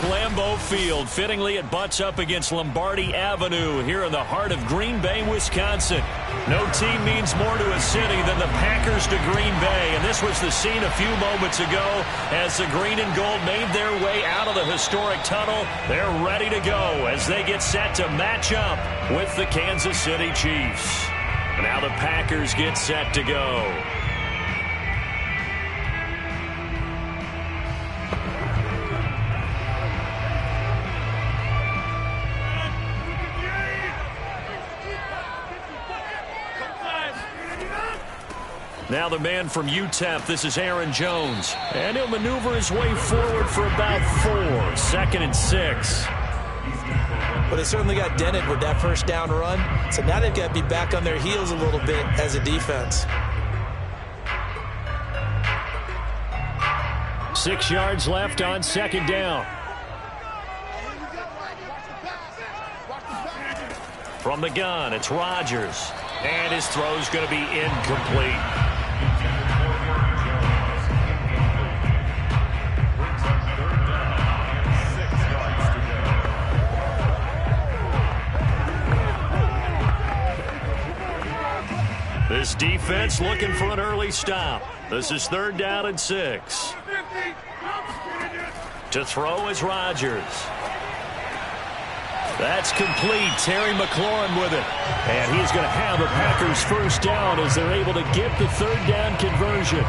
Lambeau Field. Fittingly, it butts up against Lombardi Avenue here in the heart of Green Bay, Wisconsin. No team means more to a city than the Packers to Green Bay, and this was the scene a few moments ago as the green and gold made their way out of the historic tunnel. They're ready to go as they get set to match up with the Kansas City Chiefs. Now the Packers get set to go. Now the man from UTEP, this is Aaron Jones. And he'll maneuver his way forward for about 4. 2nd and 6. Well, they certainly got dented with that first down run. So now they've got to be back on their heels a little bit as a defense. 6 yards left on 2nd down. From the gun, it's Rodgers. And his throw's going to be incomplete. This defense looking for an early stop. This is 3rd down and 6. To throw is Rodgers. That's complete. Terry McLaurin with it. And he's going to have the Packers first down as they're able to get the 3rd down conversion.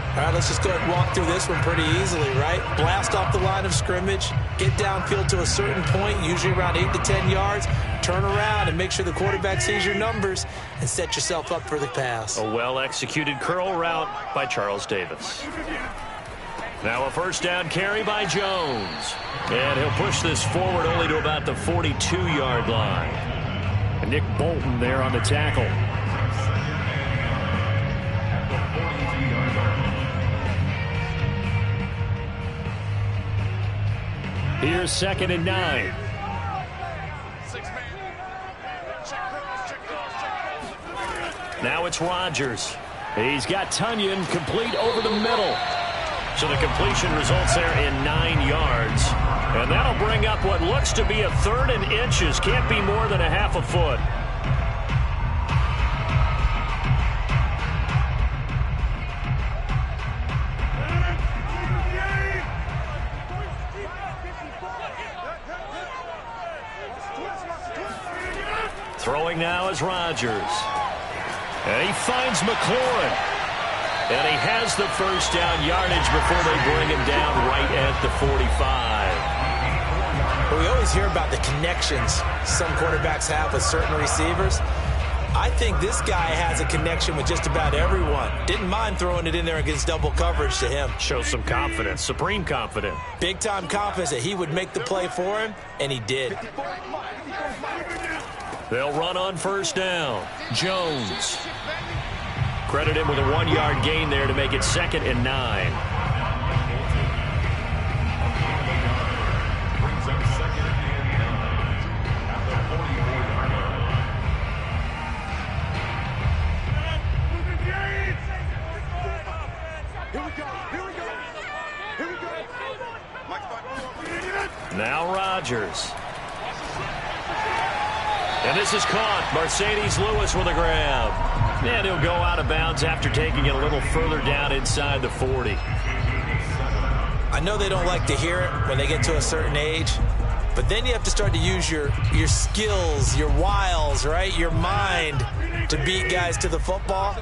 All right, let's just go ahead and walk through this one pretty easily, right? Blast off the line of scrimmage, get downfield to a certain point, usually around 8 to 10 yards, turn around and make sure the quarterback sees your numbers and set yourself up for the pass. A well-executed curl route by Charles Davis. Now a first down carry by Jones. And he'll push this forward only to about the 42-yard line. And Nick Bolton there on the tackle. Here's 2nd and 9. Now it's Rodgers. He's got Tunyon complete over the middle. So the completion results there in 9 yards. And that'll bring up what looks to be a 3rd and inches. Can't be more than a half a foot. Throwing now is Rodgers. And he finds McLaurin. And he has the first down yardage before they bring him down right at the 45. Well, we always hear about the connections some quarterbacks have with certain receivers. I think this guy has a connection with just about everyone. Didn't mind throwing it in there against double coverage to him. Shows some confidence, supreme confidence. Big-time confidence that he would make the play for him, and he did. They'll run on first down. Jones. Credit him with a 1-yard gain there to make it 2nd and 9. Now Rodgers. And this is caught. Mercedes Lewis with a grab. And he'll go out of bounds after taking it a little further down inside the 40. I know they don't like to hear it when they get to a certain age, but then you have to start to use your skills, your wiles, right? Your mind to beat guys to the football.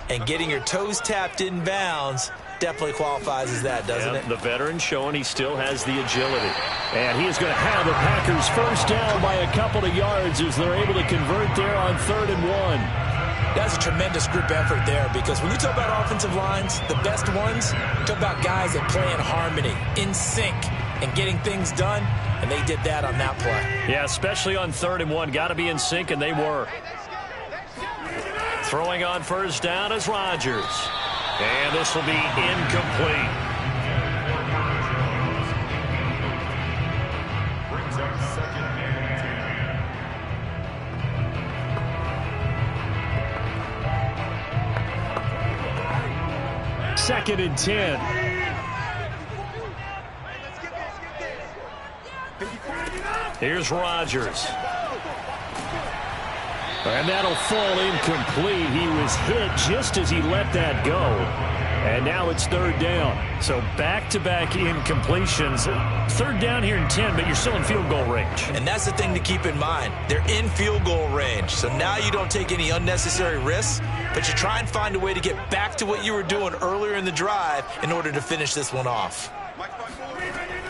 And getting your toes tapped in bounds definitely qualifies as that, doesn't it? The veteran showing he still has the agility. And he is going to have the Packers first down by a couple of yards as they're able to convert there on 3rd and 1. That's a tremendous group effort there, because when you talk about offensive lines, the best ones, talk about guys that play in harmony, in sync, and getting things done, and they did that on that play. Yeah, especially on 3rd and 1. Got to be in sync, and they were. Throwing on first down is Rodgers. And this will be incomplete. Second and 10. Here's Rodgers. And that'll fall incomplete. He was hit just as he let that go. And now it's third down. So back-to-back incompletions. Third down here in 10, but you're still in field goal range. And that's the thing to keep in mind. They're in field goal range. So now you don't take any unnecessary risks, but you try and find a way to get back to what you were doing earlier in the drive in order to finish this one off.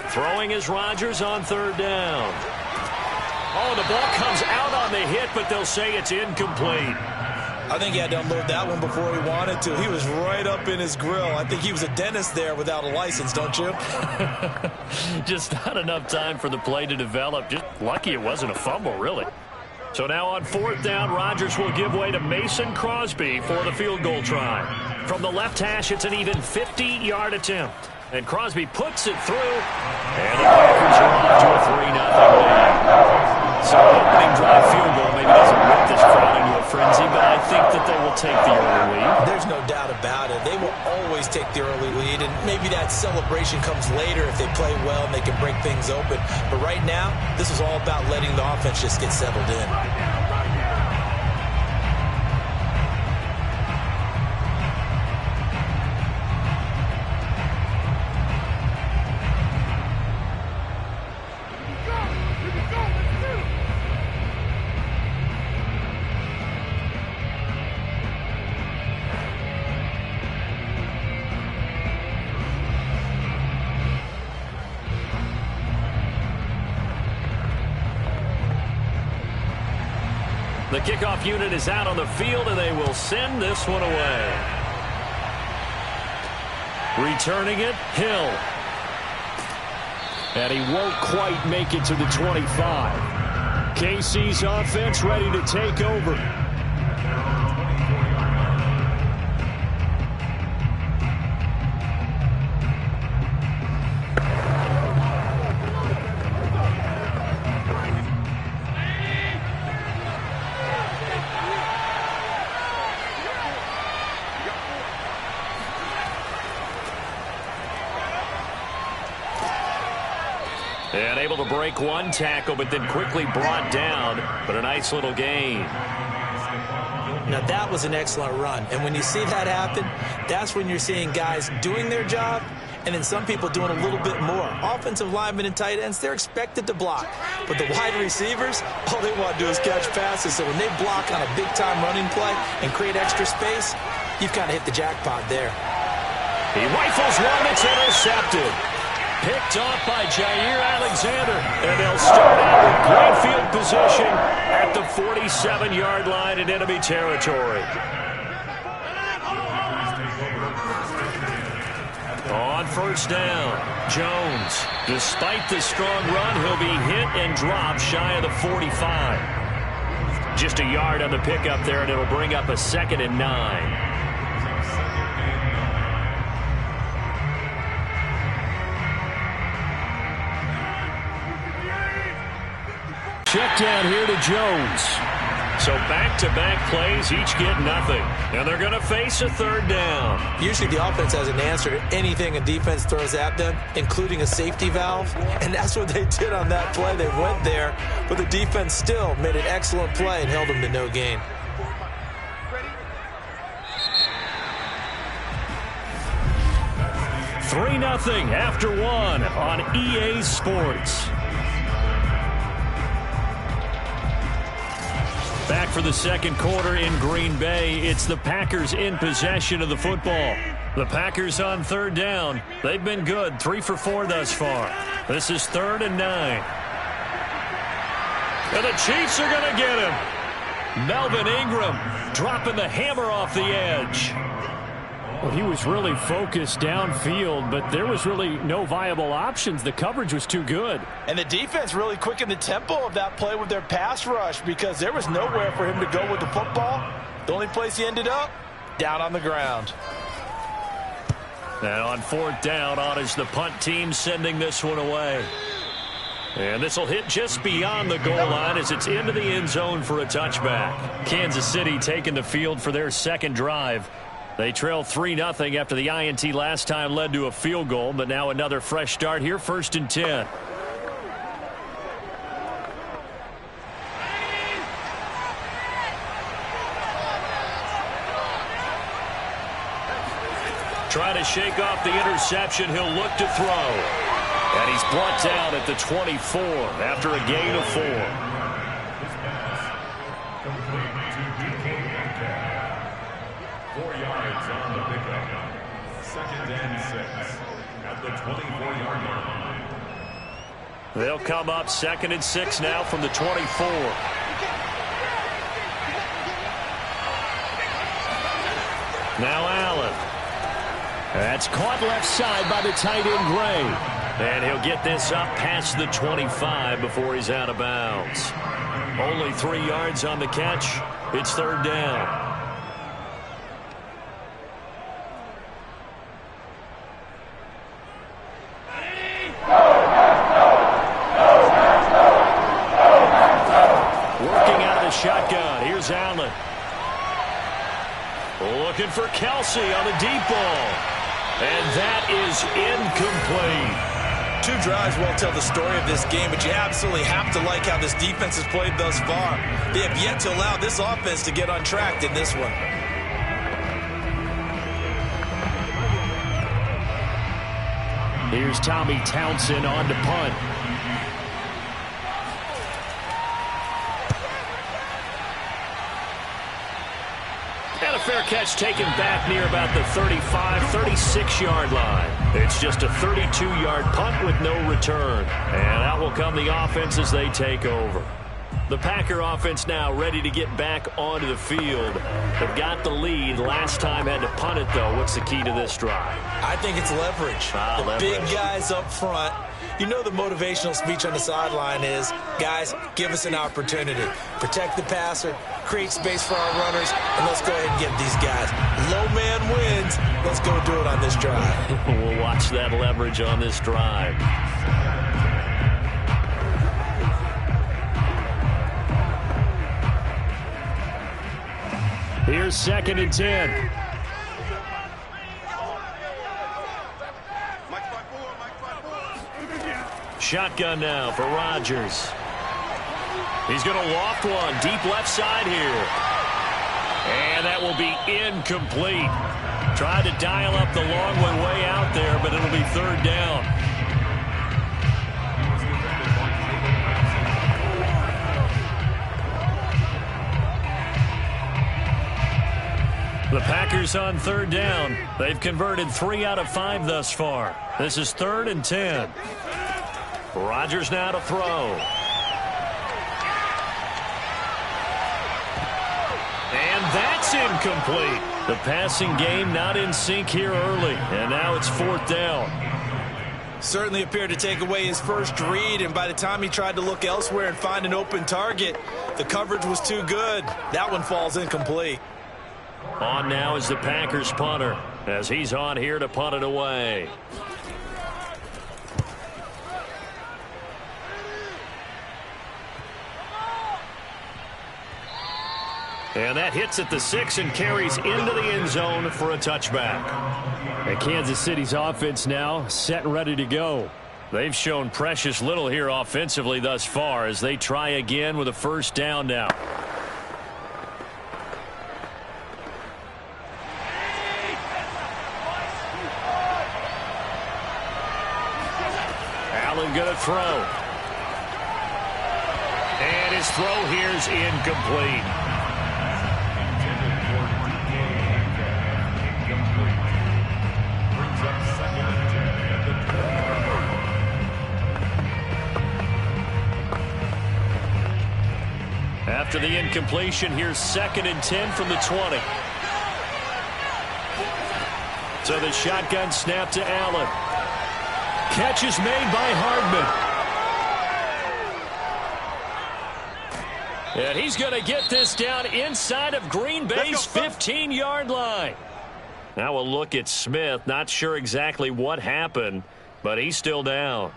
Throwing is Rodgers on third down. Oh, the ball comes out on the hit, but they'll say it's incomplete. I think he had to unload that one before he wanted to. He was right up in his grill. I think he was a dentist there without a license, don't you? Just not enough time for the play to develop. Just lucky it wasn't a fumble, really. So now on fourth down, Rodgers will give way to Mason Crosby for the field goal try. From the left hash, it's an even 50-yard attempt. And Crosby puts it through. And the Packers are off to a 3-0 lead. So opening drive field goal maybe doesn't whip this crowd into a frenzy, but I think that they will take the early lead. There's no doubt about it. They will always take the early lead, and maybe that celebration comes later if they play well and they can break things open. But right now, this is all about letting the offense just get settled in. The kickoff unit is out on the field, and they will send this one away. Returning it, Hill. And he won't quite make it to the 25. KC's offense ready to take over. And able to break one tackle, but then quickly brought down. But a nice little gain. Now, that was an excellent run. And when you see that happen, that's when you're seeing guys doing their job and then some people doing a little bit more. Offensive linemen and tight ends, they're expected to block. But the wide receivers, all they want to do is catch passes. So when they block on a big-time running play and create extra space, you've kind of hit the jackpot there. He rifles one that's intercepted. Picked off by Jair Alexander. And they'll start out with great field position at the 47-yard line in enemy territory. On first down, Jones. Despite the strong run, he'll be hit and dropped shy of the 45. Just a yard on the pickup there, and it'll bring up a 2nd and 9. Check down here to Jones. So back-to-back plays, each get nothing. And they're going to face a third down. Usually the offense has an answer to anything a defense throws at them, including a safety valve. And that's what they did on that play. They went there, but the defense still made an excellent play and held them to no gain. Three 3-0 after one on EA Sports. Back for the second quarter in Green Bay. It's the Packers in possession of the football. The Packers on third down. They've been good, 3 for 4 thus far. This is 3rd and 9. And the Chiefs are going to get him. Melvin Ingram dropping the hammer off the edge. Well, he was really focused downfield, but there was really no viable options. The coverage was too good. And the defense really quickened the tempo of that play with their pass rush because there was nowhere for him to go with the football. The only place he ended up, down on the ground. And on 4th down, on is the punt team sending this one away. And this will hit just beyond the goal line as it's into the end zone for a touchback. Kansas City taking the field for their second drive. They trail 3-0 after the INT last time led to a field goal, but now another fresh start here, 1st and 10. Trying to shake off the interception. He'll look to throw. And he's brought down at the 24 after a gain of 4. 4 yards on the pickup. 2nd and 6 at the 24-yard line. They'll come up 2nd and 6 now from the 24. Now Allen. That's caught left side by the tight end Gray. And he'll get this up past the 25 before he's out of bounds. Only 3 yards on the catch. It's 3rd down. Working out of the shotgun. Here's Allen. Looking for Kelsey on the deep ball. And that is incomplete. 2 drives won't tell the story of this game, but you absolutely have to like how this defense has played thus far. They have yet to allow this offense to get untracked in this one. Here's Tommy Townsend on to punt. And a fair catch taken back near about the 35, 36-yard line. It's just a 32-yard punt with no return. And out will come the offense as they take over. The Packer offense now ready to get back onto the field. They've got the lead. Last time had to punt it, though. What's the key to this drive? I think it's leverage. Big guys up front. You know the motivational speech on the sideline is, guys, give us an opportunity. Protect the passer, create space for our runners, and let's go ahead and get these guys. Low man wins. Let's go do it on this drive. We'll watch that leverage on this drive. Here's 2nd and 10. Shotgun now for Rodgers. He's going to loft one deep left side here. And that will be incomplete. Tried to dial up the long way out there, but it'll be 3rd down. The Packers on 3rd down. They've converted 3 out of 5 thus far. This is 3rd and 10. Rodgers now to throw. And that's incomplete. The passing game not in sync here early. And now it's 4th down. Certainly appeared to take away his first read, and by the time he tried to look elsewhere and find an open target, the coverage was too good. That one falls incomplete. On now is the Packers punter, as he's on here to punt it away. And that hits at the 6 and carries into the end zone for a touchback. And Kansas City's offense now set and ready to go. They've shown precious little here offensively thus far as they try again with a 1st down now. Allen going to throw. And his throw here is incomplete. After the incompletion, here's 2nd and 10 from the 20. So the shotgun snap to Allen. Catch is made by Hardman. And he's going to get this down inside of Green Bay's 15-yard line. Now we'll look at Smith. Not sure exactly what happened, but he's still down.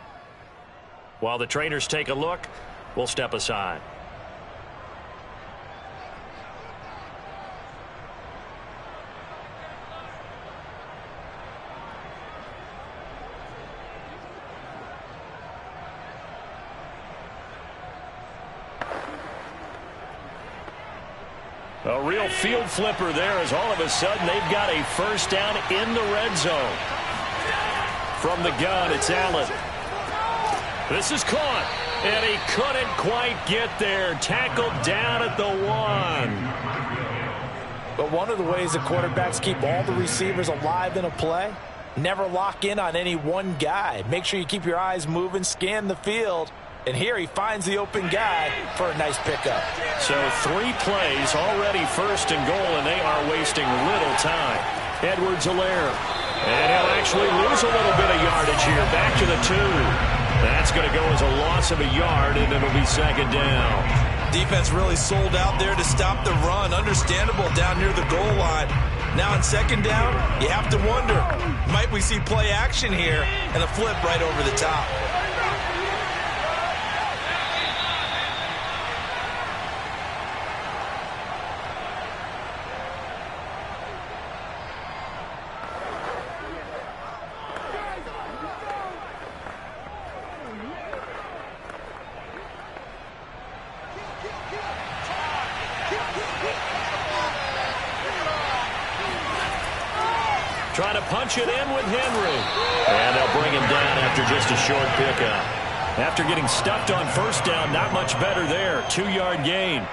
While the trainers take a look, we'll step aside. A real field flipper there as all of a sudden they've got a first down in the red zone. From the gun, it's Allen. This is caught, and he couldn't quite get there. Tackled down at the 1. But one of the ways the quarterbacks keep all the receivers alive in a play, never lock in on any one guy. Make sure you keep your eyes moving, scan the field. And here he finds the open guy for a nice pickup. So 3 plays, already first and goal, and they are wasting little time. Edwards-Helaire. And he'll actually lose a little bit of yardage here. Back to the 2. That's going to go as a loss of a yard, and it'll be second down. Defense really sold out there to stop the run. Understandable down near the goal line. Now on second down, you have to wonder, might we see play action here and a flip right over the top? Trying to punch it in with Henry. And they'll bring him down after just a short pickup. After getting stuffed on first down, not much better there. 2-yard gain.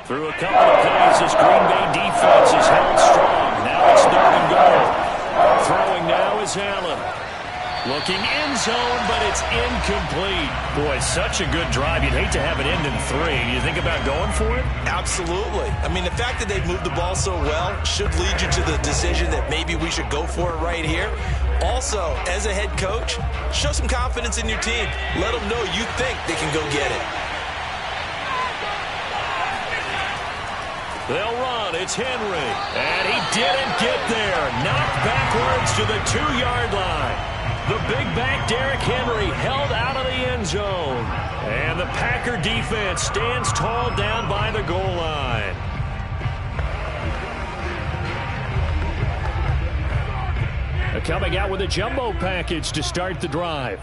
Through a couple of plays, this Green Bay defense is held strong. Now it's 3rd and goal. Throwing now is Allen. Looking end zone, but it's incomplete. Boy, such a good drive. You'd hate to have it end in 3. Do you think about going for it? Absolutely. I mean, the fact that they've moved the ball so well should lead you to the decision that maybe we should go for it right here. Also, as a head coach, show some confidence in your team. Let them know you think they can go get it. They'll run. It's Henry. And he didn't get there. Knocked backwards to the 2-yard line. The big back Derrick Henry held out of the end zone. And the Packer defense stands tall down by the goal line. Coming out with a jumbo package to start the drive.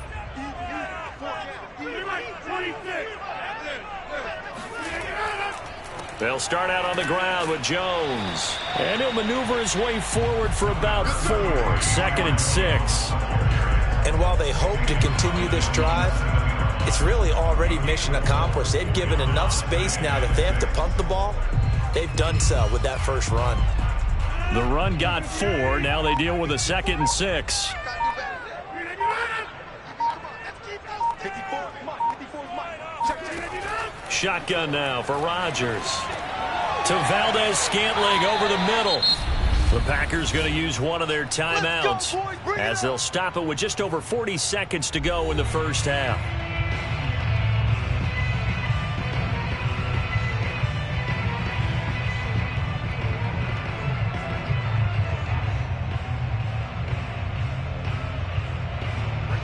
They'll start out on the ground with Jones. And he'll maneuver his way forward for about 4. 2nd and 6. And while they hope to continue this drive, it's really already mission accomplished. They've given enough space now that they have to punt the ball. They've done so with that first run. The run got 4. Now they deal with a 2nd and 6. Shotgun now for Rodgers. To Valdez-Scantling over the middle. The Packers going to use one of their timeouts as they'll stop it with just over 40 seconds to go in the first half.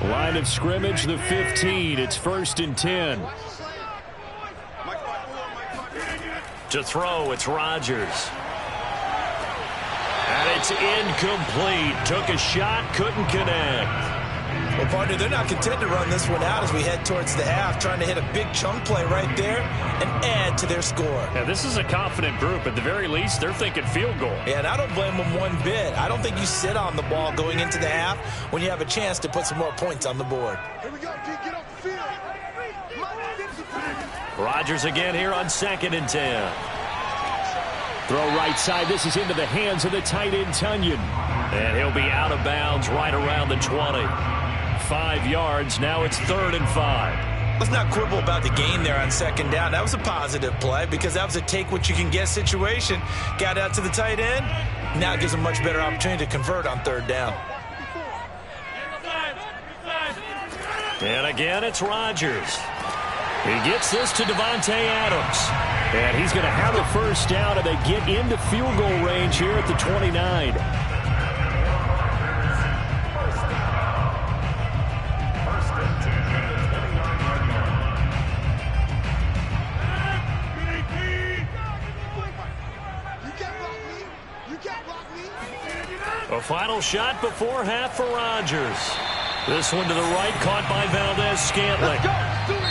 Line of scrimmage, the 15. It's 1st and 10. To throw, it's Rodgers. And it's incomplete. Took a shot, couldn't connect. Well, partner, they're not content to run this one out as we head towards the half, trying to hit a big chunk play right there and add to their score. Yeah, this is a confident group. At the very least, they're thinking field goal. Yeah, and I don't blame them one bit. I don't think you sit on the ball going into the half when you have a chance to put some more points on the board. Here we go, D. Get off the field. Rodgers again here on 2nd and 10. Throw right side. This is into the hands of the tight end, Tunyon. And he'll be out of bounds right around the 20. 5 yards. Now it's 3rd and 5. Let's not quibble about the gain there on 2nd down. That was a positive play because that was a take-what-you-can-get situation. Got out to the tight end. Now it gives them a much better opportunity to convert on 3rd down. And again, it's Rodgers. He gets this to Devontae Adams. And he's going to have a first down, and they get into field goal range here at the 29. A final shot before half for Rodgers. This one to the right, caught by Valdez-Scantling.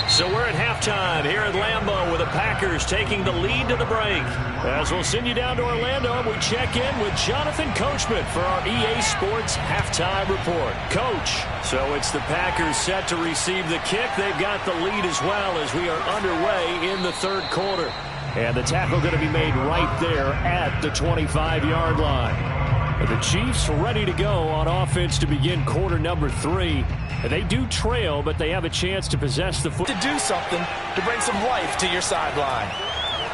So we're at halftime here at Lambeau with the Packers taking the lead to the break. As we'll send you down to Orlando, we check in with Jonathan Coachman for our EA Sports Halftime Report. Coach, so it's the Packers set to receive the kick. They've got the lead as well as we are underway in the third quarter. And the tackle going to be made right there at the 25-yard line. The Chiefs ready to go on offense to begin quarter number 3. They do trail, but they have a chance to possess the football. To do something to bring some life to your sideline.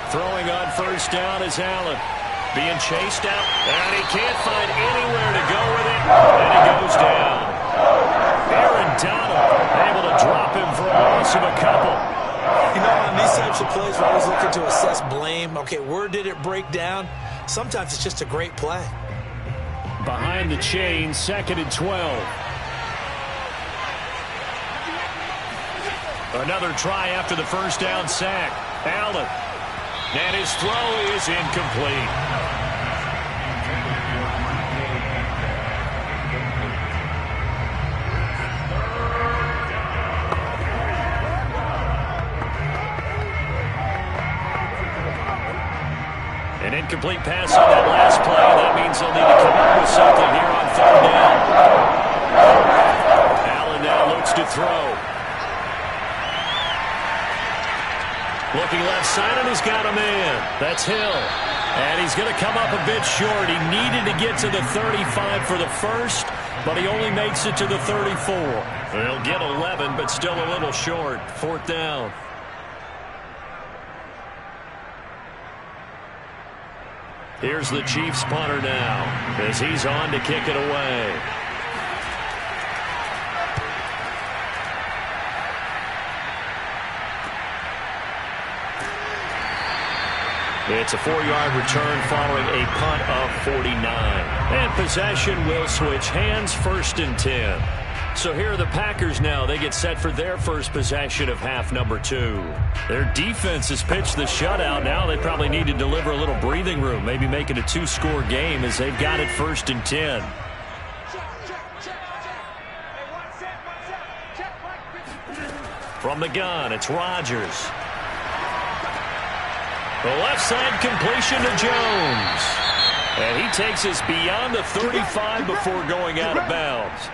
Throwing on first down is Allen. Being chased out, and he can't find anywhere to go with it, and he goes down. Aaron Donald able to drop him for a loss of a couple. You know, on these types of plays, we're always looking to assess blame. Okay, where did it break down? Sometimes it's just a great play. Behind the chain, 2nd and 12. Another try after the first down sack. Allen. And his throw is incomplete. An incomplete pass on that last play. That means they'll need to come up with something here on third down. Allen now looks to throw. Looking left side, and he's got a man. That's Hill. And he's going to come up a bit short. He needed to get to the 35 for the first, but he only makes it to the 34. He'll get 11, but still a little short. 4th down. Here's the Chiefs punter now as he's on to kick it away. It's a 4-yard return following a punt of 49. And possession will switch hands, 1st and 10. So here are the Packers now. They get set for their first possession of half number 2. Their defense has pitched the shutout. Now they probably need to deliver a little breathing room, maybe make it a 2-score game as they've got it 1st and 10. From the gun, it's Rodgers. The left side completion to Jones. And he takes us beyond the 35 before going out of bounds.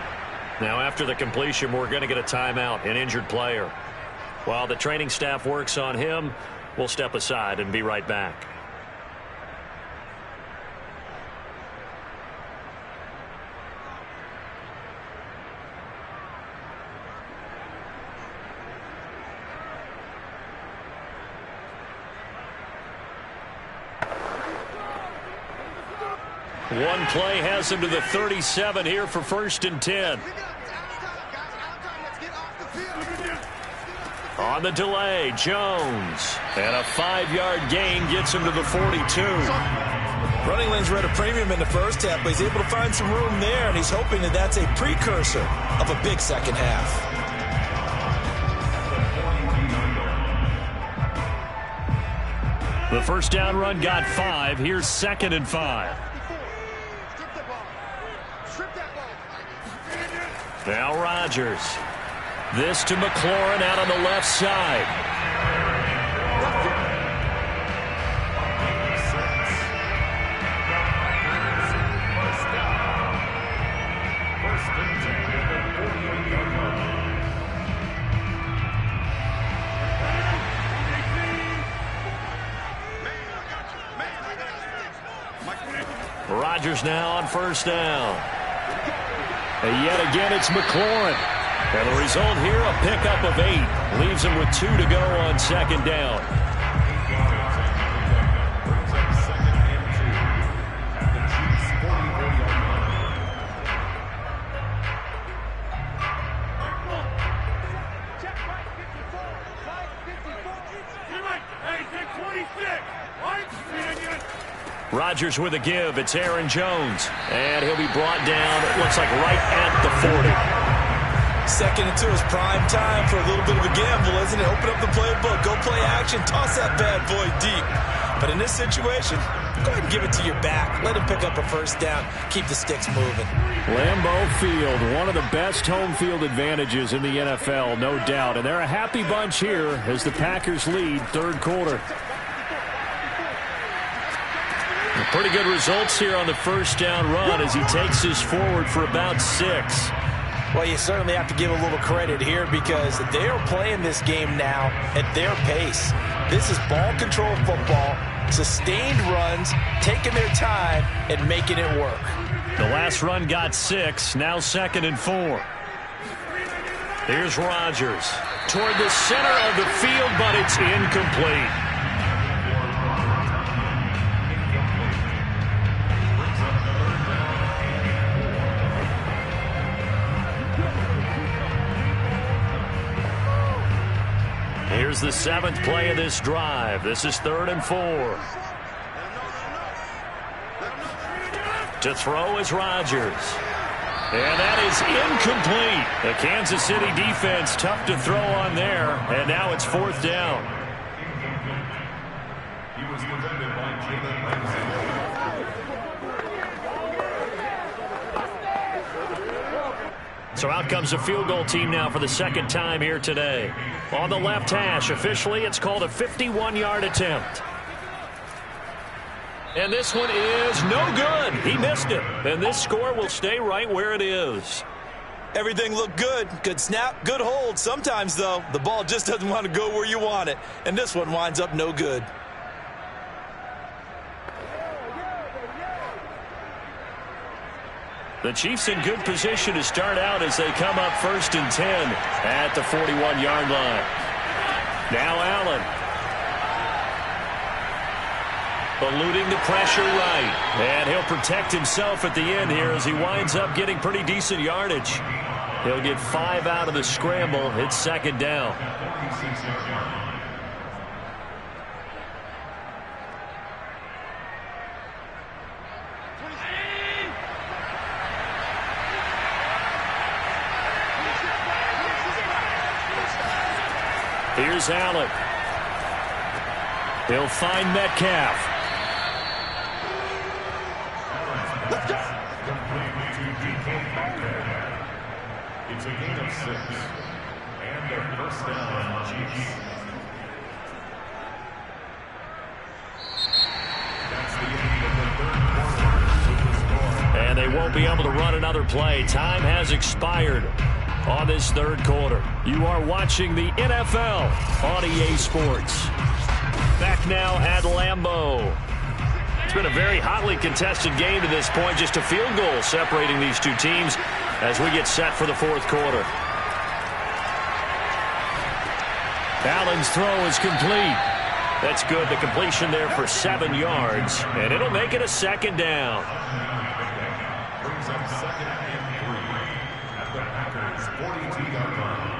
Now, after the completion, we're going to get a timeout, an injured player. While the training staff works on him, we'll step aside and be right back. One play has him to the 37 here for 1st and 10. On the delay, Jones. And a 5-yard gain gets him to the 42. Running lanes were at a premium in the first half, but he's able to find some room there, and he's hoping that that's a precursor of a big second half. The first down run got 5. Here's 2nd and 5. Now Rodgers. This to McLaurin out on the left side. Rodgers now on first down. And yet again, it's McLaurin. And the result here, a pickup of 8. Leaves him with 2 to go on 2nd down. Rodgers with a give. It's Aaron Jones. And he'll be brought down, it looks like right at the 40. 2nd and 2 is prime time for a little bit of a gamble, isn't it? Open up the playbook. Go play action. action, toss that bad boy deep. But in this situation, go ahead and give it to your back. Let him pick up a first down. Keep the sticks moving. Lambeau Field, one of the best home field advantages in the NFL, no doubt. And they're a happy bunch here as the Packers lead third quarter. Pretty good results here on the first down run as he takes this forward for about 6. Well, you certainly have to give a little credit here because they are playing this game now at their pace. This is ball control football, sustained runs, taking their time and making it work. The last run got 6, now 2nd and 4. Here's Rodgers toward the center of the field, but it's incomplete. Here's the 7th play of this drive. This is 3rd and 4. To throw is Rodgers. And that is incomplete. The Kansas City defense tough to throw on there. And now it's 4th down. He was defended by Jalen Ramsey. So out comes a field goal team now for the 2nd time here today. On the left hash, officially, it's called a 51-yard attempt. And this one is no good. He missed it. And this score will stay right where it is. Everything looked good. Good snap, good hold. Sometimes, though, the ball just doesn't want to go where you want it. And this one winds up no good. The Chiefs in good position to start out as they come up 1st and 10 at the 41-yard line. Now Allen. Eluding the pressure right. And he'll protect himself at the end here as he winds up getting pretty decent yardage. He'll get 5 out of the scramble. It's 2nd down. Here's Allen. He'll find Metcalf. Let's go. It's a gain of 6. And a first down, Chiefs. That's the end of the 3rd quarter. And they won't be able to run another play. Time has expired on this 3rd quarter. You are watching the NFL on EA Sports. Back now at Lambeau. It's been a very hotly contested game to this point. Just a field goal separating these two teams as we get set for the 4th quarter. Allen's throw is complete. That's good. The completion there for 7 yards. And it'll make it a 2nd down. Brings up 2nd and 3 at the Packers' 42-yard line.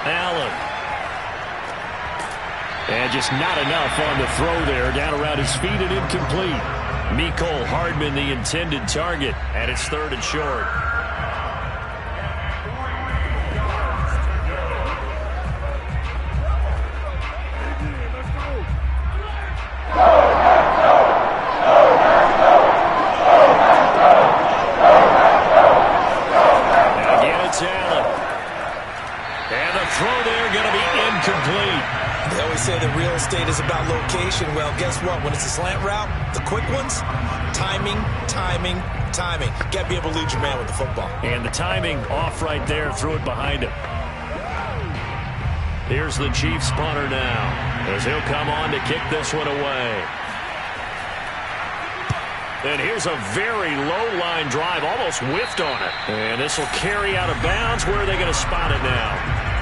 Allen. And just not enough on the throw there. Down around his feet and incomplete. Mecole Hardman the intended target. And it's 3rd and short. Say the real estate is about location. Well, guess what? When it's a slant route, the quick ones, timing, timing, timing. Got to be able to lead your man with the football. And the timing off right there. Threw it behind him. Here's the Chiefs punter now as he'll come on to kick this one away. And here's a very low line drive, almost whiffed on it. And this will carry out of bounds. Where are they going to spot it now?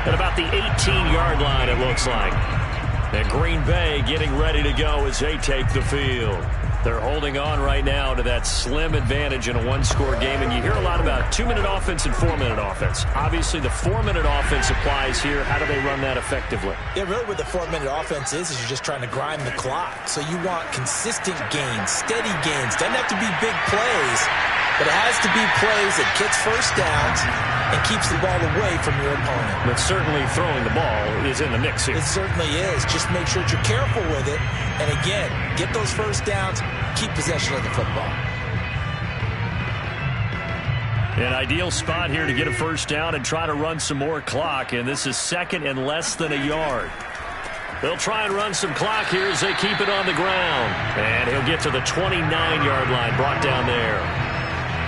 At about the 18-yard line, it looks like. And Green Bay getting ready to go as they take the field. They're holding on right now to that slim advantage in a one-score game, and you hear a lot about 2-minute offense and 4-minute offense. Obviously, the 4-minute offense applies here. How do they run that effectively? Yeah, really what the 4-minute offense is you're just trying to grind the clock. So you want consistent gains, steady gains. Doesn't have to be big plays, but it has to be plays that gets first downs and keeps the ball away from your opponent. But certainly throwing the ball is in the mix here. It certainly is. Just make sure that you're careful with it. And again, get those first downs, keep possession of the football. An ideal spot here to get a first down and try to run some more clock. And this is second and less than a yard. They'll try and run some clock here as they keep it on the ground. And he'll get to the 29-yard line, brought down there.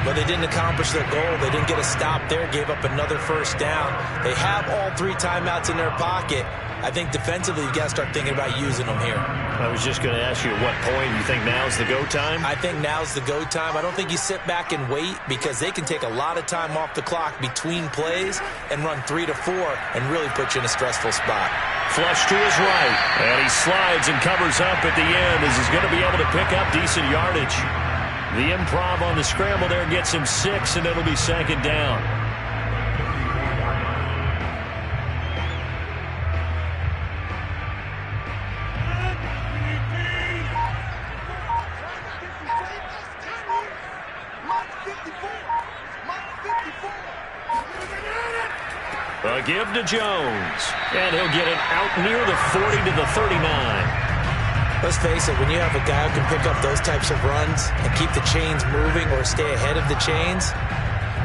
But they didn't accomplish their goal. They didn't get a stop there, gave up another first down. They have all 3 timeouts in their pocket. I think defensively you've got to start thinking about using them here. I was just going to ask you at what point you think now's the go time? I think now's the go time. I don't think you sit back and wait because they can take a lot of time off the clock between plays and run 3 to 4 and really put you in a stressful spot. Flush to his right, and he slides and covers up at the end as he's going to be able to pick up decent yardage. The improv on the scramble there gets him 6, and it'll be second down. A give to Jones, and he'll get it out near the 40 to the 39. Let's face it, when you have a guy who can pick up those types of runs and keep the chains moving or stay ahead of the chains,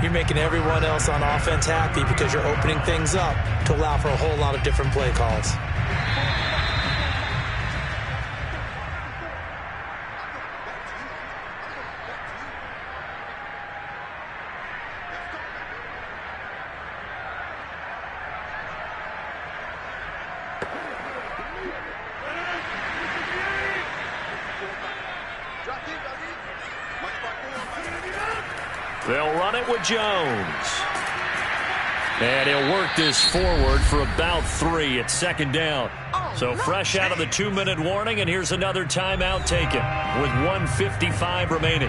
you're making everyone else on offense happy because you're opening things up to allow for a whole lot of different play calls. They'll run it with Jones. And he'll work this forward for about 3 at second down. So fresh out of the 2-minute warning, and here's another timeout taken with 1:55 remaining.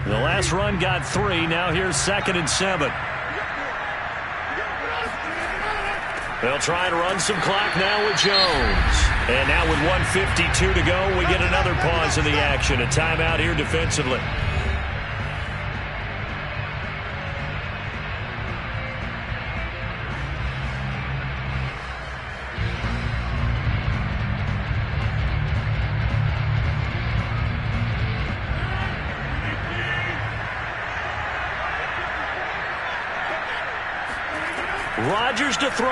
The last run got 3. Now here's 2nd and 7. They'll try to run some clock now with Jones. And now with 1:52 to go, we get another pause in the action. A timeout here defensively. Rodgers to throw.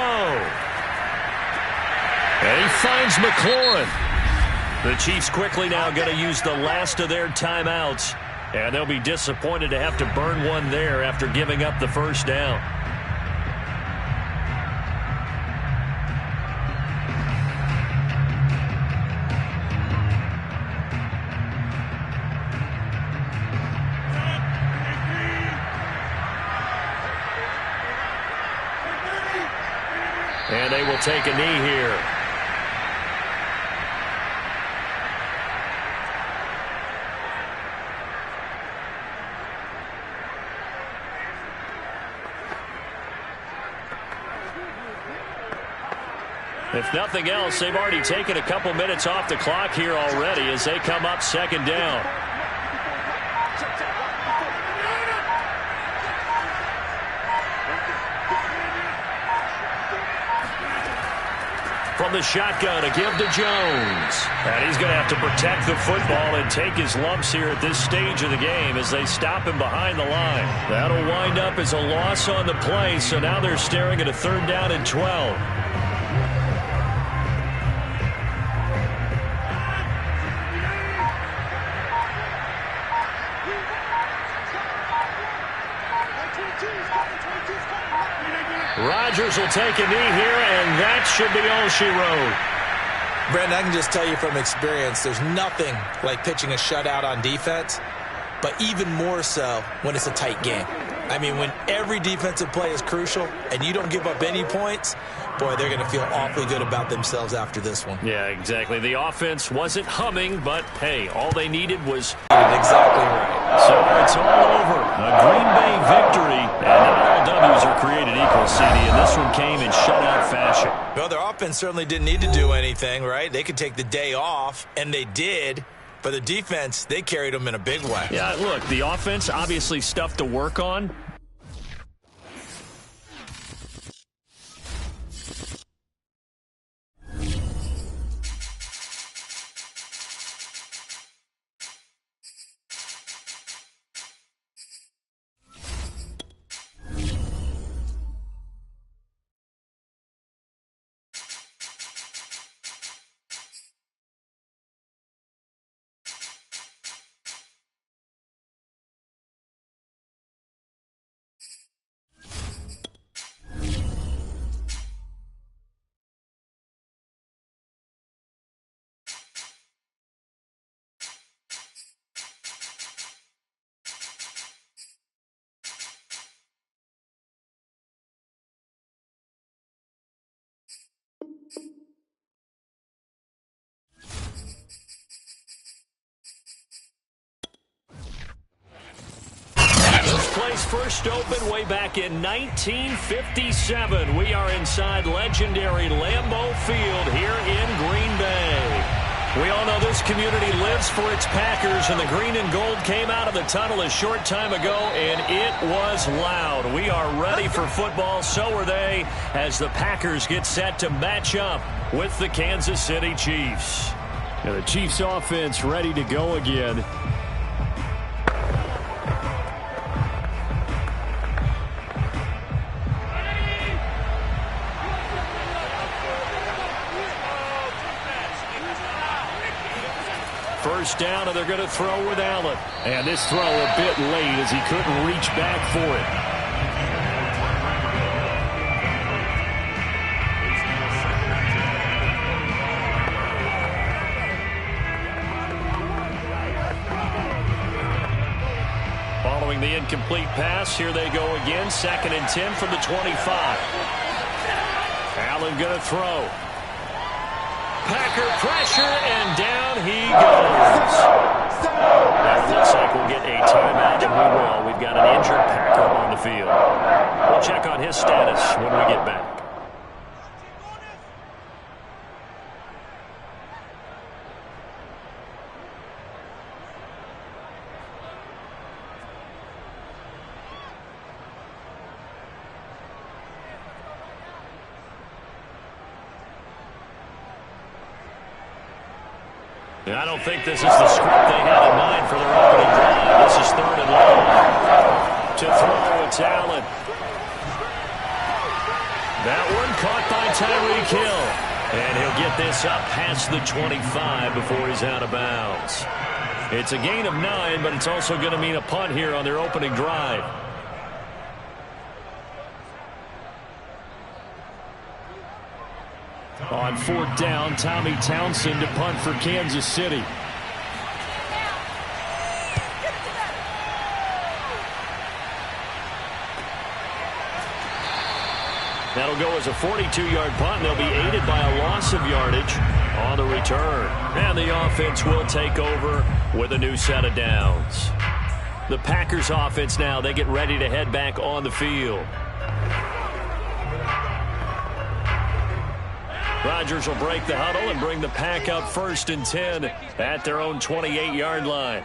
And he finds McLaurin. The Chiefs quickly now going to use the last of their timeouts. And they'll be disappointed to have to burn one there after giving up the first down. And they will take a knee here. If nothing else, they've already taken a couple minutes off the clock here already as they come up second down. From the shotgun, a give to Jones. And he's going to have to protect the football and take his lumps here at this stage of the game as they stop him behind the line. That'll wind up as a loss on the play, so now they're staring at a 3rd down and 12. Rodgers will take a knee here, and that should be all she wrote. Brandon, I can just tell you from experience, there's nothing like pitching a shutout on defense, but even more so when it's a tight game. I mean, when every defensive play is crucial and you don't give up any points, boy, they're going to feel awfully good about themselves after this one. Yeah, exactly. The offense wasn't humming, but, hey, all they needed was... Exactly right. So it's all over. A Green Bay victory, and not all W's are created equal, CD, and this one came in shutout fashion. Well, their offense certainly didn't need to do anything, right? They could take the day off, and they did. But the defense, they carried them in a big way. Yeah, look, the offense, obviously stuff to work on. This place first opened way back in 1957. We are inside legendary Lambeau Field here in Green Bay. We all know this community lives for its Packers, and the green and gold came out of the tunnel a short time ago, and it was loud. We are ready for football, so are they, as the Packers get set to match up with the Kansas City Chiefs. Now the Chiefs offense ready to go again. First down, and they're going to throw with Allen. And this throw a bit late as he couldn't reach back for it. Following the incomplete pass, here they go again. 2nd and 10 from the 25. Allen going to throw. Packer pressure, and down he goes. That looks like we'll get a timeout, and we will. We've got an injured Packer on the field. We'll check on his status when we get back. I don't think this is the script they had in mind for their opening drive. This is 3rd and long. To throw, it's Allen. That one caught by Tyreek Hill. And he'll get this up past the 25 before he's out of bounds. It's a gain of 9, but it's also going to mean a punt here on their opening drive. On 4th down, Tommy Townsend to punt for Kansas City. That'll go as a 42-yard punt, and they'll be aided by a loss of yardage on the return. And the offense will take over with a new set of downs. The Packers offense now, they get ready to head back on the field. Rodgers will break the huddle and bring the Pack up 1st and 10 at their own 28-yard line.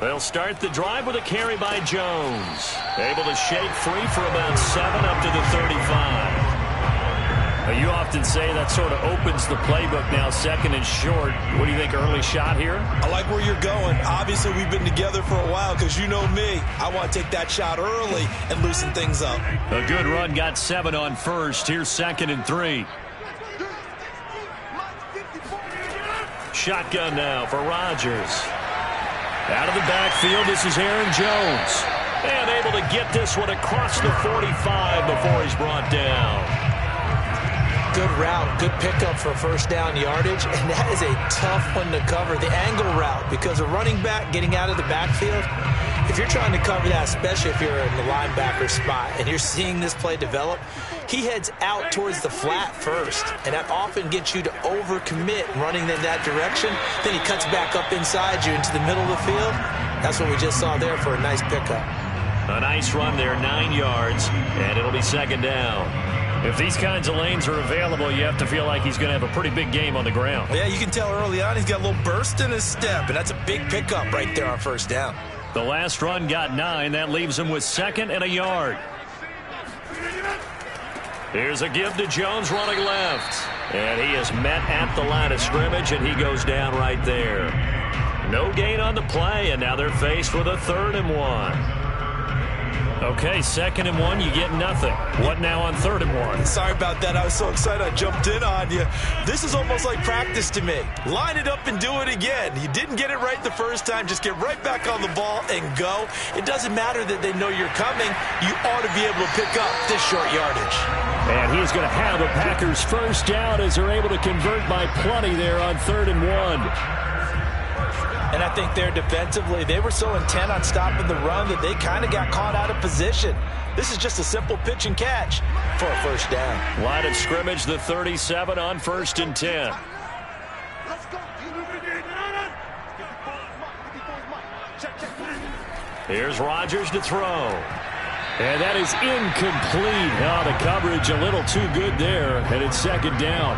They'll start the drive with a carry by Jones. Able to shake free for about 7 up to the 35. Now, you often say that sort of opens the playbook now, 2nd and short. What do you think, early shot here? I like where you're going. Obviously, we've been together for a while because you know me. I want to take that shot early and loosen things up. A good run, got 7 on 1st. Here's 2nd and 3. Shotgun now for Rodgers. Out of the backfield, this is Aaron Jones. And able to get this one across the 45 before he's brought down. good route, good pickup for first down yardage, and that is a tough one to cover, the angle route, because a running back getting out of the backfield, if you're trying to cover that, especially if you're in the linebacker spot and you're seeing this play develop, he heads out towards the flat first, and that often gets you to overcommit running in that direction. Then he cuts back up inside you into the middle of the field. That's what we just saw there for a nice pickup. A nice run there, 9 yards, and it'll be second down. If these kinds of lanes are available, you have to feel like he's going to have a pretty big game on the ground. Yeah, you can tell early on he's got a little burst in his step, and that's a big pickup right there on first down. The last run got 9. That leaves him with 2nd and a yard. Here's a give to Jones running left. And he is met at the line of scrimmage, and he goes down right there. No gain on the play, and now they're faced with a 3rd and 1. Okay, 2nd and 1, you get nothing. What now on 3rd and 1? Sorry about that. I was so excited I jumped in on you. This is almost like practice to me. Line it up and do it again. You didn't get it right the first time. Just get right back on the ball and go. It doesn't matter that they know you're coming. You ought to be able to pick up this short yardage. And he's going to have a Packers first down as they're able to convert by plenty there on 3rd and 1. And I think there defensively, they were so intent on stopping the run that they kind of got caught out of position. This is just a simple pitch and catch for a first down. Line of scrimmage, the 37 on 1st and 10. Here's Rodgers to throw. And that is incomplete. Oh, the coverage a little too good there, and it's 2nd down.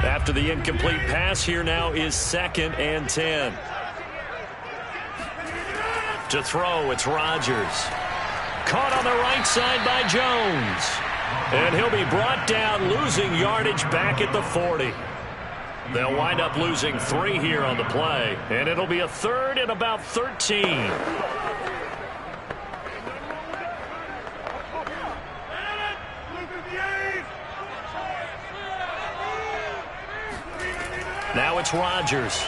After the incomplete pass, here now is 2nd and 10. To throw, it's Rodgers. Caught on the right side by Jones. And he'll be brought down, losing yardage back at the 40. They'll wind up losing 3 here on the play. And it'll be a 3rd and about 13. Now it's Rodgers.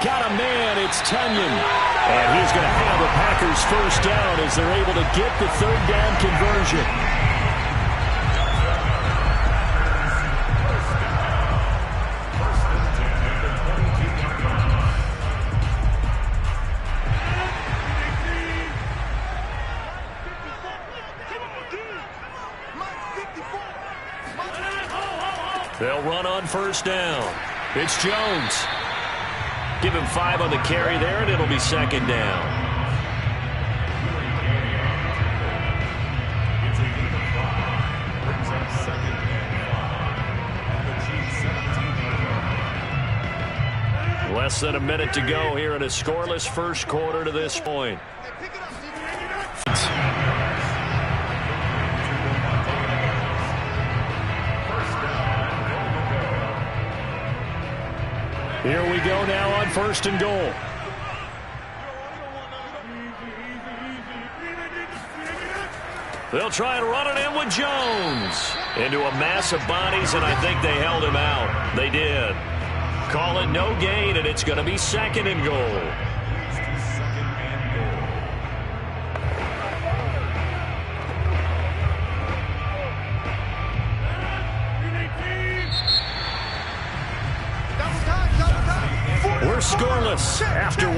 Got a man, it's Tunyon. And he's going to have a Packers first down as they're able to get the 3rd down conversion. They'll run on first down. It's Jones. Give him 5 on the carry there, and it'll be 2nd down. Less than a minute to go here in a scoreless first quarter to this point. Here we go now on 1st and goal. They'll try and run it in with Jones. Into a mass of bodies, and I think they held him out. They did. Call it no gain, and it's going to be 2nd and goal. We're scoreless after 1.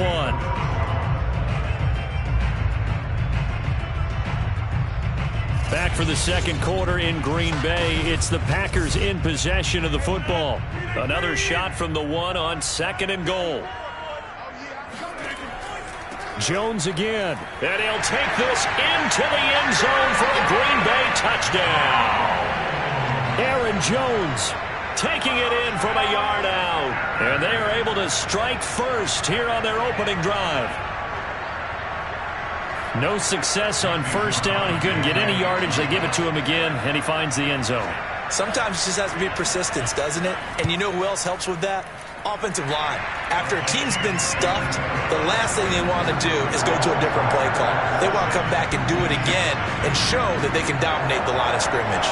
Back for the 2nd quarter in Green Bay. It's the Packers in possession of the football. Another shot from the 1 on 2nd and goal. Jones again. And he'll take this into the end zone for a Green Bay touchdown. Aaron Jones taking it in from a yard out. And they are able to strike first here on their opening drive. No success on first down. He couldn't get any yardage. They give it to him again, and he finds the end zone. Sometimes it just has to be persistence, doesn't it? And you know who else helps with that? Offensive line. After a team's been stuffed, the last thing they want to do is go to a different play call. They want to come back and do it again and show that they can dominate the line of scrimmage.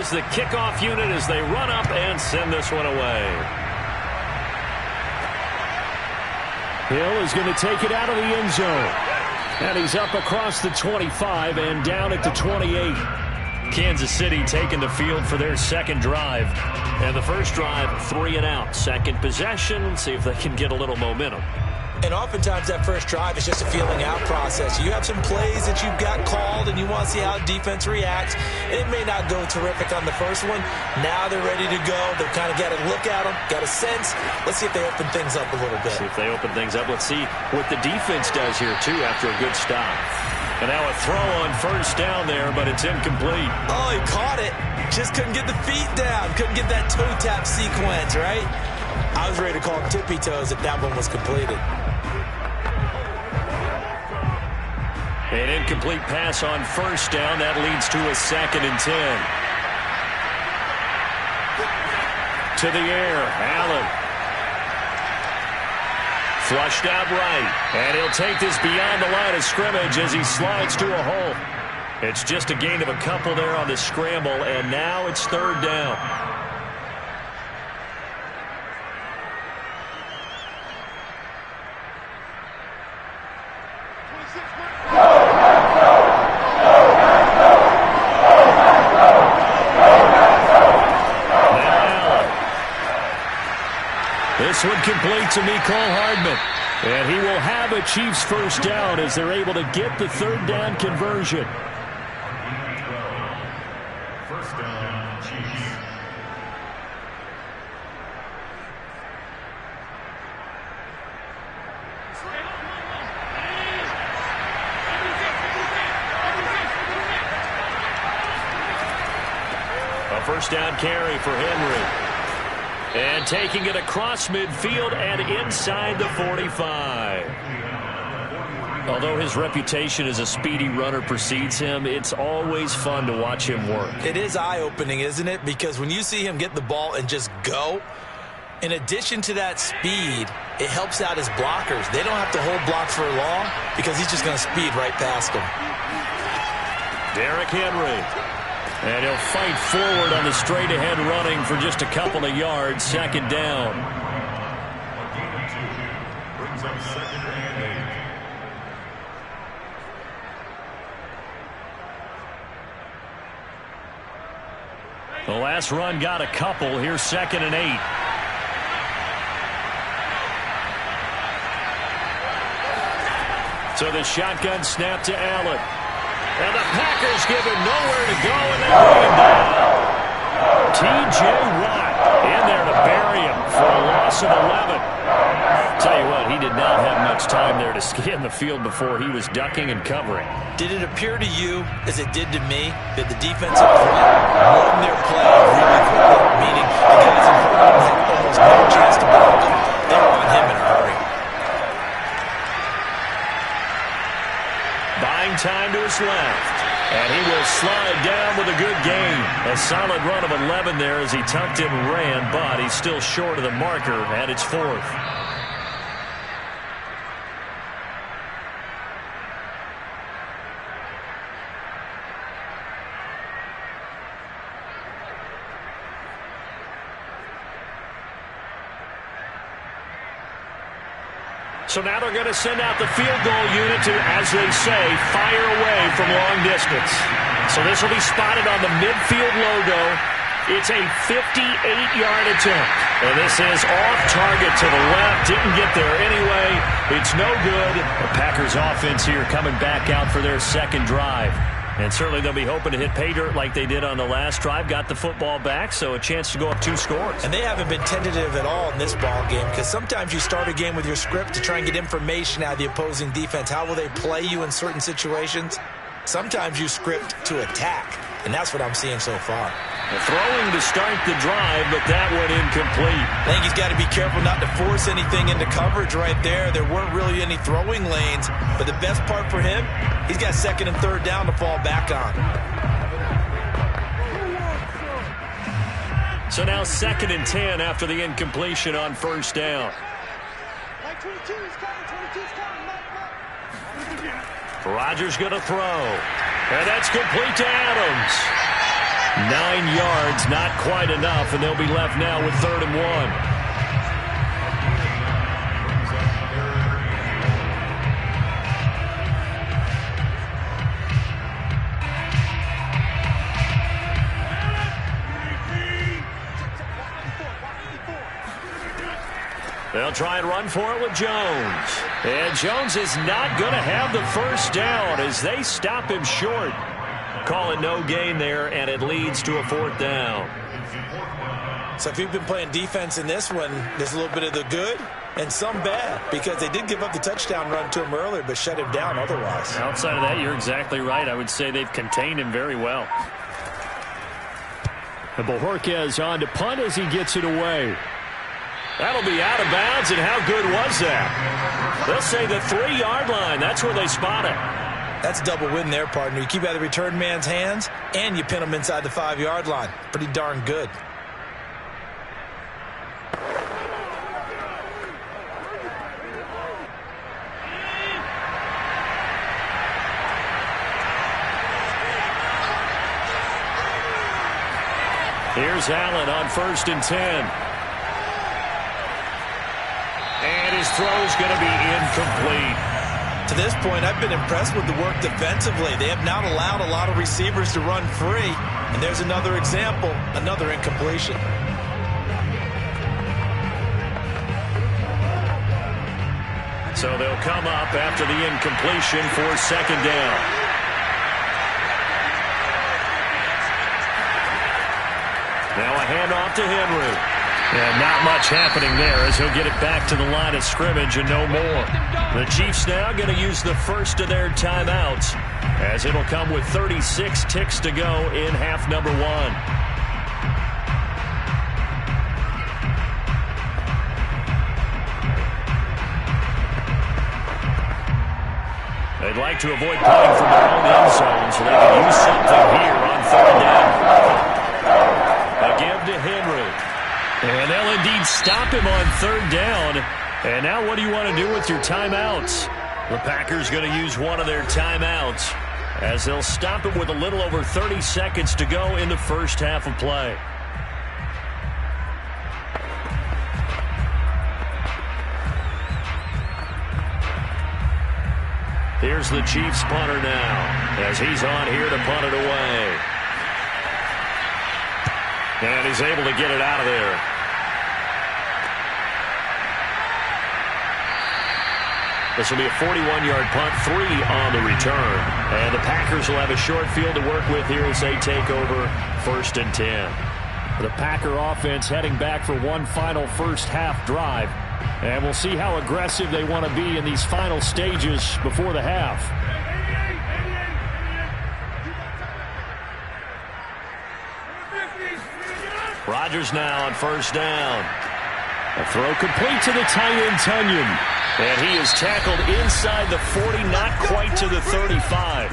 is the kickoff unit as they run up and send this one away. Hill is going to take it out of the end zone. And he's up across the 25 and down at the 28. Kansas City taking the field for their second drive. And the first drive, 3 and out. Second possession, see if they can get a little momentum. And oftentimes that first drive is just a feeling out process. You have some plays that you've got called and you want to see how defense reacts. It may not go terrific on the first one. Now they're ready to go. They've kind of got a look at them, got a sense. Let's see if they open things up a little bit. See if they open things up. Let's see what the defense does here, too, after a good stop. And now a throw on first down there, but it's incomplete. Oh, he caught it. Just couldn't get the feet down. Couldn't get that toe tap sequence, right? I was ready to call him tippy toes if that one was completed. An incomplete pass on first down. That leads to a 2nd and 10. To the air, Allen. Flushed out right. And he'll take this beyond the line of scrimmage as he slides to a hole. It's just a gain of a couple there on the scramble, and now it's 3rd down. This one complete to Mecole Hardman. And he will have a Chiefs first down as they're able to get the 3rd down conversion. First down, Chiefs. A first down carry for Henry. And taking it across midfield and inside the 45. Although his reputation as a speedy runner precedes him, it's always fun to watch him work. It is eye-opening, isn't it? Because when you see him get the ball and just go, in addition to that speed, it helps out his blockers. They don't have to hold blocks for long because he's just going to speed right past them. Derrick Henry. And he'll fight forward on the straight-ahead running for just a couple of yards. 2nd down. A gain of 2. Brings up 2nd and 8. The last run got a couple. Here's 2nd and 8. So the shotgun snap to Allen. And the Packers give him nowhere to go, and they bring him down. T.J. Watt in there to bury him for a loss of 11. Tell you what, he did not have much time there to scan the field before he was ducking and covering. Did it appear to you, as it did to me, that the defensive front won their play really quickly? Meaning the guys in front of him had almost no chance to block him. They were on him in a hurry. Buying time to his left. And he will slide down with a good gain. A solid run of 11 there as he tucked and ran, but he's still short of the marker, and it's 4th. So now they're going to send out the field goal unit to, as they say, fire away from long distance. So this will be spotted on the midfield logo. It's a 58-yard attempt. And this is off target to the left. Didn't get there anyway. It's no good. The Packers offense here coming back out for their 2nd drive. And certainly they'll be hoping to hit pay dirt like they did on the last drive. Got the football back, so a chance to go up 2 scores. And they haven't been tentative at all in this ball game because sometimes you start a game with your script to try and get information out of the opposing defense. How will they play you in certain situations? Sometimes you script to attack, and that's what I'm seeing so far. Throwing to start the drive, but that one incomplete. I think he's got to be careful not to force anything into coverage right there. There weren't really any throwing lanes, but the best part for him, he's got 2nd and 3rd down to fall back on. So now 2nd and 10 after the incompletion on first down. Rodgers going to throw. And that's complete to Adams. 9 yards, not quite enough, and they'll be left now with 3rd and 1. They'll try and run for it with Jones. And Jones is not going to have the first down as they stop him short. Call it no gain there, and it leads to a 4th down. So if you've been playing defense in this one, there's a little bit of the good and some bad, because they did give up the touchdown run to him earlier but shut him down otherwise. Outside of that, you're exactly right. I would say they've contained him very well. And Bojorquez on to punt as he gets it away. That'll be out of bounds, and how good was that? They'll say the 3-yard line. That's where they spot it. That's a double win there, partner. You keep out of the return man's hands, and you pin him inside the 5-yard line. Pretty darn good. Here's Allen on 1st and 10. And his throw's going to be incomplete. To this point, I've been impressed with the work defensively. They have not allowed a lot of receivers to run free. And there's another example, another incompletion. So they'll come up after the incompletion for 2nd down. Now a handoff to Henry. And not much happening there as he'll get it back to the line of scrimmage and no more. The Chiefs now going to use the first of their timeouts as it'll come with 36 ticks to go in half number 1. They'd like to avoid punting from their own end zone so they can use something here on 3rd down. A give to Henry. And they'll indeed stop him on 3rd down. And now what do you want to do with your timeouts? The Packers going to use one of their timeouts as they'll stop him with a little over 30 seconds to go in the first half of play. Here's the Chiefs punter now as he's on here to punt it away. And he's able to get it out of there. This will be a 41-yard punt, 3 on the return. And the Packers will have a short field to work with here as they take over 1st and 10. The Packer offense heading back for one final first half drive. And we'll see how aggressive they want to be in these final stages before the half. Rodgers now on 1st down. A throw complete to the tight end, Tunyon. And he is tackled inside the 40, not quite to the 35.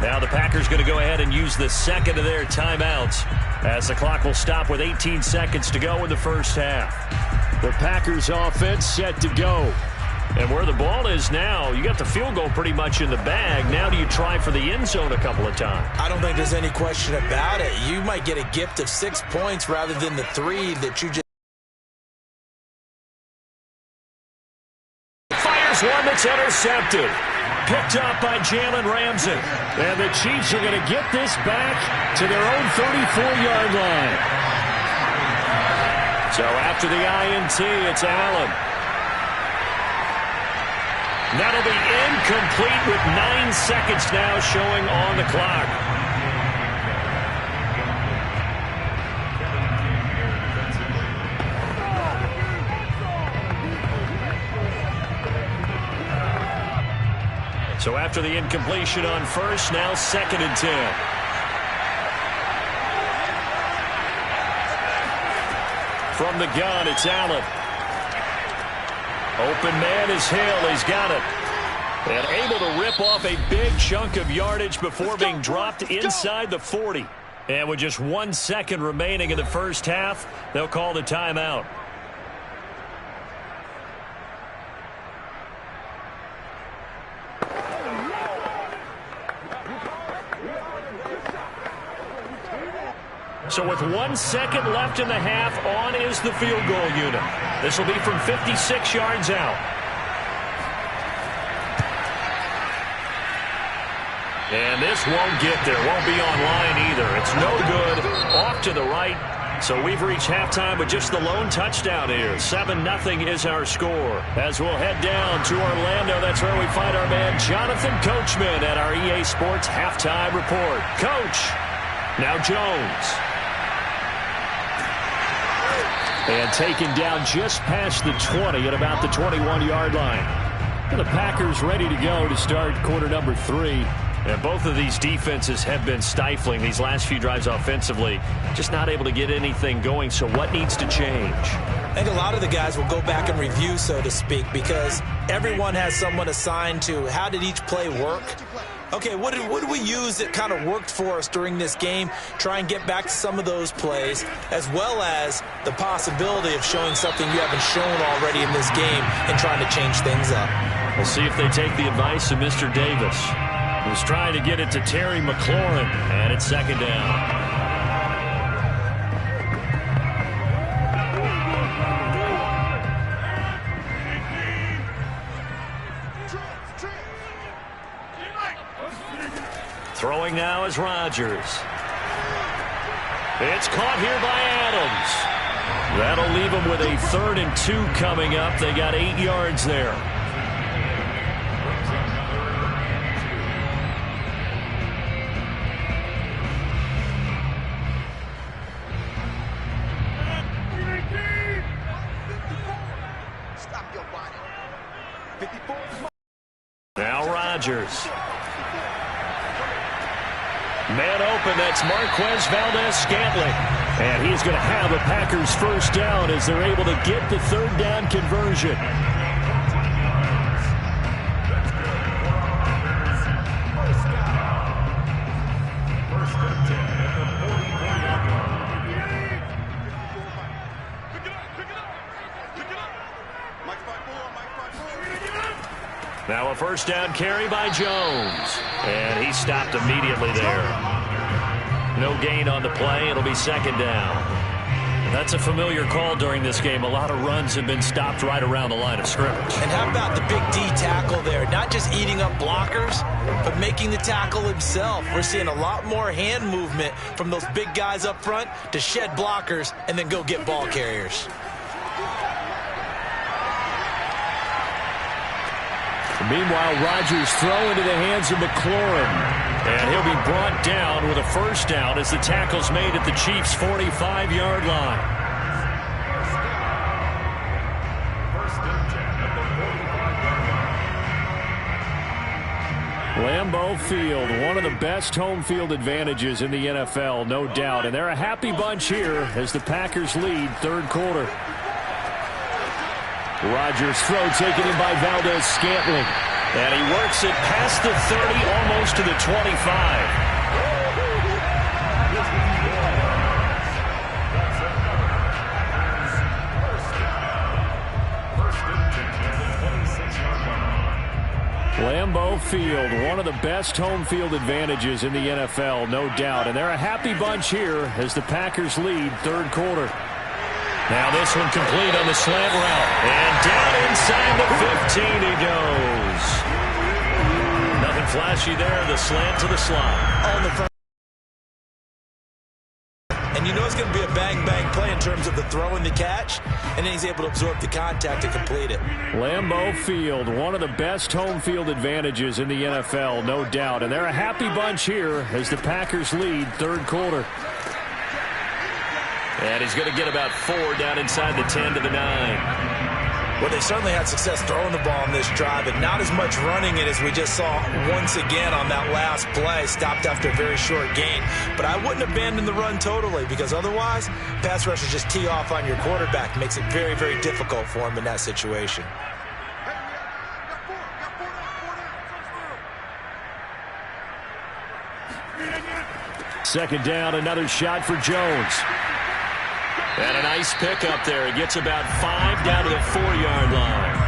Now the Packers going to go ahead and use the second of their timeouts as the clock will stop with 18 seconds to go in the first half. The Packers offense set to go. And where the ball is now, you got the field goal pretty much in the bag. Now do you try for the end zone a couple of times? I don't think there's any question about it. You might get a gift of 6 points rather than the 3 that you just... Fires one that's intercepted. Picked up by Jalen Ramsey. And the Chiefs are going to get this back to their own 34-yard line. So after the INT, it's Allen. That'll be incomplete with 9 seconds now showing on the clock. So after the incompletion on 1st, now 2nd and 10. From the gun, it's Allen. Open man is Hill. He's got it. And able to rip off a big chunk of yardage before being dropped inside the 40. And with just 1 second remaining in the first half, they'll call the timeout. So with 1 second left in the half, on is the field goal unit. This will be from 56 yards out. And this won't get there. Won't be online either. It's no good. Off to the right. So we've reached halftime with just the lone touchdown here. 7-0 is our score. As we'll head down to Orlando, that's where we find our man Jonathan Coachman at our EA Sports Halftime Report. Coach, now Jones. And taken down just past the 20 at about the 21-yard line. And the Packers ready to go to start quarter number 3. And both of these defenses have been stifling these last few drives offensively. Just not able to get anything going. So what needs to change? I think a lot of the guys will go back and review, so to speak, because everyone has someone assigned to how did each play work. Okay, what did we use that kind of worked for us during this game? Try and get back to some of those plays, as well as the possibility of showing something you haven't shown already in this game and trying to change things up. We'll see if they take the advice of Mr. Davis, who's trying to get it to Terry McLaurin, and it's second down. Throwing now is Rodgers. It's caught here by Adams. That'll leave them with a 3rd and 2 coming up. They got 8 yards there. Now Rodgers. Man open, that's Marquez Valdez-Scantling. And he's going to have a Packers first down as they're able to get the 3rd down conversion. Now a first down carry by Jones. And he stopped immediately there. No gain on the play. It'll be second down. That's a familiar call during this game. A lot of runs have been stopped right around the line of scrimmage. And how about the big D tackle there? Not just eating up blockers, but making the tackle himself. We're seeing a lot more hand movement from those big guys up front to shed blockers and then go get ball carriers. Meanwhile, Rodgers throw into the hands of McLaurin. And he'll be brought down with a first down as the tackle's made at the Chiefs' 45-yard line. Lambeau Field, one of the best home field advantages in the NFL, no doubt. And they're a happy bunch here as the Packers lead 3rd quarter. Rodgers' throw taken in by Valdez-Scantling. And he works it past the 30, almost to the 25. Lambeau Field, one of the best home field advantages in the NFL, no doubt. And they're a happy bunch here as the Packers lead 3rd quarter. Now this one complete on the slant route. And down inside the 15 he goes. Nothing flashy there. The slant to the slot. On the front. And you know it's going to be a bang-bang play in terms of the throw and the catch. And then he's able to absorb the contact to complete it. Lambeau Field, one of the best home field advantages in the NFL, no doubt. And they're a happy bunch here as the Packers lead 3rd quarter. And he's going to get about 4 down inside the 10 to the 9. Well, they certainly had success throwing the ball on this drive, and not as much running it as we just saw once again on that last play. Stopped after a very short gain. But I wouldn't abandon the run totally, because otherwise, pass rushers just tee off on your quarterback. Makes it very, very difficult for him in that situation. Second down, another shot for Jones. And a nice pickup there. He gets about 5 down to the 4-yard line.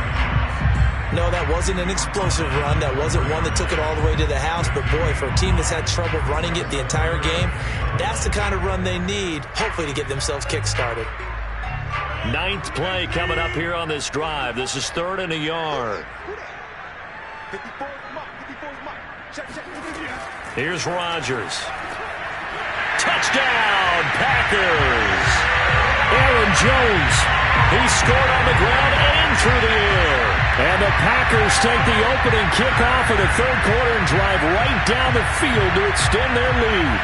No, that wasn't an explosive run. That wasn't one that took it all the way to the house. But, boy, for a team that's had trouble running it the entire game, that's the kind of run they need, hopefully, to get themselves kick-started. Ninth play coming up here on this drive. This is 3rd and a yard. Here's Rodgers. Touchdown, Packers! Aaron Jones. He scored on the ground and through the air. And the Packers take the opening kickoff of the 3rd quarter and drive right down the field to extend their lead.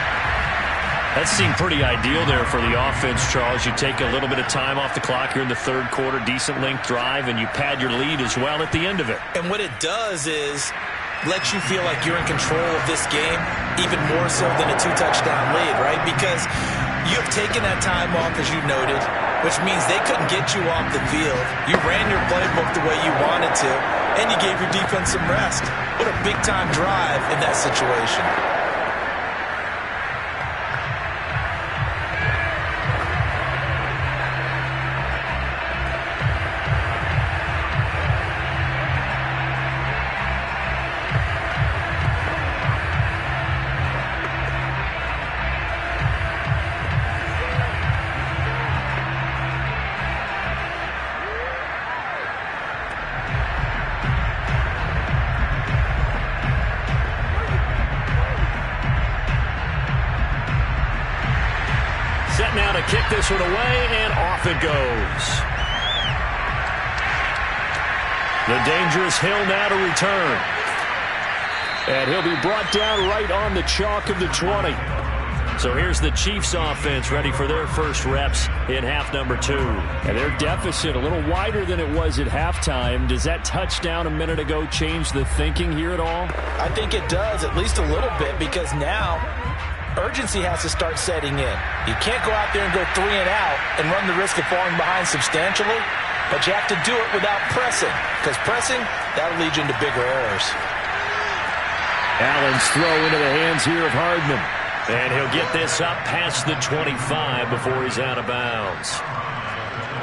That seemed pretty ideal there for the offense, Charles. You take a little bit of time off the clock here in the 3rd quarter, decent length drive, and you pad your lead as well at the end of it. And what it does is lets you feel like you're in control of this game, even more so than a 2-touchdown lead, right? Because you have taken that time off, as you noted, which means they couldn't get you off the field. You ran your playbook the way you wanted to, and you gave your defense some rest. What a big-time drive in that situation. Now to kick this one away, and off it goes. The dangerous Hill now to return. And he'll be brought down right on the chalk of the 20. So here's the Chiefs offense ready for their first reps in half number 2. And their deficit a little wider than it was at halftime. Does that touchdown a minute ago change the thinking here at all? I think it does, at least a little bit, because now urgency has to start setting in. You can't go out there and go 3 and out and run the risk of falling behind substantially, but you have to do it without pressing, because pressing, that'll lead you into bigger errors. Allen's throw into the hands here of Hardman. And he'll get this up past the 25 before he's out of bounds.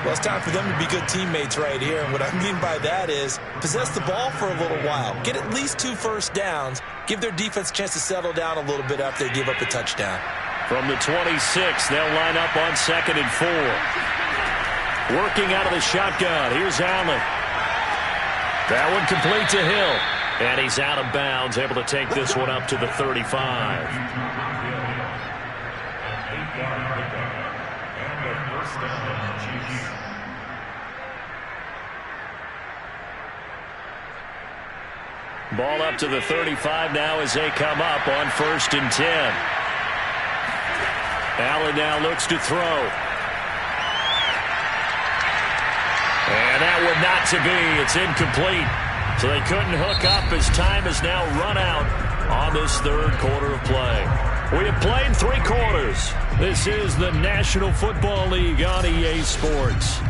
Well, it's time for them to be good teammates right here. And what I mean by that is possess the ball for a little while. Get at least 2 first downs. Give their defense a chance to settle down a little bit after they give up a touchdown. From the 26, they'll line up on 2nd and 4. Working out of the shotgun. Here's Allen. That one complete to Hill. And he's out of bounds, able to take this one up to the 35. Ball up to the 35 now as they come up on 1st and 10. Allen now looks to throw. And that one not to be. It's incomplete. So they couldn't hook up as time has now run out on this 3rd quarter of play. We have played 3 quarters. This is the National Football League on EA Sports.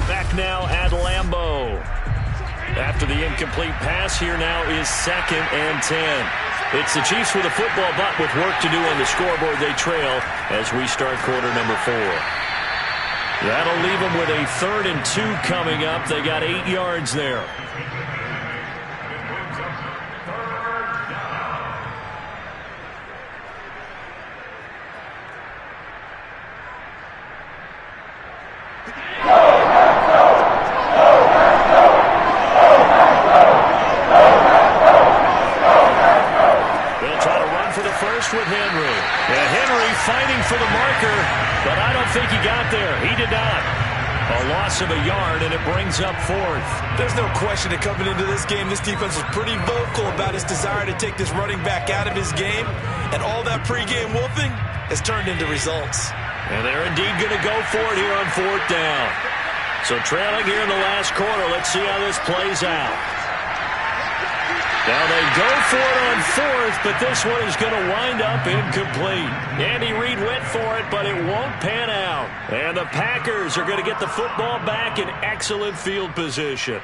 Back now at Lambeau. After the incomplete pass, here now is 2nd and 10. It's the Chiefs with a football, but with work to do on the scoreboard, they trail as we start quarter number 4. That'll leave them with a 3rd and 2 coming up. They got 8 yards there. With Henry. And Henry fighting for the marker, but I don't think he got there. He did not. A loss of a yard, and it brings up 4th. There's no question that coming into this game, this defense was pretty vocal about its desire to take this running back out of his game, and all that pregame wolfing has turned into results. And they're indeed going to go for it here on 4th down. So trailing here in the last quarter, let's see how this plays out. Now they go for it on 4th, but this one is going to wind up incomplete. Andy Reid went for it, but it won't pan out. And the Packers are going to get the football back in excellent field position.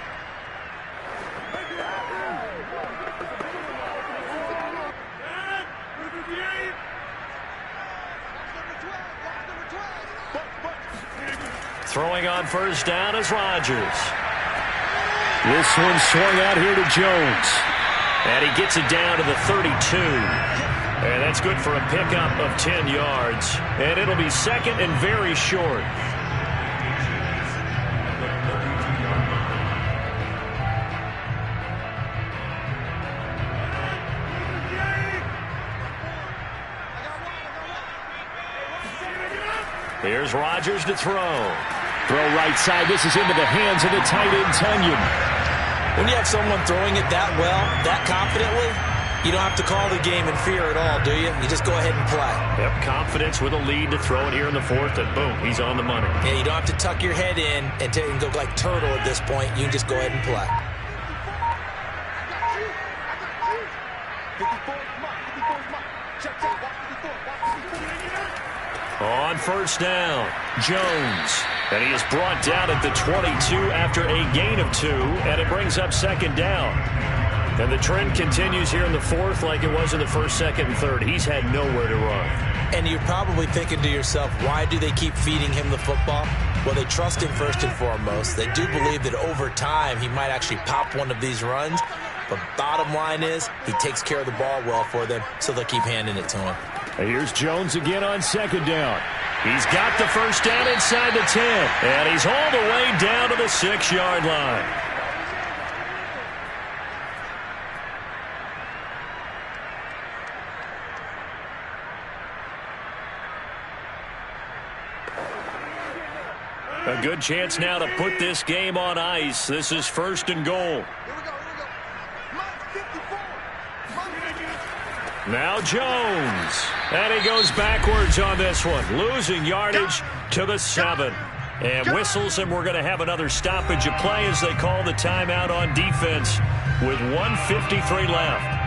Throwing on 1st down is Rodgers. This one swung out here to Jones. And he gets it down to the 32. And that's good for a pickup of 10 yards. And it'll be second and very short. Here's Rodgers to throw. Throw right side. This is into the hands of the tight end, Tunyon. When you have someone throwing it that well, that confidently, you don't have to call the game in fear at all, do you? You just go ahead and play. Yep, confidence with a lead to throw it here in the fourth, and boom, he's on the money. Yeah, you don't have to tuck your head in and go like turtle at this point. You can just go ahead and play. On first down, Jones. And he is brought down at the 22 after a gain of 2, and it brings up second down. And the trend continues here in the fourth like it was in the first, second, and third. He's had nowhere to run. And you're probably thinking to yourself, why do they keep feeding him the football? Well, they trust him first and foremost. They do believe that over time he might actually pop one of these runs. But bottom line is he takes care of the ball well for them, so they'll keep handing it to him. And here's Jones again on second down. He's got the first down inside the 10. And he's all the way down to the 6-yard line. A good chance now to put this game on ice. This is first and goal. Now Jones. And he goes backwards on this one. Losing yardage to the 7. And whistles, and we're going to have another stoppage of play as they call the timeout on defense with 1:53 left.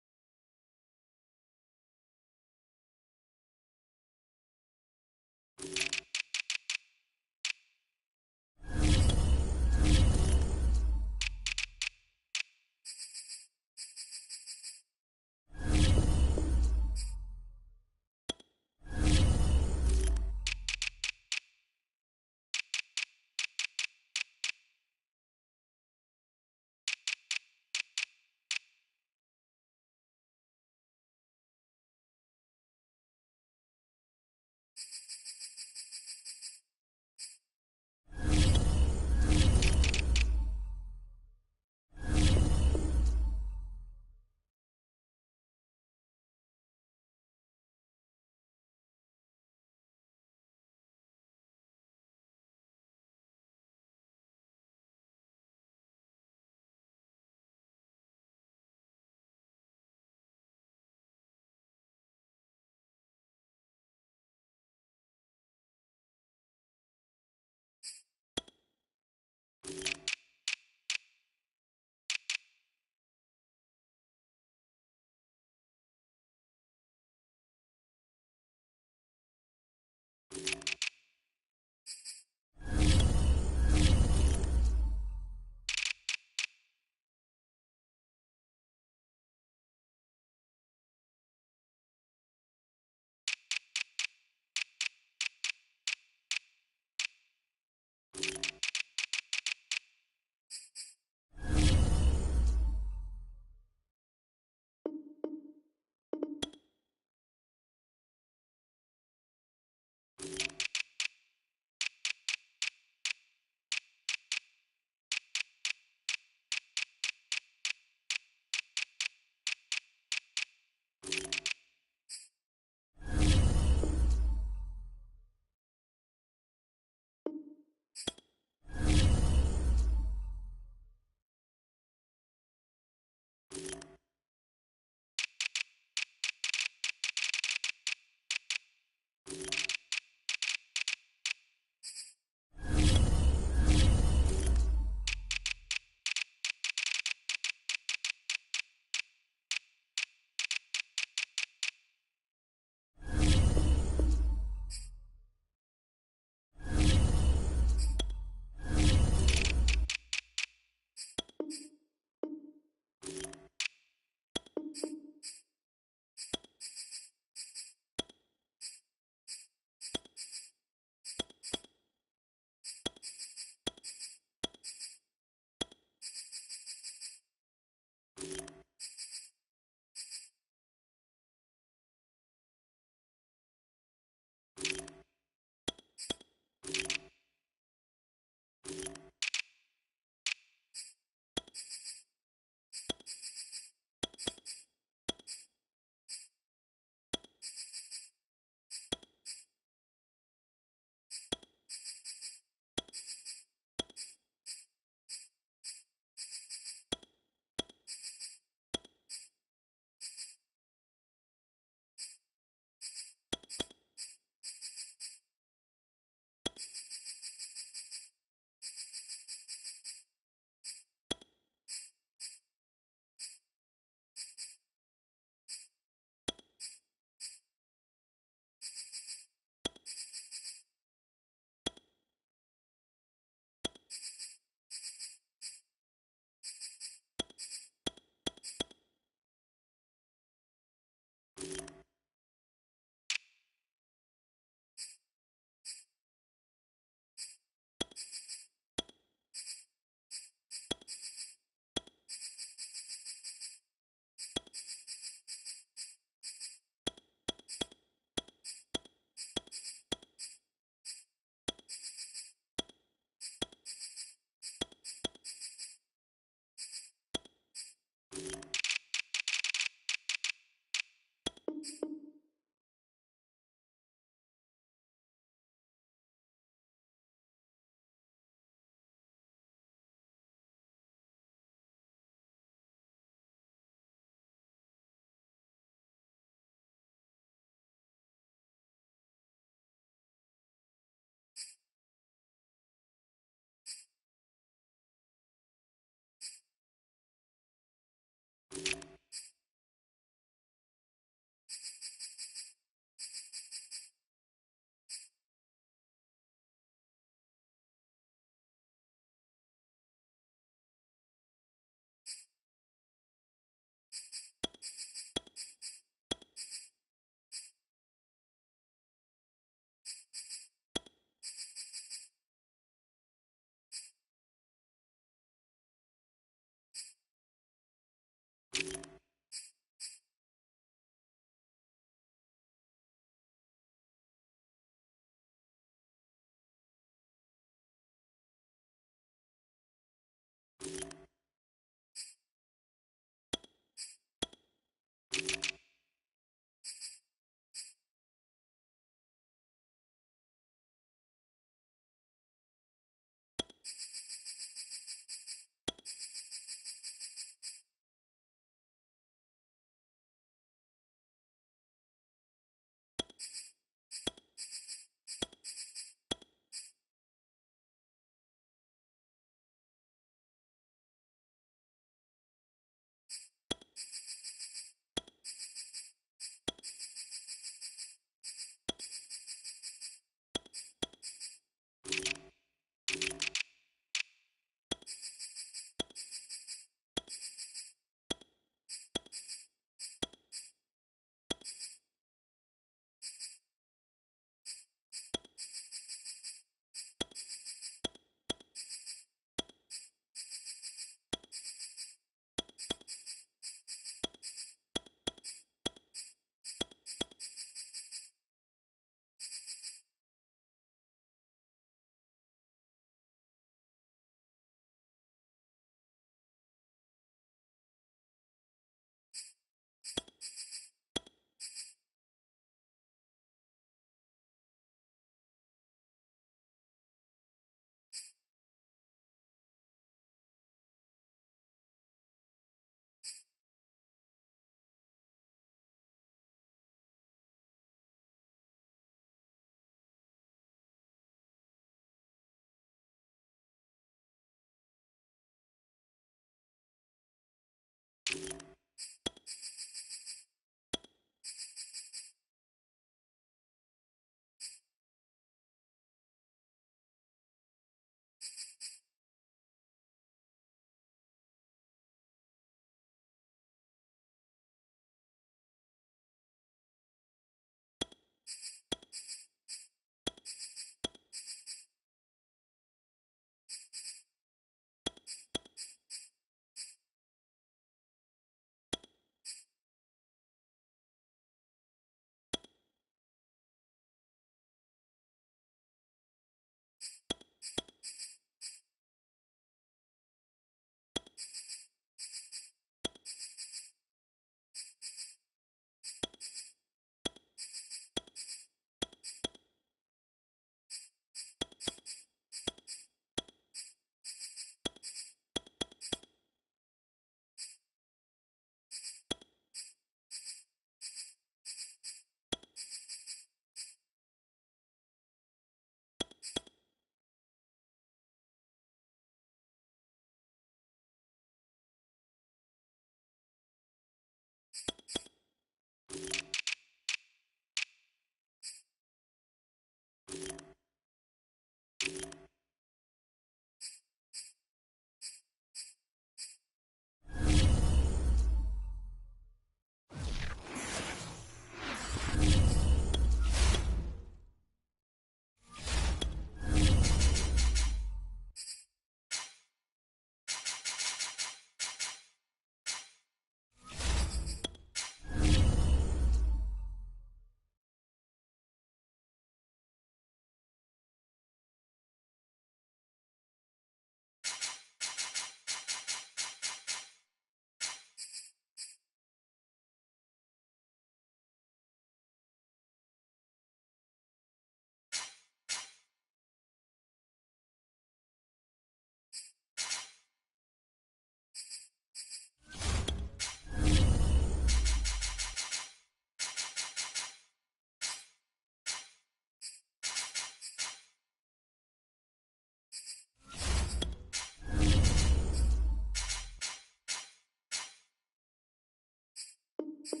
There's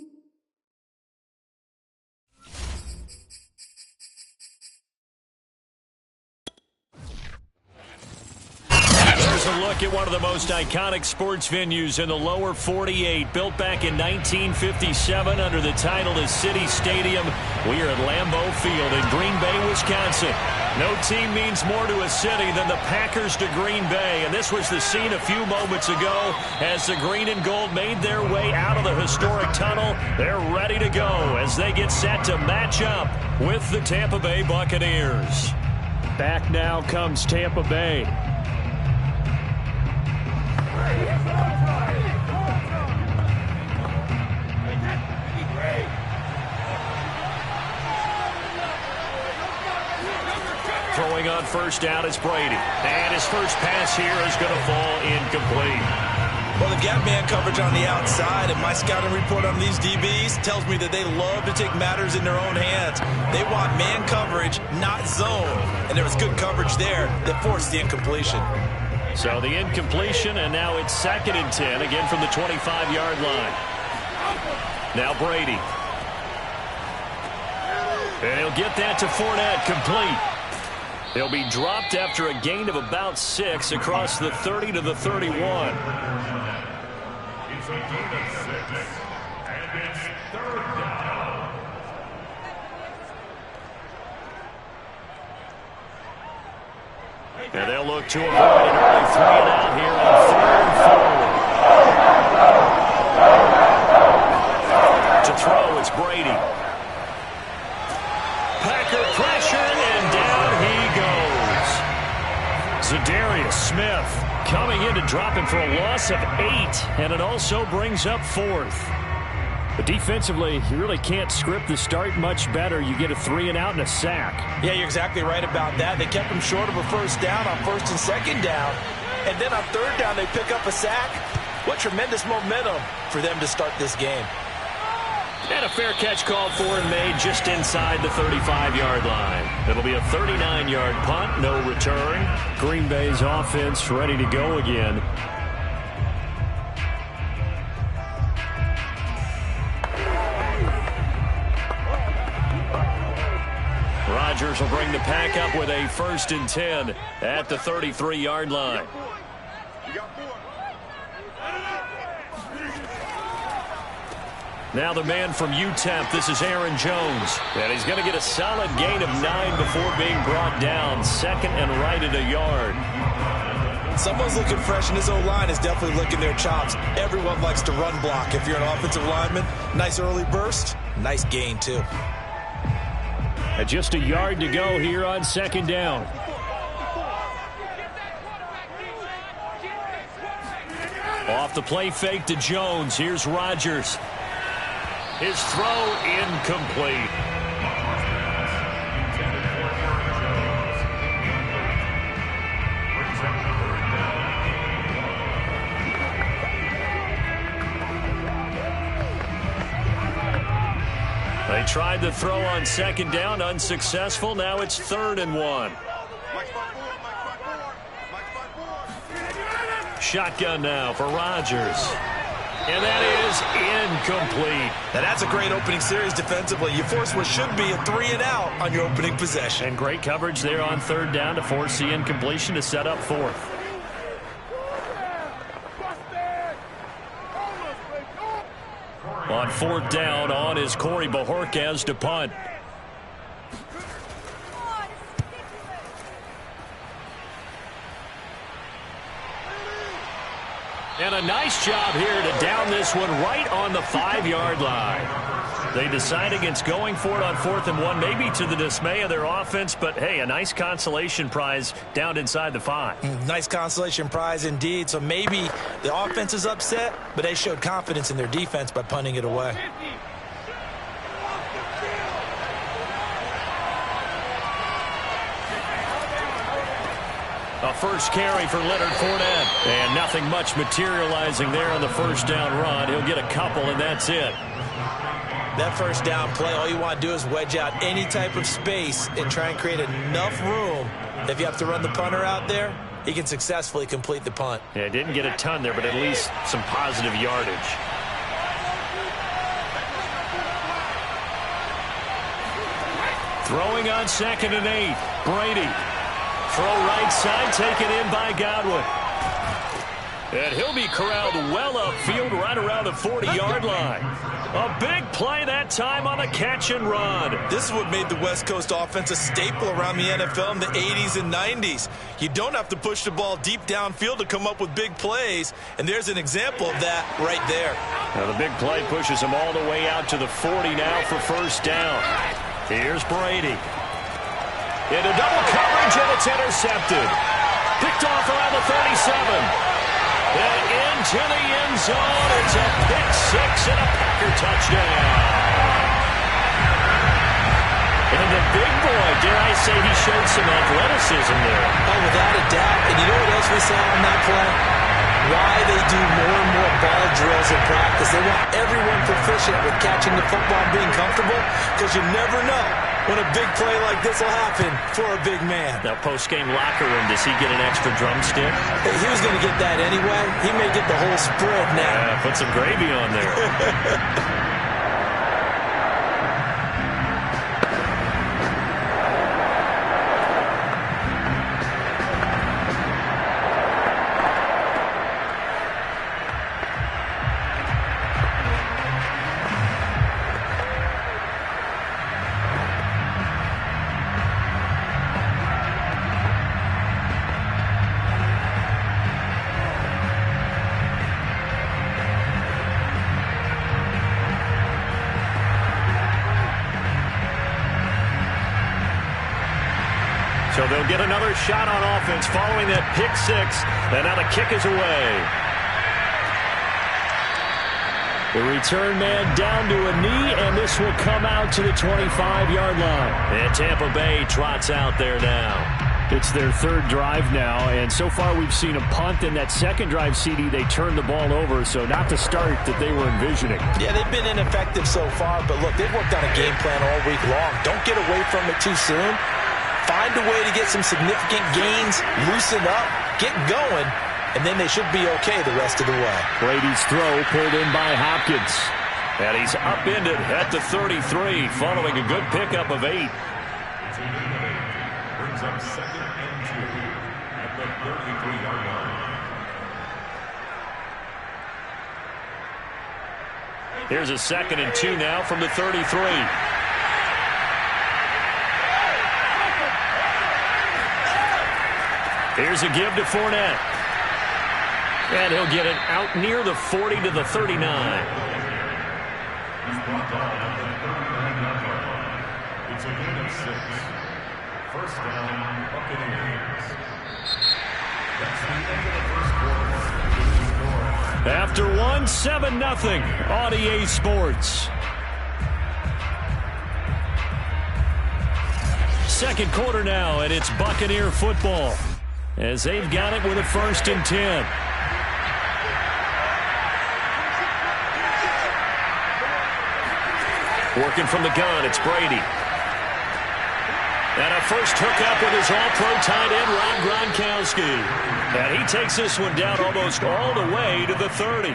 a look at one of the most iconic sports venues in the lower 48, built back in 1957 under the title of City Stadium. We are at Lambeau Field in Green Bay, Wisconsin. No team means more to a city than the Packers to Green Bay, and this was the scene a few moments ago as the green and gold made their way out of the historic tunnel. They're ready to go as they get set to match up with the Tampa Bay Buccaneers. Back now comes Tampa Bay. Throwing on first down is Brady. And his first pass here is going to fall incomplete. Well, they've got man coverage on the outside, and my scouting report on these DBs tells me that they love to take matters in their own hands. They want man coverage, not zone. And there was good coverage there that forced the incompletion. So the incompletion, and now it's 2nd and 10, again from the 25-yard line. Now Brady. And he'll get that to Fournette, complete. He'll be dropped after a gain of about 6 across the 30 to the 31. It's a gain of 6, and it's 3rd down. And they'll look to avoid an early 3 and out here on 3rd and 4. To throw, it's Brady. Packer pressure, and down he goes. Za'Darius Smith coming in to drop him for a loss of 8, and it also brings up 4th. But defensively, you really can't script the start much better. You get a 3 and out and a sack. Yeah, you're exactly right about that. They kept him short of a first down on 1st and 2nd down. And then on 3rd down, they pick up a sack. What tremendous momentum for them to start this game. And a fair catch called for and made just inside the 35-yard line. It'll be a 39-yard punt, no return. Green Bay's offense ready to go again. Rodgers will bring the pack up with a 1st and 10 at the 33-yard line. Now the man from UTEP, this is Aaron Jones. And he's going to get a solid gain of 9 before being brought down. 2nd and right at a yard. Someone's looking fresh, and his O-line is definitely licking their chops. Everyone likes to run block. If you're an offensive lineman, nice early burst, nice gain too. And just a yard to go here on 2nd down. Off the play fake to Jones. Here's Rodgers. His throw incomplete. They tried the throw on 2nd down, unsuccessful. Now it's 3rd and 1. Shotgun now for Rodgers. And that is incomplete. Now that's a great opening series defensively. You force what should be a 3 and out on your opening possession. And great coverage there on 3rd down to force the incompletion to set up 4th. On 4th down, on is Corey Bojorquez to punt. And a nice job here to down this one right on the 5-yard line. They decide against going for it on 4th and 1, maybe to the dismay of their offense, but hey, a nice consolation prize down inside the 5. Nice consolation prize indeed. So maybe the offense is upset, but they showed confidence in their defense by punting it away. A first carry for Leonard Fournette. And nothing much materializing there on the first down run. He'll get a couple, and that's it. That first down play, all you want to do is wedge out any type of space and try and create enough room. If you have to run the punter out there, he can successfully complete the punt. Yeah, didn't get a ton there, but at least some positive yardage. Throwing on 2nd and 8. Brady. Throw right side, taken in by Godwin. And he'll be corralled well upfield right around the 40-yard line. A big play that time on a catch and run. This is what made the West Coast offense a staple around the NFL in the 80s and 90s. You don't have to push the ball deep downfield to come up with big plays, and there's an example of that right there. Now the big play pushes him all the way out to the 40 now for first down. Here's Brady. Into double coverage, and it's intercepted. Picked off around the 37. And into the end zone. It's a pick six and a Packer touchdown. And the big boy, dare I say, he showed some athleticism there. Oh, without a doubt. And you know what else we saw on that play? Why they do more and more ball drills in practice. They want everyone proficient with catching the football and being comfortable, because you never know when a big play like this will happen for a big man. Now, post-game locker room, does he get an extra drumstick? Hey, he was going to get that anyway. He may get the whole spread now. Yeah, put some gravy on there. So they'll get another shot on offense following that pick six. And now the kick is away. The return man down to a knee, and this will come out to the 25-yard line. And Tampa Bay trots out there now. It's their third drive now, and so far we've seen a punt. In that second drive, CD, they turned the ball over, so not the start that they were envisioning. Yeah, they've been ineffective so far, but look, they've worked on a game plan all week long. Don't get away from it too soon. Find a way to get some significant gains, loosen up, get going, and then they should be okay the rest of the way. Brady's throw pulled in by Hopkins. And he's upended at the 33 following a good pickup of 8. Brings up 2nd and 2 at the 33-yard line. Here's a 2nd and 2 now from the 33. Here's a give to Fournette. And he'll get it out near the 40 to the 39. He's brought down at the 39-yard line. It's a gain of 6. First down, Buccaneers. That's the end of the first quarter. After 7-0 on EA Sports. Second quarter now, and it's Buccaneer football, as they've got it with a 1st and 10. Working from the gun, it's Brady. And a first hookup with his all-pro tight end, Rob Gronkowski. And he takes this one down almost all the way to the 30.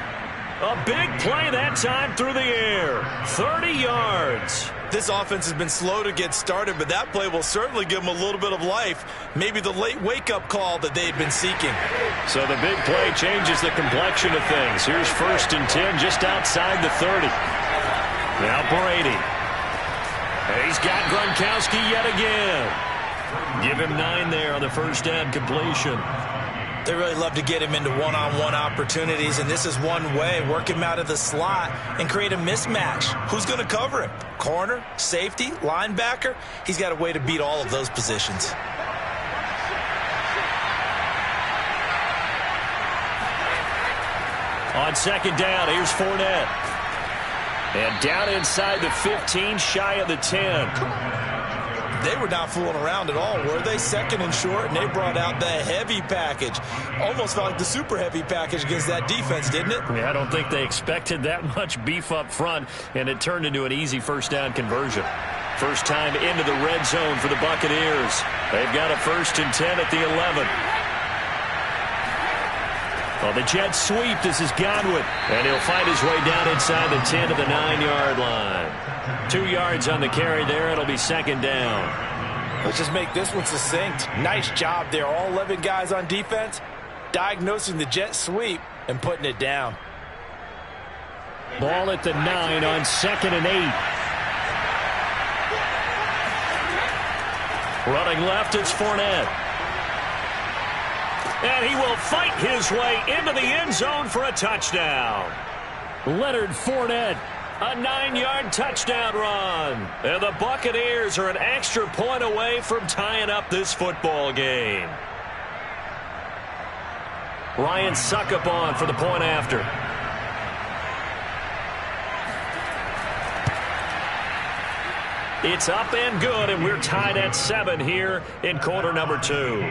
A big play that time through the air. 30 yards. This offense has been slow to get started, but that play will certainly give them a little bit of life. Maybe the late wake-up call that they've been seeking. So the big play changes the complexion of things. Here's 1st and 10 just outside the 30. Now Brady. And he's got Gronkowski yet again. Give him 9 there on the first down completion. They really love to get him into one-on-one opportunities, and this is one way. Work him out of the slot and create a mismatch. Who's going to cover him? Corner, safety, linebacker? He's got a way to beat all of those positions. On 2nd down, here's Fournette. And down inside the 15, shy of the 10. They were not fooling around at all, were they? 2nd and short, and they brought out the heavy package. Almost felt like the super heavy package against that defense, didn't it? Yeah, I don't think they expected that much beef up front, and it turned into an easy first down conversion. First time into the red zone for the Buccaneers. They've got a 1st and 10 at the 11. Well, the jet sweep. This is Godwin. And he'll find his way down inside the 10 to the 9-yard line. 2 yards on the carry there. It'll be second down. Let's just make this one succinct. Nice job there. All 11 guys on defense diagnosing the jet sweep and putting it down. Ball at the 9 on 2nd and 8. Running left, it's Fournette. And he will fight his way into the end zone for a touchdown. Leonard Fournette. A 9-yard touchdown run. And the Buccaneers are an extra point away from tying up this football game. Ryan Succop for the point after. It's up and good, and we're tied at 7 here in quarter number 2.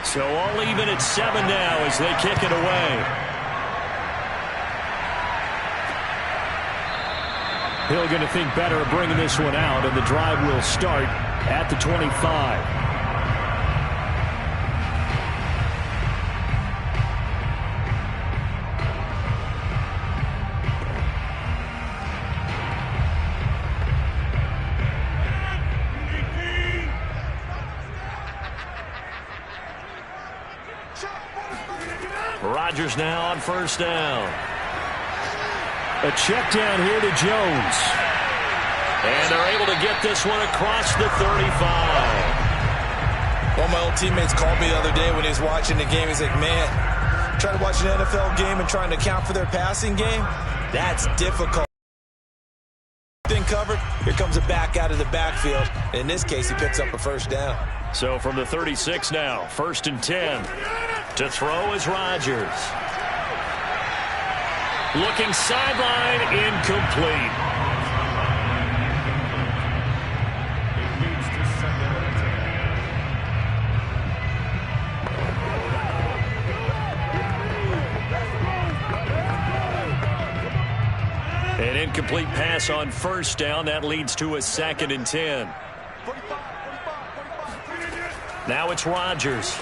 So all even at 7 now as they kick it away. Hill going to think better of bringing this one out, and the drive will start at the 25. Rodgers now on first down. A check down here to Jones. And they're able to get this one across the 35. One of my old teammates called me the other day when he was watching the game. He's like, man, trying to watch an NFL game and trying to account for their passing game? That's difficult. Thing covered, here comes a back out of the backfield. In this case, he picks up a first down. So from the 36 now, 1st and 10. To throw is Rodgers. Looking sideline, incomplete. An incomplete pass on first down. That leads to a 2nd and 10. Now it's Rodgers.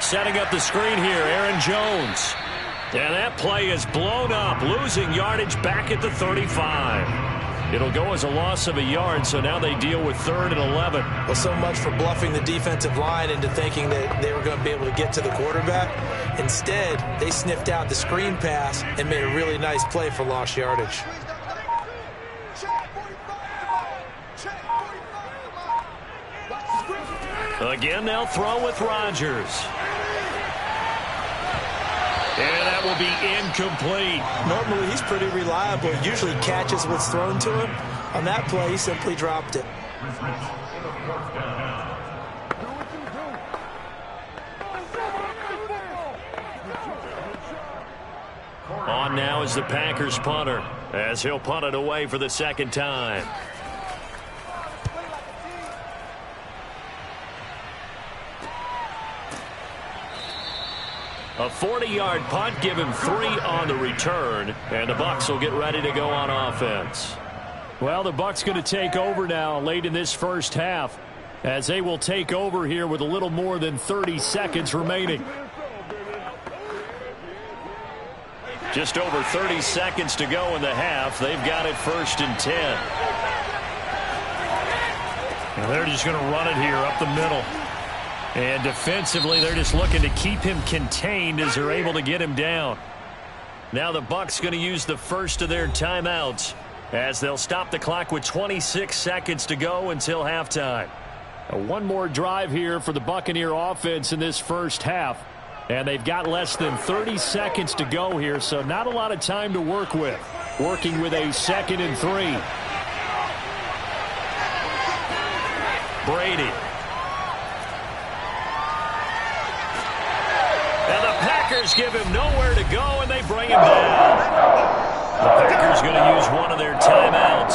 Setting up the screen here, Aaron Jones. And that play is blown up, losing yardage back at the 35. It'll go as a loss of a yard, so now they deal with 3rd and 11. Well, so much for bluffing the defensive line into thinking that they were going to be able to get to the quarterback. Instead, they sniffed out the screen pass and made a really nice play for lost yardage. Again, they'll throw with Rodgers. And that will be incomplete. Normally, he's pretty reliable. Usually catches what's thrown to him. On that play, he simply dropped it. On now is the Packers punter, as he'll punt it away for the 2nd time. A 40-yard punt, give him 3 on the return, and the Bucs will get ready to go on offense. Well, the Bucs going to take over now late in this first half, as they will take over here with a little more than 30 seconds remaining. Just over 30 seconds to go in the half. They've got it 1st and 10. And they're just going to run it here up the middle. And defensively, they're just looking to keep him contained as they're able to get him down. Now the Bucs going to use the first of their timeouts as they'll stop the clock with 26 seconds to go until halftime. One more drive here for the Buccaneer offense in this first half. And they've got less than 30 seconds to go here, so not a lot of time to work with. Working with a 2nd and 3. Brady. And the Packers give him nowhere to go, and they bring him down. The Packers going to use one of their timeouts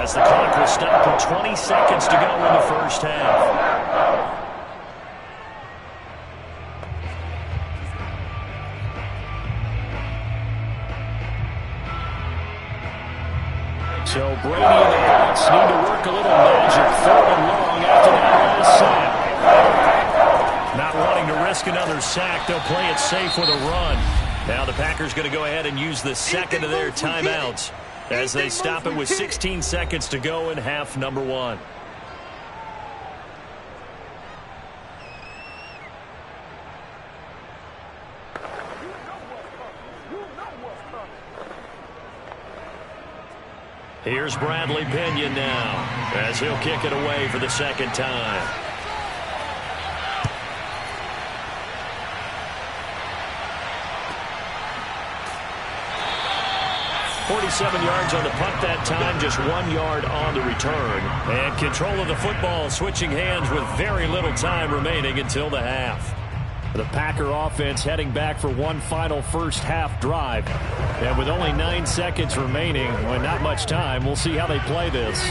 as the clock will stop with 20 seconds to go in the first half. So Brady and the Bucs need to work a little magic. 3rd and long after that last sack. Not wanting to risk another sack, they'll play it safe with a run. Now the Packers going to go ahead and use the 2nd of their timeouts as they stop it with 16 seconds to go in half number 1. Here's Bradley Pinion now as he'll kick it away for the 2nd time. "47 yards on the punt that time, just 1 yard on the return. And control of the football switching hands with very little time remaining until the half. The Packer offense heading back for one final first half drive. And with only 9 seconds remaining, well, not much time, we'll see how they play this.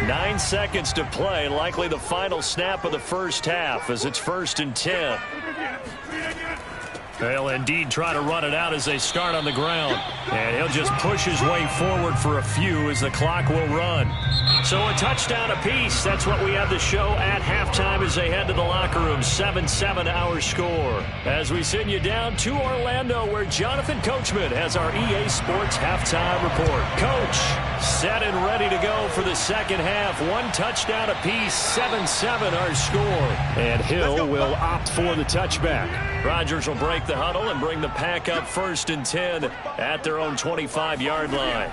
9 seconds to play, likely the final snap of the first half as it's 1st and 10. They'll indeed try to run it out as they start on the ground. And he'll just push his way forward for a few as the clock will run. So a touchdown apiece. That's what we have to show at halftime as they head to the locker room. 7-7 our score. As we send you down to Orlando where Jonathan Coachman has our EA Sports halftime report. Coach, set and ready to go for the second half. 1 touchdown apiece. 7-7 our score. And Hill will opt for the touchback. Rodgers will break the huddle and bring the Pack up 1st and 10 at their own 25-yard line.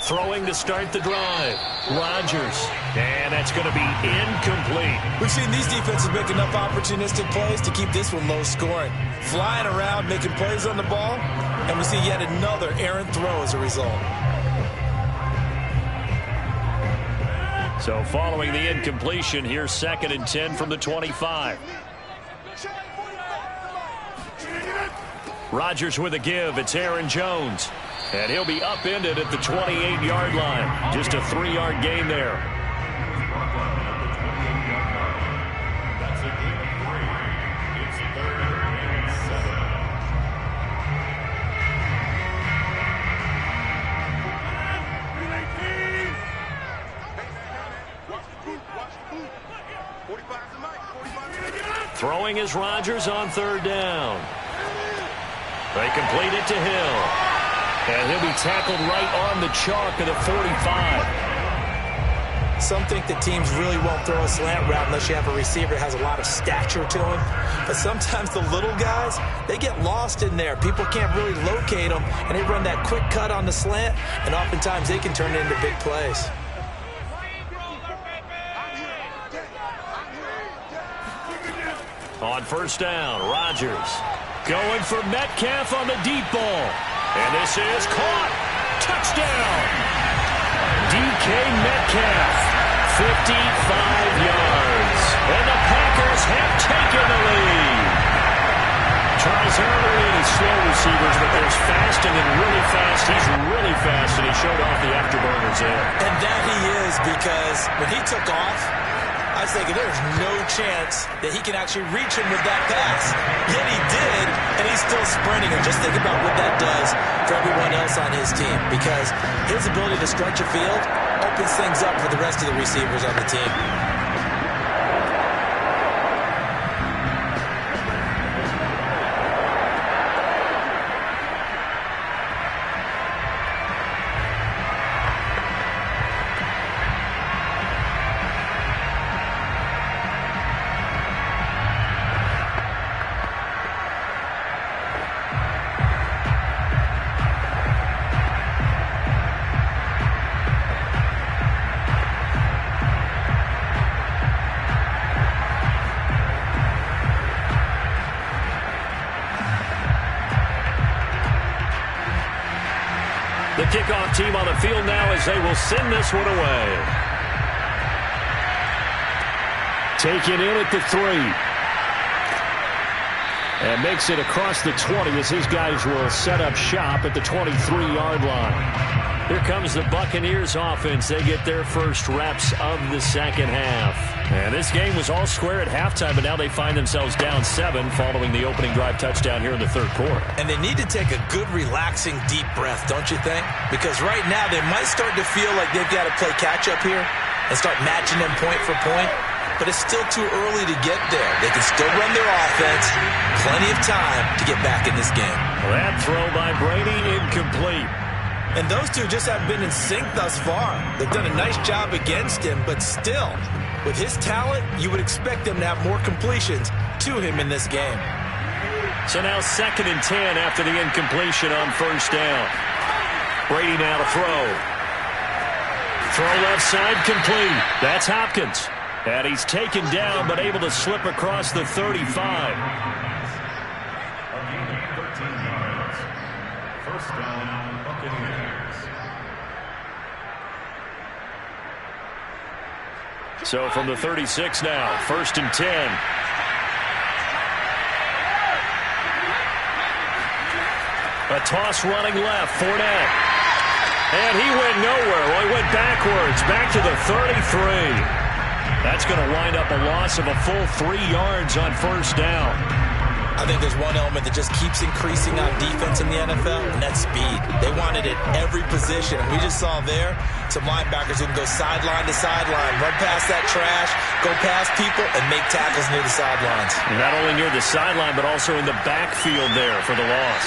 Throwing to start the drive. Rodgers. And that's going to be incomplete. We've seen these defenses make enough opportunistic plays to keep this one low scoring. Flying around, making plays on the ball, and we see yet another errant throw as a result. So following the incompletion, here's 2nd and 10 from the 25. Rodgers with a give. It's Aaron Jones. And he'll be upended at the 28-yard line. Just a 3-yard gain there. That's a gain of 3. It's 3rd and 7. Throwing is Rodgers on 3rd down. They complete it to Hill. And he'll be tackled right on the chalk of the 45. Some think that teams really won't throw a slant route unless you have a receiver that has a lot of stature to him. But sometimes the little guys, they get lost in there. People can't really locate them, and they run that quick cut on the slant, and oftentimes they can turn it into big plays. On 1st down, Rodgers going for Metcalf on the deep ball. And this is caught. Touchdown. DK Metcalf, 55 yards. And the Packers have taken the lead. Tries early, slow receivers, but there's fast and then really fast. He's really fast, and he showed off the afterburners there. And that he is, because when he took off, I was thinking there's no chance that he can actually reach him with that pass. Yet he did, and he's still sprinting. And just think about what that does for everyone else on his team, because his ability to stretch a field opens things up for the rest of the receivers on the team. kickoff team on the field now as they will send this one away. Taken in at the 3. And makes it across the 20 as his guys will set up shop at the 23-yard line. Here comes the Buccaneers offense. They get their first reps of the second half. And this game was all square at halftime, but now they find themselves down 7 following the opening drive touchdown here in the third quarter. And they need to take a good, relaxing, deep breath, don't you think? Because right now they might start to feel like they've got to play catch-up here and start matching them point for point. But it's still too early to get there. They can still run their offense. Plenty of time to get back in this game. That throw by Brady incomplete. And those two just haven't been in sync thus far. They've done a nice job against him, but still, with his talent, you would expect them to have more completions to him in this game. So now 2nd and 10 after the incompletion on first down. Brady now to throw. Throw left side complete. That's Hopkins. And he's taken down but able to slip across the 35. First down, Buccaneers. So from the 36 now, 1st and 10. A toss running left, Fournette. And he went nowhere. Well, he went backwards, back to the 33. That's going to wind up a loss of a full 3 yards on first down. I think there's one element that just keeps increasing on defense in the NFL, and that's speed. They want it at every position. And we just saw there some linebackers who can go sideline to sideline, run past that trash, go past people, and make tackles near the sidelines. Not only near the sideline, but also in the backfield there for the loss.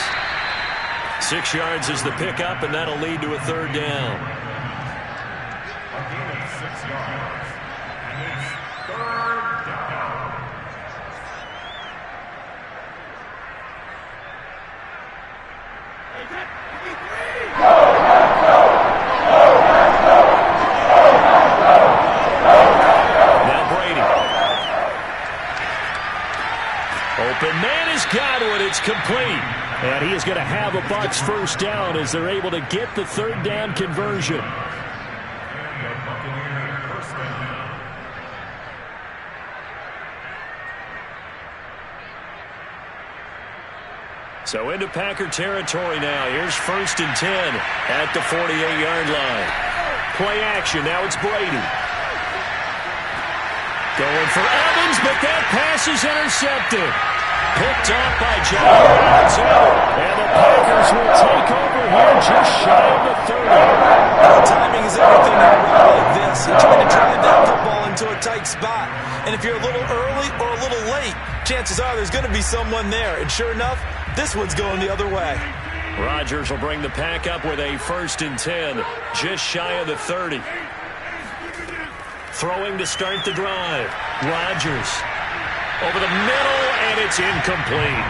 6 yards is the pickup, and that'll lead to a third down. A gain of 6 yards. And it's third down. Now Brady. Open man is Godwin. It's complete. And he is going to have a Bucs first down as they're able to get the third down conversion. And the Buccaneers first down. So into Packer territory now. Here's 1st and 10 at the 48-yard line. Play action. Now it's Brady. Going for Evans, but that pass is intercepted. Picked up by Jair Alexander. And the Packers will take over here just shy of the 30. Well, timing is everything in a run like this. He tried to drive that football into a tight spot. And if you're a little early or a little late, chances are there's going to be someone there. And sure enough, this one's going the other way. Rodgers will bring the pack up with a 1st and 10, just shy of the 30. Throwing to start the drive. Rodgers over the middle, and it's incomplete.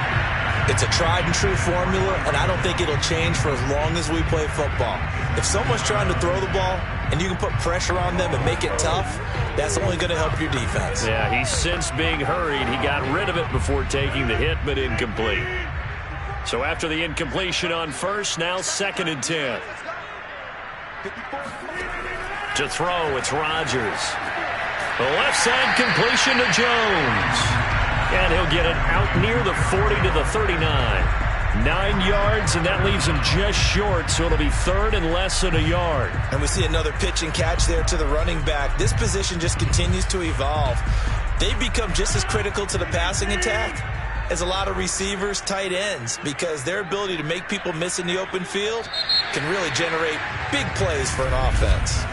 It's a tried and true formula, and I don't think it'll change for as long as we play football. If someone's trying to throw the ball and you can put pressure on them and make it tough, that's only going to help your defense. Yeah, he's since being hurried. He got rid of it before taking the hit, but incomplete. So after the incompletion on first, now 2nd and 10. To throw, it's Rodgers. The left side completion to Jones. And he'll get it out near the 40 to the 39. 9 yards, and that leaves him just short, so it'll be 3rd and less than a yard. And we see another pitch and catch there to the running back. This position just continues to evolve. They become just as critical to the passing attack as a lot of receivers, tight ends, because their ability to make people miss in the open field can really generate big plays for an offense.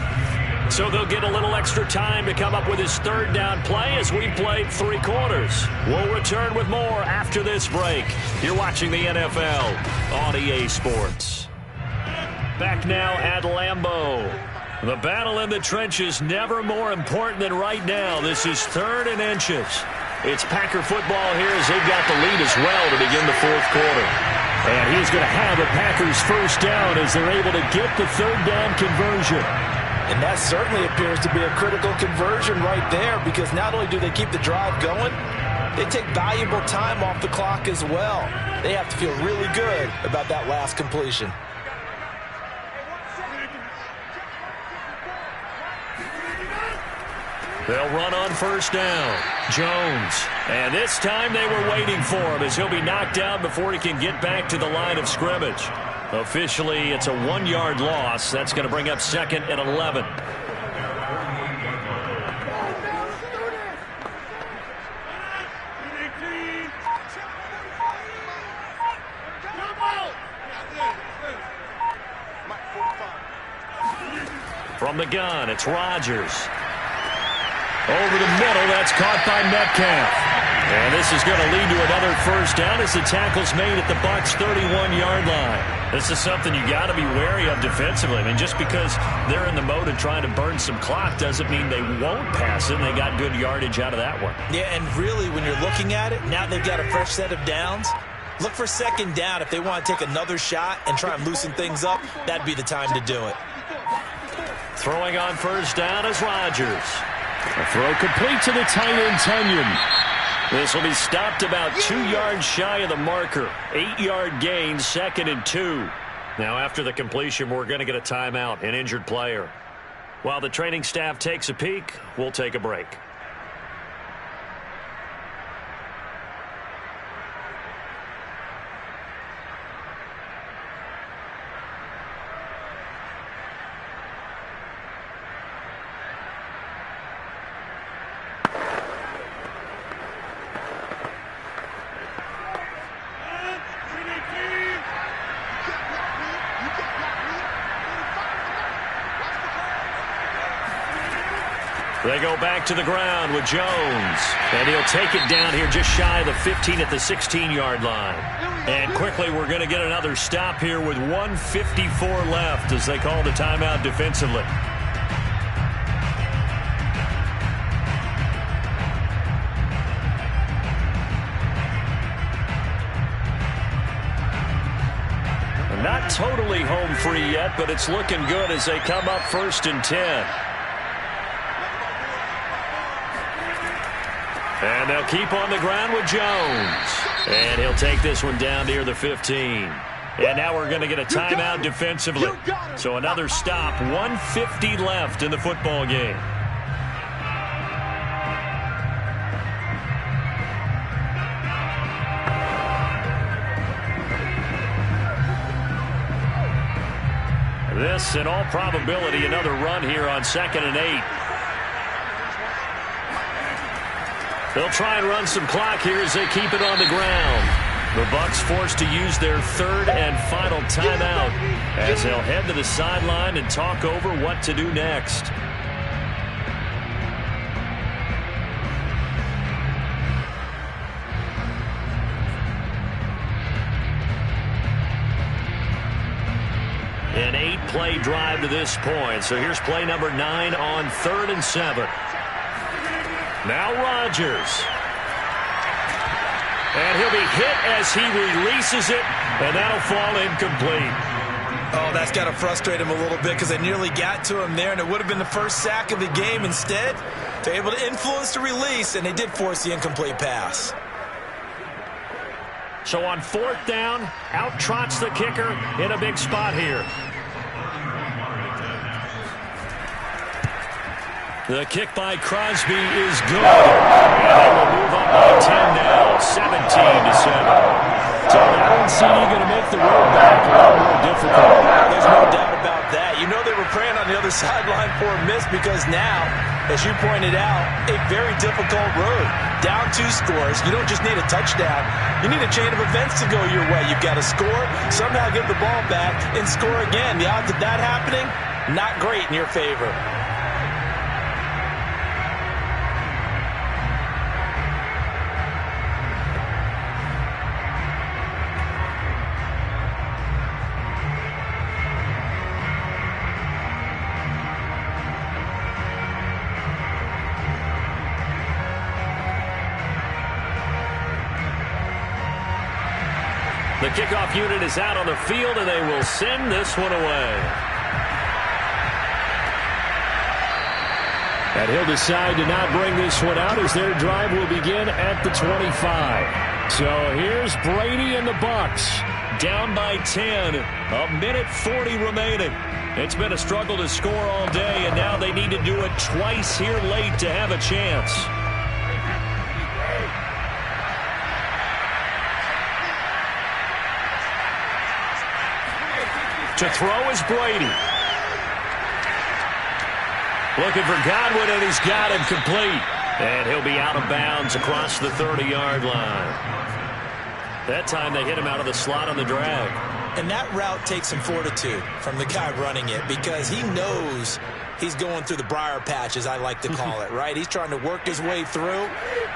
So they'll get a little extra time to come up with his third down play as we've played 3 quarters. We'll return with more after this break. You're watching the NFL on EA Sports. Back now at Lambeau. The battle in the trenches never more important than right now. This is 3rd and inches. It's Packer football here as they've got the lead as well to begin the 4th quarter. And he's going to have the Packers first down as they're able to get the third down conversion. And that certainly appears to be a critical conversion right there, because not only do they keep the drive going, they take valuable time off the clock as well. They have to feel really good about that last completion. They'll run on first down. Jones. And this time they were waiting for him as he'll be knocked down before he can get back to the line of scrimmage. Officially, it's a 1-yard loss. That's going to bring up 2nd and 11. From the gun, it's Rodgers. Over the middle, that's caught by Metcalf. And this is going to lead to another first down as the tackle's made at the Bucs' 31-yard line. This is something you got to be wary of defensively. I mean, just because they're in the mode of trying to burn some clock doesn't mean they won't pass it. They got good yardage out of that one. Yeah, and really, when you're looking at it, now they've got a fresh set of downs. Look for 2nd down. If they want to take another shot and try and loosen things up, that'd be the time to do it. Throwing on first down is Rodgers. A throw complete to the tight end, Tunyon. This will be stopped about 2 yards shy of the marker. 8-yard gain, 2nd and 2. Now after the completion, we're going to get a timeout, an injured player. While the training staff takes a peek, we'll take a break. They go back to the ground with Jones. And he'll take it down here just shy of the 15 at the 16-yard line. And quickly we're going to get another stop here with 1:54 left as they call the timeout defensively. Not totally home free yet, but it's looking good as they come up 1st and 10. And they'll keep on the ground with Jones. And he'll take this one down near the 15. And now we're going to get a timeout defensively. So another stop, 1:50 left in the football game. This, in all probability, another run here on 2nd and 8. They'll try and run some clock here as they keep it on the ground. The Bucs forced to use their 3rd and final timeout as they'll head to the sideline and talk over what to do next. An 8-play drive to this point. So here's play number 9 on 3rd and 7. Now Rodgers. And he'll be hit as he releases it, and that'll fall incomplete. Oh, that's got to frustrate him a little bit because they nearly got to him there, and it would have been the first sack of the game. Instead, they're able to influence the release, and they did force the incomplete pass. So on 4th down, out trots the kicker in a big spot here. The kick by Crosby is good. And they will move up by 10 now, 17-7. So that one CD going to make the road back a lot more difficult. There's no doubt about that. You know they were praying on the other sideline for a miss because now, as you pointed out, a very difficult road. Down 2 scores. You don't just need a touchdown. You need a chain of events to go your way. You've got to score, somehow get the ball back, and score again. The odds of that happening, not great in your favor. The kickoff unit is out on the field, and they will send this one away. And he'll decide to not bring this one out as their drive will begin at the 25. So here's Brady and the Bucs. Down by 10. 1:40 remaining. It's been a struggle to score all day, and now they need to do it twice here late to have a chance. To throw is Brady. Looking for Godwin, and he's got him complete. And he'll be out of bounds across the 30-yard line. That time they hit him out of the slot on the drag. And that route takes some fortitude from the guy running it because he knows he's going through the briar patch, as I like to call it, right? He's trying to work his way through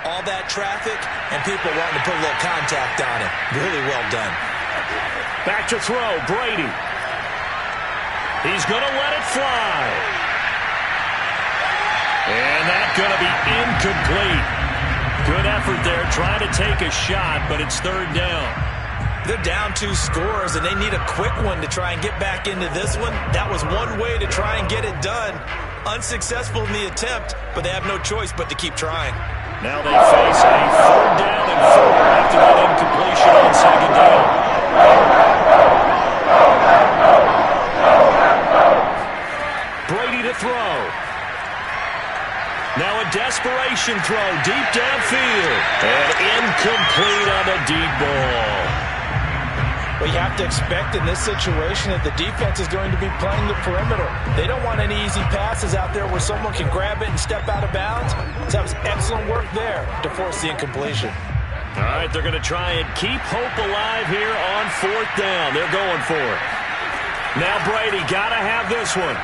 all that traffic and people wanting to put a little contact on him. Really well done. Back to throw, Brady. He's going to let it fly. And that's going to be incomplete. Good effort there, trying to take a shot, but it's third down. They're down 2 scores, and they need a quick one to try and get back into this one. That was one way to try and get it done. Unsuccessful in the attempt, but they have no choice but to keep trying. Now they face a 3rd down and 4 after that incompletion on 2nd down. Brady to throw. Now a desperation throw deep downfield. And incomplete on the deep ball. Well, you have to expect in this situation that the defense is going to be playing the perimeter. They don't want any easy passes out there where someone can grab it and step out of bounds. So that was excellent work there to force the incompletion. All right, they're going to try and keep hope alive here on 4th down. They're going for it. Now Brady got to have this one.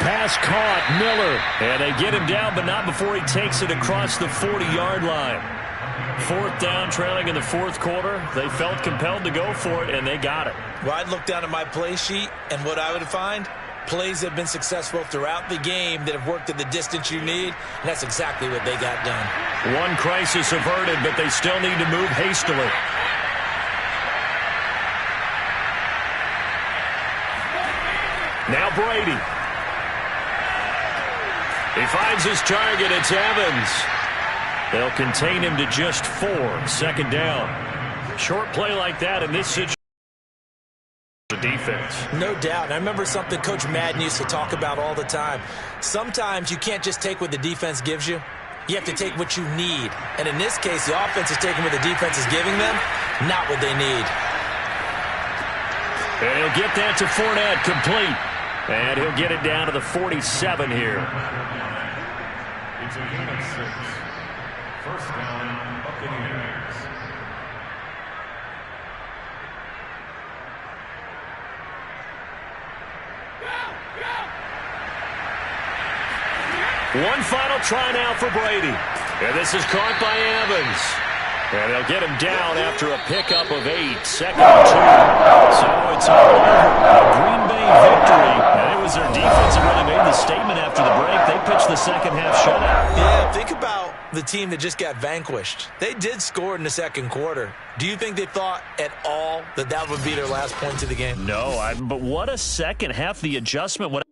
Pass caught, Miller. And they get him down, but not before he takes it across the 40-yard line. 4th down, trailing in the 4th quarter. They felt compelled to go for it, and they got it. Well, I'd look down at my play sheet, and what I would find, plays that have been successful throughout the game that have worked at the distance you need, and that's exactly what they got done. One crisis averted, but they still need to move hastily. Now Brady. He finds his target. It's Evans. They'll contain him to just 4. 2nd down. Short play like that in this situation. The defense. No doubt. I remember something Coach Madden used to talk about all the time. Sometimes you can't just take what the defense gives you. You have to take what you need. And in this case, the offense is taking what the defense is giving them, not what they need. And he'll get that to Fournette, complete. And he'll get it down to the 47 here. It's a gain of 6. First down, Buccaneers. One final try now for Brady. And this is caught by Evans. And they'll get him down after a pickup of 8. 2nd and 2. So it's all over. A Green Bay victory. And it was their defense that really made the statement after the break. They pitched the second half shutout. Yeah, think about the team that just got vanquished. They did score in the 2nd quarter. Do you think they thought at all that that would be their last points of the game? No, but what a second half. The adjustment.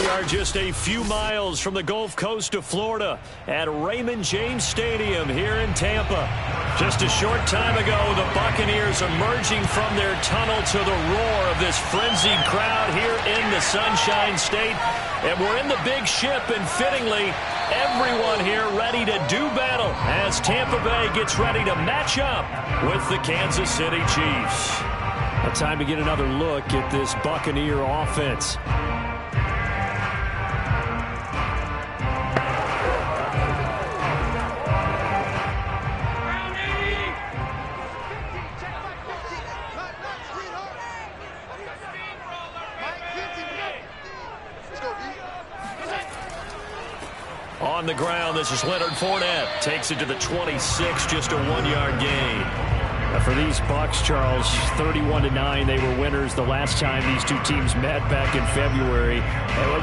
We are just a few miles from the Gulf Coast of Florida at Raymond James Stadium here in Tampa. Just a short time ago, the Buccaneers emerging from their tunnel to the roar of this frenzied crowd here in the Sunshine State. And we're in the big ship, and fittingly, everyone here ready to do battle as Tampa Bay gets ready to match up with the Kansas City Chiefs. A time to get another look at this Buccaneer offense. On the ground, this is Leonard Fournette. Takes it to the 26, just a 1-yard gain. For these Bucs, Charles, 31-9, they were winners the last time these two teams met back in February.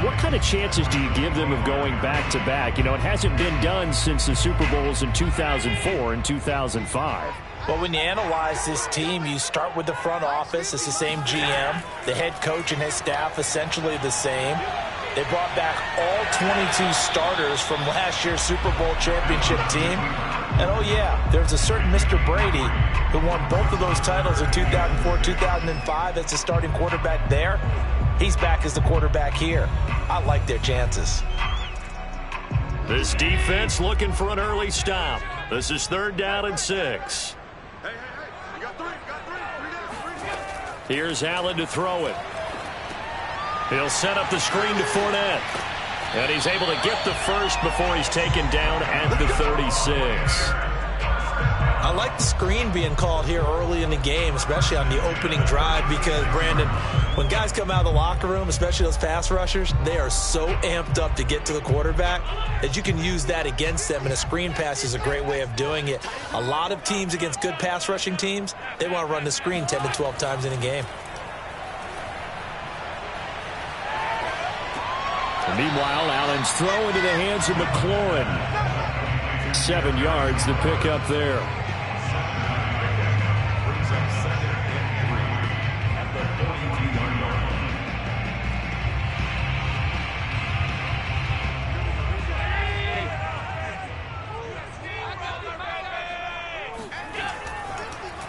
What kind of chances do you give them of going back-to-back? You know, it hasn't been done since the Super Bowls in 2004 and 2005. Well, when you analyze this team, you start with the front office. It's the same GM. The head coach and his staff essentially the same. They brought back all 22 starters from last year's Super Bowl championship team. And, oh, yeah, there's a certain Mr. Brady who won both of those titles in 2004, 2005 as the starting quarterback there. He's back as the quarterback here. I like their chances. This defense looking for an early stop. This is 3rd down and 6. Hey, you got three down. Here's Allen to throw it. He'll set up the screen to Fournette. And he's able to get the first before he's taken down at the 36. I like the screen being called here early in the game, especially on the opening drive, because, Brandon, when guys come out of the locker room, especially those pass rushers, they are so amped up to get to the quarterback that you can use that against them, and a screen pass is a great way of doing it. A lot of teams against good pass rushing teams, they want to run the screen 10 to 12 times in a game. And meanwhile, Allen's throw into the hands of McLaurin. 7 yards to pick up there.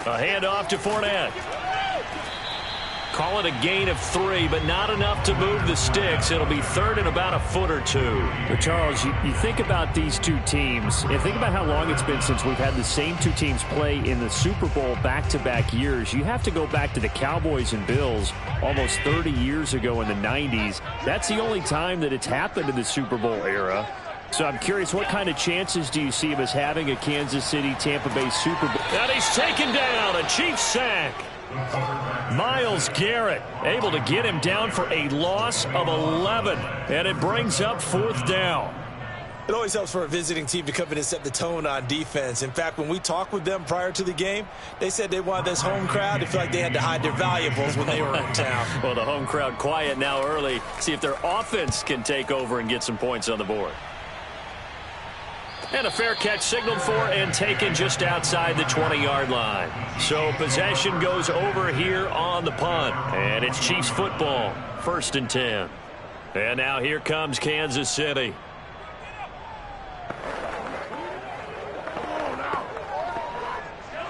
A handoff to Fournette. Call it a gain of 3, but not enough to move the sticks. It'll be 3rd and about a foot or 2. But Charles, you think about these two teams, and think about how long it's been since we've had the same two teams play in the Super Bowl back-to-back years. You have to go back to the Cowboys and Bills almost 30 years ago in the 90s. That's the only time that it's happened in the Super Bowl era. So I'm curious, what kind of chances do you see of us having a Kansas City-Tampa Bay Super Bowl? And he's taken down, a Chiefs sack. Myles Garrett able to get him down for a loss of 11, and it brings up 4th down. It always helps for a visiting team to come in and set the tone on defense. In fact, when we talked with them prior to the game, they said they wanted this home crowd to feel like they had to hide their valuables when they were in town. Well, the home crowd quiet now early. See if their offense can take over and get some points on the board. And a fair catch signaled for and taken just outside the 20-yard line. So possession goes over here on the punt. And it's Chiefs football, 1st and 10. And now here comes Kansas City.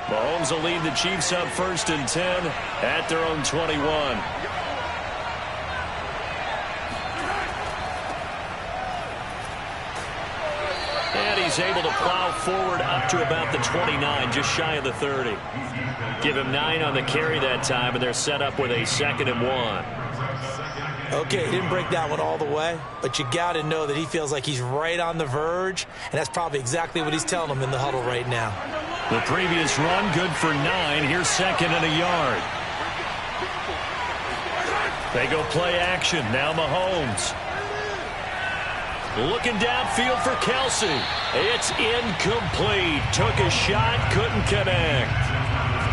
Mahomes will lead the Chiefs up 1st and 10 at their own 21. And he's able to plow forward up to about the 29, just shy of the 30. Give him 9 on the carry that time, and they're set up with a 2nd and 1. Okay, he didn't break that one all the way, but you got to know that he feels like he's right on the verge, and that's probably exactly what he's telling them in the huddle right now. The previous run, good for 9. Here's 2nd and a yard. They go play action. Now Mahomes. Looking downfield for Kelsey. It's incomplete. Took a shot, couldn't connect.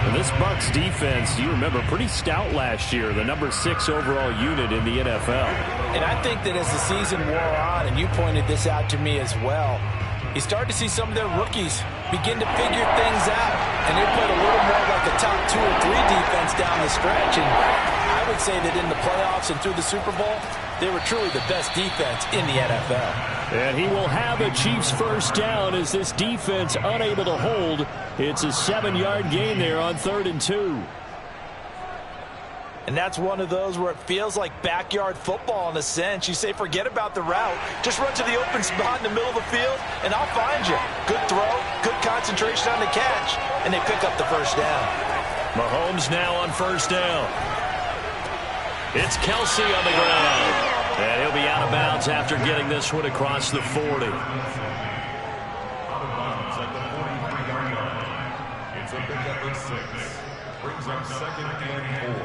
And this Bucs defense, you remember, pretty stout last year. The number 6 overall unit in the NFL. And I think that as the season wore on, and you pointed this out to me as well, you start to see some of their rookies begin to figure things out. And they played a little more like a top 2 or 3 defense down the stretch. And I would say that in the playoffs and through the Super Bowl, they were truly the best defense in the NFL. And he will have a Chiefs first down as this defense unable to hold. It's a 7-yard gain there on 3rd and 2. And that's one of those where it feels like backyard football in a sense. You say, forget about the route. Just run to the open spot in the middle of the field, and I'll find you. Good throw, good concentration on the catch, and they pick up the first down. Mahomes now on first down. It's Kelsey on the ground. And he'll be out of bounds after getting this one across the 40. Out of bounds at the 43-yard line. It's a pickup of 6. Brings up 2nd and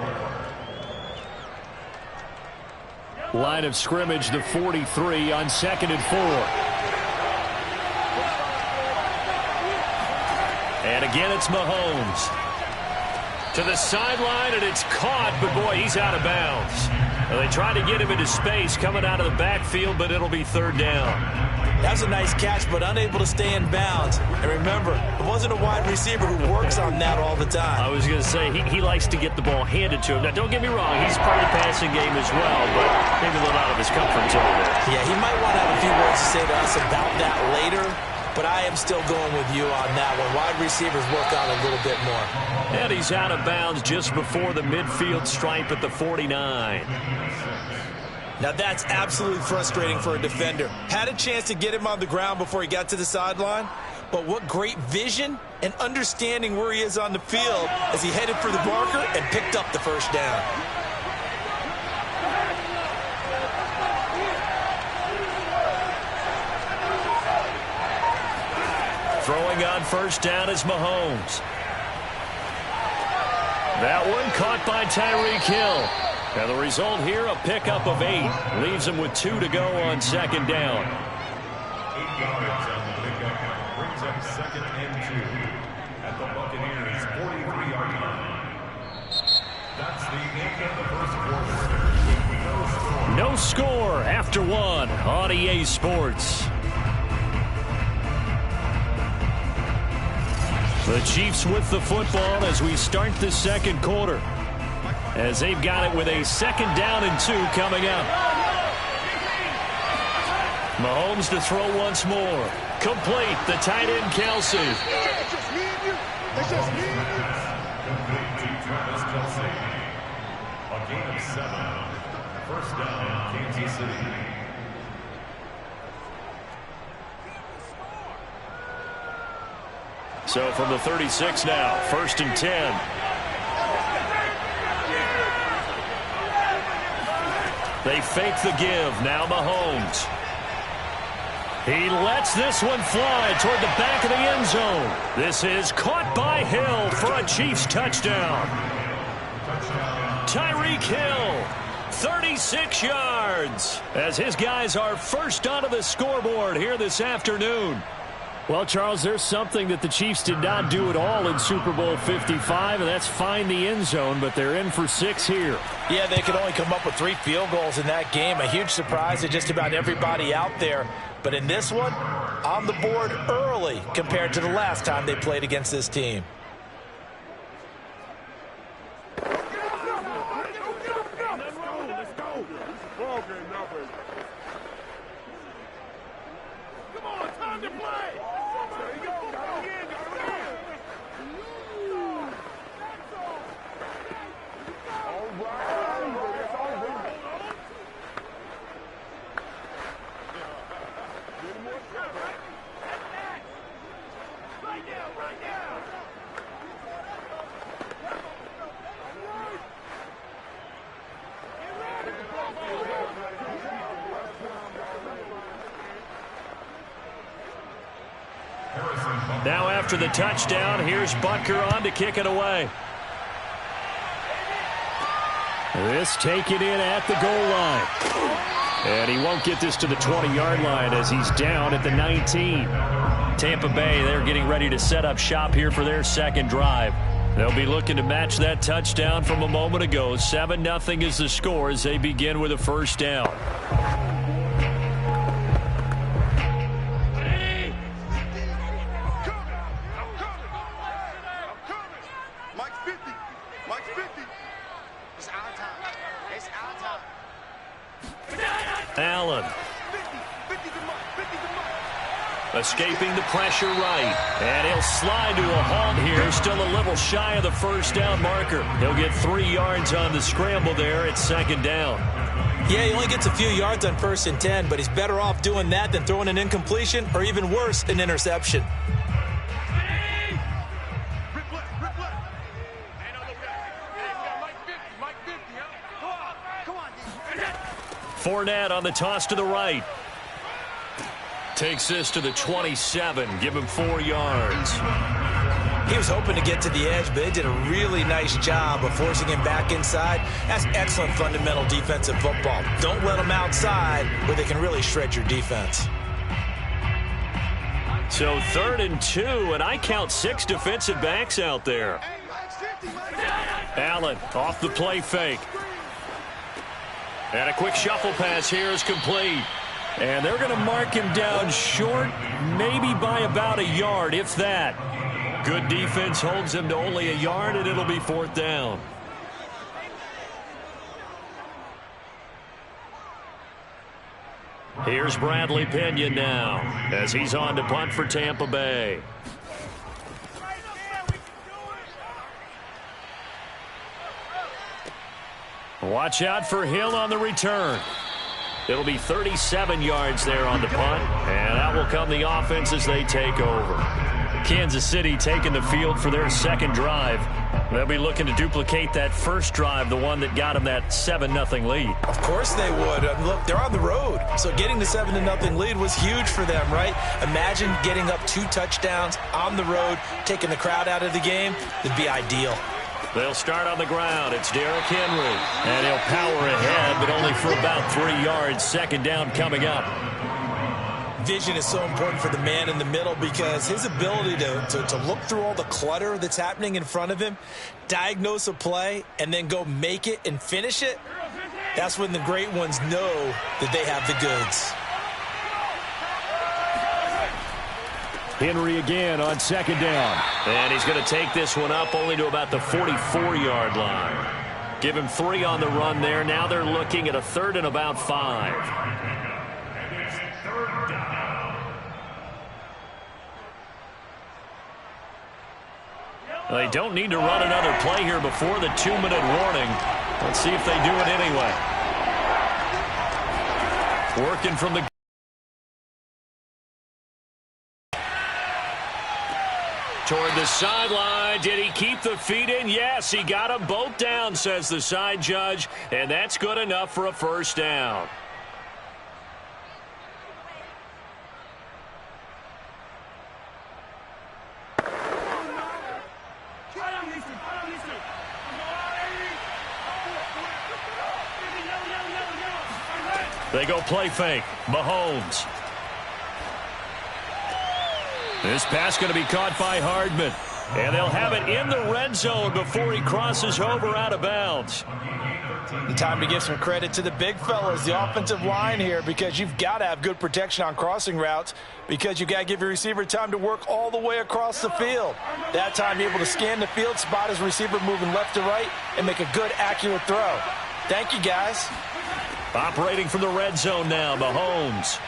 4. Line of scrimmage, the 43 on 2nd and 4. And again, it's Mahomes. To the sideline, and it's caught, but boy, he's out of bounds. Well, they tried to get him into space coming out of the backfield, but it'll be 3rd down. That was a nice catch, but unable to stay in bounds. And remember, it wasn't a wide receiver who works on that all the time. I was going to say, he likes to get the ball handed to him. Now, don't get me wrong, he's part of the passing game as well, but maybe a little out of his comfort zone there. Yeah, he might want to have a few words to say to us about that later, but I am still going with you on that one. Wide receivers work on a little bit more. And he's out of bounds just before the midfield stripe at the 49. Now that's absolutely frustrating for a defender. Had a chance to get him on the ground before he got to the sideline, but what great vision and understanding where he is on the field as he headed for the marker and picked up the first down. Throwing on first down is Mahomes. That one caught by Tyreek Hill. And the result here, a pickup of 8. Leaves him with 2 to go on 2nd down. 8 yards on the pickup. Brings up 2nd and 2 at the Buccaneers' 43-yard line. That's the end of the first quarter. No score after 1 on EA Sports. The Chiefs with the football as we start the 2nd quarter, as they've got it with a 2nd down and 2 coming up. Mahomes to throw once more. Complete, the tight end Kelsey. It's just me and you. It's just me and you. Complete to Travis Kelsey. A gain of 7. First down, Kansas City. So from the 36 now, 1st and 10. They fake the give. Now Mahomes. He lets this one fly toward the back of the end zone. This is caught by Hill for a Chiefs touchdown. Tyreek Hill, 36 yards, as his guys are first onto the scoreboard here this afternoon. Well, Charles, there's something that the Chiefs did not do at all in Super Bowl 55, and that's find the end zone, but they're in for 6 here. Yeah, they could only come up with 3 field goals in that game. A huge surprise to just about everybody out there. But in this one, on the board early compared to the last time they played against this team. Let's go. Ball game now, baby. Come on, time to play. There you go. Got it in. All right. That's all right. Get more shot, right? Right now. Now after the touchdown, here's Butker on to kick it away. This taken in at the goal line. And he won't get this to the 20-yard line as he's down at the 19. Tampa Bay, they're getting ready to set up shop here for their 2nd drive. They'll be looking to match that touchdown from a moment ago. 7-0 is the score as they begin with a first down. Allen. Escaping the pressure right. And he'll slide to a halt here. Still a little shy of the first down marker. He'll get 3 yards on the scramble there. It's second down. Yeah, he only gets a few yards on 1st and 10, but he's better off doing that than throwing an incompletion or even worse, an interception. Fournette on the toss to the right. Takes this to the 27. Give him 4 yards. He was hoping to get to the edge, but they did a really nice job of forcing him back inside. That's excellent fundamental defensive football. Don't let them outside where they can really shred your defense. So 3rd and 2, and I count 6 defensive backs out there. Allen off the play fake. And a quick shuffle pass here is complete. And they're going to mark him down short, maybe by about a yard, if that. Good defense holds him to only a yard, and it'll be 4th down. Here's Bradley Pinion now, as he's on to punt for Tampa Bay. Watch out for Hill on the return. It'll be 37 yards there on the punt, and that will come the offense as they take over. Kansas City taking the field for their second drive. They'll be looking to duplicate that first drive, the one that got them that 7-0 lead. Of course they would. Look, they're on the road, so getting the 7-0 lead was huge for them, right? Imagine getting up 2 touchdowns on the road, taking the crowd out of the game. It'd be ideal. They'll start on the ground. It's Derrick Henry. And he'll power ahead, but only for about 3 yards. Second down coming up. Vision is so important for the man in the middle because his ability to look through all the clutter that's happening in front of him, diagnose a play, and then go make it and finish it, that's when the great ones know that they have the goods. Henry again on second down. And he's going to take this one up only to about the 44-yard line. Give him 3 on the run there. Now they're looking at a 3rd and about 5. And it's 3rd down. They don't need to run another play here before the 2-minute warning. Let's see if they do it anyway. Working from the toward the sideline. Did he keep the feet in? Yes, he got them both down, says the side judge, and that's good enough for a first down. They go play fake. Mahomes. This pass going to be caught by Hardman. And they'll have it in the red zone before he crosses over out of bounds. And time to give some credit to the big fellas, the offensive line here, because you've got to have good protection on crossing routes because you've got to give your receiver time to work all the way across the field. That time, you're able to scan the field, spot his receiver moving left to right, and make a good, accurate throw. Thank you, guys. Operating from the red zone now, Mahomes.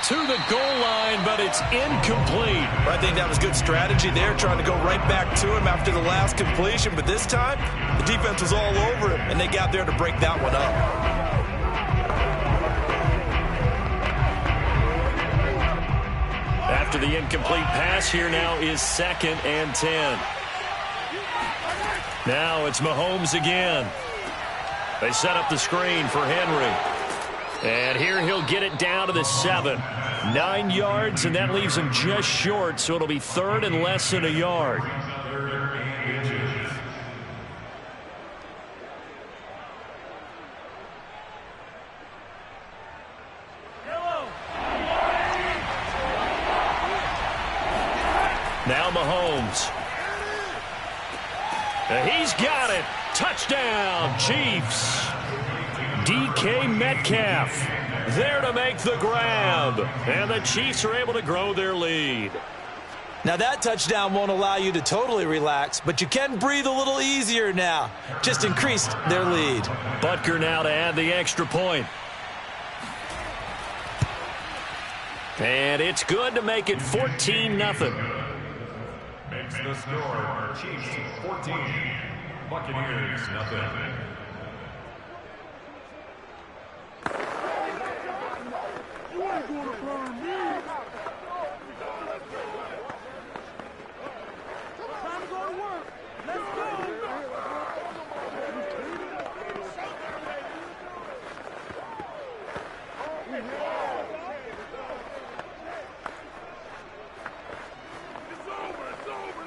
To the goal line, but it's incomplete. I think that was good strategy there, trying to go right back to him after the last completion. But this time, the defense was all over him, and they got there to break that one up. After the incomplete pass, here now is 2nd and 10. Now it's Mahomes again. They set up the screen for Henry. And here he'll get it down to the 7. 9 yards, and that leaves him just short, so it'll be 3rd and less than a yard. Now Mahomes. He's got it. Touchdown, Chiefs. DK Metcalf there to make the grab. And the Chiefs are able to grow their lead. Now that touchdown won't allow you to totally relax, but you can breathe a little easier now. Just increased their lead. Butker now to add the extra point. And it's good to make it 14-0. Makes the score Chiefs 14, Buccaneers nothing. You ain't gonna burn me. Time to go to work. Let's go. It's over.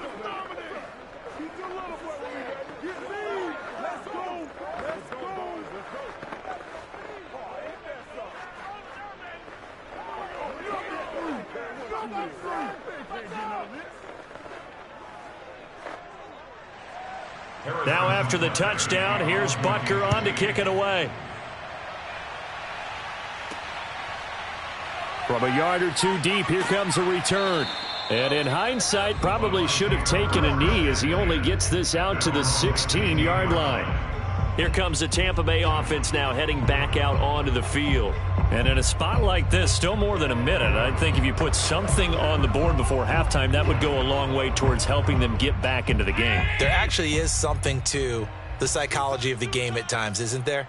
Let's dominate. Keep your love for me. Get me. Let's go. Let's go. Now after the touchdown, here's Butker on to kick it away. From a yard or two deep, here comes a return. And in hindsight, probably should have taken a knee as he only gets this out to the 16-yard line. Here comes the Tampa Bay offense now heading back out onto the field. And in a spot like this, still more than a minute, I think if you put something on the board before halftime, that would go a long way towards helping them get back into the game. There actually is something to the psychology of the game at times, isn't there?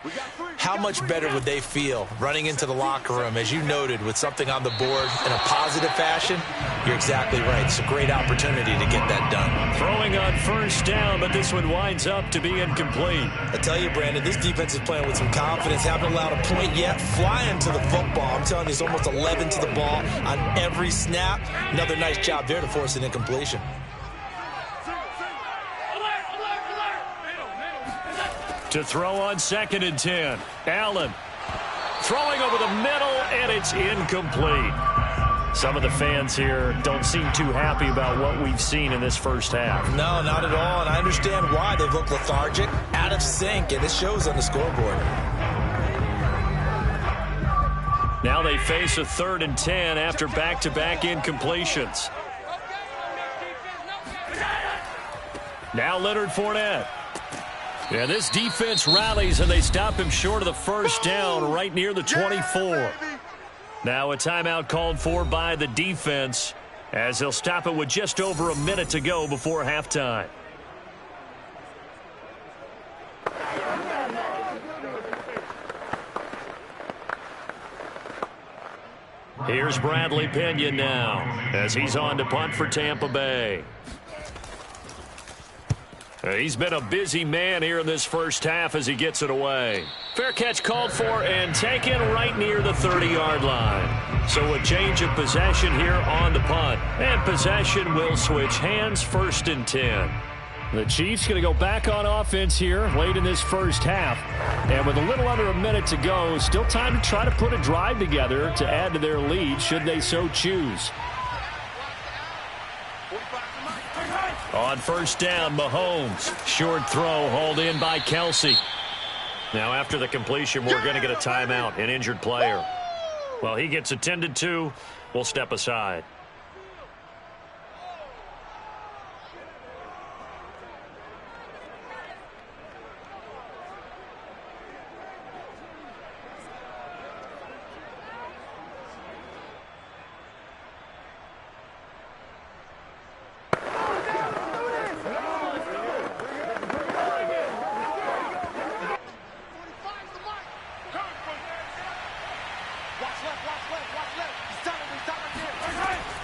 How much better would they feel running into the locker room, as you noted, with something on the board in a positive fashion? You're exactly right. It's a great opportunity to get that done. Throwing on first down, but this one winds up to be incomplete. I tell you, Brandon, this defense is playing with some confidence. Haven't allowed a point yet. Flying to the football. I'm telling you, it's almost 11 to the ball on every snap. Another nice job there to force an incompletion. To throw on 2nd and 10. Allen throwing over the middle, and it's incomplete. Some of the fans here don't seem too happy about what we've seen in this first half. No, not at all, and I understand why. They look lethargic, out of sync, and it shows on the scoreboard. Now they face a 3rd and 10 after back-to-back incompletions. Now Leonard Fournette. Yeah, this defense rallies, and they stop him short of the first down right near the 24. Now a timeout called for by the defense, as they'll stop it with just over a minute to go before halftime. Here's Bradley Pena now, as he's on to punt for Tampa Bay. He's been a busy man here in this first half as he gets it away. Fair catch called for and taken right near the 30-yard line. So a change of possession here on the punt. And possession will switch hands, 1st and 10. The Chiefs going to go back on offense here late in this first half. And with a little under a minute to go, still time to try to put a drive together to add to their lead should they so choose. On first down, Mahomes. Short throw, hauled in by Kelsey. Now after the completion, we're going to get a timeout, an injured player. Well, he gets attended to. We'll step aside.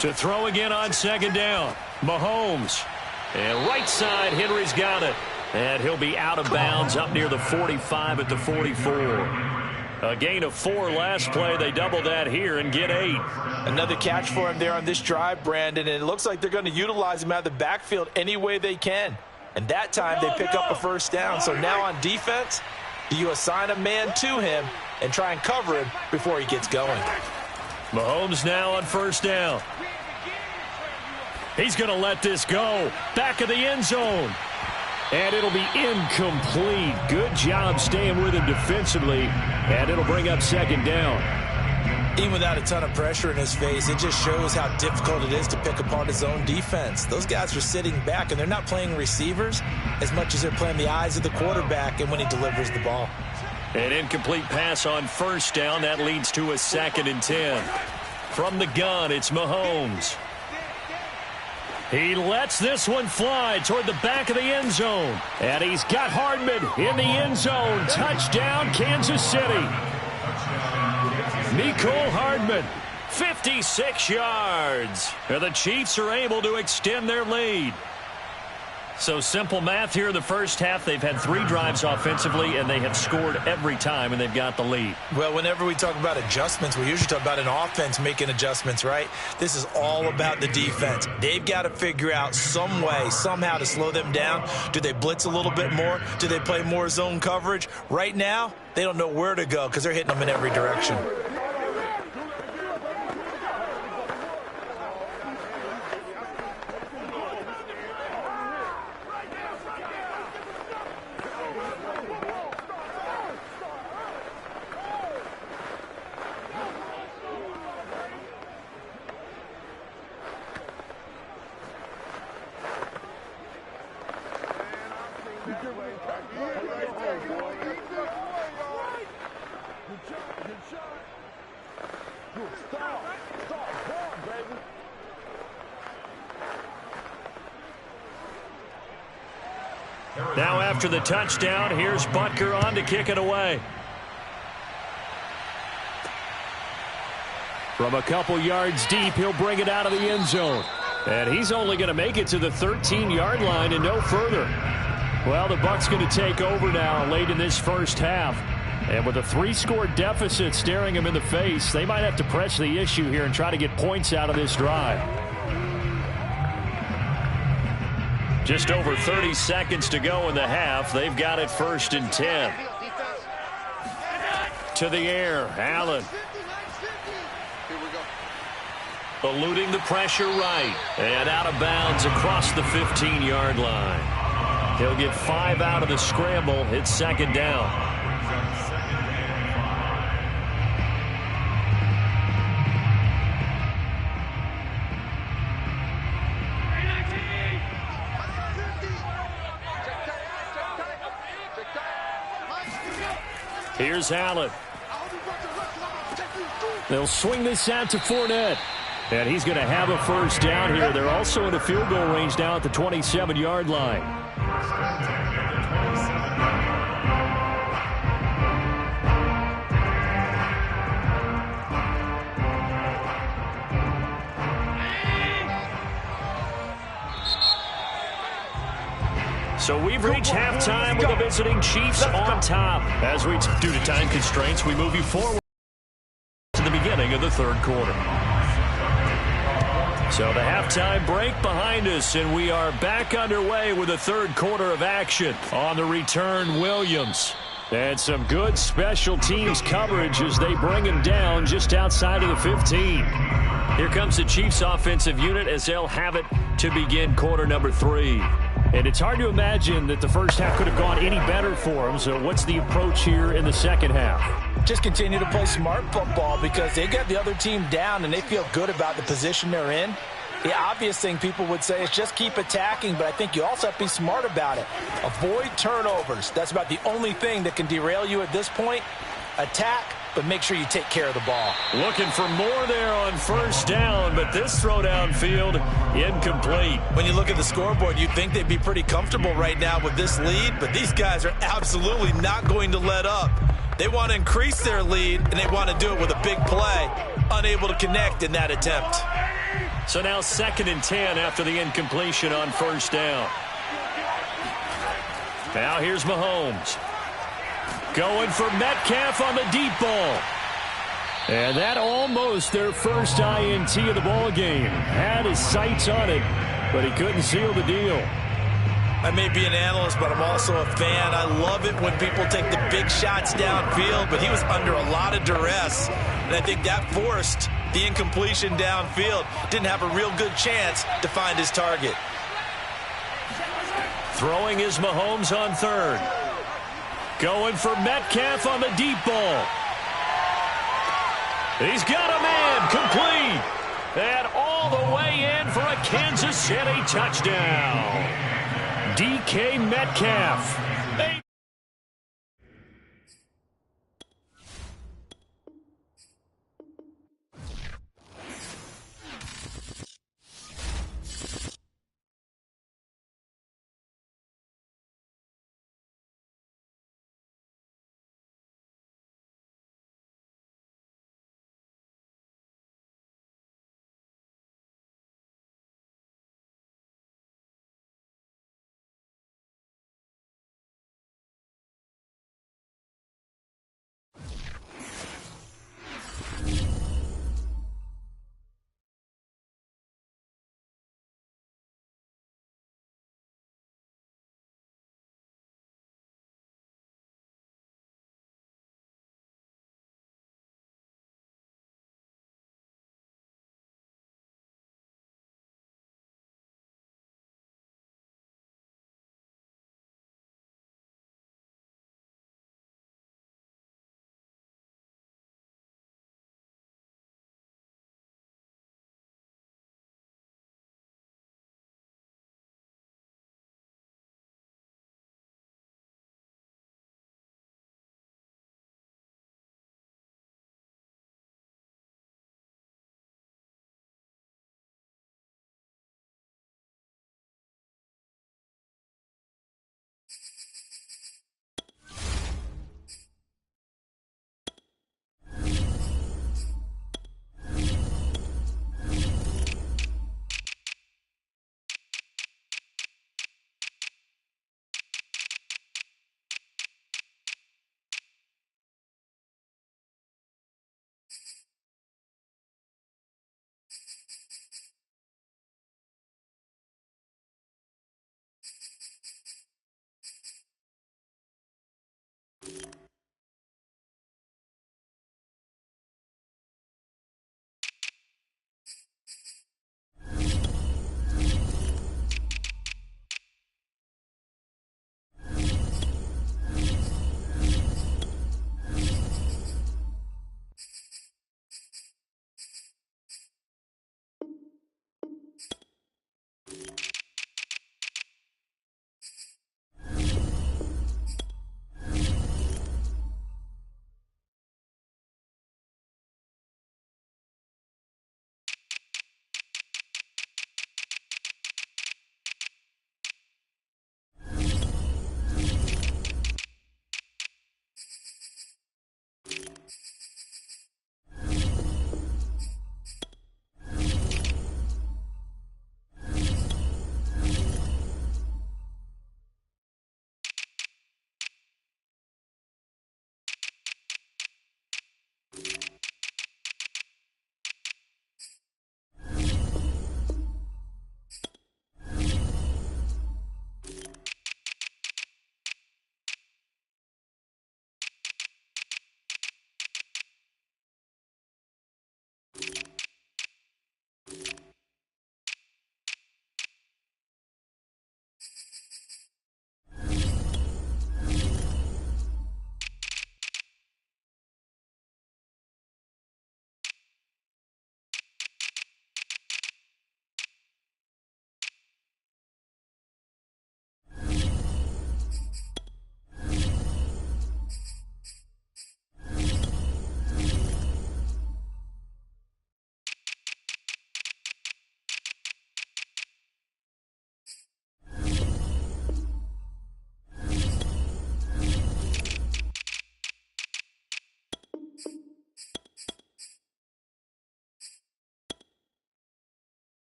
To throw again on 2nd down. Mahomes. And right side, Henry's got it. And he'll be out of bounds up near the 45 at the 44. A gain of 4 last play. They double that here and get 8. Another catch for him there on this drive, Brandon. And it looks like they're going to utilize him out of the backfield any way they can. And that time they pick up a first down. So now on defense, do you assign a man to him and try and cover him before he gets going? Mahomes now on first down. He's going to let this go. Back of the end zone. And it'll be incomplete. Good job staying with him defensively. And it'll bring up 2nd down. Even without a ton of pressure in his face, it just shows how difficult it is to pick apart his own defense. Those guys are sitting back, and they're not playing receivers as much as they're playing the eyes of the quarterback and when he delivers the ball. An incomplete pass on first down. That leads to a 2nd and 10. From the gun, it's Mahomes. He lets this one fly toward the back of the end zone. And he's got Hardman in the end zone. Touchdown, Kansas City. Nicole Hardman, 56 yards. And the Chiefs are able to extend their lead. So simple math here in the first half. They've had 3 drives offensively, and they have scored every time, and they've got the lead. Well, whenever we talk about adjustments, we usually talk about an offense making adjustments, right? This is all about the defense. They've got to figure out some way, somehow to slow them down. Do they blitz a little bit more? Do they play more zone coverage? Right now, they don't know where to go because they're hitting them in every direction. Now after the touchdown, here's Butker on to kick it away. From a couple yards deep, he'll bring it out of the end zone. And he's only going to make it to the 13-yard line and no further. Well, the Bucs going to take over now late in this first half. And with a 3-score deficit staring them in the face, they might have to press the issue here and try to get points out of this drive. Just over 30 seconds to go in the half. They've got it 1st and 10. To the air, Allen. Eluding the pressure right. And out of bounds across the 15-yard line. He'll get 5 out of the scramble. It's 2nd down. Here's Allen. They'll swing this out to Fournette. And he's going to have a first down here. They're also in a field goal range now at the 27-yard line. So we've reached halftime with the visiting Chiefs on top. As we, due to time constraints, we move you forward to the beginning of the 3rd quarter. So the halftime break behind us, and we are back underway with the 3rd quarter of action. On the return, Williams. And some good special teams coverage as they bring him down just outside of the 15. Here comes the Chiefs offensive unit as they'll have it to begin quarter number 3. And it's hard to imagine that the first half could have gone any better for them. So what's the approach here in the second half? Just continue to play smart football because they got the other team down and they feel good about the position they're in. The obvious thing people would say is just keep attacking, but I think you also have to be smart about it. Avoid turnovers. That's about the only thing that can derail you at this point. Attack, but make sure you take care of the ball. Looking for more there on first down, but this throw downfield incomplete. When you look at the scoreboard, you'd think they'd be pretty comfortable right now with this lead, but these guys are absolutely not going to let up. They want to increase their lead, and they want to do it with a big play. Unable to connect in that attempt. So now 2nd and 10 after the incompletion on first down. Now here's Mahomes. Going for Metcalf on the deep ball. And that almost their first INT of the ball game. Had his sights on it, but he couldn't seal the deal. I may be an analyst, but I'm also a fan. I love it when people take the big shots downfield, but he was under a lot of duress. And I think that forced the incompletion downfield. Didn't have a real good chance to find his target. Throwing is Mahomes on 3rd. Going for Metcalf on the deep ball. He's got a man complete. And all the way in for a Kansas City touchdown. DK Metcalf.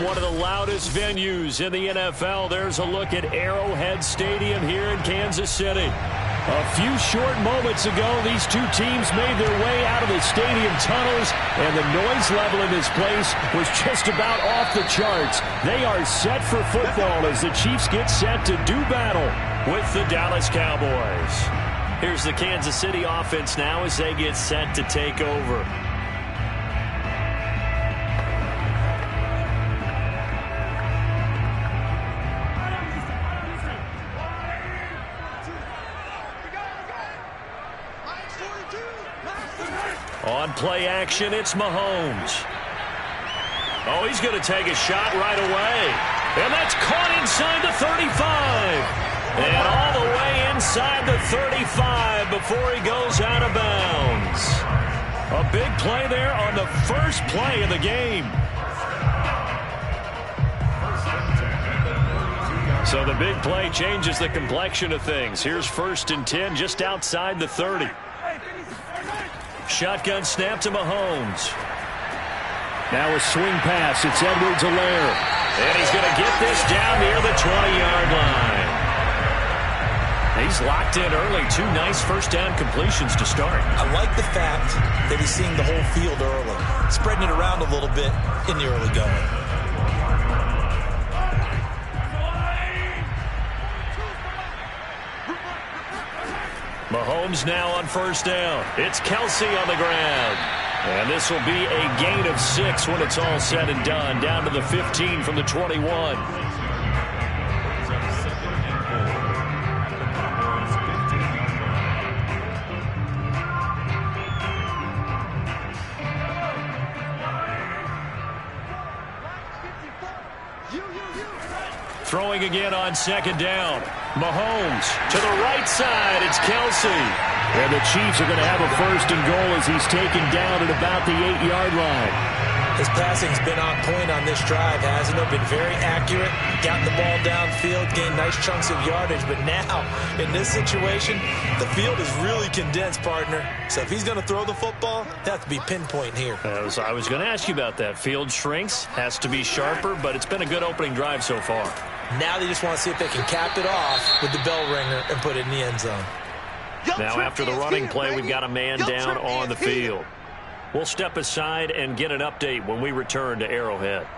From one of the loudest venues in the NFL, there's a look at Arrowhead Stadium here in Kansas City. A few short moments ago, these two teams made their way out of the stadium tunnels, and the noise level in this place was just about off the charts. They are set for football as the Chiefs get set to do battle with the Dallas Cowboys. Here's the Kansas City offense now as they get set to take over. On play action, it's Mahomes. Oh, he's going to take a shot right away. And that's caught inside the 35. And all the way inside the 35 before he goes out of bounds. A big play there on the first play of the game. So the big play changes the complexion of things. Here's 1st and 10 just outside the 30. Shotgun snap to Mahomes. Now a swing pass. It's Edwards-Helaire. And he's going to get this down near the 20-yard line. He's locked in early. 2 nice first down completions to start. I like the fact that he's seeing the whole field early, spreading it around a little bit in the early going. Mahomes now on 1st down. It's Kelsey on the ground. And this will be a gain of 6 when it's all said and done. Down to the 15 from the 21. Throwing again on 2nd down. Mahomes to the right side. It's Kelsey. And the Chiefs are going to have a 1st and goal as he's taken down at about the 8-yard line. His passing's been on point on this drive, hasn't it? Been very accurate. Gotten the ball downfield, gained nice chunks of yardage. But now, in this situation, the field is really condensed, partner. So if he's going to throw the football, that has to be pinpoint here. I was going to ask you about that. Field shrinks, has to be sharper, but it's been a good opening drive so far. Now they just want to see if they can cap it off with the bell ringer and put it in the end zone. Now after the running play, we've got a man down on the field. We'll step aside and get an update when we return to Arrowhead.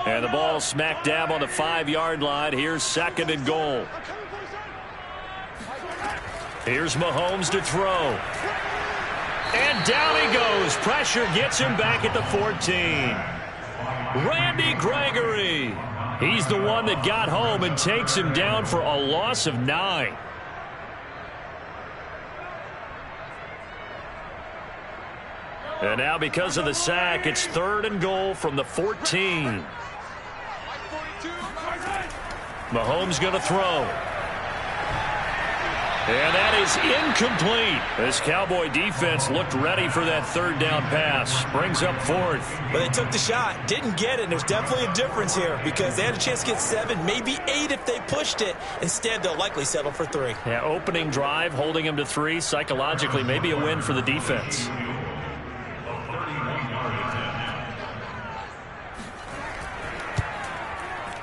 And the ball smack dab on the 5-yard line. Here's 2nd and goal. Here's Mahomes to throw. And down he goes. Pressure gets him back at the 14. Randy Gregory. He's the one that got home and takes him down for a loss of 9. And now because of the sack, it's 3rd and goal from the 14. Mahomes going to throw. And that is incomplete. This Cowboy defense looked ready for that 3rd down pass. Brings up 4th. But they took the shot, didn't get it. There's definitely a difference here because they had a chance to get 7, maybe 8 if they pushed it. Instead, they'll likely settle for 3. Yeah, opening drive, holding them to 3. Psychologically, maybe a win for the defense.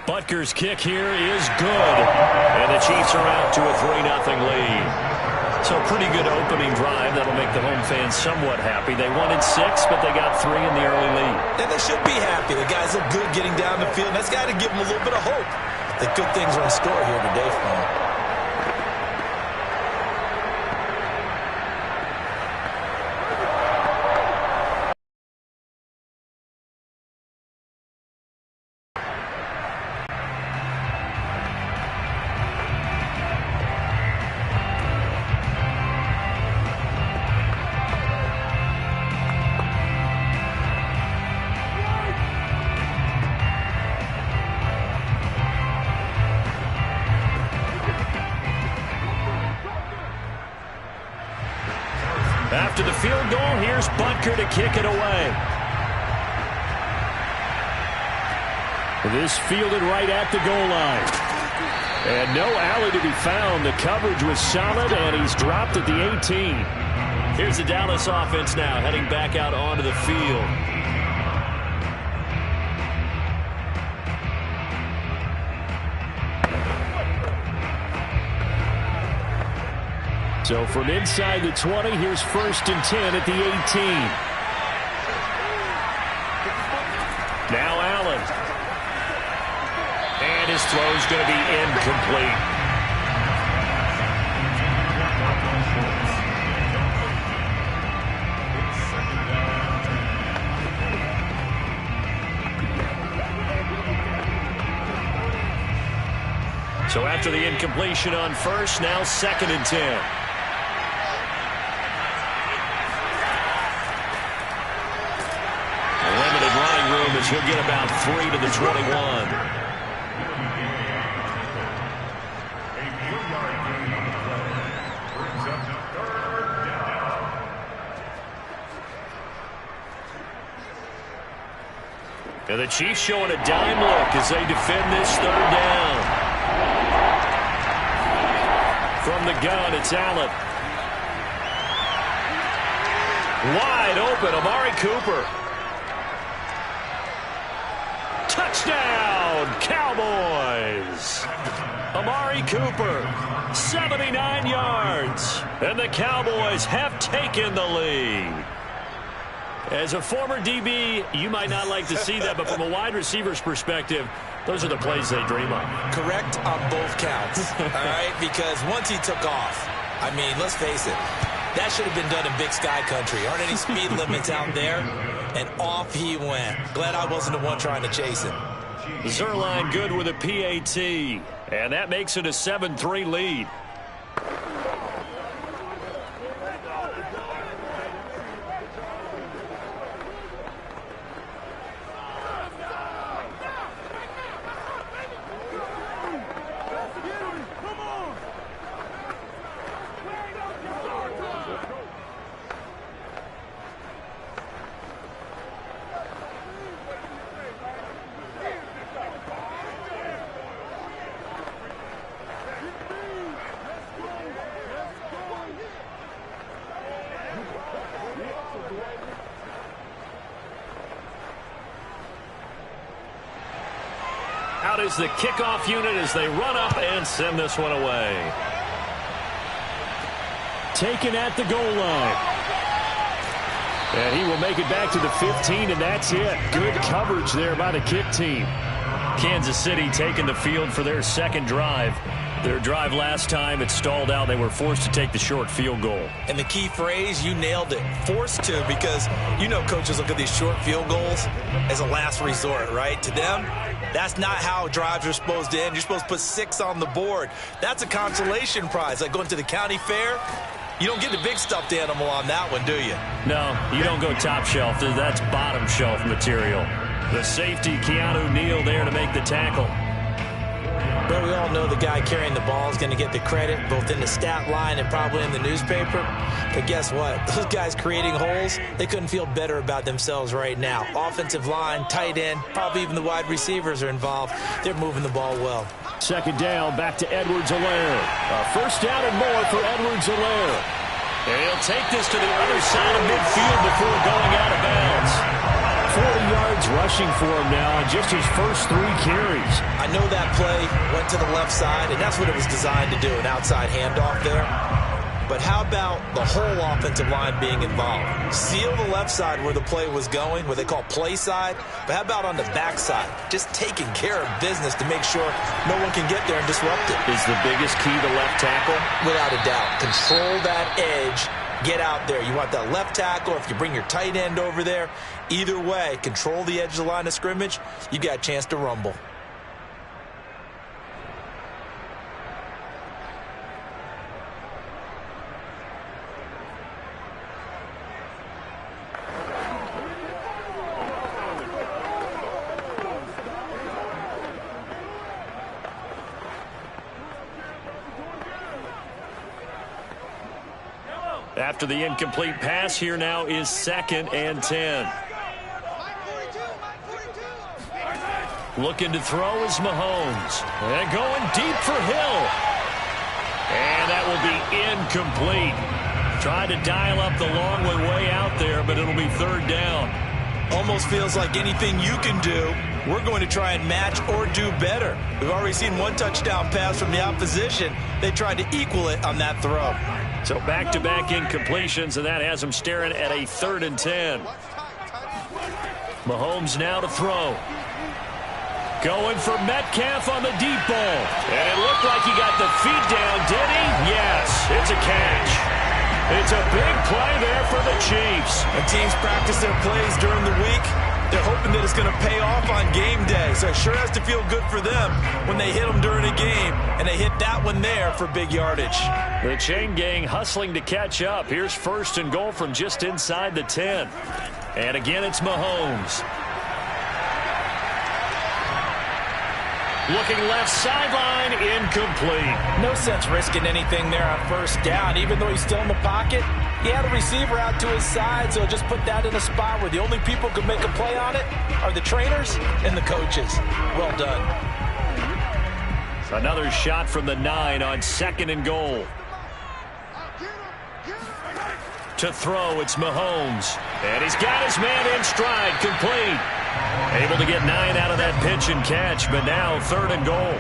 Butker's kick here is good. And the Chiefs are out to a 3-0 lead. So pretty good opening drive. That'll make the home fans somewhat happy. They wanted 6, but they got 3 in the early lead. And they should be happy. The guys look good getting down the field. That's got to give them a little bit of hope that good things are in store here today for them. goal. Here's Butker to kick it away. This fielded right at the goal line. And no alley to be found. The coverage was solid, and he's dropped at the 18. Here's the Dallas offense now, heading back out onto the field. So from inside the 20, here's 1st and 10 at the 18. Now Allen. And his throw's going to be incomplete. So after the incompletion on 1st, now 2nd and 10. He'll get about 3 to the 21. And the Chiefs showing a dime look as they defend this 3rd down. From the gun, it's Allen. Wide open, Amari Cooper. Touchdown, Cowboys! Amari Cooper, 79 yards. And the Cowboys have taken the lead. As a former DB, you might not like to see that, but from a wide receiver's perspective, those are the plays they dream of. Correct on both counts, all right? Because once he took off, I mean, let's face it, that should have been done in Big Sky Country. Aren't any speed limits out there? And off he went. Glad I wasn't the one trying to chase him. Zerline good with a PAT. And that makes it a 7-3 lead. Out is the kickoff unit as they run up and send this one away. Taken at the goal line. And he will make it back to the 15, and that's it. Good coverage there by the kick team. Kansas City taking the field for their 2nd drive. Their drive last time, it stalled out. They were forced to take the short field goal. And the key phrase, you nailed it, forced to, because you know coaches look at these short field goals as a last resort, right? To them, that's not how drives are supposed to end. You're supposed to put 6 on the board. That's a consolation prize. Like going to the county fair, you don't get the big stuffed animal on that one, do you? No, you don't go top shelf. That's bottom shelf material. The safety, Keanu Neal, there to make the tackle. But we all know the guy carrying the ball is going to get the credit, both in the stat line and probably in the newspaper. But guess what? Those guys creating holes, they couldn't feel better about themselves right now. Offensive line, tight end, probably even the wide receivers are involved. They're moving the ball well. 2nd down, back to Edwards-Helaire. A 1st down and more for Edwards-Helaire. And he'll take this to the other side of midfield before going out of bounds. 40 yards rushing for him now on just his first 3 carries. I know that play went to the left side, and that's what it was designed to do, an outside handoff there. But how about the whole offensive line being involved? Seal the left side where the play was going, what they call play side. But how about on the back side? Just taking care of business to make sure no one can get there and disrupt it. Is the biggest key to left tackle? Without a doubt. Control that edge. Get out there. You want that left tackle. If you bring your tight end over there, either way, control the edge of the line of scrimmage, you got a chance to rumble. After the incomplete pass, here now is 2nd and 10. Looking to throw is Mahomes. And going deep for Hill. And that will be incomplete. Tried to dial up the long one way out there, but it'll be 3rd down. Almost feels like anything you can do, we're going to try and match or do better. We've already seen one touchdown pass from the opposition. They tried to equal it on that throw. So back-to-back incompletions, and that has them staring at a 3rd and 10. Mahomes now to throw. Going for Metcalf on the deep ball. And it looked like he got the feet down, did he? Yes, it's a catch. It's a big play there for the Chiefs. When teams practice their plays during the week, they're hoping that it's going to pay off on game day. So it sure has to feel good for them when they hit them during a game, and they hit that one there for big yardage. The chain gang hustling to catch up. Here's 1st and goal from just inside the 10. And again, it's Mahomes. Looking left sideline, incomplete. No sense risking anything there on 1st down. Even though he's still in the pocket, he had a receiver out to his side, so just put that in a spot where the only people who can make a play on it are the trainers and the coaches. Well done. Another shot from the 9 on 2nd and goal. To throw, it's Mahomes. And he's got his man in stride, complete. Able to get 9 out of that pitch and catch, but now 3rd and goal.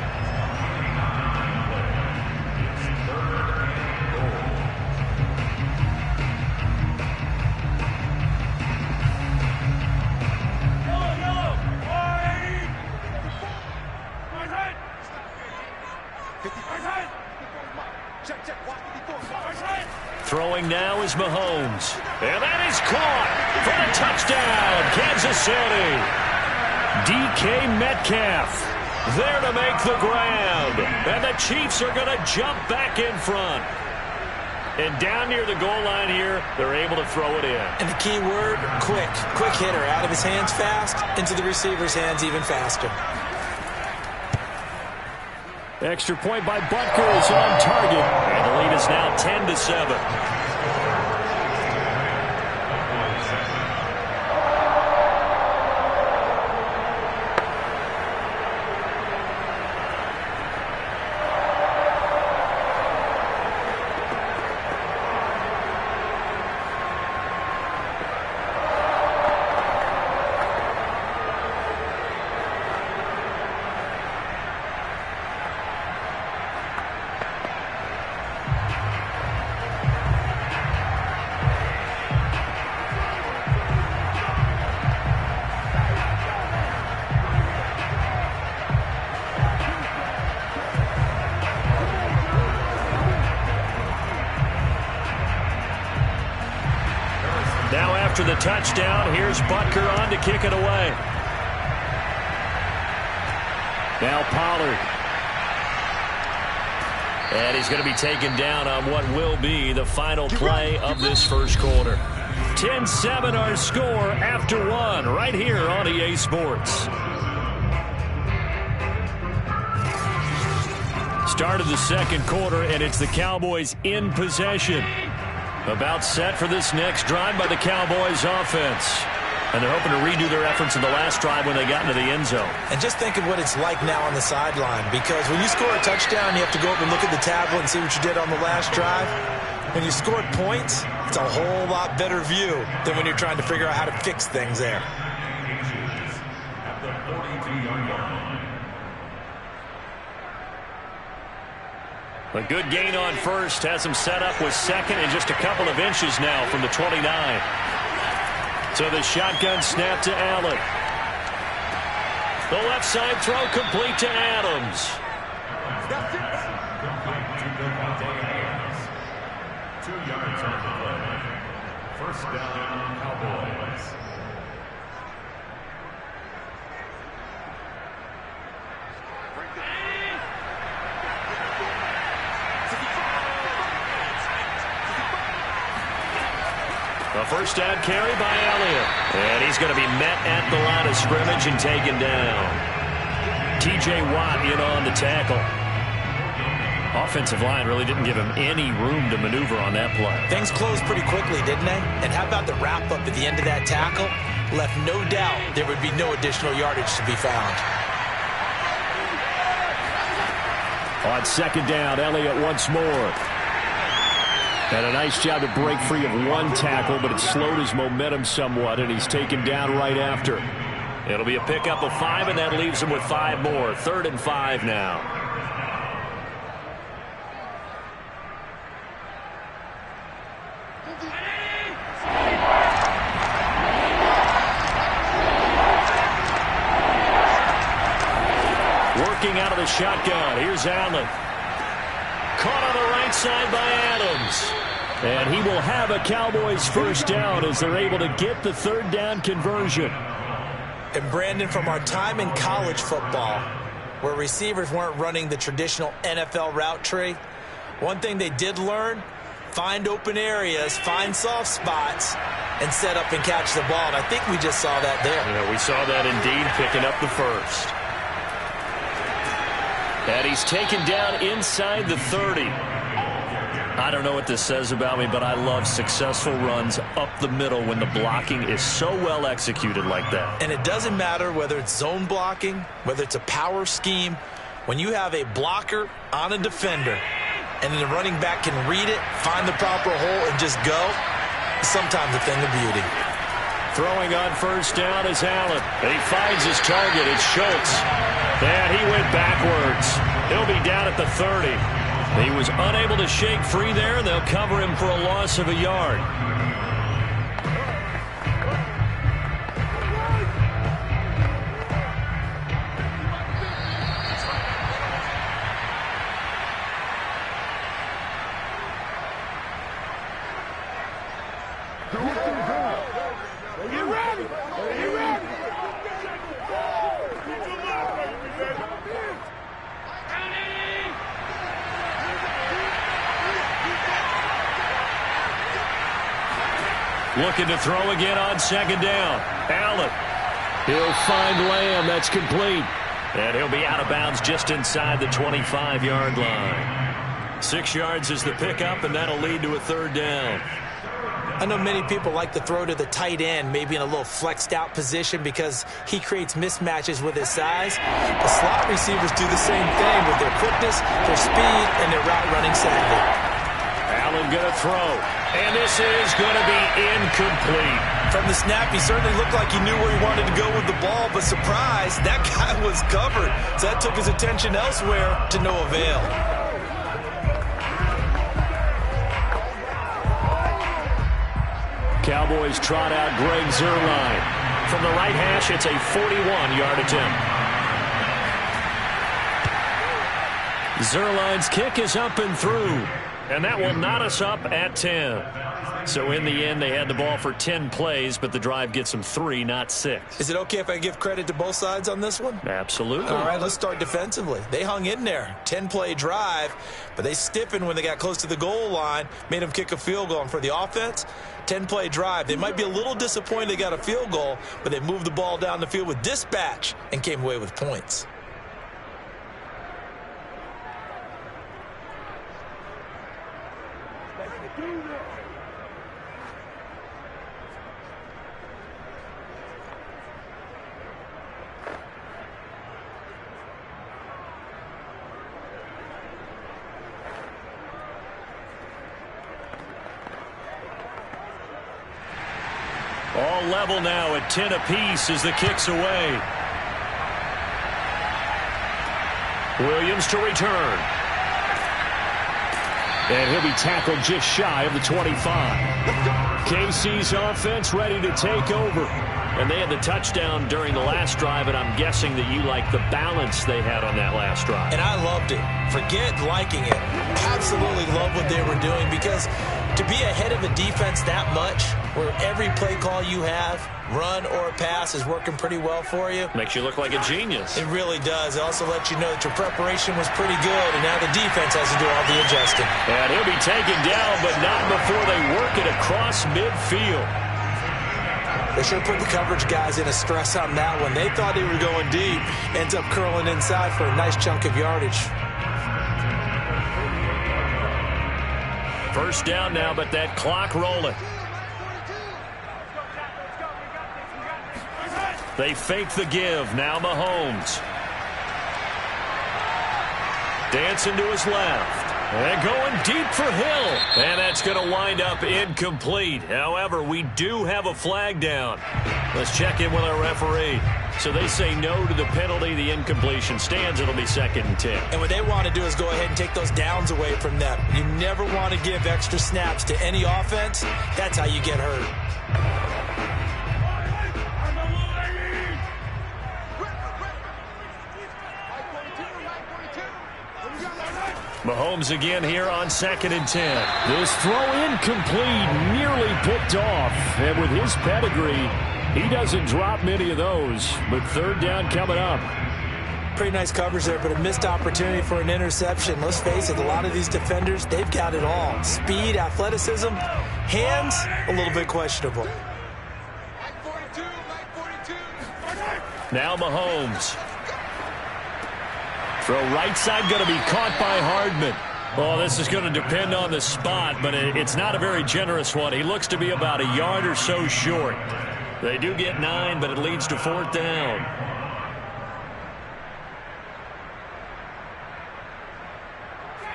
Throwing now is Mahomes. And that is caught for the touchdown, Kansas City. DK Metcalf there to make the grab. And the Chiefs are going to jump back in front. And down near the goal line here, they're able to throw it in. And the key word, quick. Quick hitter. Out of his hands fast, into the receiver's hands even faster. Extra point by Butker is on target. And the lead is now 10-7. After the touchdown, here's Butker on to kick it away. Now Pollard. And he's going to be taken down on what will be the final play of this first quarter. 10-7 our score after 1 right here on EA Sports. Start of the second quarter, and it's the Cowboys in possession. About set for this next drive by the Cowboys offense. And they're hoping to redo their efforts in the last drive when they got into the end zone. And just think of what it's like now on the sideline. Because when you score a touchdown, you have to go up and look at the tablet and see what you did on the last drive. When you scored points, it's a whole lot better view than when you're trying to figure out how to fix things there. At the 42-yard line. A good gain on first has him set up with 2nd and just a couple of inches now from the 29. So the shotgun snap to Allen. The left side throw complete to Adams. 2 yards on the play. First down, Cowboys. A first down carry by Elliott. And he's going to be met at the line of scrimmage and taken down. T.J. Watt in on the tackle. Offensive line really didn't give him any room to maneuver on that play. Things closed pretty quickly, didn't they? And how about the wrap-up at the end of that tackle? Left no doubt there would be no additional yardage to be found. On second down, Elliott once more. And a nice job to break free of one tackle, but it slowed his momentum somewhat, and he's taken down right after. It'll be a pickup of 5, and that leaves him with 5 more. 3rd and 5 now. Working out of the shotgun. Here's Allen. Caught on the right side by Adams. And he will have a Cowboys first down as they're able to get the 3rd down conversion. And Brandon, from our time in college football, where receivers weren't running the traditional NFL route tree, one thing they did learn, find open areas, find soft spots, and set up and catch the ball. And I think we just saw that there. Yeah, we saw that indeed, picking up the first. And he's taken down inside the 30. I don't know what this says about me, but I love successful runs up the middle when the blocking is so well executed like that. And it doesn't matter whether it's zone blocking, whether it's a power scheme. When you have a blocker on a defender and the running back can read it, find the proper hole, and just go, sometimes a thing of beauty. Throwing on first down is Allen. He finds his target. It's Schultz. And he went backwards. He'll be down at the 30. He was unable to shake free there, and they'll cover him for a loss of a yard. Looking to throw again on second down. Allen. He'll find Lamb. That's complete. And he'll be out of bounds just inside the 25-yard line. 6 yards is the pickup, and that'll lead to a 3rd down. I know many people like to throw to the tight end, maybe in a little flexed out position because he creates mismatches with his size. The slot receivers do the same thing with their quickness, their speed, and their route running savvy. Allen going to throw. And this is going to be incomplete. From the snap, he certainly looked like he knew where he wanted to go with the ball, but surprise, that guy was covered. So that took his attention elsewhere to no avail. Cowboys trot out Greg Zuerlein. From the right hash, it's a 41-yard attempt. Zuerlein's kick is up and through. And that will knot us up at 10. So in the end, they had the ball for 10 plays, but the drive gets them 3, not 6. Is it okay if I give credit to both sides on this one? Absolutely. All right, let's start defensively. They hung in there. 10-play drive, but they stiffened when they got close to the goal line, made them kick a field goal. And for the offense, 10-play drive. They might be a little disappointed they got a field goal, but they moved the ball down the field with dispatch and came away with points. All level now at 10 apiece as the kick's away. Williams to return. And he'll be tackled just shy of the 25. KC's offense ready to take over. And they had the touchdown during the last drive, and I'm guessing that you like the balance they had on that last drive. And I loved it. Forget liking it. Absolutely love what they were doing, because to be ahead of a defense that much, where every play call you have, run or pass, is working pretty well for you. Makes you look like a genius. It really does. It also lets you know that your preparation was pretty good, and now the defense has to do all the adjusting. And he'll be taken down, but not before they work it across midfield. They sure put the coverage guys in a stress on that one. They thought they were going deep. Ends up curling inside for a nice chunk of yardage. First down now, but that clock rolling. They fake the give. Now Mahomes. Dancing to his left. And going deep for Hill. And that's going to wind up incomplete. However, we do have a flag down. Let's check in with our referee. So they say no to the penalty. The incompletion stands. It'll be 2nd and 10. And what they want to do is go ahead and take those downs away from them. You never want to give extra snaps to any offense. That's how you get hurt. Mahomes again here on 2nd and 10. This throw incomplete, nearly picked off. And with his pedigree, he doesn't drop many of those. But 3rd down coming up. Pretty nice coverage there, but a missed opportunity for an interception. Let's face it, a lot of these defenders, they've got it all. Speed, athleticism, hands, a little bit questionable. Now Mahomes. Throw right side going to be caught by Hardman. Well, this is going to depend on the spot, but it's not a very generous one. He looks to be about a yard or so short. They do get 9, but it leads to 4th down.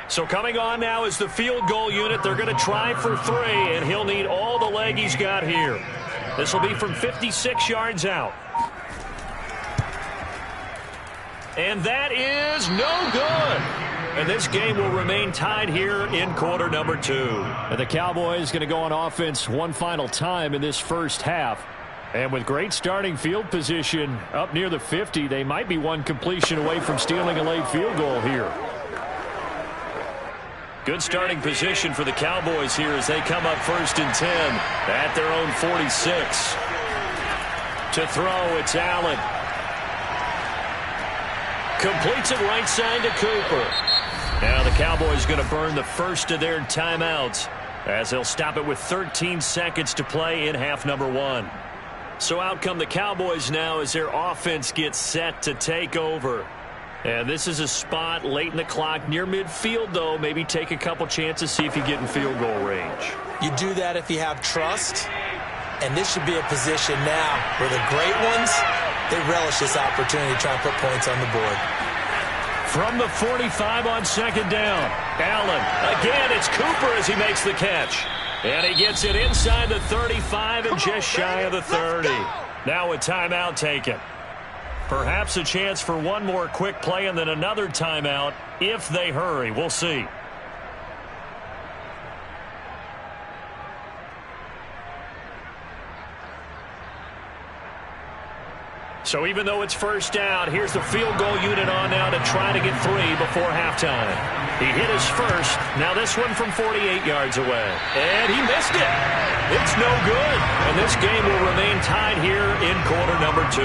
So coming on now is the field goal unit. They're going to try for 3, and he'll need all the leg he's got here. This will be from 56 yards out. And that is no good. And this game will remain tied here in quarter number 2. And the Cowboys going to go on offense one final time in this first half. And with great starting field position up near the 50, they might be one completion away from stealing a late field goal here. Good starting position for the Cowboys here as they come up 1st and 10 at their own 46. To throw, it's Allen. Completes it right side to Cooper. Now the Cowboys going to burn the first of their timeouts as they'll stop it with 13 seconds to play in half number 1. So out come the Cowboys now as their offense gets set to take over. And this is a spot late in the clock near midfield, though. Maybe take a couple chances, see if you get in field goal range. You do that if you have trust. And this should be a position now where the great ones, they relish this opportunity to try and put points on the board. From the 45 on 2nd down. Allen. Again, it's Cooper as he makes the catch. And he gets it inside the 35 and just shy of the 30. Now a timeout taken. Perhaps a chance for one more quick play and then another timeout if they hurry. We'll see. So even though it's 1st down, here's the field goal unit on now to try to get 3 before halftime. He hit his first. Now this one from 48 yards away. And he missed it. It's no good. And this game will remain tied here in quarter number 2.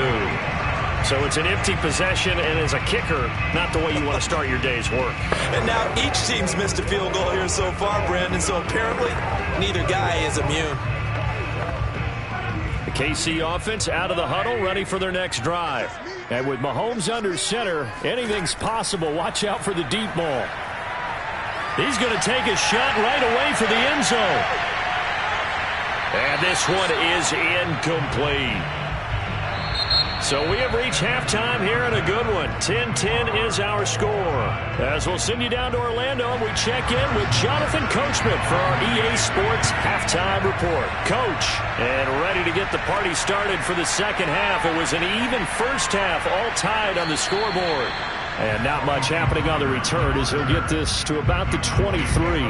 So it's an empty possession, and as a kicker, not the way you want to start your day's work. And now each team's missed a field goal here so far, Brandon, so apparently neither guy is immune. The KC offense out of the huddle, ready for their next drive. And with Mahomes under center, anything's possible. Watch out for the deep ball. He's going to take a shot right away for the end zone. And this one is incomplete. So we have reached halftime here in a good one. 10-10 is our score. As we'll send you down to Orlando, we check in with Jonathan Coachman for our EA Sports Halftime Report. Coach, and ready to get the party started for the second half. It was an even first half, all tied on the scoreboard. And not much happening on the return as he'll get this to about the 23.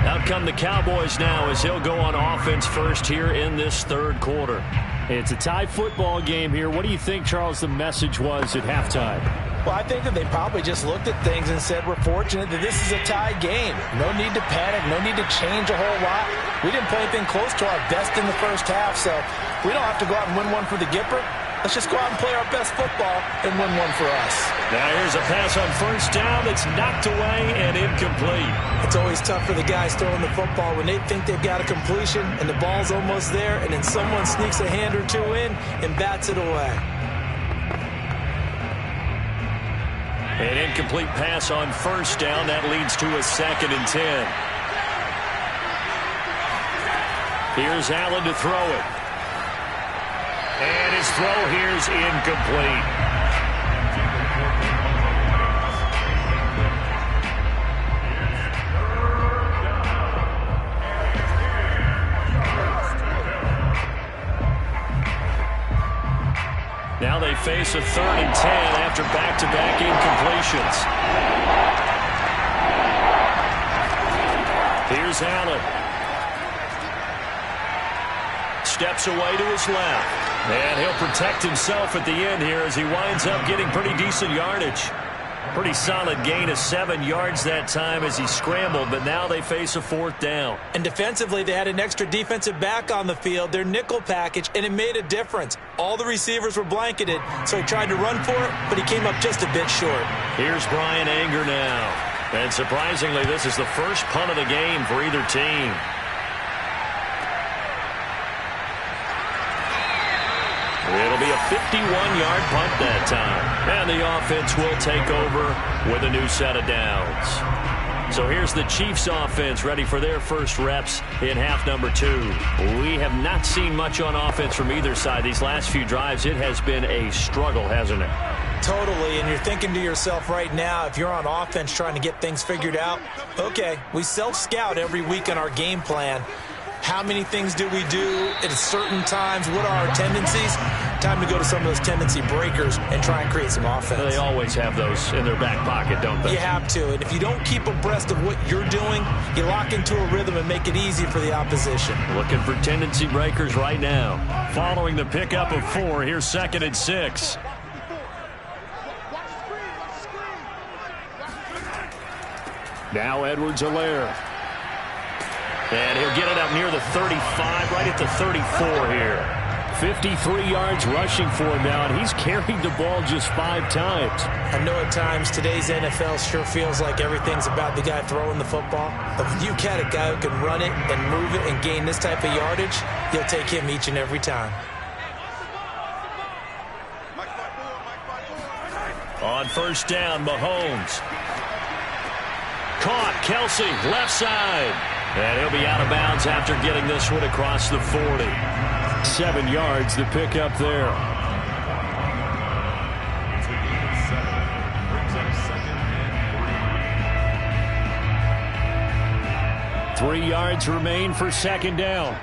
Out come the Cowboys now as he'll go on offense first here in this third quarter. It's a tie football game here. What do you think, Charles, the message was at halftime? Well, I think that they probably just looked at things and said, we're fortunate that this is a tie game. No need to panic. No need to change a whole lot. We didn't play anything close to our best in the first half, so we don't have to go out and win one for the Gipper. Let's just go out and play our best football and win one for us. Now here's a pass on first down that's knocked away and incomplete. It's always tough for the guys throwing the football when they think they've got a completion and the ball's almost there, and then someone sneaks a hand or two in and bats it away. An incomplete pass on first down. That leads to a 2nd and 10. Here's Allen to throw it. And his throw here's incomplete. Now they face a 3rd and 10 after back-to-back incompletions. Here's Allen. Steps away to his left. And he'll protect himself at the end here as he winds up getting pretty decent yardage. Pretty solid gain of 7 yards that time as he scrambled, but now they face a 4th down. And defensively, they had an extra defensive back on the field, their nickel package, and it made a difference. All the receivers were blanketed, so he tried to run for it, but he came up just a bit short. Here's Brian Anger now. And surprisingly, this is the first punt of the game for either team. It'll be a 51-yard punt that time. And the offense will take over with a new set of downs. So here's the Chiefs offense ready for their first reps in half number 2. We have not seen much on offense from either side. These last few drives, it has been a struggle, hasn't it? Totally, and you're thinking to yourself right now, if you're on offense trying to get things figured out, okay, we self-scout every week on our game plan. How many things do we do at certain times? What are our tendencies? Time to go to some of those tendency breakers and try and create some offense. They always have those in their back pocket, don't they? You have to, and if you don't keep abreast of what you're doing, you lock into a rhythm and make it easy for the opposition. Looking for tendency breakers right now. Following the pickup of 4, here's 2nd and 6. Now Edwards-Helaire. And he'll get it up near the 35, right at the 34 here. 53 yards rushing for him now, and he's carried the ball just 5 times. I know at times today's NFL sure feels like everything's about the guy throwing the football. But when you got a guy who can run it and move it and gain this type of yardage, you'll take him each and every time. On 1st down, Mahomes. Caught, Kelsey, left side. And he'll be out of bounds after getting this one across the 40. 7 yards to pick up there. Brings up 2nd and 3. 3 yards remain for 2nd down.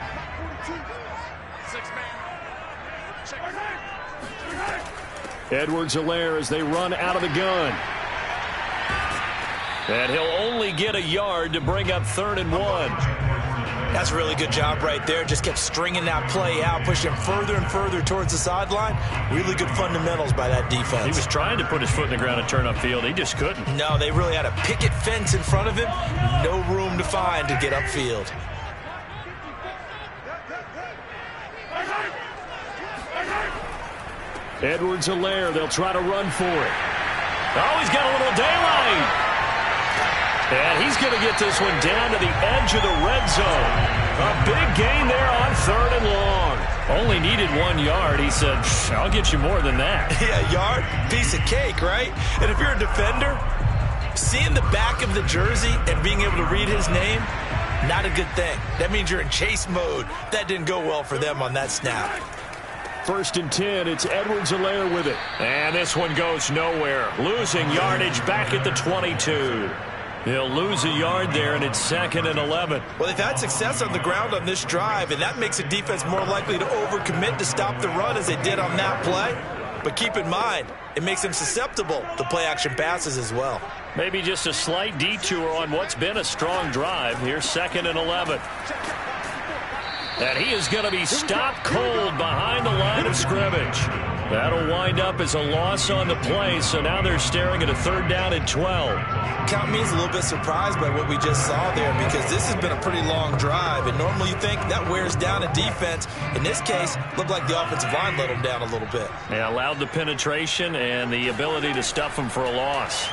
Edwards-Helaire as they run out of the gun. And he'll only get a yard to bring up 3rd and 1. That's a really good job right there. Just kept stringing that play out, pushing him further and further towards the sideline. Really good fundamentals by that defense. He was trying to put his foot in the ground and turn upfield. He just couldn't. No, they really had a picket fence in front of him. No room to find to get upfield. Edwards-Helaire, they'll try to run for it. Oh, he's got a little daylight. And he's going to get this one down to the edge of the red zone. A big gain there on 3rd and long. Only needed 1 yard. He said, I'll get you more than that. Yeah, yard, piece of cake, right? And if you're a defender, seeing the back of the jersey and being able to read his name, not a good thing. That means you're in chase mode. That didn't go well for them on that snap. 1st and 10, it's Edwards-Helaire with it. And this one goes nowhere. Losing yardage back at the 22. He'll lose a yard there, and it's 2nd and 11. Well, they've had success on the ground on this drive, and that makes a defense more likely to overcommit to stop the run as they did on that play. But keep in mind, it makes them susceptible to play-action passes as well. Maybe just a slight detour on what's been a strong drive. Here's 2nd and 11. And he is going to be stopped cold behind the line of scrimmage. That'll wind up as a loss on the play, so now they're staring at a 3rd down and 12. Count me as a little bit surprised by what we just saw there, because this has been a pretty long drive, and normally you think that wears down a defense. In this case, looked like the offensive line let them down a little bit. They allowed the penetration and the ability to stuff them for a loss.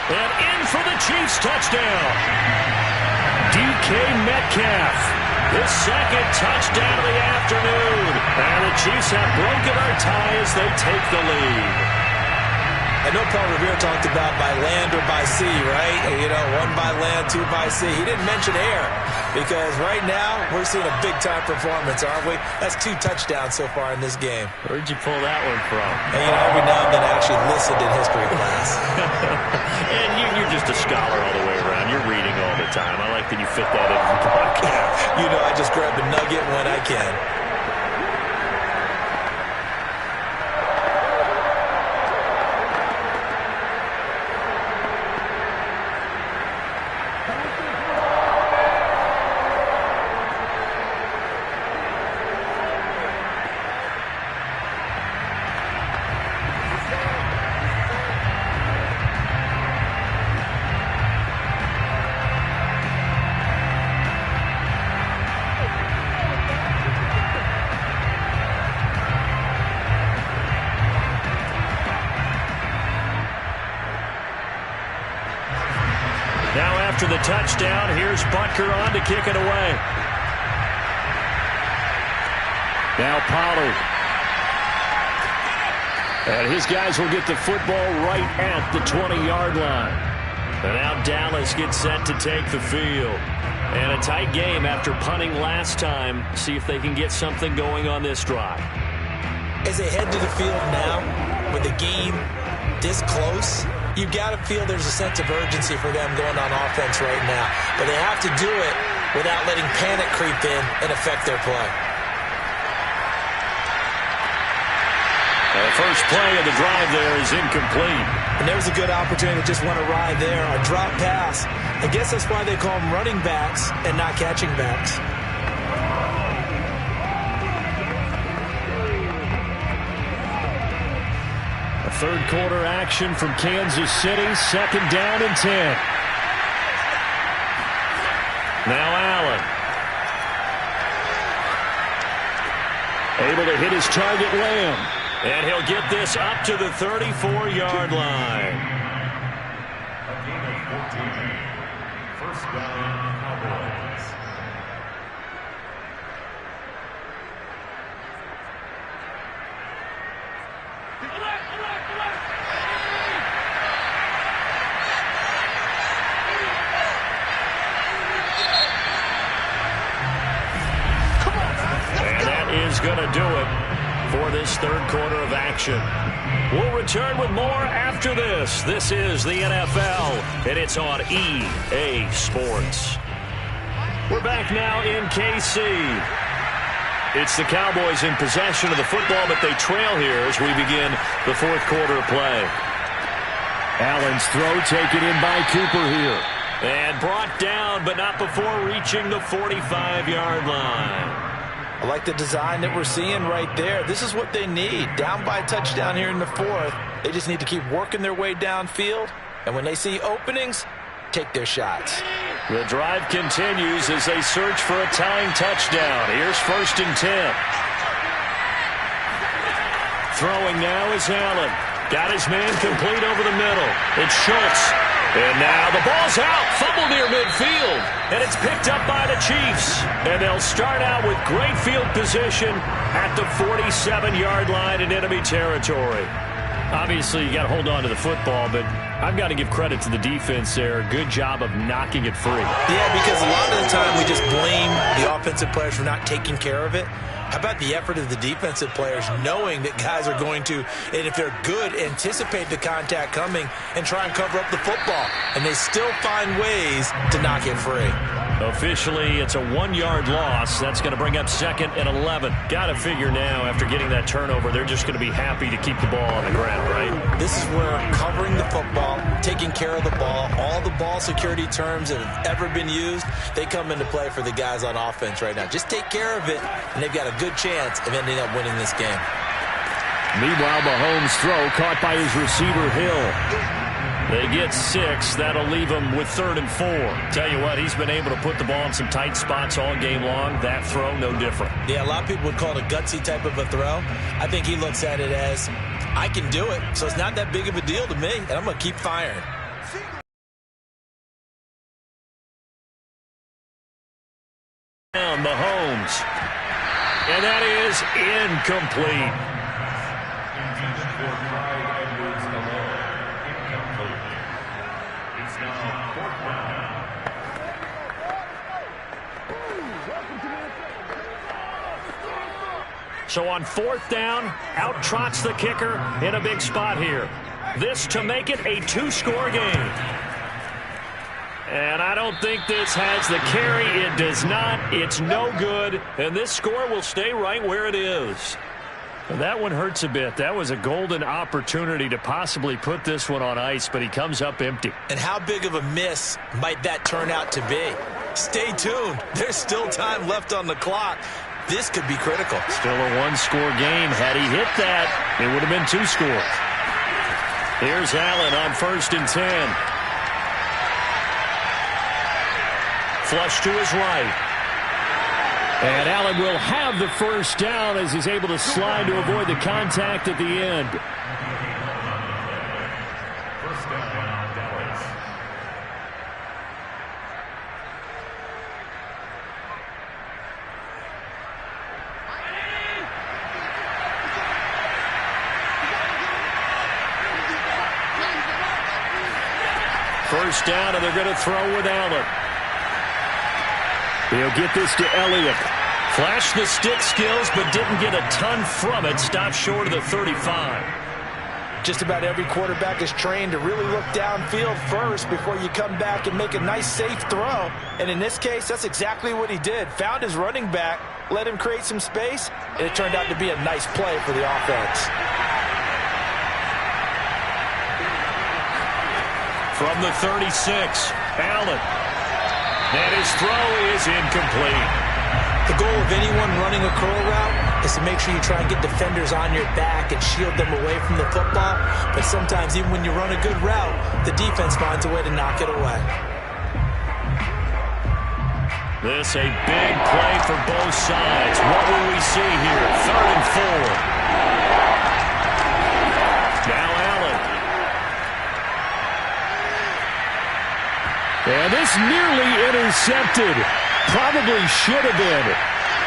And in for the Chiefs touchdown. DK Metcalf. His 2nd touchdown of the afternoon. And the Chiefs have broken our tie as they take the lead. I know Paul Revere talked about by land or by sea, right? You know, 1 by land, 2 by sea. He didn't mention air because right now we're seeing a big-time performance, aren't we? That's 2 touchdowns so far in this game. Where'd you pull that one from? And, you know, every now and then I actually listened in history class. And you're just a scholar all the way around. You're reading all the time. I like that you fit that into the podcast. You know, I just grab a nugget when I can. Now after the touchdown, here's Butker on to kick it away. Now Pollard. And his guys will get the football right at the 20-yard line. And now Dallas gets set to take the field. And a tight game after punting last time. See if they can get something going on this drive. As they head to the field now, with the game this close, you've got to feel there's a sense of urgency for them going on offense right now. But they have to do it without letting panic creep in and affect their play. The first play of the drive there is incomplete. And there was a good opportunity to just want to ride there. A drop pass. I guess that's why they call them running backs and not catching backs. A third quarter action from Kansas City. 2nd down and 10. Now Allen. Able to hit his target, Lamb. And he'll get this up to the 34-yard line. A gain of 14. First down, Cowboys. And that is going to do it for this third quarter of action. We'll return with more after this. This is the NFL, and it's on EA Sports. We're back now in KC. It's the Cowboys in possession of the football, but they trail here as we begin the fourth quarter play. Allen's throw taken in by Cooper here. And brought down, but not before reaching the 45-yard line. I like the design that we're seeing right there. This is what they need. Down by a touchdown here in the fourth. They just need to keep working their way downfield. And when they see openings, take their shots. The drive continues as they search for a tying touchdown. Here's 1st and 10. Throwing now is Allen. Got his man complete over the middle. It's Schultz. And now the ball's out. Fumble near midfield. And it's picked up by the Chiefs. And they'll start out with great field position at the 47-yard line in enemy territory. Obviously, you got to hold on to the football, but I've got to give credit to the defense there. Good job of knocking it free. Yeah, because a lot of the time we just blame the offensive players for not taking care of it. How about the effort of the defensive players knowing that guys are going to, and if they're good, anticipate the contact coming and try and cover up the football. And they still find ways to knock it free. Officially, it's a 1-yard loss. That's going to bring up 2nd and 11. Got to figure now, after getting that turnover, they're just going to be happy to keep the ball on the ground, right? This is where covering the football, taking care of the ball, all the ball security terms that have ever been used, they come into play for the guys on offense right now. Just take care of it, and they've got a good chance of ending up winning this game. Meanwhile, Mahomes' throw caught by his receiver, Hill. They get 6. That'll leave him with 3rd and 4. Tell you what, he's been able to put the ball in some tight spots all game long. That throw, no different. Yeah, a lot of people would call it a gutsy type of a throw. I think he looks at it as, I can do it, so it's not that big of a deal to me, and I'm going to keep firing. Down Mahomes. And that is incomplete. Intended for Clyde Edwards-Helaire. So on 4th down, out trots the kicker in a big spot here. This to make it a 2-score game. And I don't think this has the carry. It does not. It's no good. And this score will stay right where it is. And that one hurts a bit. That was a golden opportunity to possibly put this one on ice, but he comes up empty. And how big of a miss might that turn out to be? Stay tuned. There's still time left on the clock. This could be critical. Still a 1-score game. Had he hit that, it would have been 2 scores. Here's Allen on 1st and 10. Flush to his right. And Allen will have the first down as he's able to slide to avoid the contact at the end. First down, Dallas. First down, and they're going to throw with Allen. He'll get this to Elliott. Flashed the stick skills, but didn't get a ton from it. Stopped short of the 35. Just about every quarterback is trained to really look downfield first before you come back and make a nice, safe throw. And in this case, that's exactly what he did. Found his running back, let him create some space, and it turned out to be a nice play for the offense. From the 36, Allen. And his throw is incomplete. The goal of anyone running a curl route is to make sure you try and get defenders on your back and shield them away from the football. But sometimes, even when you run a good route, the defense finds a way to knock it away. This a big play for both sides. What will we see here? 3rd and 4. Now Allen. And this nearly intercepted. Probably should have been.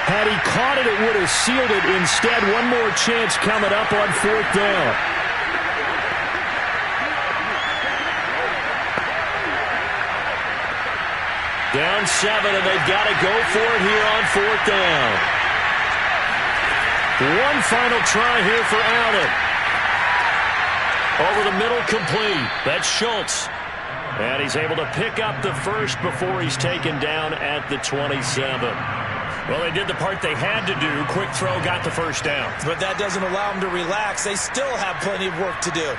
Had he caught it, it would have sealed it. Instead, one more chance coming up on 4th down. Down 7, and they've got to go for it here on 4th down. One final try here for Allen. Over the middle, complete. That's Schultz. And he's able to pick up the first before he's taken down at the 27. Well, they did the part they had to do. Quick throw, got the first down. But that doesn't allow them to relax. They still have plenty of work to do.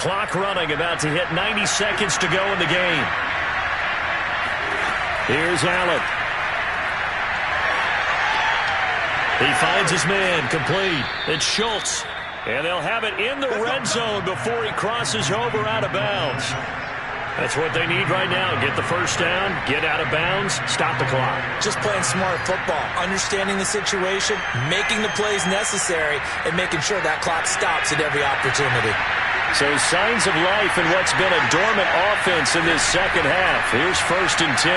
Clock running, about to hit 90 seconds to go in the game. Here's Allen. He finds his man, complete. It's Schultz. And they'll have it in the red zone before he crosses over out of bounds. That's what they need right now. Get the first down, get out of bounds, stop the clock. Just playing smart football, understanding the situation, making the plays necessary, and making sure that clock stops at every opportunity. So signs of life in what's been a dormant offense in this second half. Here's 1st and 10.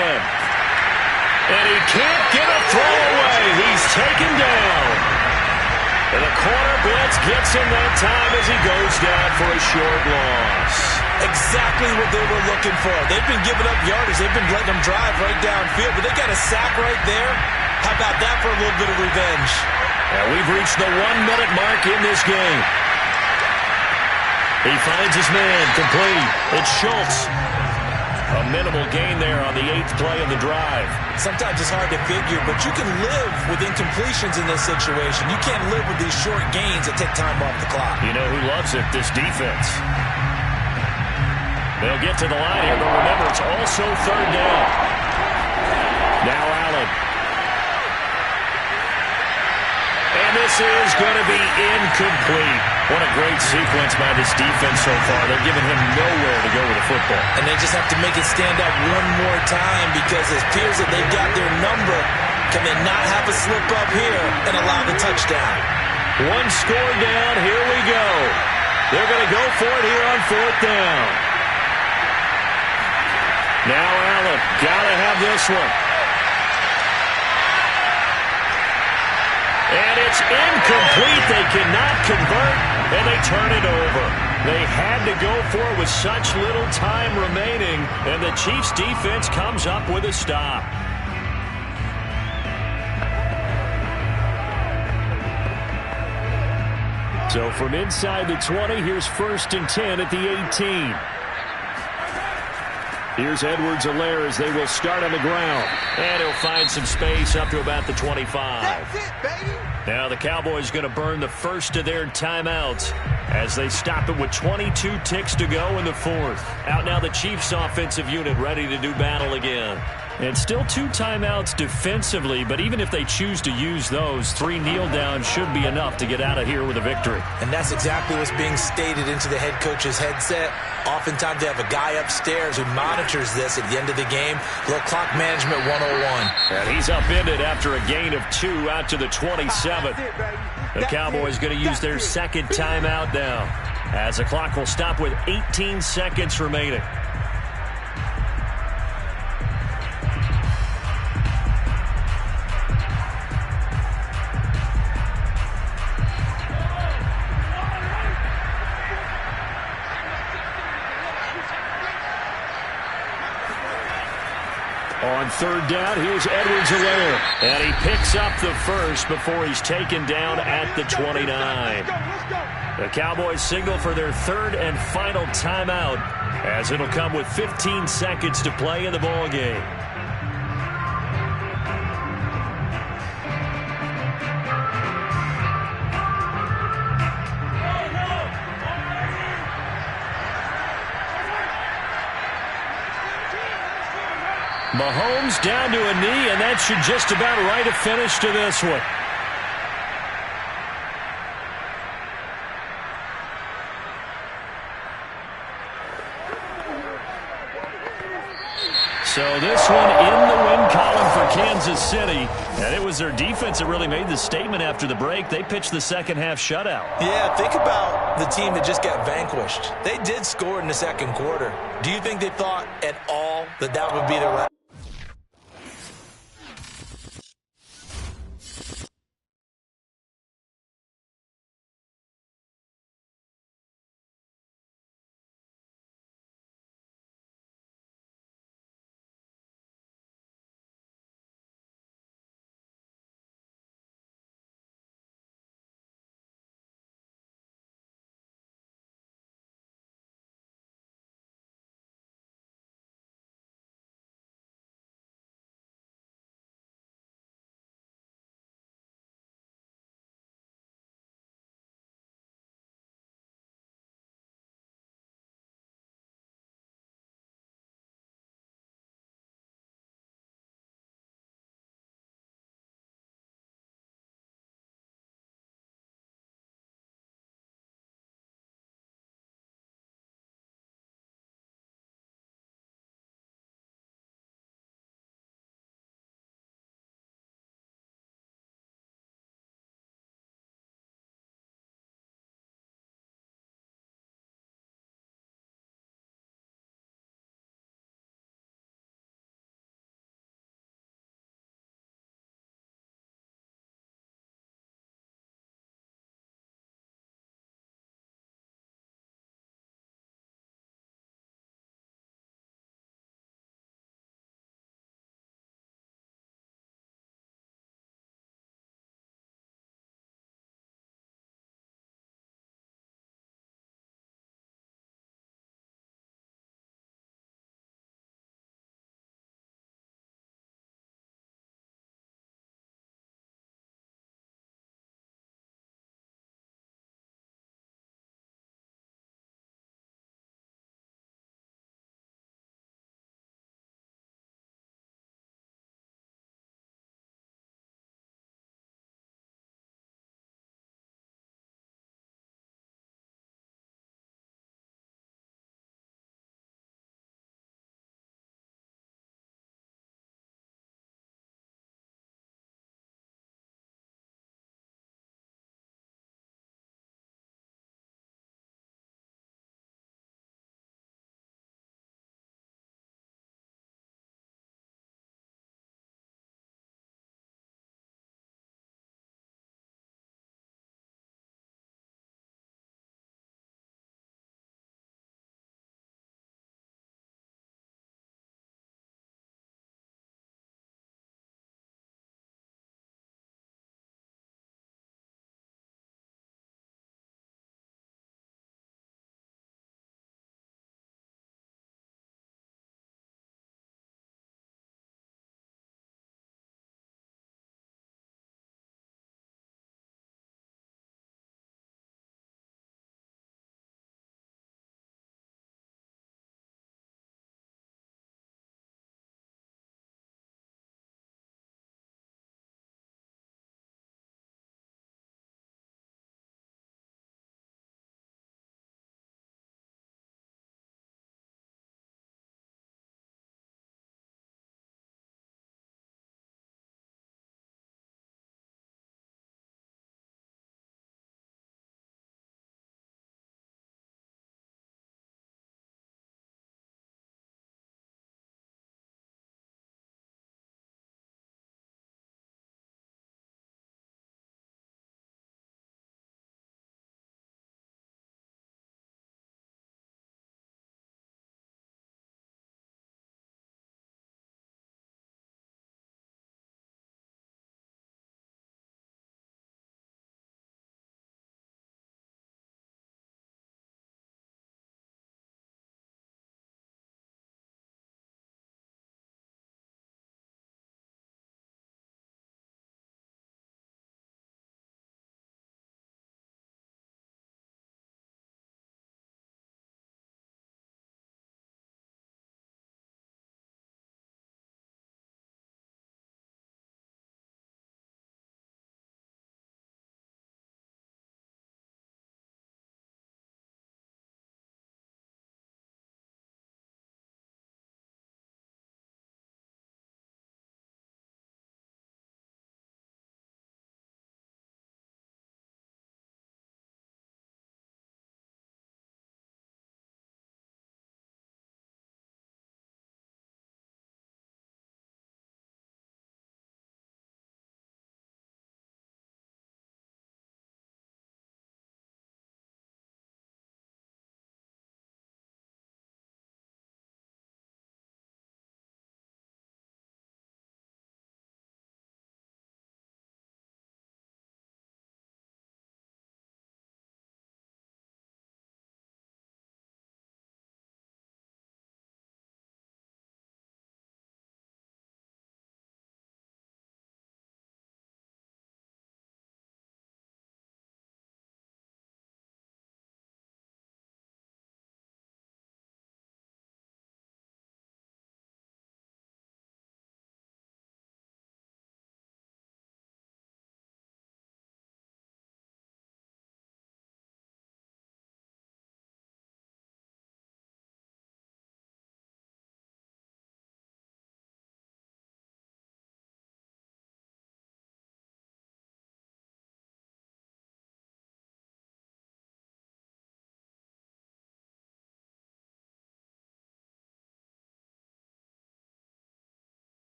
And he can't get a throw away. He's taken down. And the corner blitz gets him that time as he goes down for a short loss. Exactly what they were looking for. They've been giving up yardage. They've been letting them drive right downfield, but they got a sack right there. How about that for a little bit of revenge? And we've reached the 1-minute mark in this game. He finds his man, complete. It's Schultz. A minimal gain there on the 8th play of the drive. Sometimes it's hard to figure, but you can live with incompletions in this situation. You can't live with these short gains that take time off the clock. You know who loves it? This defense. They'll get to the line here, but remember, it's also 3rd down. Now Allen. And this is going to be incomplete. What a great sequence by this defense so far. They're giving him nowhere to go with the football. And they just have to make it stand up one more time because it appears that they've got their number. Can they not have a slip up here and allow the touchdown? 1 score down. Here we go. They're going to go for it here on 4th down. Now Allen. Got to have this one. And it's incomplete. They cannot convert, and they turn it over. They had to go for it with such little time remaining, and the Chiefs' defense comes up with a stop. So from inside the 20, here's 1st and 10 at the 18. Here's Edwards-Helaire as they will start on the ground. And he'll find some space up to about the 25. That's it, baby. Now the Cowboys going to burn the first of their timeouts as they stop it with 22 ticks to go in the 4th. Out now the Chiefs offensive unit ready to do battle again. And still 2 timeouts defensively, but even if they choose to use those, 3 kneel downs should be enough to get out of here with a victory. And that's exactly what's being stated into the head coach's headset. Oftentimes they have a guy upstairs who monitors this at the end of the game. Little clock management 101. And he's upended after a gain of 2 out to the 27th. The Cowboys going to use their second timeout now, as the clock will stop with 18 seconds remaining. On 3rd down, here's Edwards-Helaire. And he picks up the first before he's taken down at the 29. The Cowboys signal for their 3rd and final timeout, as it'll come with 15 seconds to play in the ballgame. Mahomes down to a knee, and that should just about write a finish to this one. So this one in the win column for Kansas City. And it was their defense that really made the statement after the break. They pitched the second half shutout. Yeah, think about the team that just got vanquished. They did score in the 2nd quarter. Do you think they thought at all that that would be their last?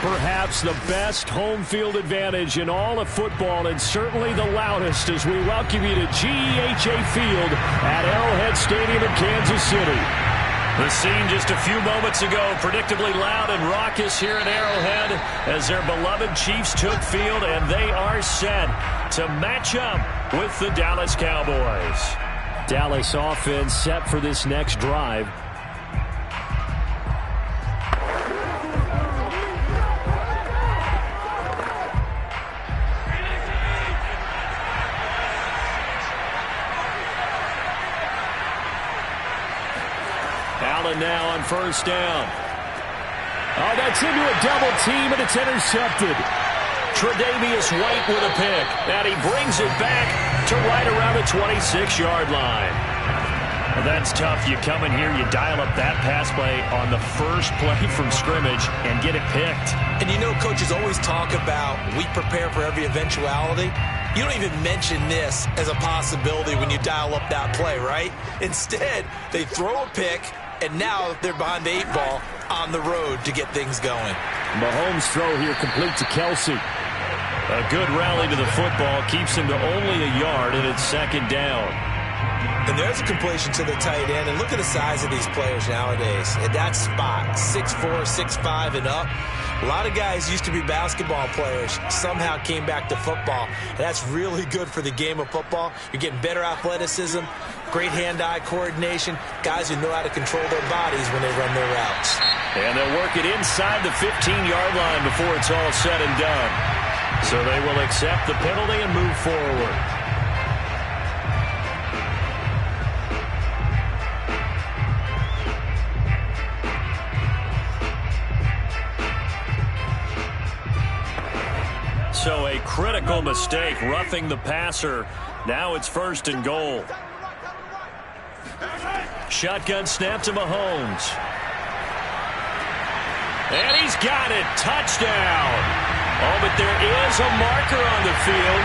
Perhaps the best home field advantage in all of football, and certainly the loudest, as we welcome you to GEHA Field at Arrowhead Stadium in Kansas City. The scene just a few moments ago, predictably loud and raucous here at Arrowhead as their beloved Chiefs took field, and they are set to match up with the Dallas Cowboys. Dallas offense set for this next drive. Allen now on first down. Oh, that's into a double team, and it's intercepted. Tre'Davious White with a pick, and he brings it back to right around the 26-yard line. Well, that's tough. You come in here, you dial up that pass play on the first play from scrimmage and get it picked. And you know, coaches always talk about we prepare for every eventuality. You don't even mention this as a possibility when you dial up that play, right? Instead, they throw a pick, and now they're behind the 8 ball on the road to get things going. Mahomes' throw here complete to Kelsey. A good rally to the football keeps him to only a yard, and it's second down. And there's a completion to the tight end. And look at the size of these players nowadays. At that spot, 6'4", 6'5", and up. A lot of guys used to be basketball players, somehow came back to football. And that's really good for the game of football. You're getting better athleticism, great hand-eye coordination, guys who know how to control their bodies when they run their routes. And they'll work it inside the 15-yard line before it's all said and done. So they will accept the penalty and move forward. So a critical mistake, roughing the passer. Now it's first and goal. Shotgun snap to Mahomes. And he's got it. Touchdown. Oh, but there is a marker on the field.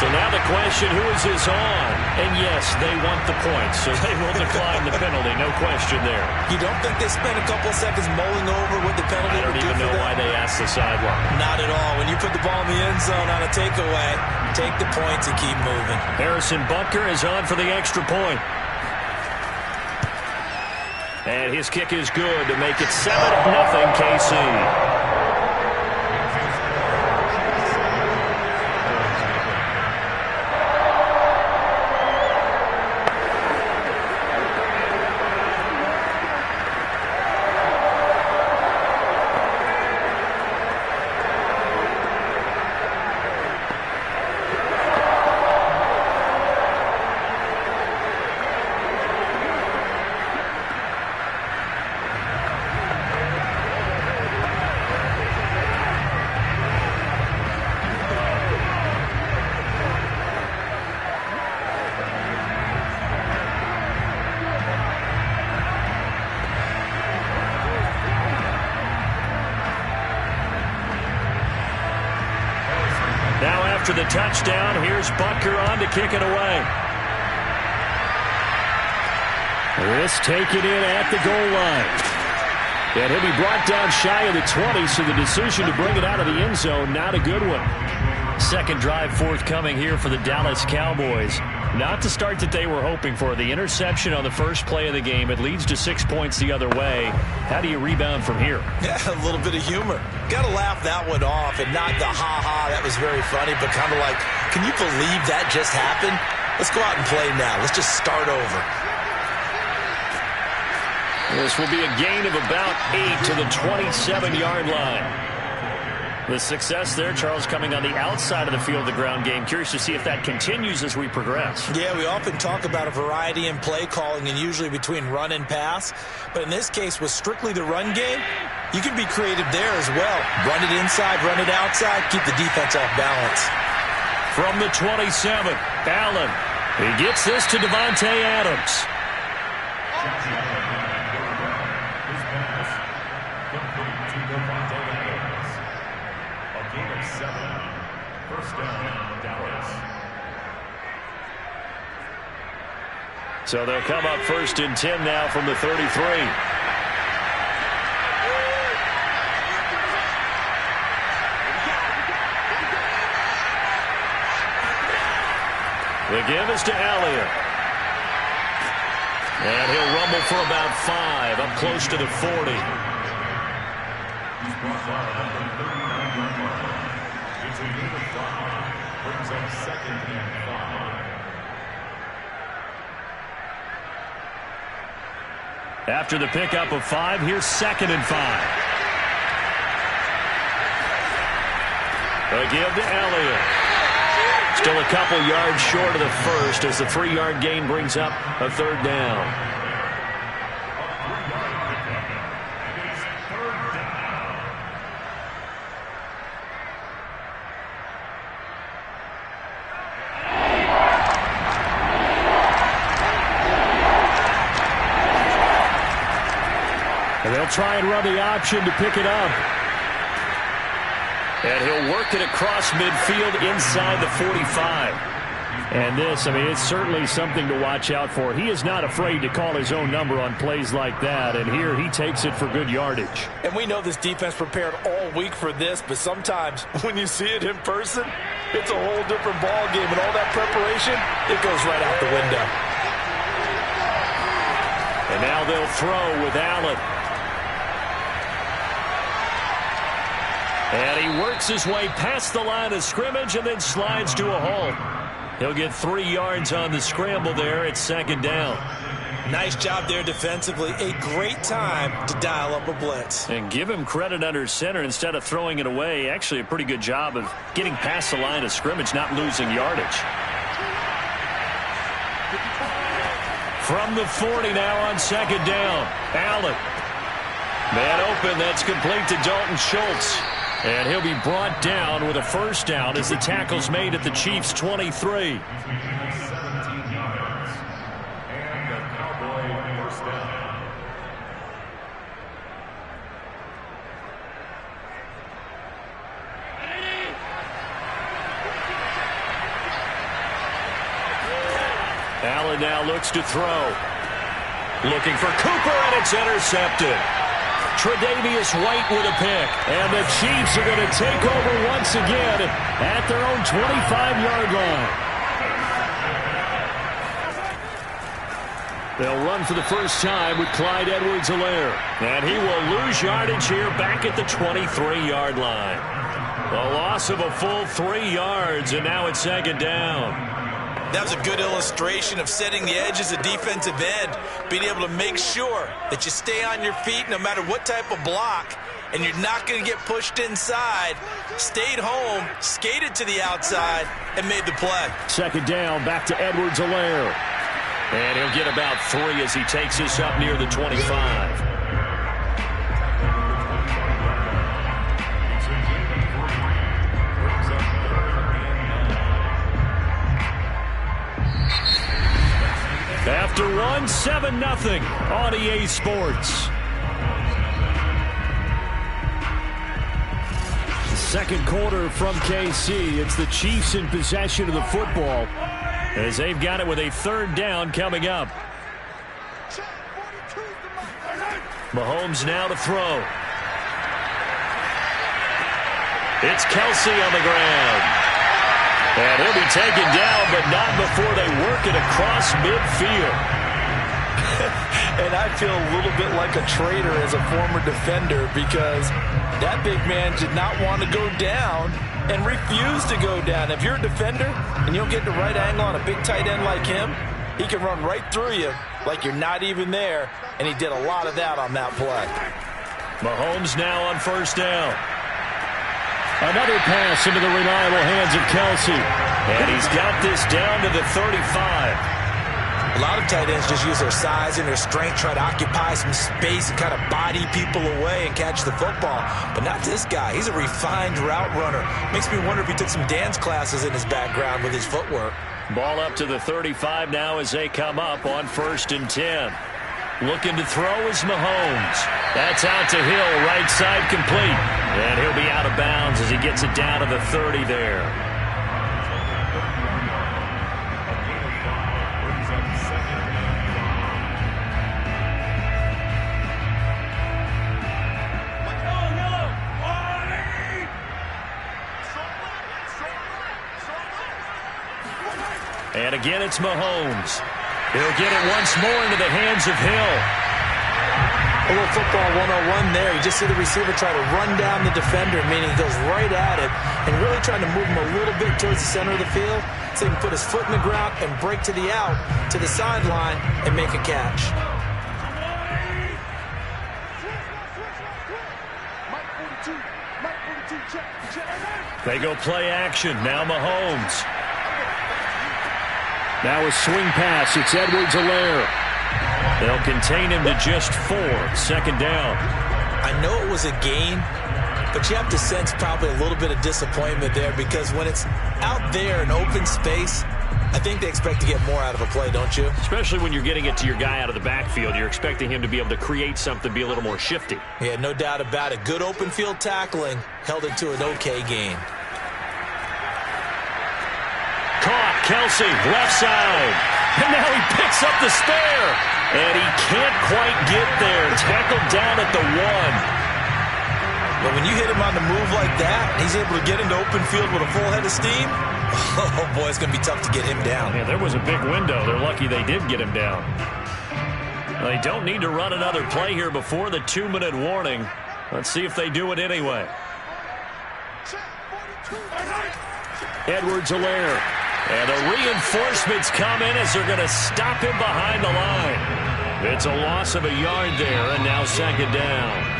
So now the question, who is this on? And yes, they want the points, so they will decline the penalty. No question there. You don't think they spent a couple of seconds mulling over what the penalty would do for them? I don't even know why they asked the sideline. Not at all. When you put the ball in the end zone on a takeaway, take the points and keep moving. Harrison Butker is on for the extra point. And his kick is good to make it 7-0 KC. After the touchdown, here's Butker on to kick it away. This taken in at the goal line. And he'll be brought down shy of the 20, so the decision to bring it out of the end zone, not a good one. Second drive forthcoming here for the Dallas Cowboys. Not the start that they were hoping for. The interception on the first play of the game. It leads to 6 points the other way. How do you rebound from here? Yeah, a little bit of humor. Got to laugh that one off, and not the ha-ha, that was very funny, but kind of like, can you believe that just happened? Let's go out and play now. Let's just start over. This will be a gain of about 8 to the 27-yard line. The success there, Charles, coming on the outside of the field, the ground game. Curious to see if that continues as we progress. Yeah, we often talk about a variety in play calling and usually between run and pass. But in this case, with strictly the run game, you can be creative there as well. Run it inside, run it outside, keep the defense off balance. From the 27, Allen. He gets this to Devontae Adams. So they'll come up first and 10 now from the 33. The give is to Elliott. And he'll rumble for about 5, up close to the 40. He's brought down at the 39-yard line. It's a gain of 5. Brings up 2nd and 5. After the pickup of 5, here's 2nd and 5. A give to Elliott. Still a couple yards short of the first as the 3-yard gain brings up a 3rd down. And they'll try and run the option to pick it up. And he'll work it across midfield inside the 45. And this, I mean, it's certainly something to watch out for. He is not afraid to call his own number on plays like that. And here he takes it for good yardage. And we know this defense prepared all week for this, but sometimes when you see it in person, it's a whole different ball game. And all that preparation, it goes right out the window. And now they'll throw with Allen. And he works his way past the line of scrimmage and then slides to a hole. He'll get 3 yards on the scramble there. It's 2nd down. Nice job there defensively. A great time to dial up a blitz. And give him credit under center instead of throwing it away. Actually a pretty good job of getting past the line of scrimmage, not losing yardage. From the 40 now on 2nd down. Allen. Man open. That's complete to Dalton Schultz. And he'll be brought down with a 1st down as the tackle's made at the Chiefs' 23. 17 yards. And the Cowboy 1st down. Allen now looks to throw. Looking for Cooper, and it's intercepted. Tre'Davious White with a pick. And the Chiefs are going to take over once again at their own 25-yard line. They'll run for the first time with Clyde Edwards-Helaire. And he will lose yardage here back at the 23-yard line. A loss of a full 3 yards, and now it's 2nd down. That was a good illustration of setting the edge as a defensive end, being able to make sure that you stay on your feet no matter what type of block, and you're not going to get pushed inside. Stayed home, skated to the outside, and made the play. 2nd down, back to Edwards-Helaire. And he'll get about 3 as he takes this up near the 25. After 1, 7-0 on EA Sports. Second quarter from KC. It's the Chiefs in possession of the football as they've got it with a 3rd down coming up. Mahomes now to throw. It's Kelsey on the ground. And he'll be taken down, but not before they work it across midfield. And I feel a little bit like a traitor as a former defender because that big man did not want to go down and refused to go down. If you're a defender and you don't get the right angle on a big tight end like him, he can run right through you like you're not even there, and he did a lot of that on that play. Mahomes now on 1st down. Another pass into the reliable hands of Kelsey. And he's got this down to the 35. A lot of tight ends just use their size and their strength, try to occupy some space and kind of body people away and catch the football. But not this guy. He's a refined route runner. Makes me wonder if he took some dance classes in his background with his footwork. Ball up to the 35 now as they come up on 1st and 10. Looking to throw is Mahomes. That's out to Hill, right side complete. And he'll be out of bounds as he gets it down to the 30 there. And again, it's Mahomes. He'll get it once more into the hands of Hill. A little football 101 there. You just see the receiver try to run down the defender, meaning he goes right at it and really trying to move him a little bit towards the center of the field so he can put his foot in the ground and break to the out, to the sideline, and make a catch. They go play action. Now Mahomes. Now a swing pass. It's Edwards-Helaire. They'll contain him to just 4. 2nd down. I know it was a gain, but you have to sense probably a little bit of disappointment there because when it's out there in open space, I think they expect to get more out of a play, don't you? Especially when you're getting it to your guy out of the backfield. You're expecting him to be able to create something, be a little more shifty. Yeah, no doubt about it. Good open field tackling held it to an okay gain. Caught. Kelsey, left side. And now he picks up the spare. And he can't quite get there. Tackled down at the 1. But when you hit him on the move like that, he's able to get into open field with a full head of steam. Oh, boy, it's going to be tough to get him down. Yeah, there was a big window. They're lucky they did get him down. They don't need to run another play here before the 2-minute warning. Let's see if they do it anyway. Edwards-Helaire. And the reinforcements come in as they're going to stop him behind the line. It's a loss of a yard there, and now 2nd down.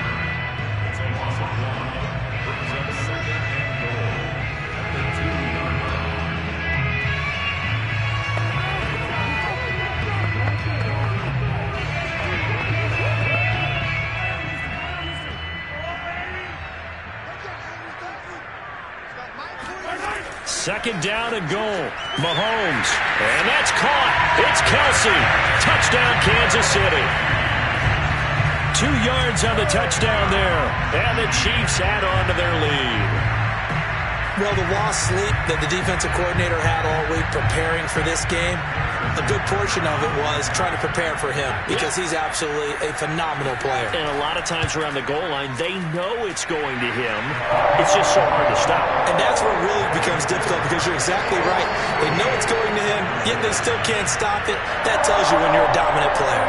Second down and goal. Mahomes. And that's caught. It's Kelsey. Touchdown, Kansas City. 2 yards on the touchdown there. And the Chiefs add on to their lead. Well, the lost sleep that the defensive coordinator had all week preparing for this game, a good portion of it was trying to prepare for him because he's absolutely a phenomenal player. And a lot of times around the goal line, they know it's going to him. It's just so hard to stop. And that's where it really becomes difficult because you're exactly right. They know it's going to him, yet they still can't stop it. That tells you when you're a dominant player.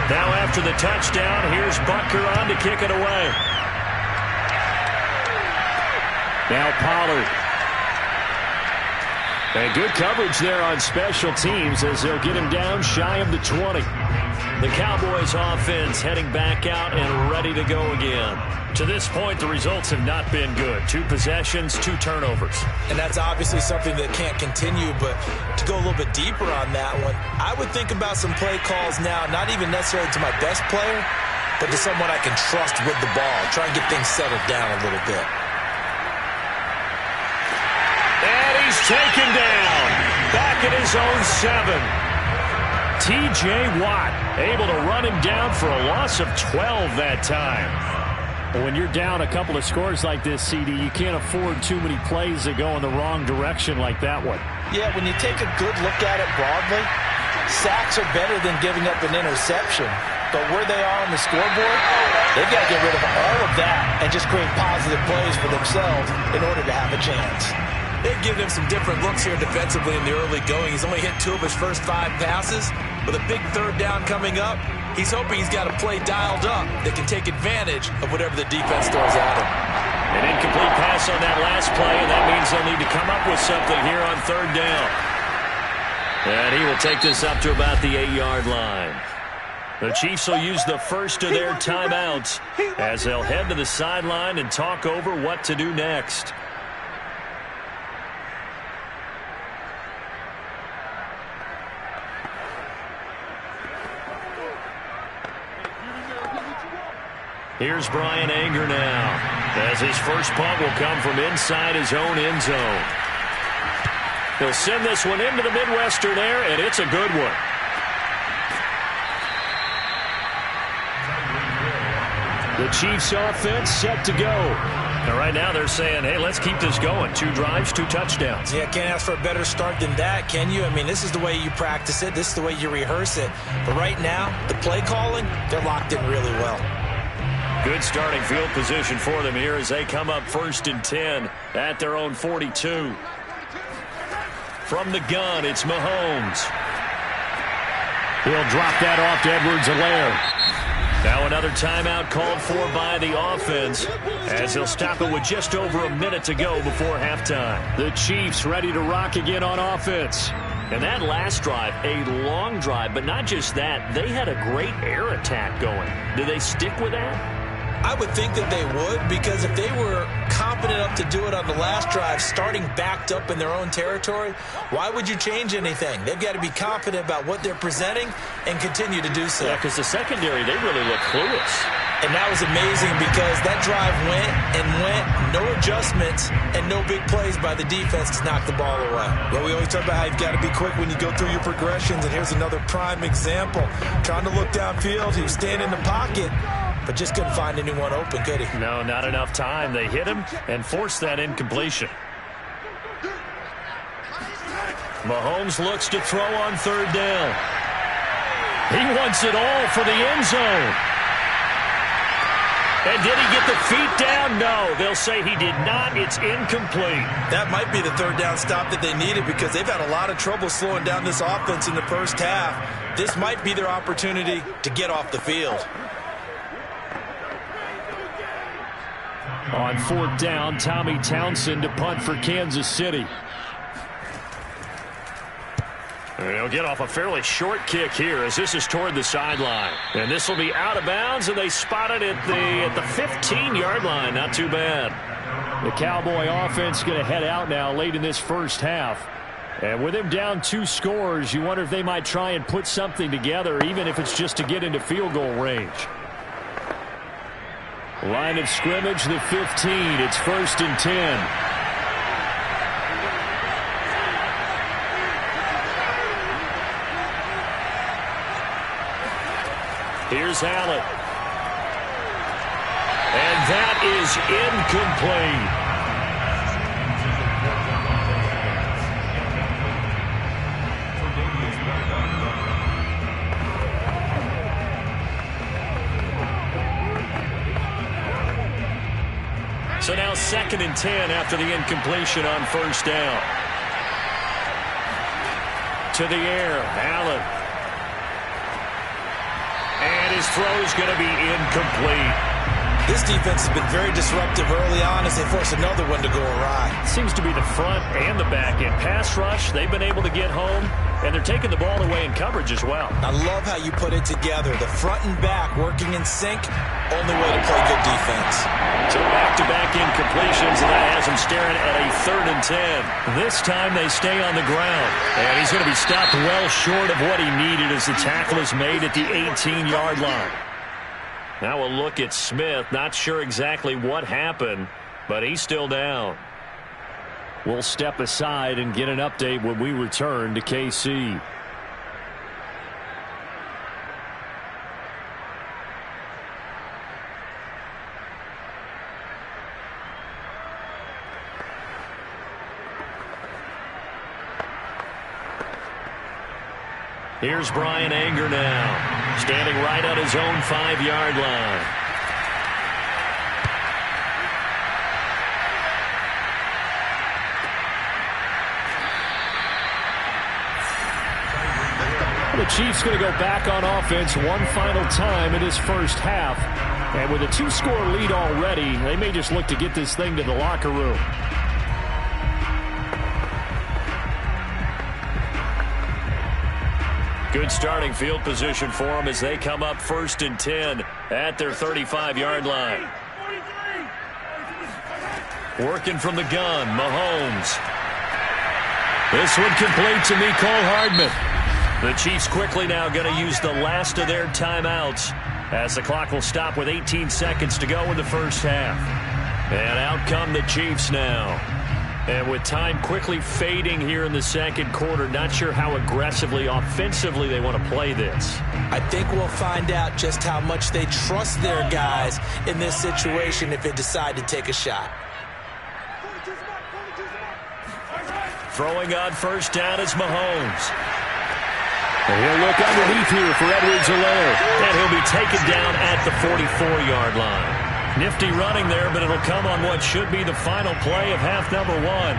Now after the touchdown, here's Butker on to kick it away. Now Pollard. And good coverage there on special teams as they'll get him down shy of the 20. The Cowboys offense heading back out and ready to go again. To this point, the results have not been good. 2 possessions, 2 turnovers. And that's obviously something that can't continue, but to go a little bit deeper on that one, I would think about some play calls now, not even necessarily to my best player, but to someone I can trust with the ball. Try and get things settled down a little bit. And he's taken down. Back at his own 7. T.J. Watt able to run him down for a loss of 12 that time. When you're down a couple of scores like this, CD, you can't afford too many plays that go in the wrong direction like that one. Yeah, when you take a good look at it broadly, sacks are better than giving up an interception. But where they are on the scoreboard, they've got to get rid of all of that and just create positive plays for themselves in order to have a chance. They've given him some different looks here defensively in the early going. He's only hit 2 of his first 5 passes. With a big 3rd down coming up, he's hoping he's got a play dialed up that can take advantage of whatever the defense throws at him. An incomplete pass on that last play, and that means they'll need to come up with something here on 3rd down. And he will take this up to about the 8-yard line. The Chiefs will use the first of their timeouts as they'll head to the sideline and talk over what to do next. Here's Brian Anger now, as his first punt will come from inside his own end zone. He'll send this one into the Midwestern air, and it's a good one. The Chiefs offense set to go. And right now they're saying, hey, let's keep this going. 2 drives, 2 touchdowns. Yeah, can't ask for a better start than that, can you? I mean, this is the way you practice it. This is the way you rehearse it. But right now, the play calling, they're locked in really well. Good starting field position for them here as they come up 1st and 10 at their own 42. From the gun, it's Mahomes. He'll drop that off to Edwards-Helaire. Now another timeout called for by the offense as he'll stop it with just over a minute to go before halftime. The Chiefs ready to rock again on offense. And that last drive, a long drive, but not just that. They had a great air attack going. Do they stick with that? I would think that they would, because if they were confident enough to do it on the last drive, starting backed up in their own territory, why would you change anything? They've got to be confident about what they're presenting and continue to do so. Yeah, because the secondary, they really look clueless. And that was amazing because that drive went and went, no adjustments, and no big plays by the defense to knock the ball away. Well, we always talk about how you've got to be quick when you go through your progressions, and here's another prime example. Trying to look downfield, he was standing in the pocket, but just couldn't find anyone open, could he? No, not enough time. They hit him and forced that incompletion. Mahomes looks to throw on 3rd down. He wants it all for the end zone. And did he get the feet down? No, they'll say he did not. It's incomplete. That might be the 3rd down stop that they needed because they've had a lot of trouble slowing down this offense in the first half. This might be their opportunity to get off the field. On 4th down, Tommy Townsend to punt for Kansas City. And he'll get off a fairly short kick here as this is toward the sideline. And this will be out of bounds, and they spot it at the 15-yard line. Not too bad. The Cowboy offense going to head out now late in this first half. And with him down 2 scores, you wonder if they might try and put something together, even if it's just to get into field goal range. Line of scrimmage, the 15. It's 1st and 10. Here's Allen. And that is incomplete. So now 2nd and 10 after the incompletion on 1st down. To the air, Allen. And his throw is going to be incomplete. This defense has been very disruptive early on as they force another one to go awry. Seems to be the front and the back end. Pass rush, they've been able to get home, and they're taking the ball away in coverage as well. I love how you put it together. The front and back working in sync, only way to play good defense. So back-to-back incompletions, and that has him staring at a 3rd and 10. This time they stay on the ground, and he's going to be stopped well short of what he needed as the tackle is made at the 18-yard line. Now we'll look at Smith. Not sure exactly what happened, but he's still down. We'll step aside and get an update when we return to KC. Here's Brian Anger now, standing right on his own 5-yard line. The Chiefs going to go back on offense one final time in this first half. And with a 2-score lead already, they may just look to get this thing to the locker room. Good starting field position for them as they come up 1st and 10 at their 35-yard line. Working from the gun, Mahomes. This one complete to Mecole Hardman. The Chiefs quickly now going to use the last of their timeouts as the clock will stop with 18 seconds to go in the first half. And out come the Chiefs now. And with time quickly fading here in the second quarter, not sure how aggressively, offensively they want to play this. I think we'll find out just how much they trust their guys in this situation if they decide to take a shot. Throwing on first down is Mahomes. And he'll look underneath here for Edwards-Helaire. And he'll be taken down at the 44-yard line. Nifty running there, but it'll come on what should be the final play of half number one.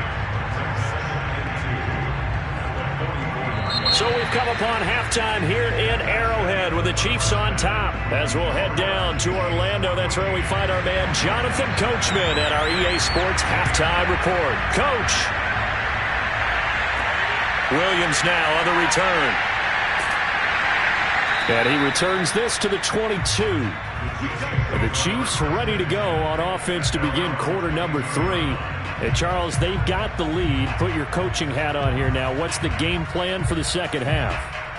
So we've come upon halftime here in Arrowhead with the Chiefs on top. As we'll head down to Orlando, that's where we find our man Jonathan Coachman at our EA Sports Halftime Report. Coach. Williams now on the return. And he returns this to the 22. And the Chiefs ready to go on offense to begin quarter number 3. And Charles, they've got the lead. Put your coaching hat on here now. What's the game plan for the second half?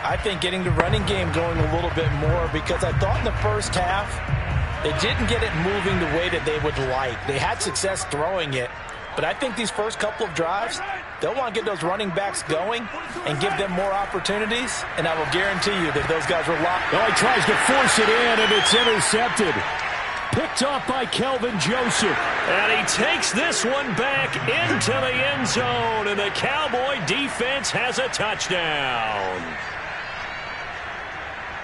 I think getting the running game going a little bit more, because I thought in the first half they didn't get it moving the way that they would like. They had success throwing it, but I think these first couple of drives, they'll want to get those running backs going and give them more opportunities, and I will guarantee you that those guys were locked. Oh, he tries to force it in, and it's intercepted. Picked off by Kelvin Joseph. And he takes this one back into the end zone, and the Cowboy defense has a touchdown.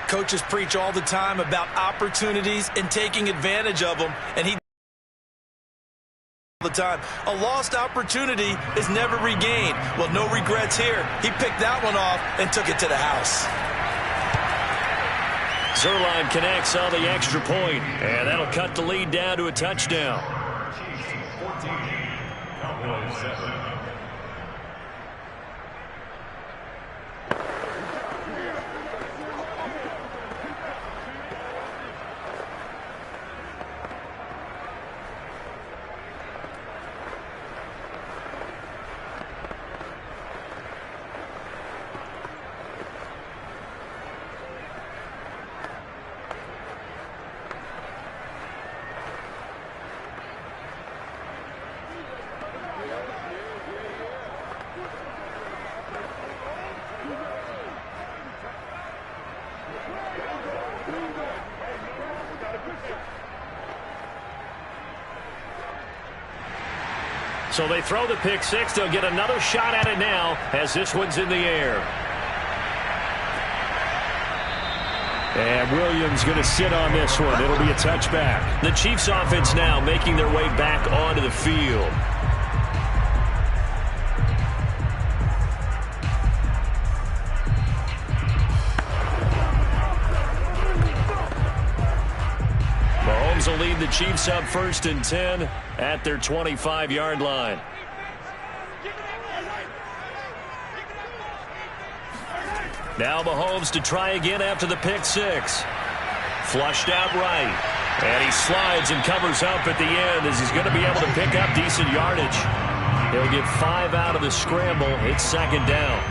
Coaches preach all the time about opportunities and taking advantage of them, and he the time. A lost opportunity is never regained. Well, no regrets here. He picked that one off and took it to the house. Zerline connects on the extra point, and that'll cut the lead down to a touchdown. Chiefs 14, Cowboys 7. So they throw the pick six. They'll get another shot at it now as this one's in the air. And Williams going to sit on this one. It'll be a touchback. The Chiefs offense now making their way back onto the field. Mahomes will lead the Chiefs up 1st and 10 at their 25-yard line. Now Mahomes to try again after the pick six. Flushed out right. And he slides and covers up at the end as he's going to be able to pick up decent yardage. He'll get 5 out of the scramble. It's second down.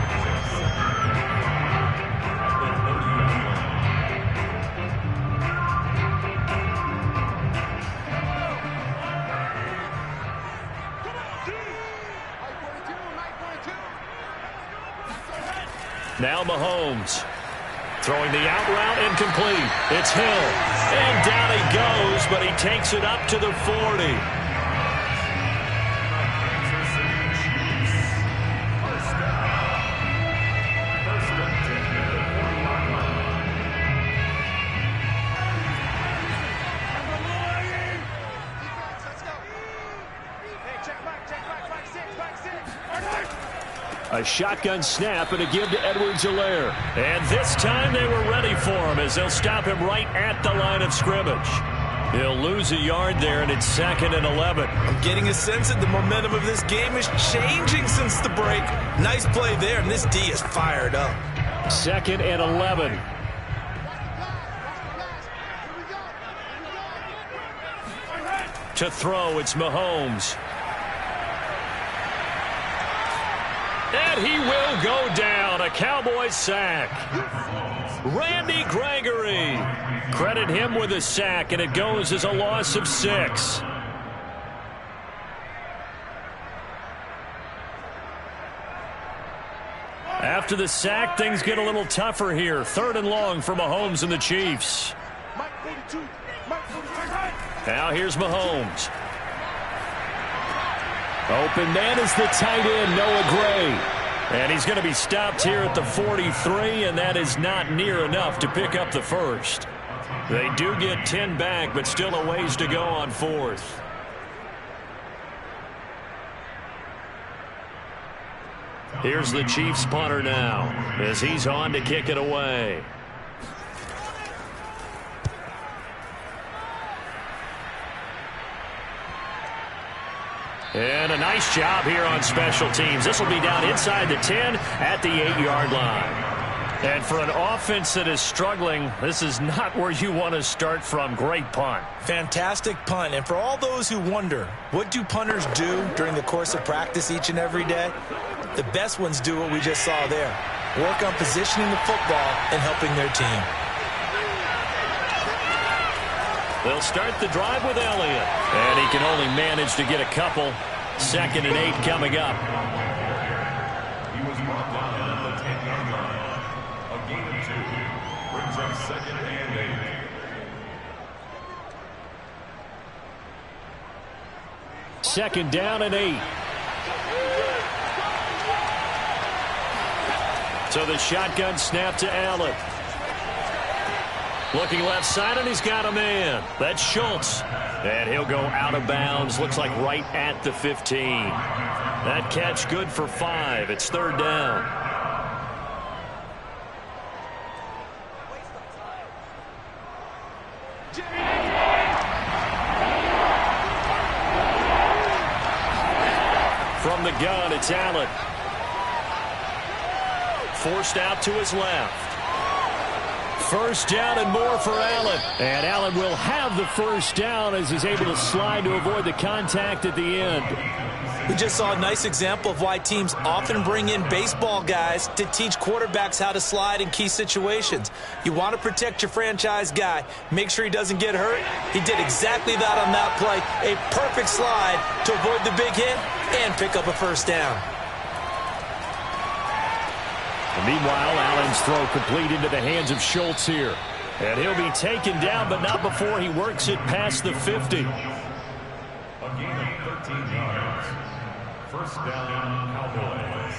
Now Mahomes throwing the out route incomplete. It's Hill. And down he goes, but he takes it up to the 40. A shotgun snap and a give to Edwards-Helaire. And this time they were ready for him as they'll stop him right at the line of scrimmage. He'll lose a yard there, and it's 2nd and 11. I'm getting a sense that the momentum of this game is changing since the break. Nice play there, and this D is fired up. 2nd and 11. To throw, it's Mahomes. And he will go down. A Cowboys sack. Randy Gregory. Credit him with a sack, and it goes as a loss of 6. After the sack, things get a little tougher here. 3rd and long for Mahomes and the Chiefs. Now here's Mahomes. Open man is the tight end, Noah Gray. And he's going to be stopped here at the 43, and that is not near enough to pick up the first. They do get 10 back, but still a ways to go on 4th. Here's the Chiefs punter now as he's on to kick it away. And a nice job here on special teams. This will be down inside the 10 at the 8-yard line. And for an offense that is struggling, this is not where you want to start from. Great punt. Fantastic punt. And for all those who wonder, what do punters do during the course of practice each and every day? The best ones do what we just saw there. Work on positioning the football and helping their team. They'll start the drive with Elliott. And he can only manage to get a couple. 2nd and 8 coming up. He was brought down at the 10-yard line. A gain of 2 brings up 2nd and 8. 2nd down and 8. So the shotgun snap to Allen. Looking left side, and he's got a man. That's Schultz. And he'll go out of bounds. Looks like right at the 15. That catch good for 5. It's 3rd down. From the gun, it's Allen. Forced out to his left. 1st down and more for Allen. And Allen will have the 1st down as he's able to slide to avoid the contact at the end. We just saw a nice example of why teams often bring in baseball guys to teach quarterbacks how to slide in key situations. You want to protect your franchise guy. Make sure he doesn't get hurt. He did exactly that on that play. A perfect slide to avoid the big hit and pick up a 1st down. And meanwhile, Allen's throw complete into the hands of Schultz here. And he'll be taken down, but not before he works it past the 50. A gain of 13 yards. 1st down, Cowboys.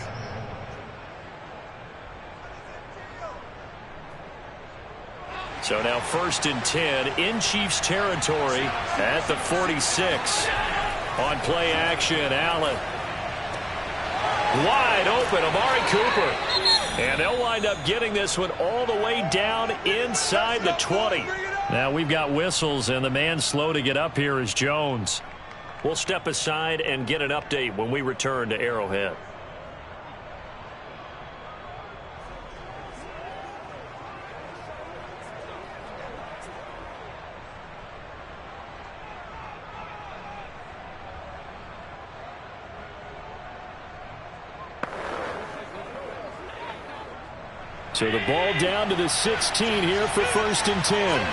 So now 1st and 10 in Chiefs territory at the 46. On play action, Allen. Wide open, Amari Cooper. And they'll wind up getting this one all the way down inside the 20. Now we've got whistles, and the man slow to get up here is Jones. We'll step aside and get an update when we return to Arrowhead. So the ball down to the 16 here for 1st and 10.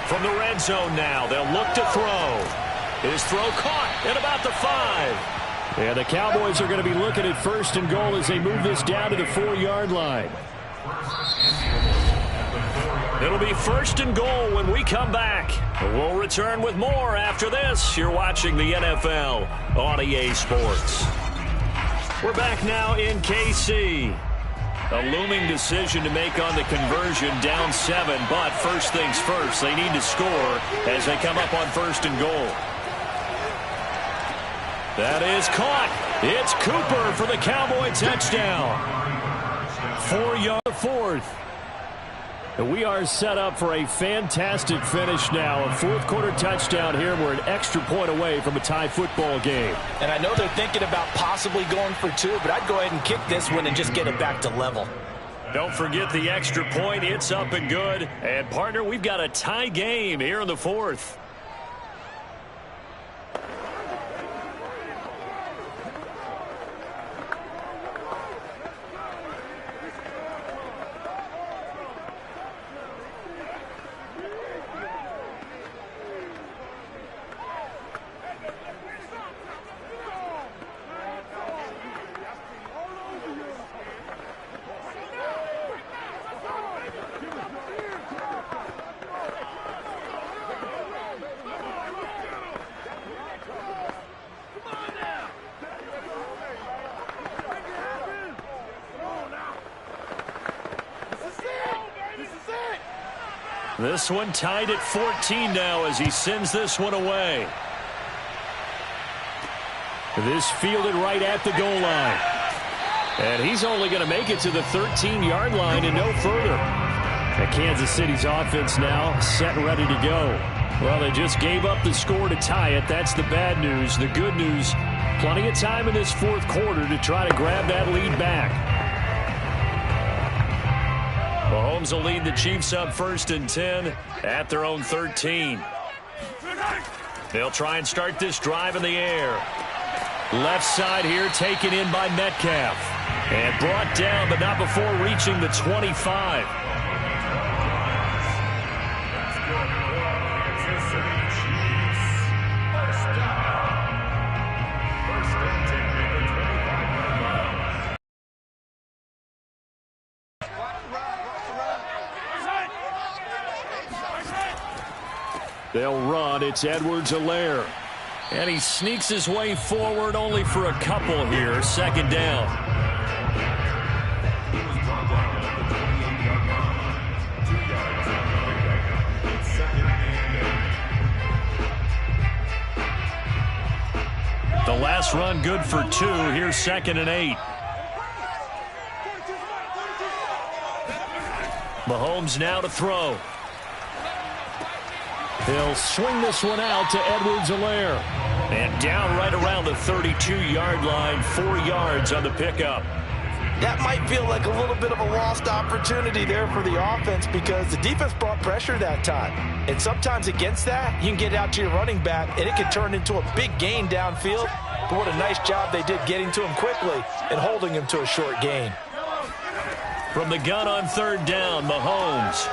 From the red zone now, they'll look to throw. His throw caught at about the 5. And the Cowboys are going to be looking at 1st and goal as they move this down to the 4-yard line. It'll be 1st and goal when we come back. We'll return with more after this. You're watching the NFL on EA Sports. We're back now in KC. A looming decision to make on the conversion, down 7, but first things first, they need to score as they come up on 1st and goal. That is caught. It's Cooper for the Cowboy touchdown. 4-yard 4th. We are set up for a fantastic finish now. A 4th-quarter touchdown here. We're an extra point away from a tie football game. And I know they're thinking about possibly going for 2, but I'd go ahead and kick this one and just get it back to level. Don't forget the extra point. It's up and good. And, partner, we've got a tie game here in the 4th. This one tied at 14 now as he sends this one away. This fielded right at the goal line. And he's only going to make it to the 13-yard line and no further. And Kansas City's offense now set and ready to go. Well, they just gave up the score to tie it. That's the bad news. The good news, plenty of time in this fourth quarter to try to grab that lead back. Mahomes will lead the Chiefs up 1st and 10 at their own 13. They'll try and start this drive in the air. Left side here taken in by Metcalf. And brought down, but not before reaching the 25. They'll run. It's Edwards-Helaire. And he sneaks his way forward only for a couple here. 2nd down. The last run good for 2. Here's 2nd and 8. Mahomes now to throw. He'll swing this one out to Edwards-Helaire. And down right around the 32-yard line, 4 yards on the pickup. That might feel like a little bit of a lost opportunity there for the offense because the defense brought pressure that time. And sometimes against that, you can get out to your running back, and it can turn into a big gain downfield. But what a nice job they did getting to him quickly and holding him to a short gain. From the gun on 3rd down, Mahomes.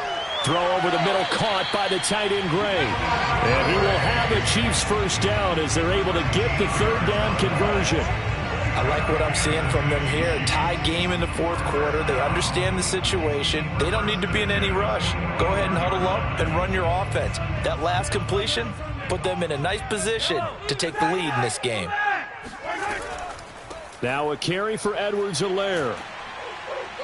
Throw over the middle, caught by the tight end Gray. And he will have a Chiefs 1st down as they're able to get the 3rd down conversion. I like what I'm seeing from them here. A tie game in the 4th quarter. They understand the situation. They don't need to be in any rush. Go ahead and huddle up and run your offense. That last completion put them in a nice position to take the lead in this game. Now a carry for Edwards-Helaire.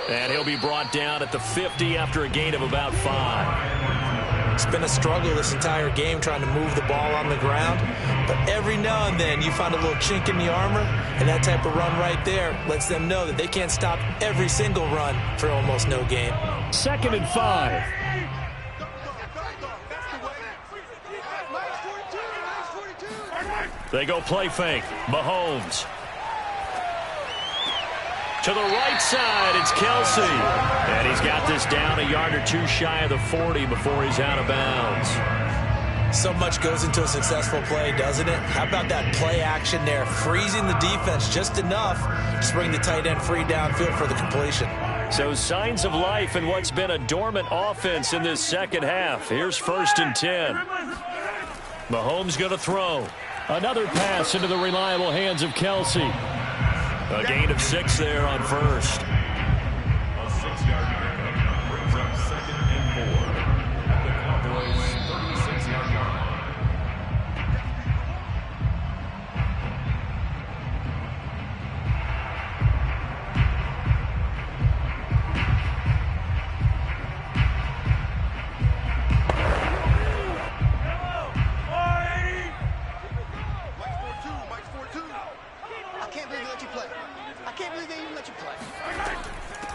And he'll be brought down at the 50 after a gain of about 5. It's been a struggle this entire game trying to move the ball on the ground. But every now and then you find a little chink in the armor, and that type of run right there lets them know that they can't stop every single run for almost no gain. 2nd and 5. They go play fake. Mahomes. To the right side, it's Kelsey. And he's got this down a yard or 2 shy of the 40 before he's out of bounds. So much goes into a successful play, doesn't it? How about that play action there, freezing the defense just enough to bring the tight end free downfield for the completion. So signs of life in what's been a dormant offense in this 2nd half. Here's 1st and 10. Mahomes going to throw. Another pass into the reliable hands of Kelsey. A gain of 6 there on 1st. A 6-yard pickup brings up 2nd and 4 at the Cowboys' 36-yard line.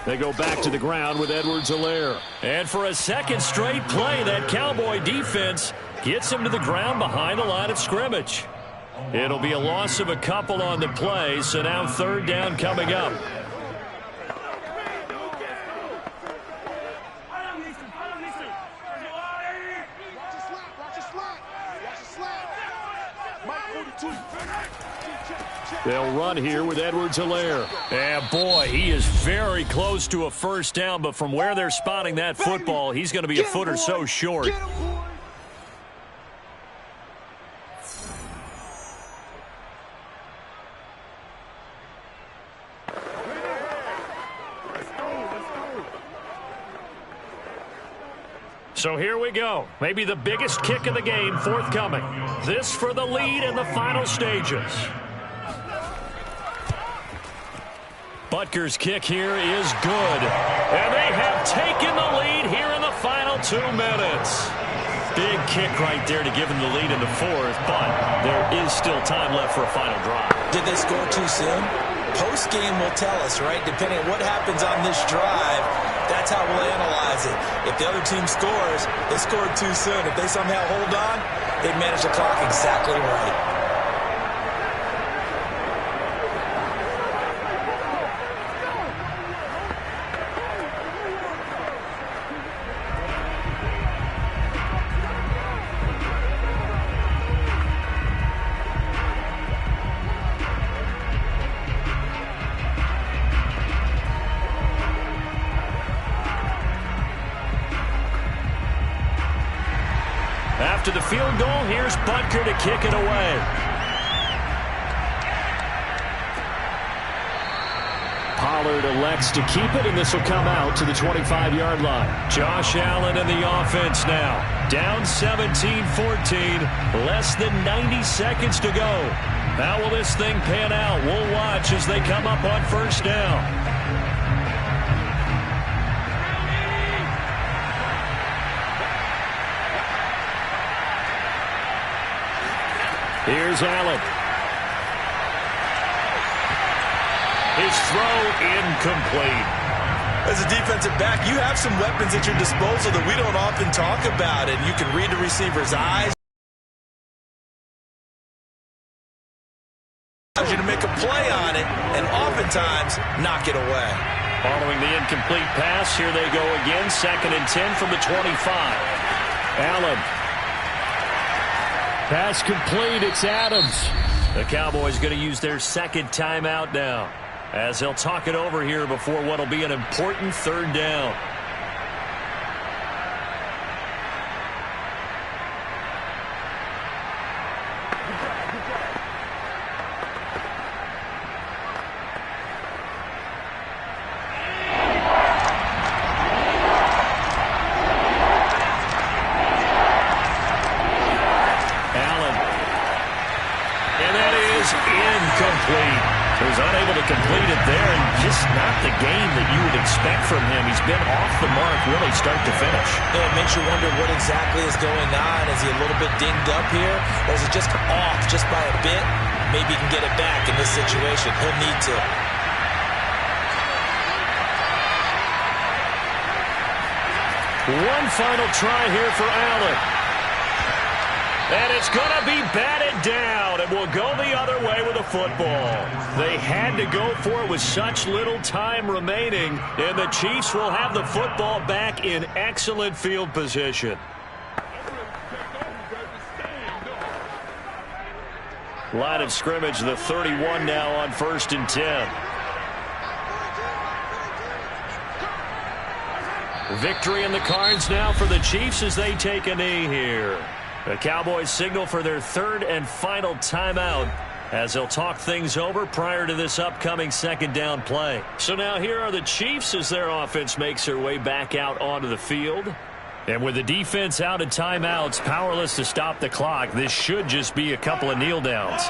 They go back to the ground with Edwards-Helaire. And for a 2nd straight play, that Cowboy defense gets him to the ground behind the line of scrimmage. It'll be a loss of a couple on the play, so now 3rd down coming up. They'll run here with Edwards-Helaire. And boy, he is very close to a 1st down, but from where they're spotting that football, he's going to be a foot or so short. So here we go. Maybe the biggest kick of the game forthcoming. This for the lead in the final stages. Butker's kick here is good. And they have taken the lead here in the final 2 minutes. Big kick right there to give them the lead in the fourth, but there is still time left for a final drive. Did they score too soon? Post-game will tell us, right? Depending on what happens on this drive, that's how we'll analyze it. If the other team scores, they scored too soon. If they somehow hold on, they manage the clock exactly right. After the field goal, here's Butker to kick it away. Pollard elects to keep it, and this will come out to the 25-yard line. Josh Allen in the offense now. Down 17-14, less than 90 seconds to go. How will this thing pan out? We'll watch as they come up on first down. Here's Allen. His throw incomplete. As a defensive back, you have some weapons at your disposal that we don't often talk about, and you can read the receiver's eyes. You to make a play on it, and oftentimes knock it away. Following the incomplete pass, here they go again. 2nd and 10 from the 25. Allen. Pass complete. It's Adams. The Cowboys going to use their second timeout now, as they'll talk it over here before what will be an important 3rd down. He was unable to complete it there, and just not the game that you would expect from him. He's been off the mark really start to finish. Yeah, it makes you wonder what exactly is going on. Is he a little bit dinged up here, or is it just off just by a bit? Maybe he can get it back in this situation. He'll need to. One final try here for Allen. And it's going to be batted down, and will go the other way with the football. They had to go for it with such little time remaining, and the Chiefs will have the football back in excellent field position. Line of scrimmage, the 31 now on 1st and 10. Victory in the cards now for the Chiefs as they take a knee here. The Cowboys signal for their 3rd and final timeout as they'll talk things over prior to this upcoming 2nd down play. So now here are the Chiefs as their offense makes their way back out onto the field. And with the defense out of timeouts, powerless to stop the clock, this should just be a couple of kneel downs.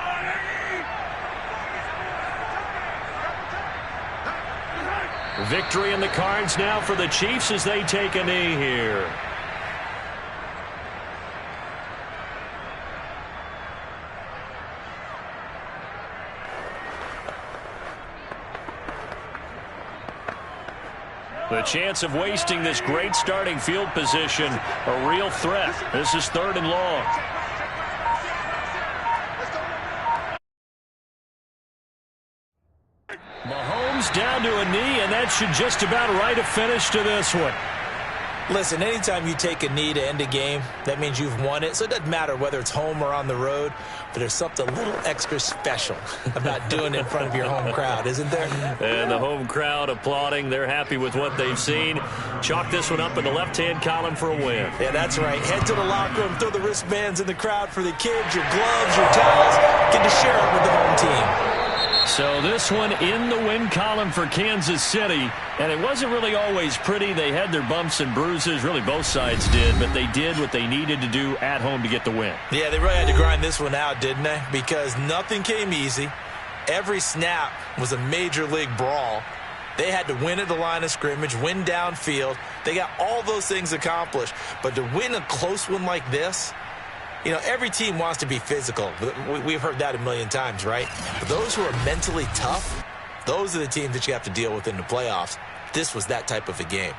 Victory in the cards now for the Chiefs as they take a knee here. The chance of wasting this great starting field position, a real threat. This is 3rd and long. Mahomes down to a knee, and that should just about write a finish to this one. Listen, anytime you take a knee to end a game, that means you've won it. So it doesn't matter whether it's home or on the road, but there's something a little extra special about doing it in front of your home crowd, isn't there? And the home crowd applauding. They're happy with what they've seen. Chalk this one up in the left-hand column for a win. Yeah, that's right. Head to the locker room, throw the wristbands in the crowd for the kids, your gloves, your towels. Get to share it with the home team. So this one in the win column for Kansas City, and it wasn't really always pretty. They had their bumps and bruises, really both sides did, but they did what they needed to do at home to get the win. Yeah, they really had to grind this one out, didn't they? Because nothing came easy. Every snap was a major league brawl. They had to win at the line of scrimmage, win downfield. They got all those things accomplished. But to win a close one like this, you know, every team wants to be physical. We've heard that a million times, right? But those who are mentally tough, those are the teams that you have to deal with in the playoffs. This was that type of a game.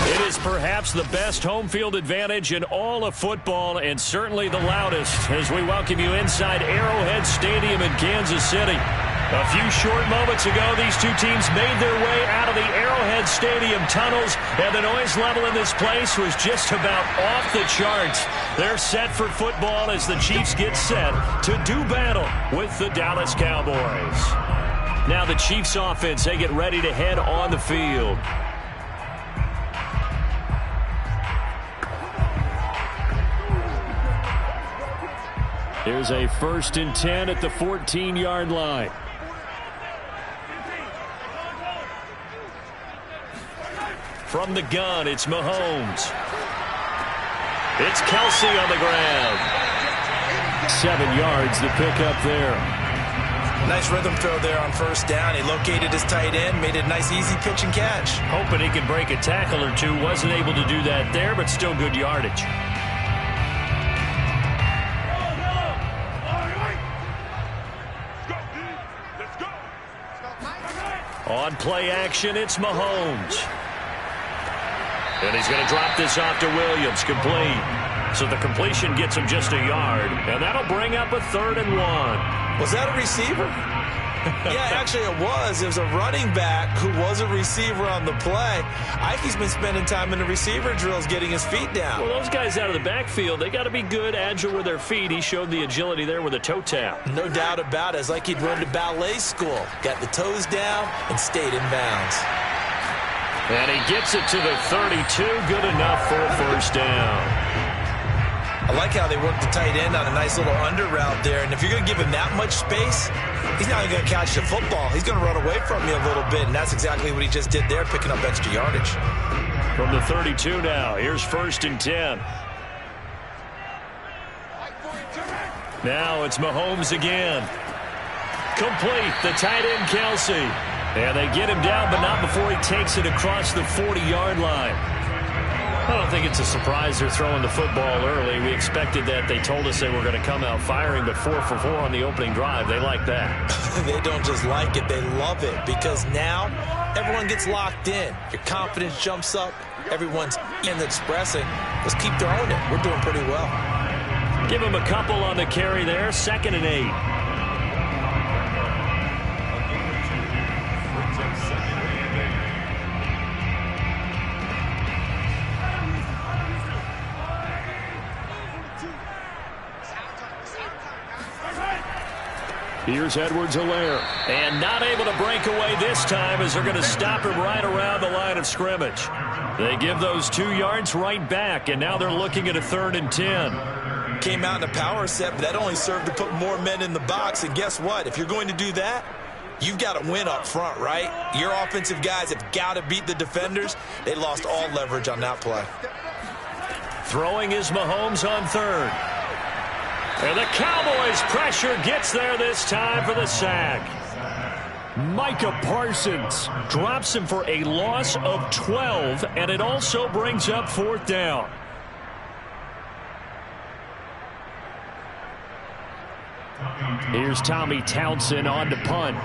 It is perhaps the best home field advantage in all of football, and certainly the loudest, as we welcome you inside Arrowhead Stadium in Kansas City. A few short moments ago, these two teams made their way out of the Arrowhead Stadium tunnels, and the noise level in this place was just about off the charts. They're set for football as the Chiefs get set to do battle with the Dallas Cowboys. Now the Chiefs offense, they get ready to head on the field. Here's a 1st and 10 at the 14-yard line. From the gun, it's Mahomes. It's Kelsey on the ground. 7 yards to pick up there. Nice rhythm throw there on 1st down. He located his tight end, made it a nice easy pitch and catch. Hoping he could break a tackle or two. Wasn't able to do that there, but still good yardage. On play action, it's Mahomes. And he's going to drop this off to Williams, complete. So the completion gets him just a yard, and that'll bring up a 3rd and 1. Was that a receiver? Yeah, actually it was. It was a running back who was a receiver on the play. Ike's been spending time in the receiver drills getting his feet down. Well, those guys out of the backfield, they got to be good, agile with their feet. He showed the agility there with a toe tap. No doubt about it. It's like he'd run to ballet school. Got the toes down and stayed in bounds. And he gets it to the 32. Good enough for a 1st down. I like how they work the tight end on a nice little under route there. And if you're going to give him that much space, he's not even going to catch the football. He's going to run away from you a little bit, and that's exactly what he just did there, picking up extra yardage. From the 32 now, here's 1st and 10. Now it's Mahomes again. Complete, the tight end Kelsey. And they get him down, but not before he takes it across the 40-yard line. I don't think it's a surprise they're throwing the football early. We expected that. They told us they were going to come out firing, but 4 for 4 on the opening drive. They like that. They don't just like it, they love it, because now everyone gets locked in. Your confidence jumps up. Everyone's in expressing. Let's keep throwing it. We're doing pretty well. Give him a couple on the carry there. 2nd and 8. Here's Edwards-Helaire. And not able to break away this time as they're going to stop him right around the line of scrimmage. They give those 2 yards right back, and now they're looking at a 3rd and 10. Came out in a power set, but that only served to put more men in the box. And guess what? If you're going to do that, you've got to win up front, right? Your offensive guys have got to beat the defenders. They lost all leverage on that play. Throwing is Mahomes on 3rd. And the Cowboys' pressure gets there this time for the sack. Micah Parsons drops him for a loss of 12, and it also brings up 4th down. Here's Tommy Townsend on to punt.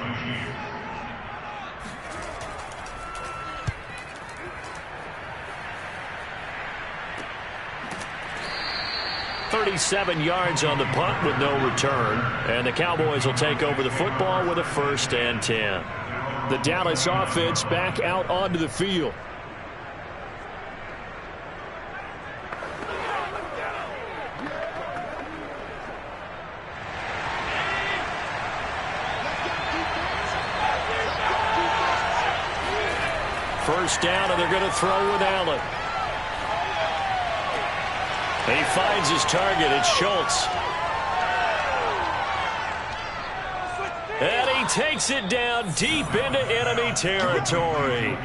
.37 yards on the punt with no return. And the Cowboys will take over the football with a 1st and 10. The Dallas offense back out onto the field. First down, and they're going to throw with Allen. He finds his target. It's Schultz. And he takes it down deep into enemy territory.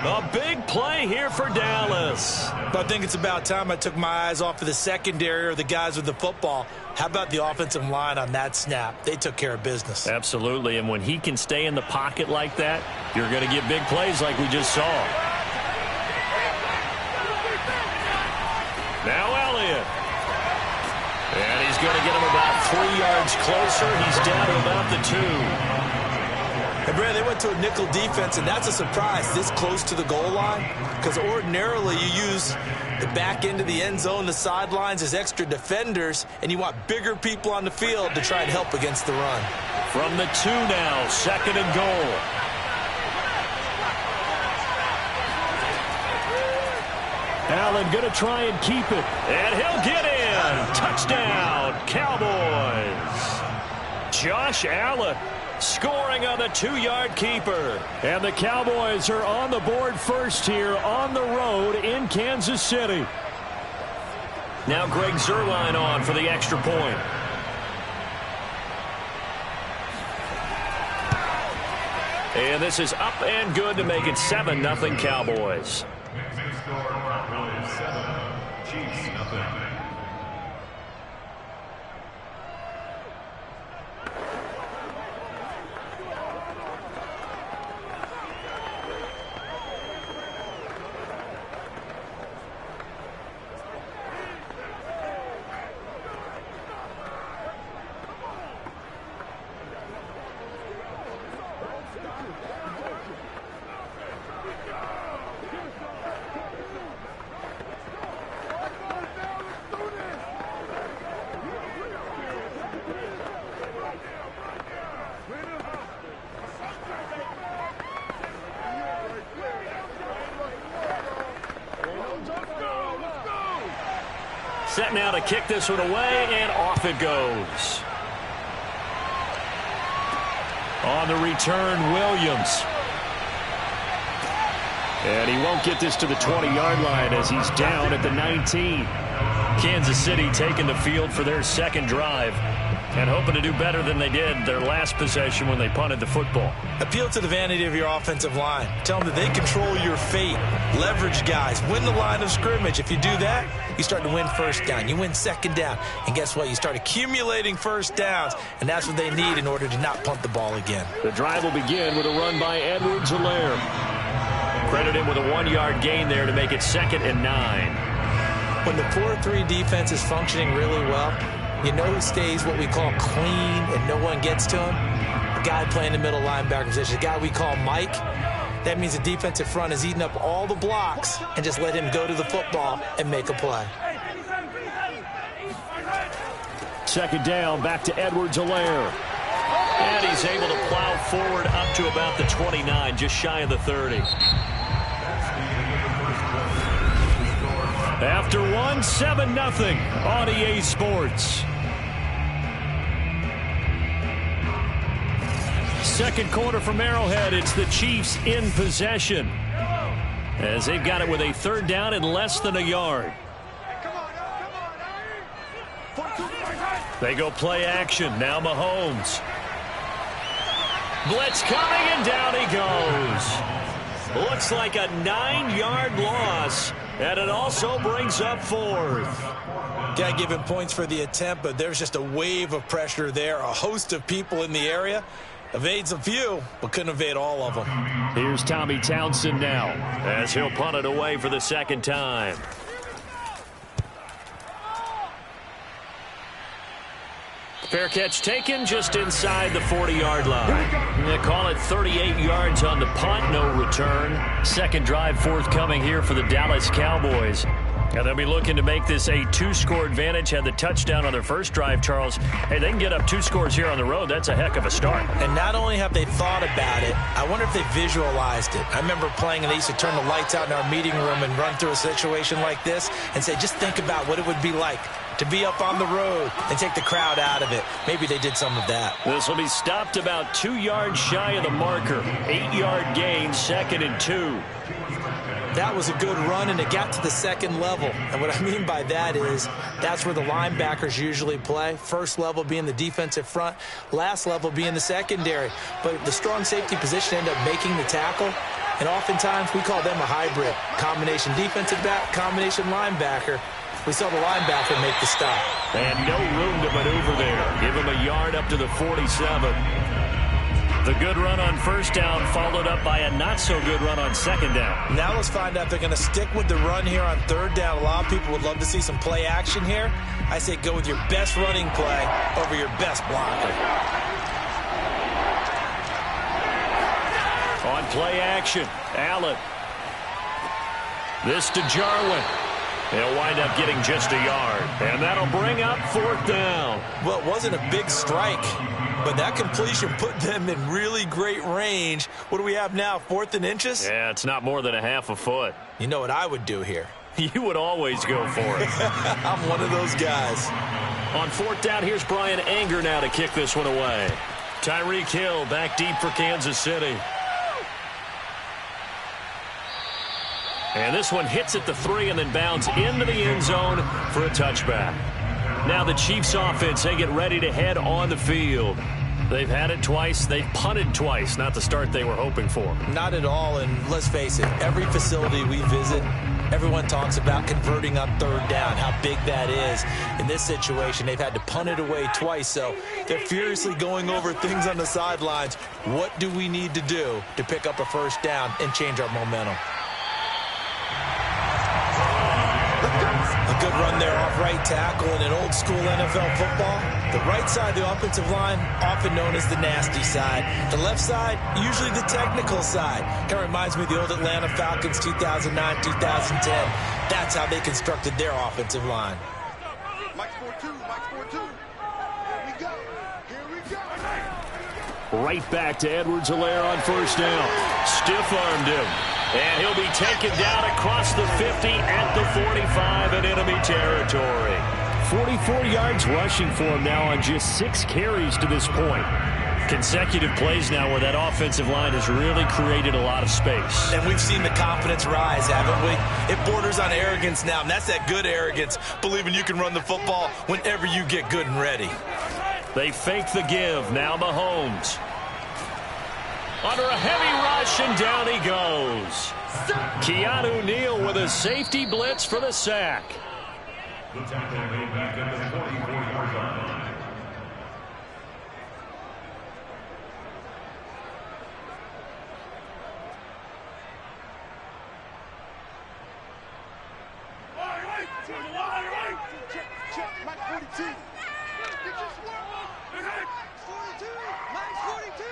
A big play here for Dallas. But I think it's about time I took my eyes off of the secondary or the guys with the football. How about the offensive line on that snap? They took care of business. Absolutely, and when he can stay in the pocket like that, you're going to get big plays like we just saw. Now Elliott. And he's going to get him about 3 yards closer. He's down to about the 2. And Brad, they went to a nickel defense, and that's a surprise this close to the goal line, because ordinarily you use the back end of the end zone, the sidelines as extra defenders, and you want bigger people on the field to try and help against the run. From the 2 now, 2nd and goal. Allen going to try and keep it. And he'll get in. Touchdown, Cowboys. Josh Allen scoring on the 2-yard keeper. And the Cowboys are on the board first here on the road in Kansas City. Now Greg Zuerlein on for the extra point. And this is up and good to make it 7-0 Cowboys. Next score, Cowboys 7, Chiefs 0. Set now to kick this one away, and off it goes. On the return, Williams. And he won't get this to the 20-yard line as he's down at the 19. Kansas City taking the field for their second drive and hoping to do better than they did their last possession when they punted the football. Appeal to the vanity of your offensive line. Tell them that they control your fate. Leverage guys. Win the line of scrimmage. If you do that, you start to win first down. You win second down. And guess what? You start accumulating first downs. And that's what they need in order to not punt the ball again. The drive will begin with a run by Edwards-Helaire. Credit him with a 1-yard gain there to make it 2nd and 9. When the 4-3 defense is functioning really well, you know who stays what we call clean and no one gets to him? The guy playing the middle linebacker position, the guy we call Mike. That means the defensive front is eating up all the blocks and just let him go to the football and make a play. 2nd down, back to Edwards-Helaire. And he's able to plow forward up to about the 29, just shy of the 30. After 1, 7-0 on EA Sports. Second quarter from Arrowhead, it's the Chiefs in possession, as they've got it with a 3rd down and less than a yard. They go play action. Now Mahomes. Blitz coming, and down he goes. Looks like a 9-yard loss, and it also brings up 4th. Got to give him points for the attempt, but there's just a wave of pressure there. A host of people in the area. Evades a few, but couldn't evade all of them. Here's Tommy Townsend now, as he'll punt it away for the 2nd time. Fair catch taken just inside the 40-yard line. They call it 38 yards on the punt, no return. Second drive forthcoming here for the Dallas Cowboys. And they'll be looking to make this a 2-score advantage. Had the touchdown on their first drive, Charles. Hey, they can get up 2 scores here on the road. That's a heck of a start. And not only have they thought about it, I wonder if they visualized it. I remember playing, and they used to turn the lights out in our meeting room and run through a situation like this and say, just think about what it would be like to be up on the road and take the crowd out of it. Maybe they did some of that. This will be stopped about 2 yards shy of the marker. 8-yard gain, 2nd and 2. That was a good run, and it got to the 2nd level. And what I mean by that is that's where the linebackers usually play. First level being the defensive front, last level being the secondary. But the strong safety position ended up making the tackle, and oftentimes we call them a hybrid. Combination defensive back, combination linebacker. We saw the linebacker make the stop. And no room to maneuver there. Give him a yard up to the 47. The good run on 1st down followed up by a not-so-good run on 2nd down. Now let's find out if they're going to stick with the run here on 3rd down. A lot of people would love to see some play action here. I say go with your best running play over your best blocker. On play action, Allen. This to Jarwin. They'll wind up getting just a yard. And that'll bring up 4th down. Well, it wasn't a big strike, but that completion put them in really great range. What do we have now, 4th and inches? Yeah, it's not more than a half a foot. You know what I would do here? You would always go for it. I'm one of those guys. On 4th down, here's Brian Anger now to kick this one away. Tyreek Hill back deep for Kansas City. And this one hits at the 3 and then bounds into the end zone for a touchback. Now the Chiefs offense, they get ready to head on the field. They've had it twice. They've punted twice. Not the start they were hoping for. Not at all, and let's face it, every facility we visit, everyone talks about converting on third down, how big that is. In this situation, they've had to punt it away twice, so they're furiously going over things on the sidelines. What do we need to do to pick up a first down and change our momentum? A good run there off right tackle in an old school NFL football. The right side of the offensive line, often known as the nasty side. The left side, usually the technical side. Kind of reminds me of the old Atlanta Falcons 2009, 2010. That's how they constructed their offensive line. Mike's 4-2, Mike's 4-2. Here we go. Here we go. Right back to Edwards-Helaire on first down. Stiff-armed him. And he'll be taken down across the 50 at the 45 in enemy territory. 44 yards rushing for him now on just 6 carries to this point. Consecutive plays now where that offensive line has really created a lot of space. And we've seen the confidence rise, haven't we? It borders on arrogance now, and that's that good arrogance, believing you can run the football whenever you get good and ready. They fake the give. Now Mahomes. Under a heavy rush, and down he goes. Keanu Neal with a safety blitz for the sack. The tackle made back at the 44-yard line. Check, Mike 42. Get your square up. 42. Mike 42.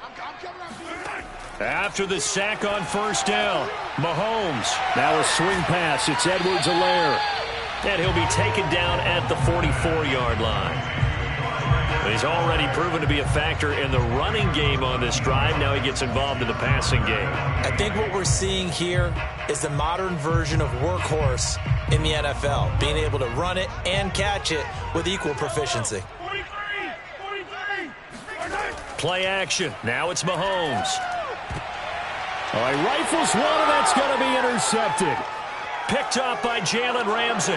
I'm coming out. After the sack on first down, Mahomes. Now a swing pass. It's Edwards-Helaire. And he'll be taken down at the 44-yard line. He's already proven to be a factor in the running game on this drive. Now he gets involved in the passing game. I think what we're seeing here is the modern version of workhorse in the NFL, being able to run it and catch it with equal proficiency. 43. Play action. Now it's Mahomes. All right, rifles one, and that's going to be intercepted. Picked up by Jalen Ramsey.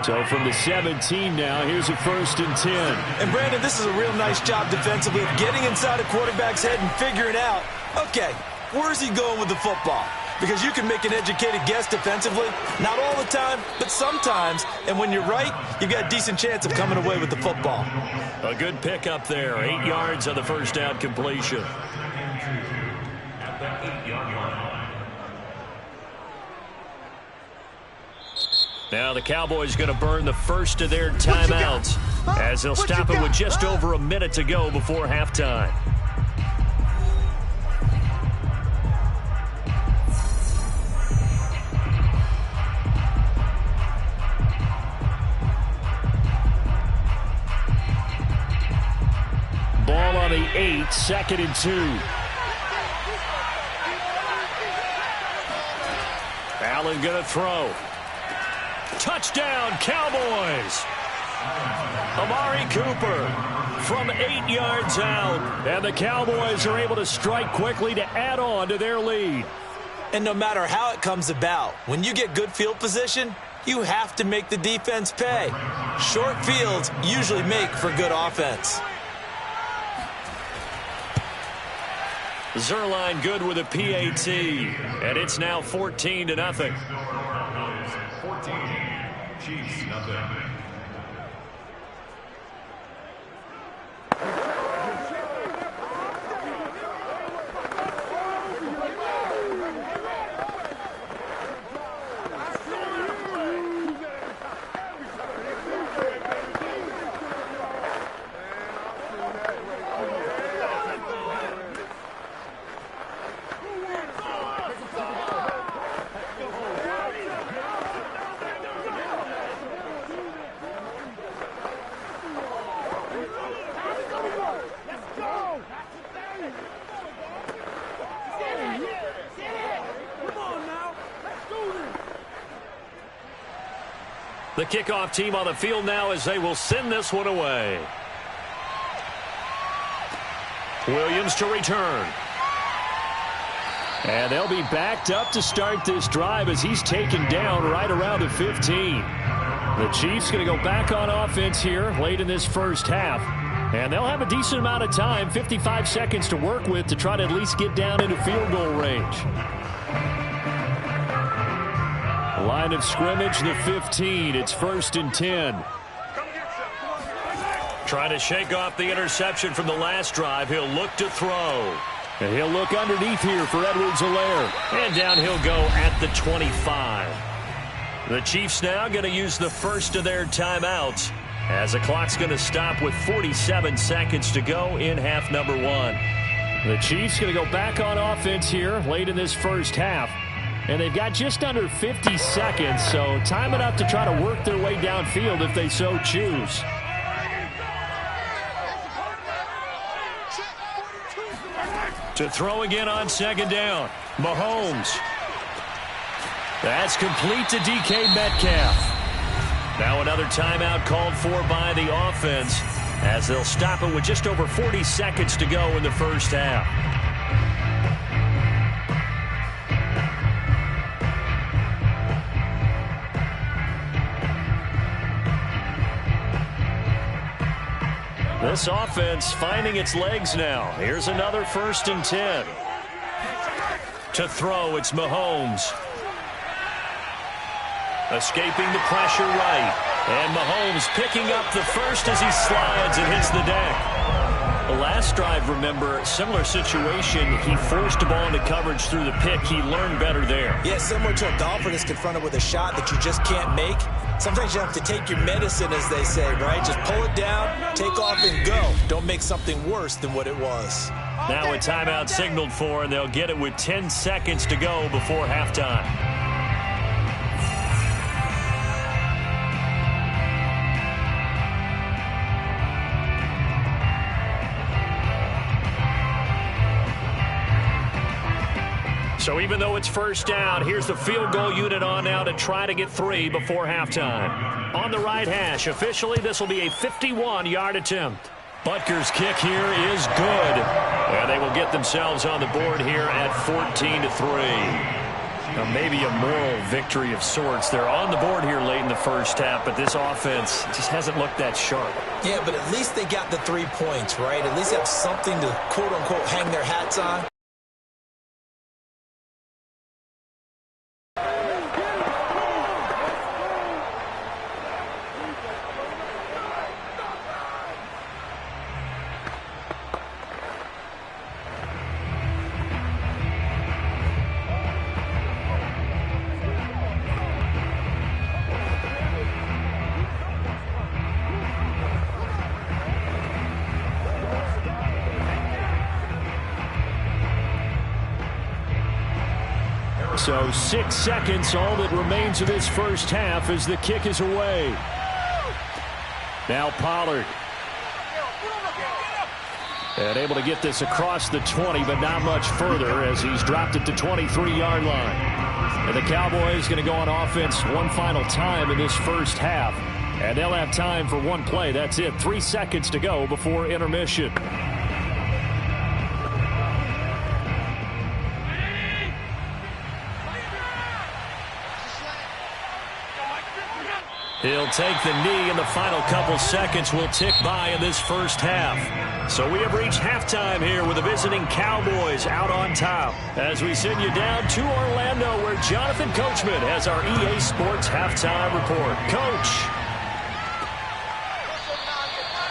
So from the 17 now, here's a 1st and 10. And Brandon, this is a real nice job defensively of getting inside a quarterback's head and figuring out, okay, where's he going with the football? Because you can make an educated guess defensively, not all the time, but sometimes. And when you're right, you've got a decent chance of coming away with the football. A good pickup there. 8 yards on the first down completion. At the 8-yard line. Now the Cowboys going to burn the first of their timeouts as they'll stop it with just over a minute to go before halftime. Ball on the 8, 2nd and 2. Allen going to throw. Touchdown, Cowboys. Amari Cooper from 8 yards out. And the Cowboys are able to strike quickly to add on to their lead. And no matter how it comes about, when you get good field position, you have to make the defense pay. Short fields usually make for good offense. Zerline good with a PAT. And it's now 14-0. 14. Chiefs, nothing. The kickoff team on the field now as they will send this one away. Williams to return. And they'll be backed up to start this drive as he's taken down right around the 15. The Chiefs going to go back on offense here late in this first half. And they'll have a decent amount of time, 55 seconds to work with, to try to at least get down into field goal range. Line of scrimmage, the 15. It's 1st and 10. Trying to shake off the interception from the last drive. He'll look to throw. And he'll look underneath here for Edwards-Helaire. And down he'll go at the 25. The Chiefs now going to use the first of their timeouts, as the clock's going to stop with 47 seconds to go in half number 1. The Chiefs going to go back on offense here late in this first half. And they've got just under 50 seconds, so time enough to try to work their way downfield if they so choose. To throw again on 2nd down, Mahomes. That's complete to DK Metcalf. Now another timeout called for by the offense, as they'll stop it with just over 40 seconds to go in the first half. This offense finding its legs now. Here's another 1st and 10. To throw, it's Mahomes. Escaping the pressure right. And Mahomes picking up the first as he slides and hits the deck. The last drive, remember, similar situation. He forced the ball into coverage through the pick. He learned better there. Yeah, similar to a golfer that's confronted with a shot that you just can't make. Sometimes you have to take your medicine, as they say, right? Just pull it down, take off, and go. Don't make something worse than what it was. Now a timeout signaled for, and they'll get it with 10 seconds to go before halftime. So even though it's 1st down, here's the field goal unit on now to try to get 3 before halftime. On the right hash, officially this will be a 51-yard attempt. Butker's kick here is good. And they will get themselves on the board here at 14-3. Now maybe a moral victory of sorts. They're on the board here late in the first half, but this offense just hasn't looked that sharp. Yeah, but at least they got the 3 points, right? At least have something to, quote-unquote, hang their hats on. So 6 seconds, all that remains of this first half as the kick is away. Now Pollard. And able to get this across the 20, but not much further as he's dropped it to 23-yard line. And the Cowboys going to go on offense one final time in this first half. And they'll have time for one play. That's it. 3 seconds to go before intermission. He'll take the knee, and the final couple seconds will tick by in this first half. So we have reached halftime here with the visiting Cowboys out on top. As we send you down to Orlando, where Jonathan Coachman has our EA Sports halftime report. Coach.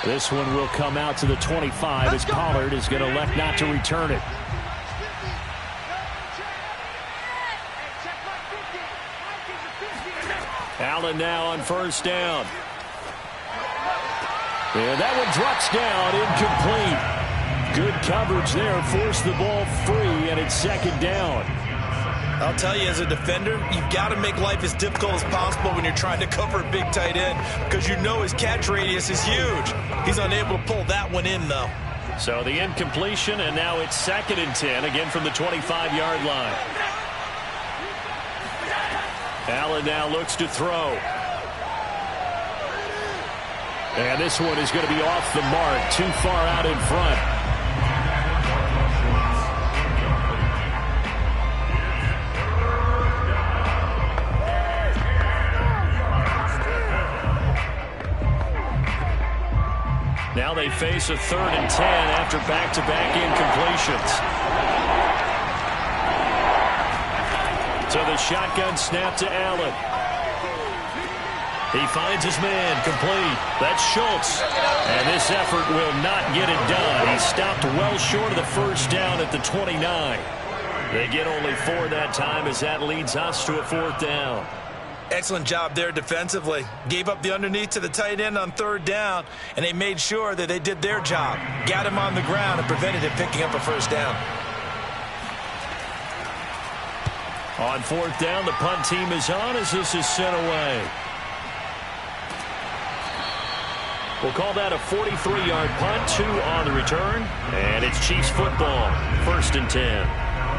This one will come out to the 25 as Pollard is going to elect not to return it. Allen now on 1st down. And that one drops down, incomplete. Good coverage there, forced the ball free, and it's 2nd down. I'll tell you, as a defender, you've got to make life as difficult as possible when you're trying to cover a big tight end, because you know his catch radius is huge. He's unable to pull that one in, though. So the incompletion, and now it's 2nd and 10, again from the 25-yard line. Allen now looks to throw. And this one is going to be off the mark, too far out in front. Now they face a 3rd and 10 after back-to-back incompletions. So the shotgun snap to Allen. He finds his man, complete. That's Schultz. And this effort will not get it done. He stopped well short of the first down at the 29. They get only 4 that time as that leads us to a 4th down. Excellent job there defensively. Gave up the underneath to the tight end on 3rd down, and they made sure that they did their job. Got him on the ground and prevented him picking up a first down. On 4th down, the punt team is on as this is sent away. We'll call that a 43-yard punt, 2 on the return, and it's Chiefs football, 1st and 10.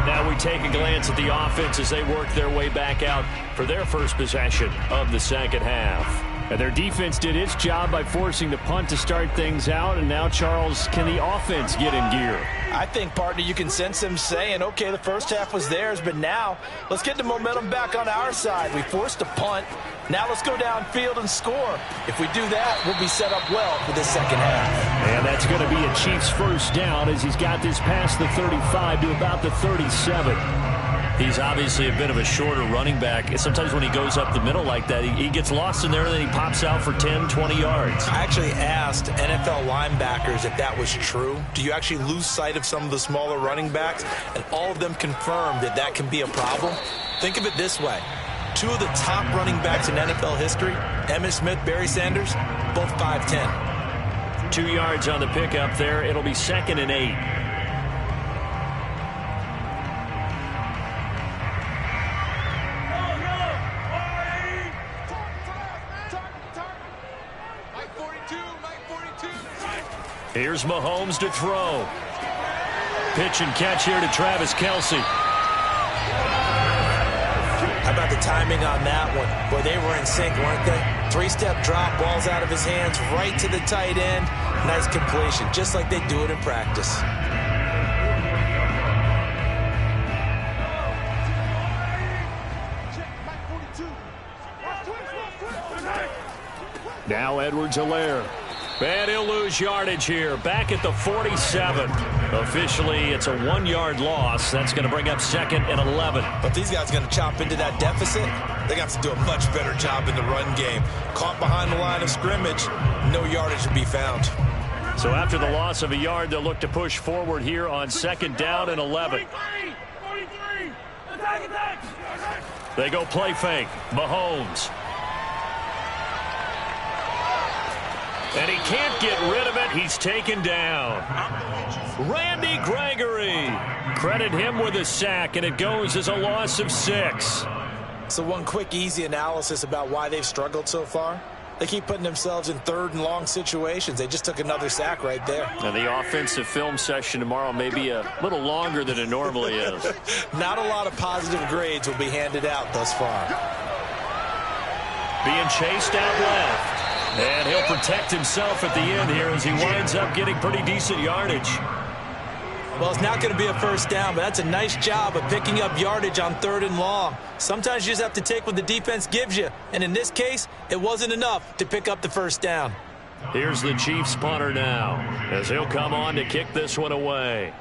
Now we take a glance at the offense as they work their way back out for their first possession of the second half. And their defense did its job by forcing the punt to start things out, and now, Charles, can the offense get in gear? I think, partner, you can sense them saying, okay, the first half was theirs, but now let's get the momentum back on our side. We forced a punt. Now let's go downfield and score. If we do that, we'll be set up well for this second half. And that's going to be a Chiefs first down as he's got this past the 35 to about the 37. He's obviously a bit of a shorter running back. Sometimes when he goes up the middle like that, he gets lost in there and then he pops out for 10, 20 yards. I actually asked NFL linebackers if that was true. Do you actually lose sight of some of the smaller running backs? And all of them confirmed that that can be a problem. Think of it this way. 2 of the top running backs in NFL history, Emmitt Smith, Barry Sanders, both 5'10". 2 yards on the pickup there. It'll be 2nd and 8. Here's Mahomes to throw. Pitch and catch here to Travis Kelce. How about the timing on that one? Boy, they were in sync, weren't they? 3-step drop, balls out of his hands, right to the tight end. Nice completion, just like they do it in practice. Now Edwards-Helaire. And he'll lose yardage here. Back at the 47. Officially, it's a 1-yard loss. That's going to bring up 2nd and 11. But these guys are going to chop into that deficit. They're going to have to do a much better job in the run game. Caught behind the line of scrimmage, no yardage to be found. So after the loss of a yard, they'll look to push forward here on 2nd down and 11. 43. Attack. They go play fake. Mahomes. And he can't get rid of it. He's taken down. Randy Gregory. Credit him with a sack, and it goes as a loss of 6. So one quick, easy analysis about why they've struggled so far. They keep putting themselves in 3rd and long situations. They just took another sack right there. And the offensive film session tomorrow may be a little longer than it normally is. Not a lot of positive grades will be handed out thus far. Being chased out left. And he'll protect himself at the end here as he winds up getting pretty decent yardage. Well, it's not going to be a first down, but that's a nice job of picking up yardage on 3rd and long. Sometimes you just have to take what the defense gives you. And in this case, it wasn't enough to pick up the first down. Here's the Chiefs punter now as he'll come on to kick this one away.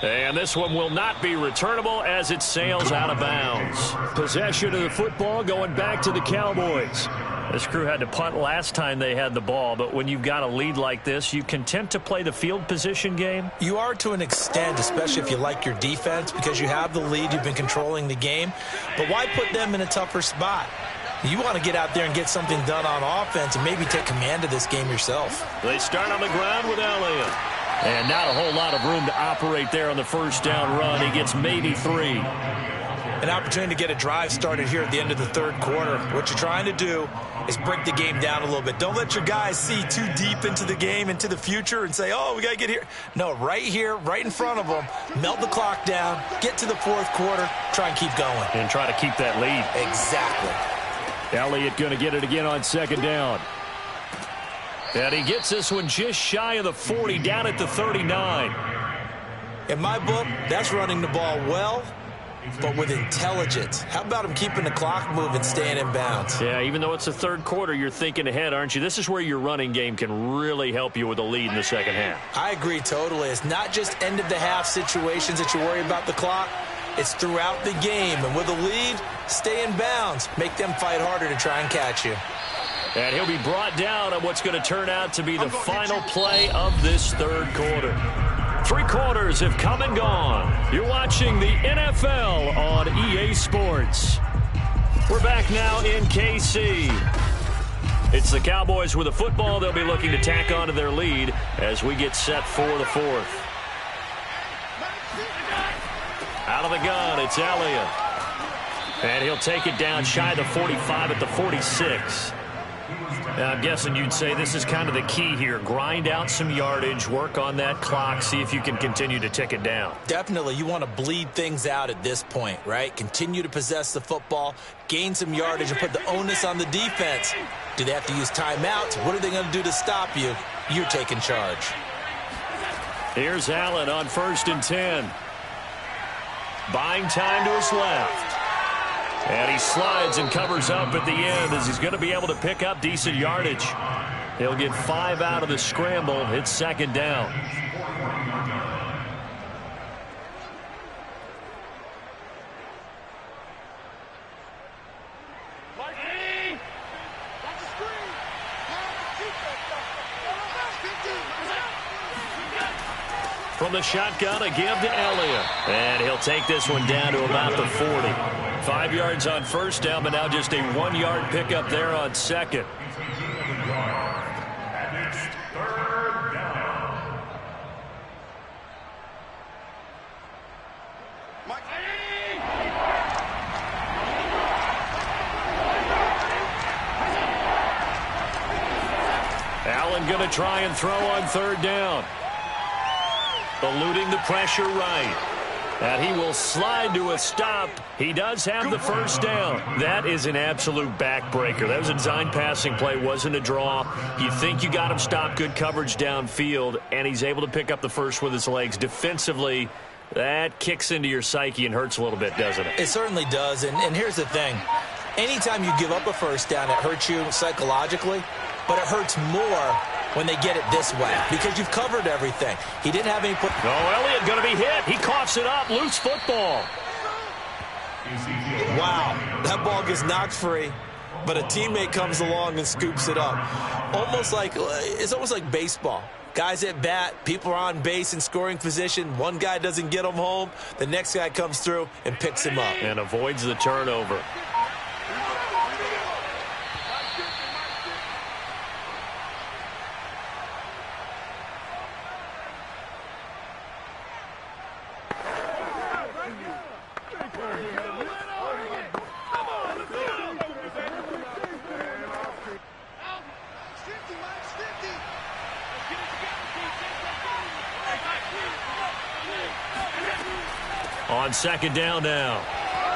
And this one will not be returnable as it sails out of bounds. Possession of the football going back to the Cowboys. This crew had to punt last time they had the ball, but when you've got a lead like this, you content to play the field position game? You are to an extent, especially if you like your defense, because you have the lead, you've been controlling the game. But why put them in a tougher spot? You want to get out there and get something done on offense and maybe take command of this game yourself. They start on the ground with Elliott. And not a whole lot of room to operate there on the first down run. He gets maybe 3. An opportunity to get a drive started here at the end of the 3rd quarter. What you're trying to do is break the game down a little bit. Don't let your guys see too deep into the game, into the future, and say, oh, we got to get here. No, right here, right in front of them, melt the clock down, get to the 4th quarter, try and keep going. And try to keep that lead. Exactly. Elliott going to get it again on 2nd down. And he gets this one just shy of the 40, down at the 39. In my book, that's running the ball well but with intelligence. How about him keeping the clock moving, staying in bounds? Yeah, even though it's the third quarter, you're thinking ahead, aren't you? This is where your running game can really help you with a lead in the second half. I agree totally. It's not just end-of-the-half situations that you worry about the clock. It's throughout the game. And with a lead, stay in bounds. Make them fight harder to try and catch you. And he'll be brought down on what's going to turn out to be the final play of this third quarter. 3 quarters have come and gone. You're watching the NFL on EA Sports. We're back now in KC. It's the Cowboys with a football. They'll be looking to tack on to their lead as we get set for the fourth. Out of the gun, it's Elliott. And he'll take it down shy of the 45 at the 46. Now, I'm guessing you'd say this is kind of the key here. Grind out some yardage, work on that clock, see if you can continue to tick it down. Definitely. You want to bleed things out at this point, right? Continue to possess the football, gain some yardage, and put the onus on the defense. Do they have to use timeouts? What are they going to do to stop you? You're taking charge. Here's Allen on 1st and 10. Buying time to his left. And he slides and covers up at the end as he's going to be able to pick up decent yardage. He'll get 5 out of the scramble. It's second down. From the shotgun, a give to Elliott. And he'll take this one down to about the 40. 5 yards on first down, but now just a 1-yard pickup there on second. Allen going to try and throw on 3rd down. Eluding the pressure right. And he will slide to a stop. He does have the first down. That is an absolute backbreaker. That was a design passing play, wasn't a draw. You think you got him stopped, good coverage downfield, and he's able to pick up the first with his legs. Defensively, that kicks into your psyche and hurts a little bit, doesn't it? It certainly does. And here's the thing. Anytime you give up a first down, it hurts you psychologically, but it hurts more when they get it this way, because you've covered everything. He didn't have any... Elliott going to be hit. He coughs it up. Loose football. Wow, that ball gets knocked free, but a teammate comes along and scoops it up. It's almost like baseball. Guys at bat, people are on base in scoring position. One guy doesn't get him home. The next guy comes through and picks him up. And avoids the turnover. On second down now.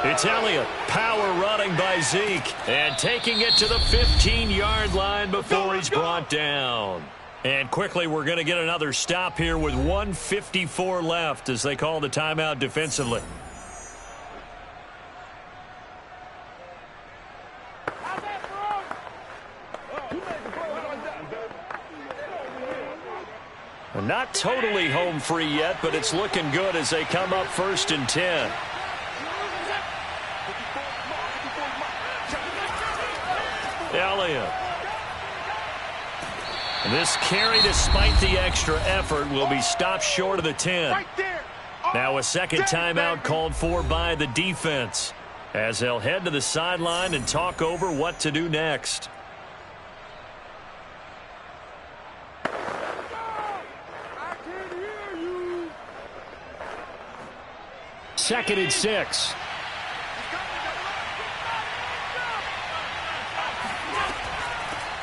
It's Elliott. Power running by Zeke. And taking it to the 15-yard line before he's brought down. And quickly, we're going to get another stop here with 1:54 left as they call the timeout defensively. Not totally home free yet, but it's looking good as they come up 1st and 10. Elliott. This carry, despite the extra effort, will be stopped short of the 10. Now a second timeout called for by the defense as they'll head to the sideline and talk over what to do next. Second and 6.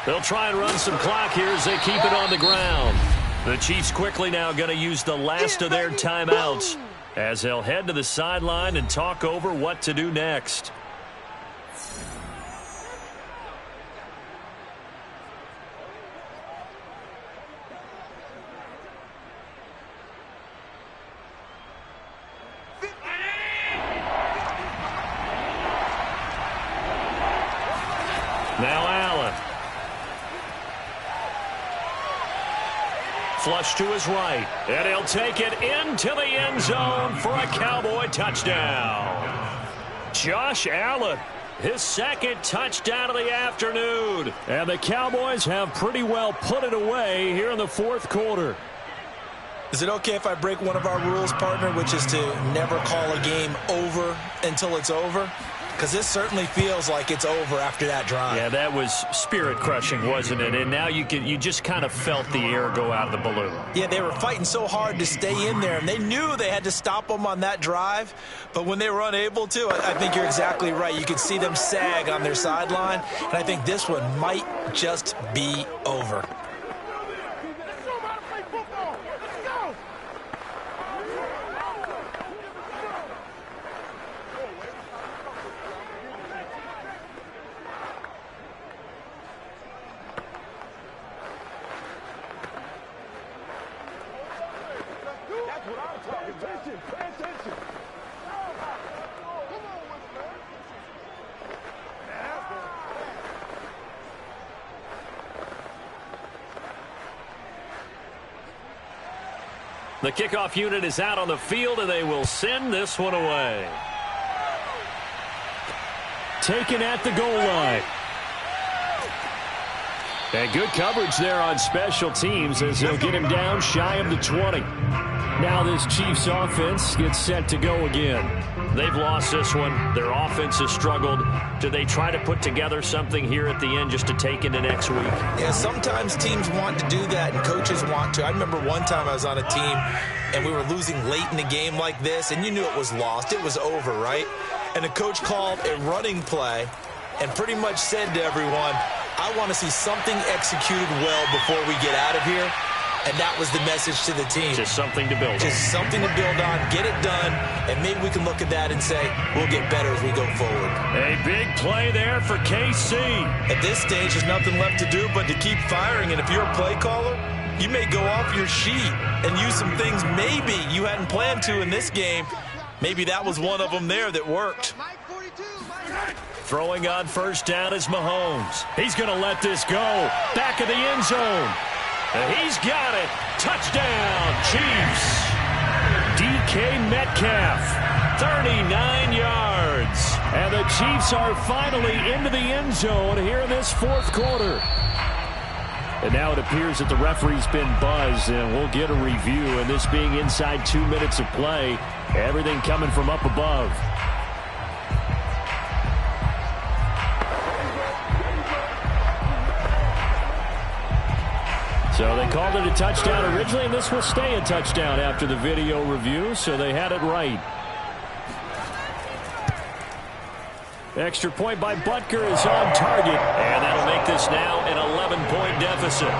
They'll try and run some clock here as they keep it on the ground. The Chiefs quickly now going to use the last of their timeouts as they'll head to the sideline and talk over what to do next. Now Allen. Flush to his right. And he'll take it into the end zone for a Cowboy touchdown. Josh Allen, his second touchdown of the afternoon. And the Cowboys have pretty well put it away here in the fourth quarter. Is it okay if I break one of our rules, partner, which is to never call a game over until it's over? Because this certainly feels like it's over after that drive. Yeah, that was spirit-crushing, wasn't it? And now you just kind of felt the air go out of the balloon. Yeah, they were fighting so hard to stay in there, and they knew they had to stop them on that drive. But when they were unable to, I think you're exactly right. You could see them sag on their sideline, and I think this one might just be over. The kickoff unit is out on the field, and they will send this one away. Taken at the goal line. And good coverage there on special teams as they'll get him down shy of the 20. Now this Chiefs offense gets set to go again. They've lost this one. Their offense has struggled. Do they try to put together something here at the end just to take into next week? Yeah, sometimes teams want to do that and coaches want to. I remember one time I was on a team and we were losing late in the game like this, and you knew it was lost. It was over, right? And the coach called a running play and pretty much said to everyone, I want to see something executed well before we get out of here. And that was the message to the team. Just something to build on. Just something to build on, get it done, and maybe we can look at that and say, we'll get better as we go forward. A big play there for KC. At this stage, there's nothing left to do but to keep firing, and if you're a play caller, you may go off your sheet and use some things maybe you hadn't planned to in this game. Maybe that was one of them there that worked. Throwing on first down is Mahomes. He's going to let this go. Back of the end zone. He's got it. Touchdown, Chiefs. DK Metcalf, 39 yards. And the Chiefs are finally into the end zone here in this fourth quarter. And now it appears that the referee's been buzzed, and we'll get a review. And this being inside 2 minutes of play, everything coming from up above. So they called it a touchdown originally, and this will stay a touchdown after the video review, so they had it right. Extra point by Butker is on target, and that'll make this now an 11-point deficit.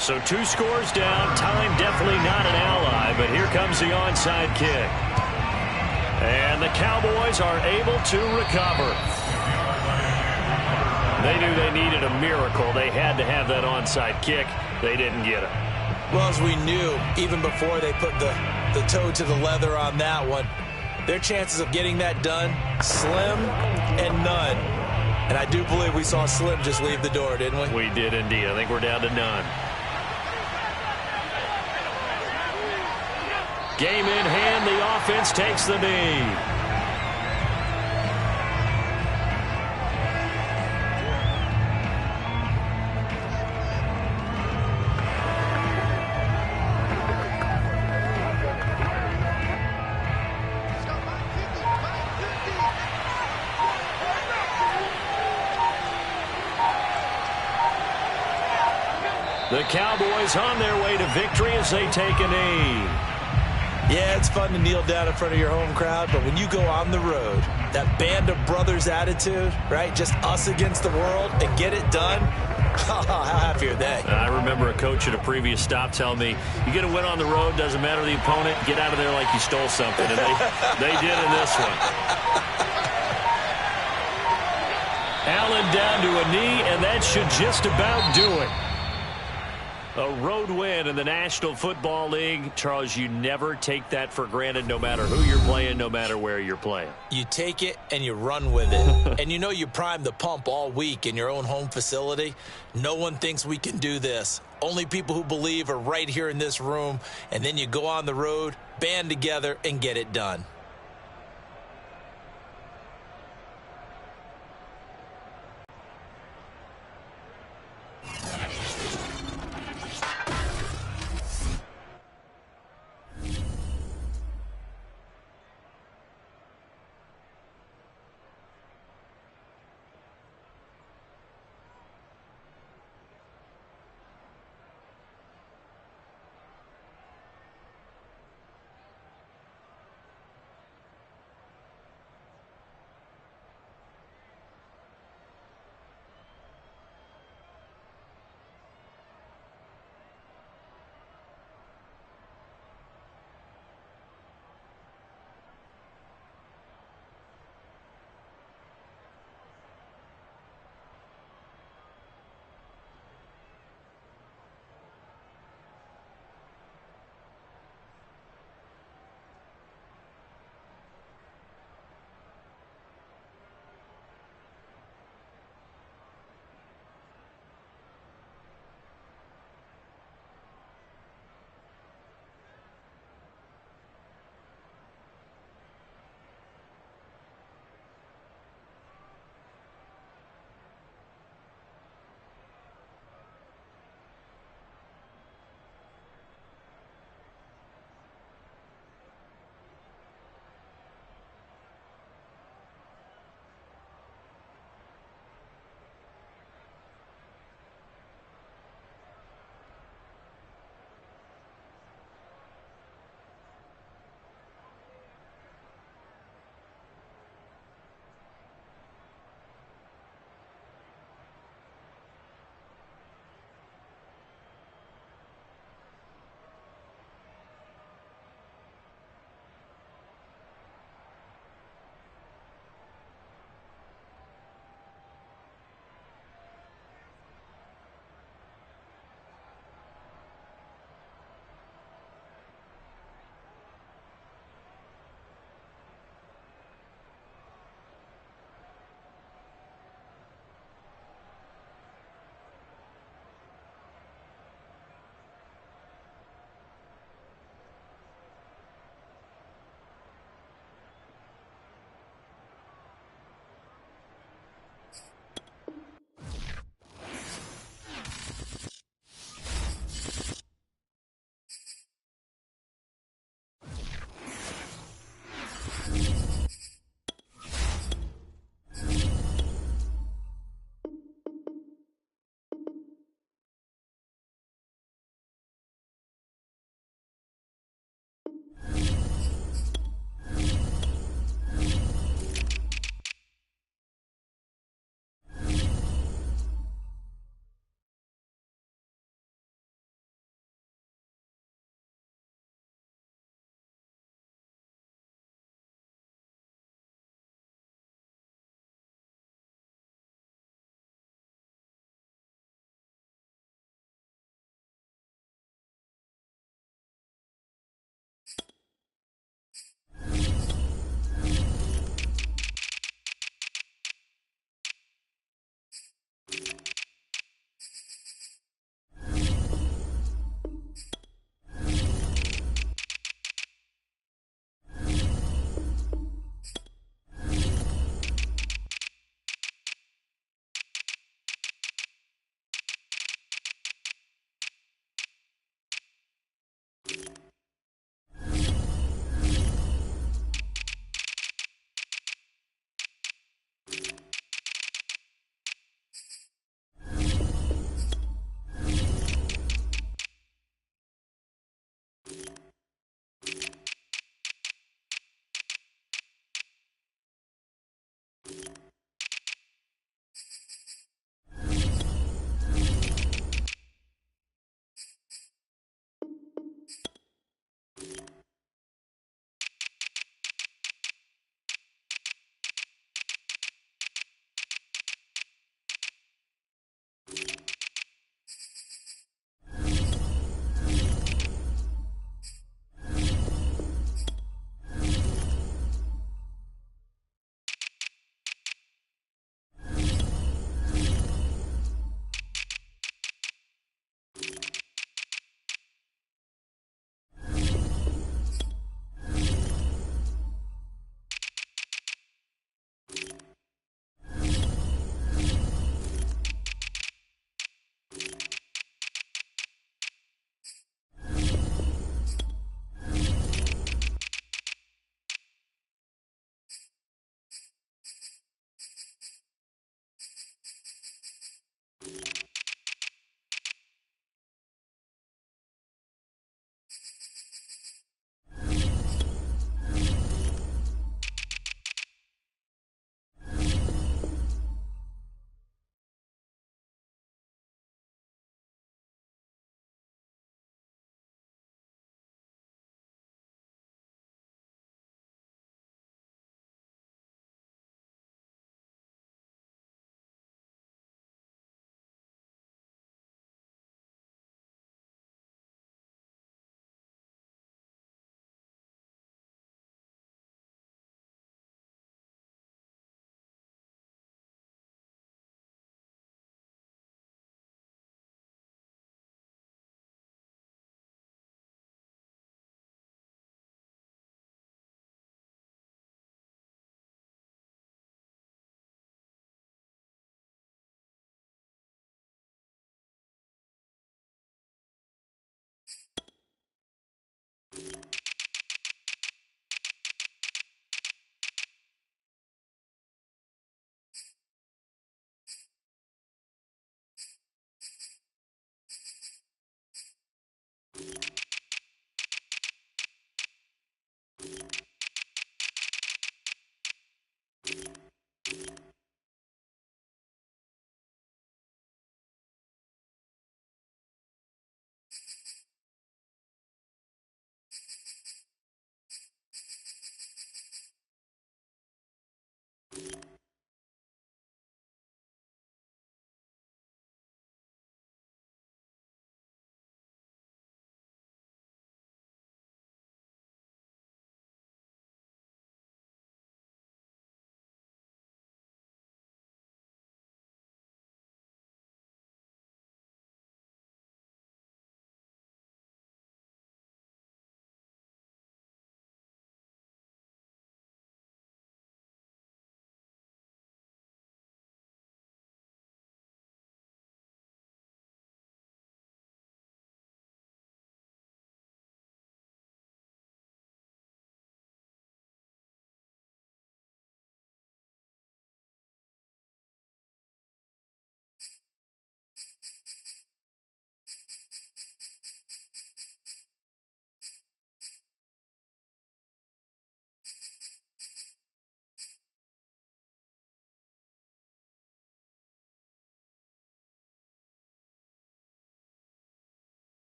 So 2 scores down. Time definitely not an ally, but here comes the onside kick. And the Cowboys are able to recover. They knew they needed a miracle. They had to have that onside kick. They didn't get it. Well, as we knew, even before they put the toe to the leather on that one, their chances of getting that done, slim and none. And I do believe we saw Slim just leave the door, didn't we? We did indeed. I think we're down to none. Game in hand, the offense takes the knee. The Cowboys on their way to victory as they take a knee. Yeah, it's fun to kneel down in front of your home crowd, but when you go on the road, that band of brothers attitude, right? Just us against the world and get it done. How happy are they? I remember a coach at a previous stop telling me, you get a win on the road, doesn't matter the opponent, get out of there like you stole something. And they did in this one. Allen down to a knee, and that should just about do it. A road win in the National Football League. Charles, you never take that for granted no matter who you're playing, no matter where you're playing. You take it and you run with it. And you know you primed the pump all week in your own home facility. No one thinks we can do this. Only people who believe are right here in this room. And then you go on the road, band together, and get it done.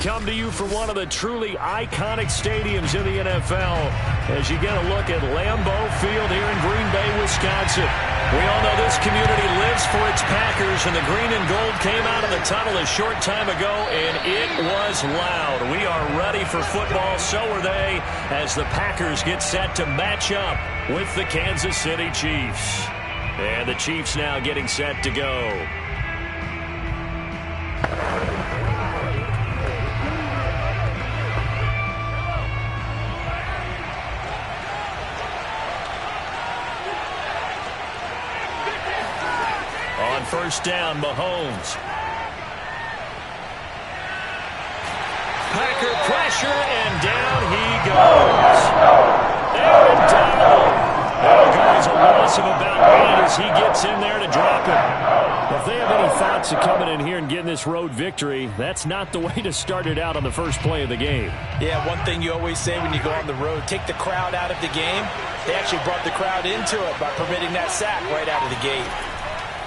come to you from one of the truly iconic stadiums in the NFL as you get a look at Lambeau Field here in Green Bay, Wisconsin. We all know this community lives for its Packers, and the green and gold came out of the tunnel a short time ago, and it was loud. We are ready for football, so are they, as the Packers get set to match up with the Kansas City Chiefs. And the Chiefs now getting set to go. On first down, Mahomes. Packer pressure, and down he goes. And down. There goes a loss of about 8 as he gets in there to drop it. If they have any thoughts of coming in here and getting this road victory, that's not the way to start it out on the first play of the game. Yeah, one thing you always say when you go on the road, take the crowd out of the game. They actually brought the crowd into it by permitting that sack right out of the gate.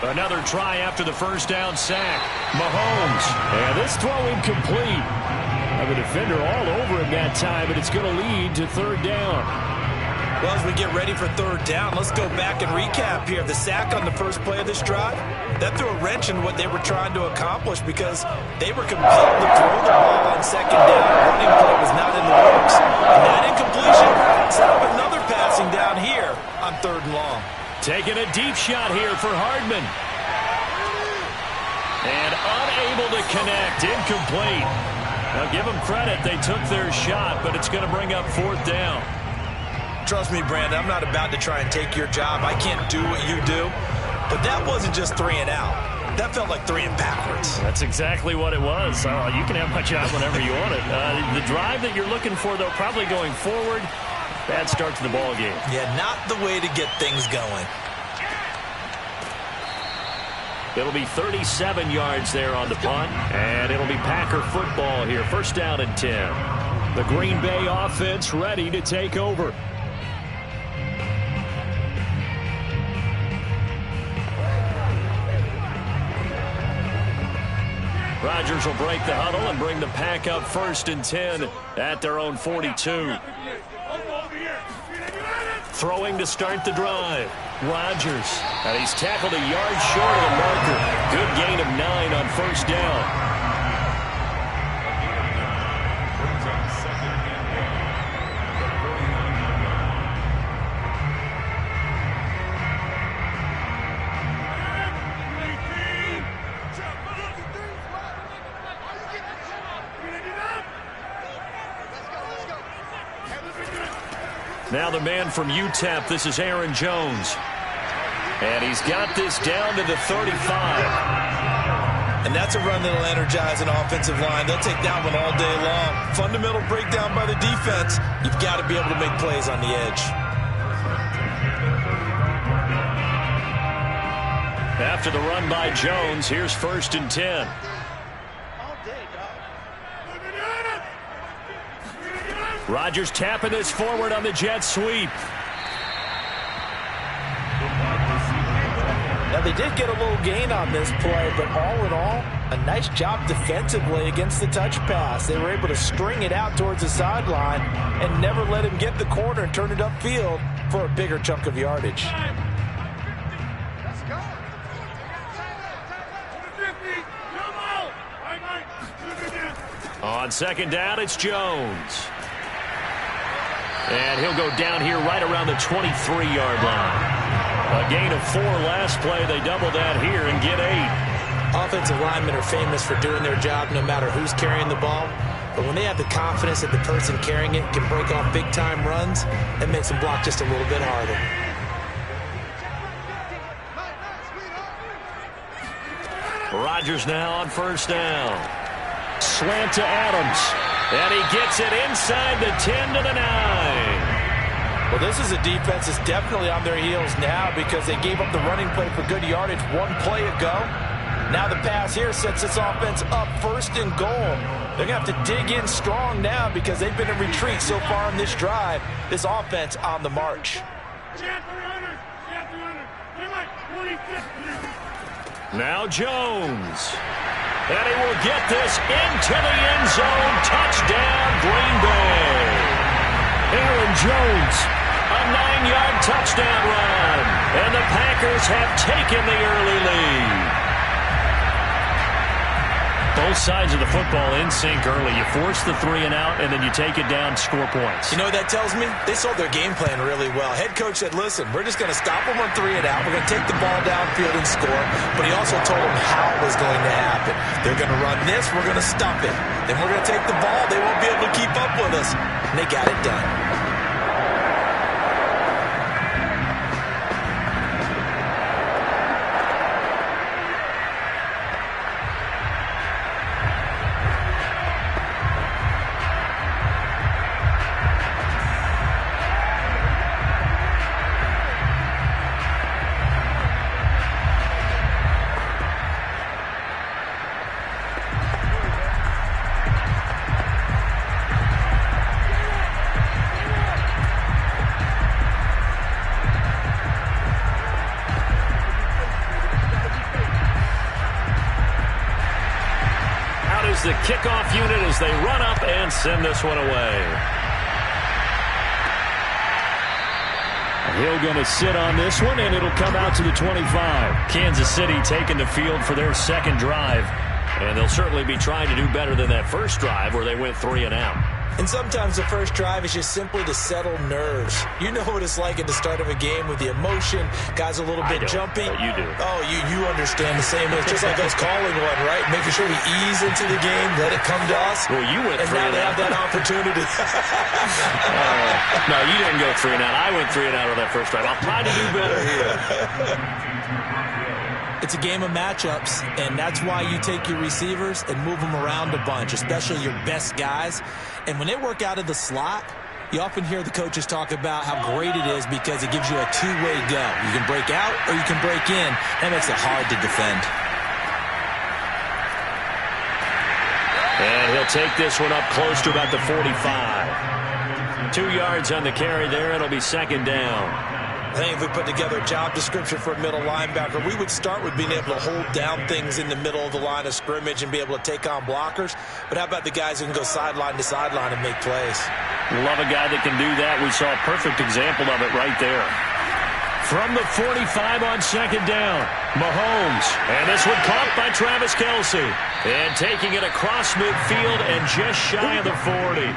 Another try after the first down sack. Mahomes. And this throw incomplete. The defender all over him that time, but it's going to lead to third down. Well, as we get ready for third down, let's go back and recap here. The sack on the first play of this drive, that threw a wrench in what they were trying to accomplish because they were compelled to throw the ball on second down. Running play was not in the works. And that incompletion set up another passing down here on third and long. Taking a deep shot here for Hardman. And unable to connect. Incomplete. Now give them credit. They took their shot, but it's going to bring up fourth down. Trust me, Brandon, I'm not about to try and take your job. I can't do what you do. But that wasn't just 3 and out. That felt like 3 and backwards. That's exactly what it was. You can have my job whenever you want it. The drive that you're looking for, though, probably going forward. Bad start to the ball game. Yeah, not the way to get things going. It'll be 37 yards there on the punt, and it'll be Packer football here. First down and 10. The Green Bay offense ready to take over. Rodgers will break the huddle and bring the Pack up first and 10 at their own 42. Throwing to start the drive. Rodgers. And he's tackled a yard short of the marker. Good gain of 9 on first down. Now the man from UTEP, this is Aaron Jones. And he's got this down to the 35. And that's a run that'll energize an offensive line. They'll take that one all day long. Fundamental breakdown by the defense. You've got to be able to make plays on the edge. After the run by Jones, here's first and 10. Rodgers tapping this forward on the jet sweep. Now, they did get a little gain on this play, but all in all, a nice job defensively against the touch pass. They were able to string it out towards the sideline and never let him get the corner and turn it upfield for a bigger chunk of yardage. On second down, it's Jones. And he'll go down here right around the 23-yard line. A gain of 4 last play. They double that here and get 8. Offensive linemen are famous for doing their job no matter who's carrying the ball. But when they have the confidence that the person carrying it can break off big-time runs, that makes them block just a little bit harder. Rodgers now on first down. Slant to Adams. And he gets it inside the 10 to the 9. Well, this is a defense that's definitely on their heels now because they gave up the running play for good yardage 1 play ago. Now the pass here sets this offense up first and goal. They're going to have to dig in strong now because they've been in retreat so far in this drive. This offense on the march. Now Jones. And he will get this into the end zone. Touchdown, Green Bay. Aaron Jones, a 9-yard touchdown run. And the Packers have taken the early lead. Both sides of the football in sync early. You force the 3 and out, and then you take it down, score points. You know what that tells me? They sold their game plan really well. Head coach said, listen, we're just going to stop them on 3 and out. We're going to take the ball downfield and score. But he also told them how it was going to happen. They're going to run this. We're going to stop it. Then we're going to take the ball. They won't be able to keep up with us. And they got it done. The kickoff unit as they run up and send this one away. Hill going to sit on this one, and it'll come out to the 25. Kansas City taking the field for their second drive, and they'll certainly be trying to do better than that first drive where they went 3 and out. And sometimes the first drive is just simply to settle nerves. You know what it's like at the start of a game with the emotion. Guys a little bit jumpy. But you do. Oh, you understand the same. It's just like us calling one, right? Making sure we ease into the game, let it come to us. Well, you went 3 and now they have that opportunity. No, you didn't go 3 and out. I went 3 and out on that first drive. I'll try to do better here. It's a game of matchups, and that's why you take your receivers and move them around a bunch, especially your best guys. And when they work out of the slot, you often hear the coaches talk about how great it is because it gives you a two-way go. You can break out or you can break in. That makes it hard to defend. And he'll take this one up close to about the 45. 2 yards on the carry there. It'll be second down. I think if we put together a job description for a middle linebacker, we would start with being able to hold down things in the middle of the line of scrimmage and be able to take on blockers. But how about the guys who can go sideline to sideline and make plays? Love a guy that can do that. We saw a perfect example of it right there. From the 45 on second down, Mahomes. And this one caught by Travis Kelce. And taking it across midfield and just shy of the 40.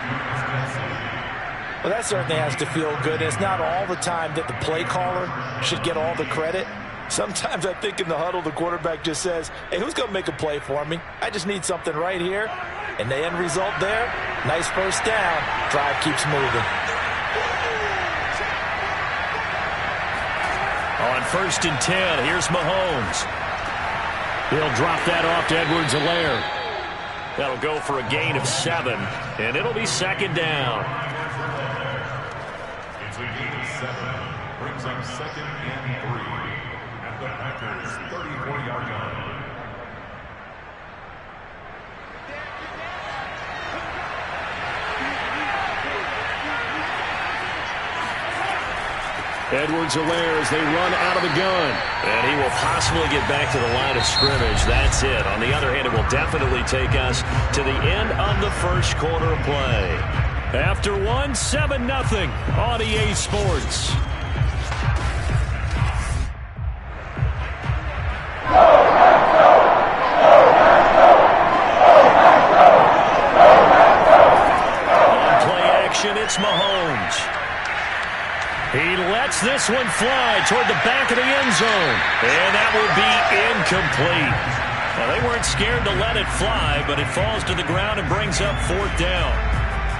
Well, that certainly has to feel good. It's not all the time that the play caller should get all the credit. Sometimes I think in the huddle, the quarterback just says, hey, who's going to make a play for me? I just need something right here. And the end result there, nice first down. Drive keeps moving. On 1st and 10, here's Mahomes. He'll drop that off to Edwards-Helaire. That'll go for a gain of 7, and it'll be second down. It's a gain of 7. Brings up 2nd and 3 at the Packers' 34-yard line. Edwards-Helaire as they run out of the gun. And he will possibly get back to the line of scrimmage. That's it. On the other hand, it will definitely take us to the end of the first quarter of play. After 7-0 on EA Sports. On play action, it's Mahomes. He lets this one fly toward the back of the end zone. And that will be incomplete. Well, they weren't scared to let it fly, but it falls to the ground and brings up 4th down.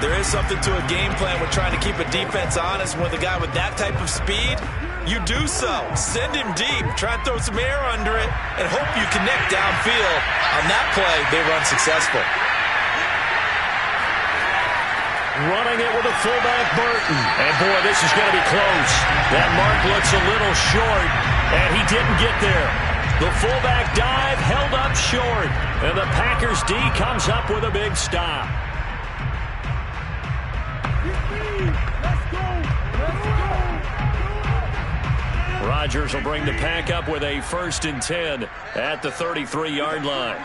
There is something to a game plan with trying to keep a defense honest. With a guy with that type of speed, you do so. Send him deep. Try and throw some air under it and hope you connect downfield. On that play, they run successful. Running it with a fullback, Burton. And, boy, this is going to be close. That mark looks a little short, and he didn't get there. The fullback dive held up short, and the Packers D comes up with a big stop. Rodgers will bring the pack up with a 1st and 10 at the 33-yard line.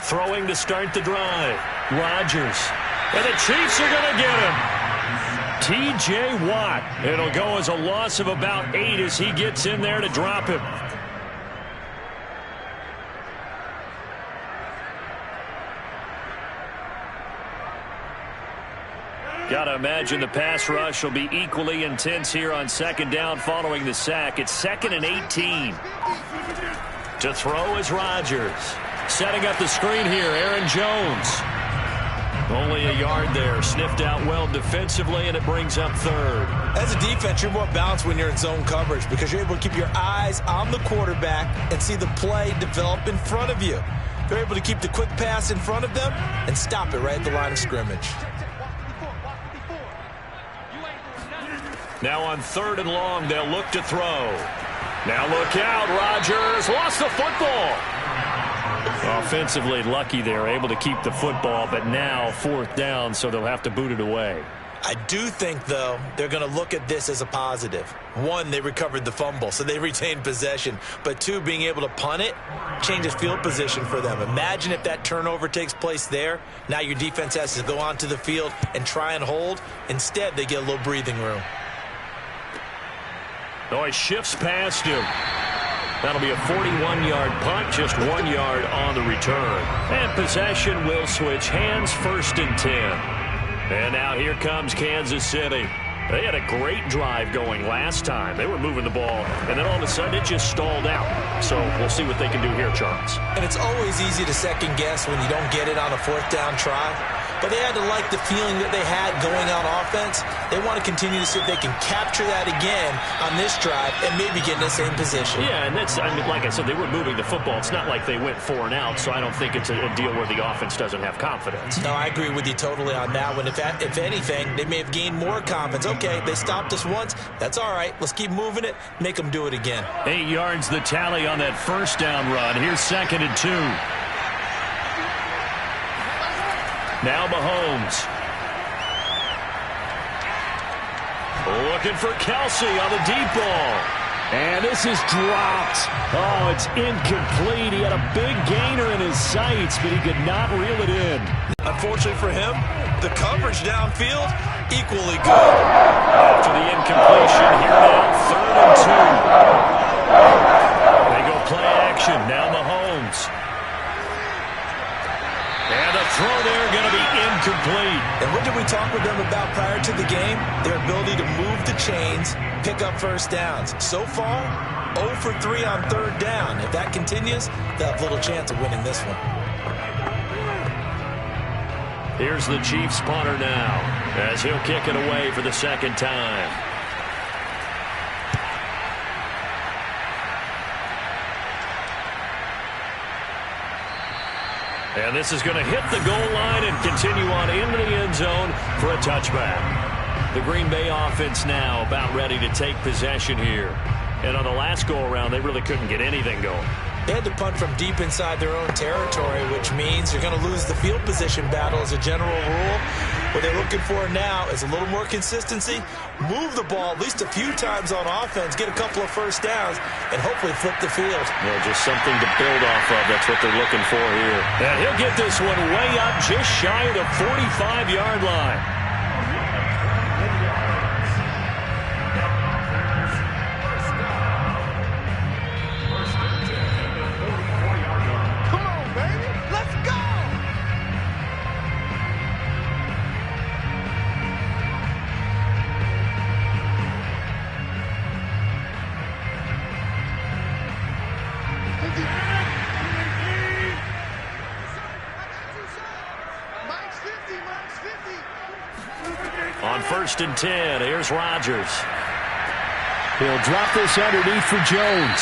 Throwing to start the drive. Rodgers. And the Chiefs are going to get him. T.J. Watt. It'll go as a loss of about 8 as he gets in there to drop him. Got to imagine the pass rush will be equally intense here on second down following the sack. It's 2nd and 18. To throw is Rodgers. Setting up the screen here, Aaron Jones. Only a yard there. Sniffed out well defensively, and it brings up 3rd. As a defense, you're more balanced when you're in zone coverage because you're able to keep your eyes on the quarterback and see the play develop in front of you. They're able to keep the quick pass in front of them and stop it right at the line of scrimmage. Now on 3rd and long, they'll look to throw. Now look out, Rodgers lost the football. Offensively lucky they're able to keep the football, but now 4th down, so they'll have to boot it away. I do think, though, they're going to look at this as a positive. 1, they recovered the fumble, so they retained possession. But 2, being able to punt it changes field position for them. Imagine if that turnover takes place there. Now your defense has to go onto the field and try and hold. Instead, they get a little breathing room. Oh, he shifts past him. That'll be a 41-yard punt, just 1 yard on the return. And possession will switch hands, 1st and 10. And now here comes Kansas City. They had a great drive going last time. They were moving the ball, and then all of a sudden it just stalled out. So we'll see what they can do here, Charles. And it's always easy to second guess when you don't get it on a 4th down try. But they had to like the feeling that they had going on offense. They want to continue to see if they can capture that again on this drive and maybe get in the same position. Yeah, and that's, I mean, like I said, they were moving the football. It's not like they went 4 and out, so I don't think it's a deal where the offense doesn't have confidence. No, I agree with you totally on that one. If anything, they may have gained more confidence. Okay, they stopped us once. That's all right. Let's keep moving it. Make them do it again. 8 yards the tally on that 1st down run. Here's 2nd and 2. Now Mahomes. Looking for Kelsey on the deep ball. And this is dropped. Oh, it's incomplete. He had a big gainer in his sights, but he could not reel it in. Unfortunately for him, the coverage downfield, equally good. After the incompletion, here now, 3rd and 2. They go play action. Now Mahomes. And the throw there going to be incomplete. And what did we talk with them about prior to the game? Their ability to move the chains, pick up 1st downs. So far, 0 for 3 on 3rd down. If that continues, they'll have little chance of winning this one. Here's the Chiefs punter now as he'll kick it away for the 2nd time. And this is going to hit the goal line and continue on into the end zone for a touchback. The Green Bay offense now about ready to take possession here. And on the last go-around, they really couldn't get anything going. They had to punt from deep inside their own territory, which means they're going to lose the field position battle as a general rule. What they're looking for now is a little more consistency, move the ball at least a few times on offense, get a couple of 1st downs, and hopefully flip the field. Well, just something to build off of. That's what they're looking for here. And he'll get this one way up just shy of the 45-yard line. On 1st and 10, here's Rodgers. He'll drop this underneath for Jones.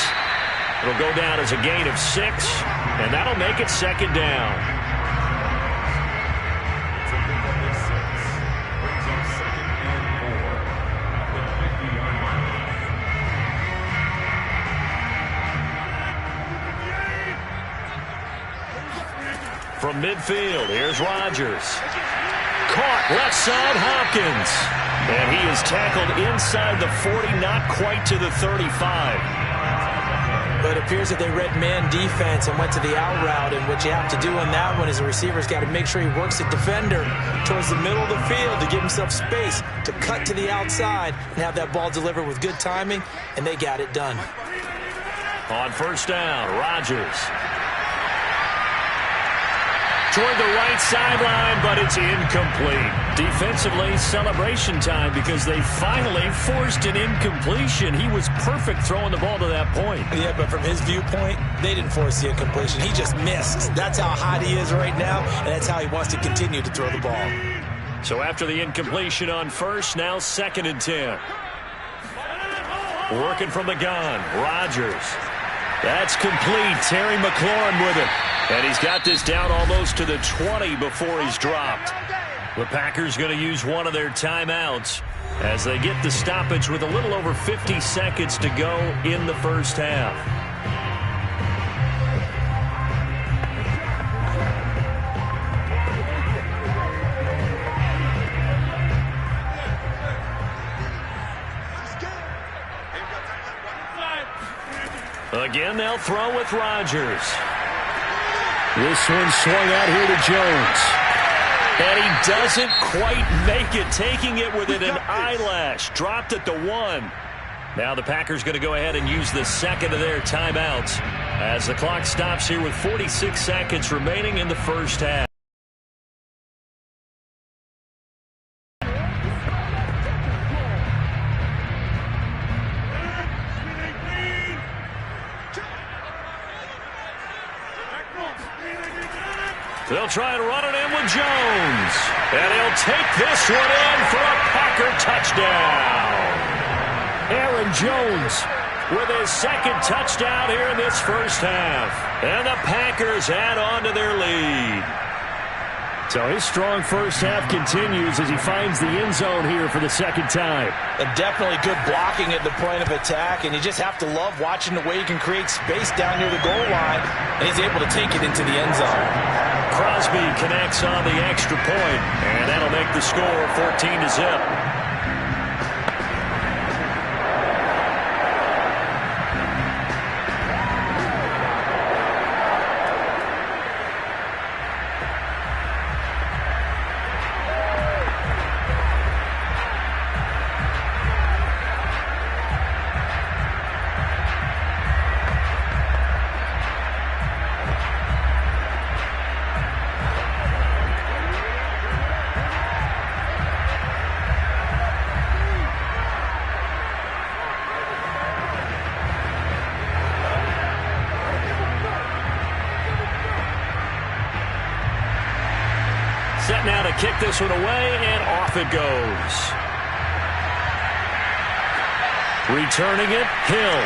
It'll go down as a gain of 6, and that'll make it 2nd down. From midfield, here's Rodgers. Caught left side, Hopkins. And he is tackled inside the 40, not quite to the 35. But it appears that they read man defense and went to the out route, and what you have to do on that one is the receiver's got to make sure he works the defender towards the middle of the field to give himself space to cut to the outside and have that ball delivered with good timing, and they got it done. On first down, Rodgers. Toward the right sideline, but it's incomplete. Defensively, celebration time because they finally forced an incompletion. He was perfect throwing the ball to that point. Yeah, but from his viewpoint, they didn't force the incompletion. He just missed. That's how hot he is right now, and that's how he wants to continue to throw the ball. So after the incompletion on first, now 2nd and 10. Working from the gun, Rodgers. That's complete. Terry McLaurin with it. And he's got this down almost to the 20 before he's dropped. The Packers going to use one of their timeouts as they get the stoppage with a little over 50 seconds to go in the first half. Again, they'll throw with Rodgers. This one swung out here to Jones. And he doesn't quite make it, taking it within an eyelash. Dropped at the 1. Now the Packers going to go ahead and use the second of their timeouts as the clock stops here with 46 seconds remaining in the first half. They'll try and run it in with Jones. And he'll take this one in for a Packer touchdown. Aaron Jones with his second touchdown here in this first half. And the Packers add on to their lead. So his strong first half continues as he finds the end zone here for the second time. And definitely good blocking at the point of attack, and you just have to love watching the way he can create space down near the goal line, and he's able to take it into the end zone. Crosby connects on the extra point, and that'll make the score 14-0. Set now to kick this one away, and off it goes. Returning it, Hill.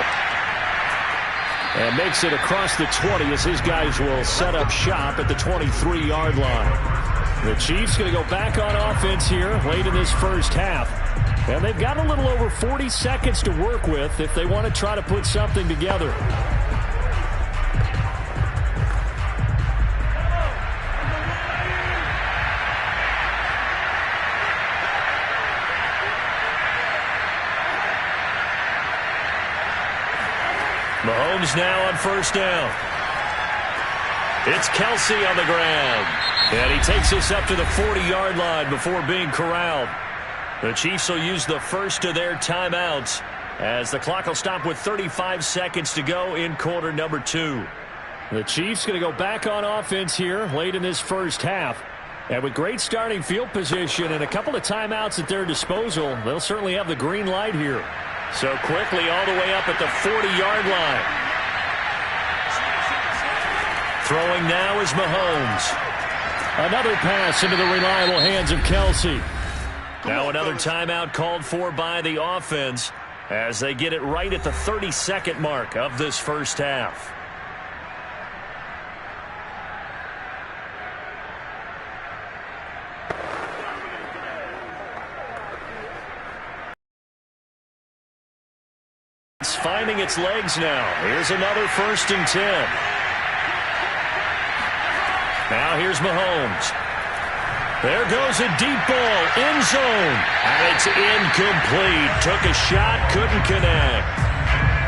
And makes it across the 20 as his guys will set up shop at the 23-yard line. The Chiefs going to go back on offense here late in this first half. And they've got a little over 40 seconds to work with if they want to try to put something together. Mahomes now on first down. It's Kelsey on the ground. And he takes us up to the 40-yard line before being corralled. The Chiefs will use the first of their timeouts as the clock will stop with 35 seconds to go in quarter number 2. The Chiefs going to go back on offense here late in this first half. And with great starting field position and a couple of timeouts at their disposal, they'll certainly have the green light here. So quickly all the way up at the 40-yard line. Throwing now is Mahomes. Another pass into the reliable hands of Kelsey. Now another timeout called for by the offense as they get it right at the 30-second mark of this first half. It's finding its legs now. Here's another 1st and 10. Now here's Mahomes. There goes a deep ball, end zone, and it's incomplete. Took a shot, couldn't connect.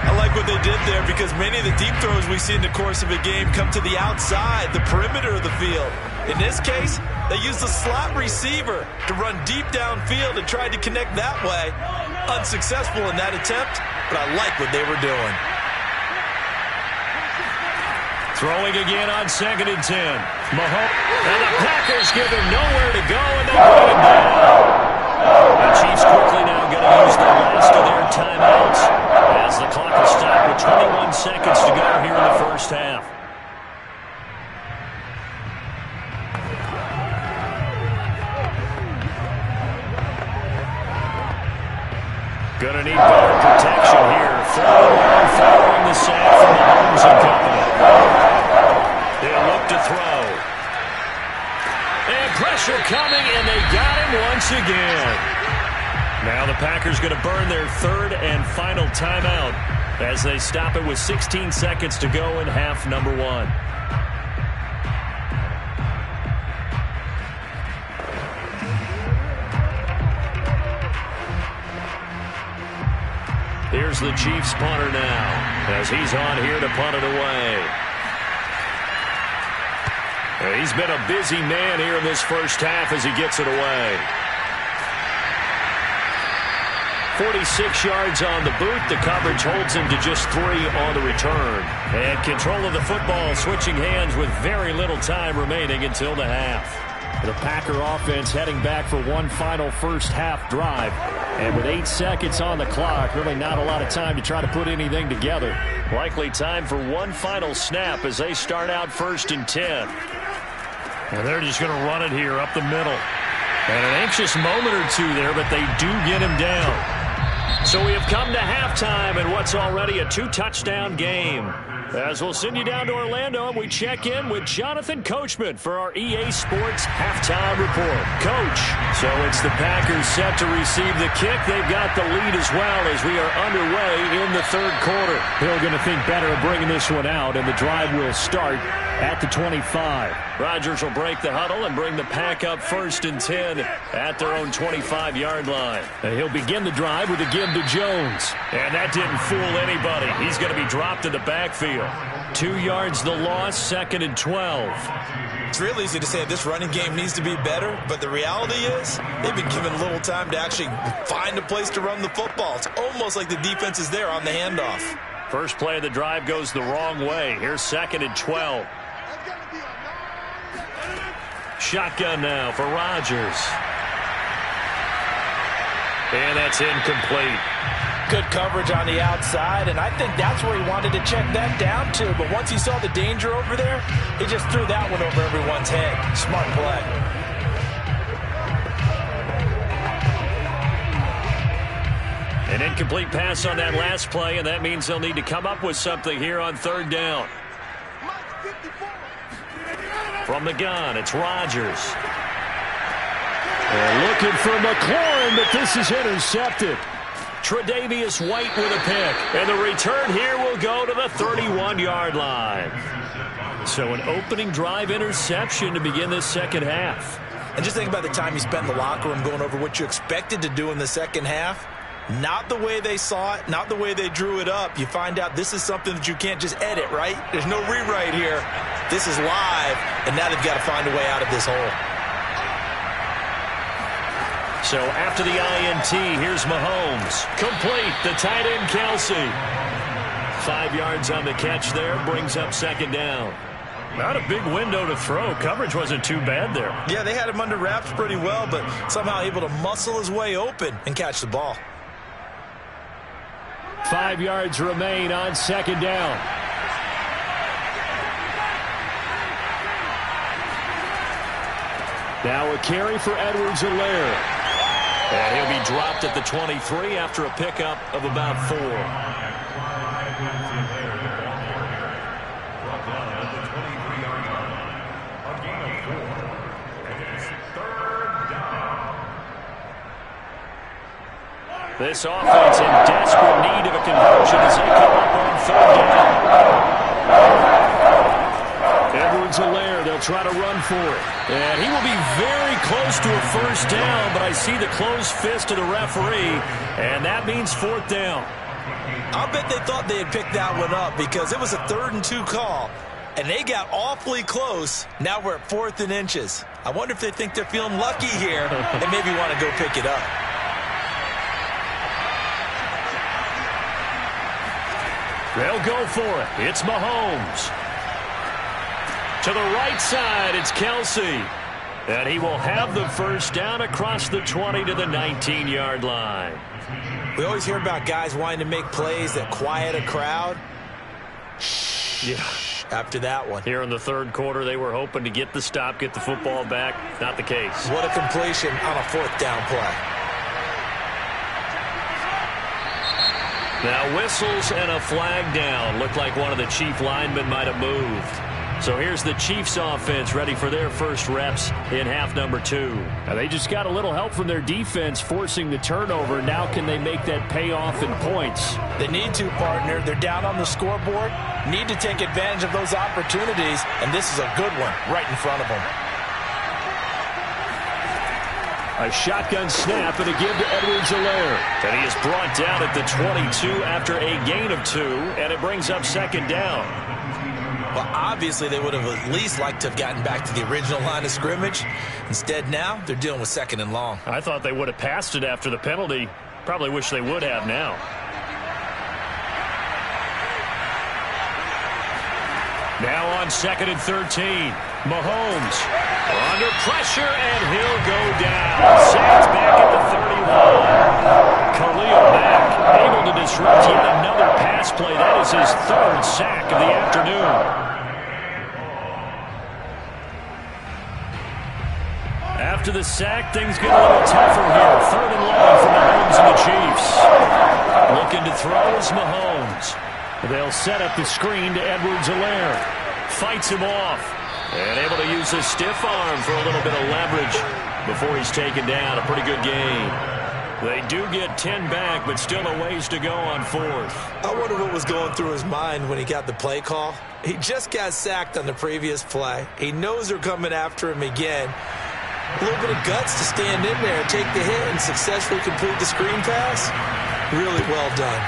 I like like what they did there because many of the deep throws we see in the course of a game come to the outside, the perimeter of the field. In this case, they used the slot receiver to run deep downfield and tried to connect that way. Unsuccessful in that attempt, but I like what they were doing. Throwing again on 2nd and 10. Mahomes, and the Packers give him nowhere to go, and they bring him down. The Chiefs quickly now going to use the last of their timeouts as the clock is stopped with 21 seconds to go here in the first half. Going to need better protection here. Following the sack from Mahomes and company. They'll look to throw. And pressure coming, and they got him once again. Now the Packers going to burn their 3rd and final timeout as they stop it with 16 seconds to go in half number 1. Here's the Chiefs punter now as he's on here to punt it away. He's been a busy man here in this first half as he gets it away. 46 yards on the boot. The coverage holds him to just 3 on the return. And control of the football switching hands with very little time remaining until the half. The Packer offense heading back for one final first half drive. And with 8 seconds on the clock, really not a lot of time to try to put anything together. Likely time for one final snap as they start out 1st and 10. And they're just going to run it here up the middle. And an anxious moment or two there, but they do get him down. So we have come to halftime in what's already a 2-touchdown game. As we'll send you down to Orlando, and we check in with Jonathan Coachman for our EA Sports Halftime Report. Coach, so it's the Packers set to receive the kick. They've got the lead as well as we are underway in the 3rd quarter. They're going to think better of bringing this one out, and the drive will start at the 25. Rodgers will break the huddle and bring the Pack up 1st and 10 at their own 25-yard line. And he'll begin the drive with a give to Jones. And that didn't fool anybody. He's going to be dropped in the backfield. 2 yards the loss, 2nd and 12. It's real easy to say this running game needs to be better, but the reality is they've been given little time to actually find a place to run the football. It's almost like the defense is there on the handoff. First play of the drive goes the wrong way. Here's 2nd and 12. Shotgun now for Rodgers. And that's incomplete. Good coverage on the outside, and I think that's where he wanted to check that down to. But once he saw the danger over there, he just threw that one over everyone's head. Smart play. An incomplete pass on that last play, and that means they'll need to come up with something here on 3rd down. From the gun, it's Rodgers. And looking for McLaurin, but this is intercepted. Tre'Davious White with a pick. And the return here will go to the 31-yard line. So an opening drive interception to begin this second half. And just think about the time you spent in the locker room going over what you expected to do in the second half. Not the way they saw it, not the way they drew it up. You find out this is something that you can't just edit, right? There's no rewrite here. This is live, and now they've got to find a way out of this hole. So after the INT, here's Mahomes. Complete, the tight end Kelsey. 5 yards on the catch there, brings up 2nd down. Not a big window to throw. Coverage wasn't too bad there. Yeah, they had him under wraps pretty well, but somehow able to muscle his way open and catch the ball. 5 yards remain on 2nd down. Now a carry for Edwards-Helaire. And he'll be dropped at the 23 after a pickup of about 4. This offense in desperate need of a conversion as they come up on 3rd down. Edwards-Helaire, they'll try to run for it. And he will be very close to a first down, but I see the closed fist of the referee, and that means fourth down. I'll bet they thought they had picked that one up because it was a 3rd and 2 call, and they got awfully close. Now we're at 4th and inches. I wonder if they think they're feeling lucky here and maybe want to go pick it up. They'll go for it. It's Mahomes. To the right side, it's Kelsey. And he will have the first down across the 20 to the 19-yard line. We always hear about guys wanting to make plays that quiet a crowd. Yeah. After that one. Here in the third quarter, they were hoping to get the stop, get the football back. Not the case. What a completion on a 4th down play. Now whistles and a flag down. Looked like one of the Chief linemen might have moved. So here's the Chiefs offense ready for their first reps in half number 2. Now they just got a little help from their defense forcing the turnover. Now can they make that pay off in points? They need to, partner. They're down on the scoreboard. Need to take advantage of those opportunities, and this is a good one right in front of them. A shotgun snap and a give to Edwards-Helaire. And he is brought down at the 22 after a gain of 2, and it brings up second down. Well, obviously they would have at least liked to have gotten back to the original line of scrimmage. Instead now, they're dealing with 2nd and long. I thought they would have passed it after the penalty. Probably wish they would have now. Now on 2nd and 13. Mahomes under pressure, and he'll go down. Sacked back at the 31. Khalil Mack able to disrupt yet another pass play. That is his 3rd sack of the afternoon. After the sack, things get a little tougher here. 3rd and long for Mahomes and the Chiefs. Looking to throw is Mahomes. They'll set up the screen to Edwards-Helaire. Fights him off. And able to use his stiff arm for a little bit of leverage before he's taken down. A pretty good game. They do get 10 back, but still a ways to go on 4th. I wonder what was going through his mind when he got the play call. He just got sacked on the previous play. He knows they're coming after him again. A little bit of guts to stand in there, take the hit, and successfully complete the screen pass. Really well done.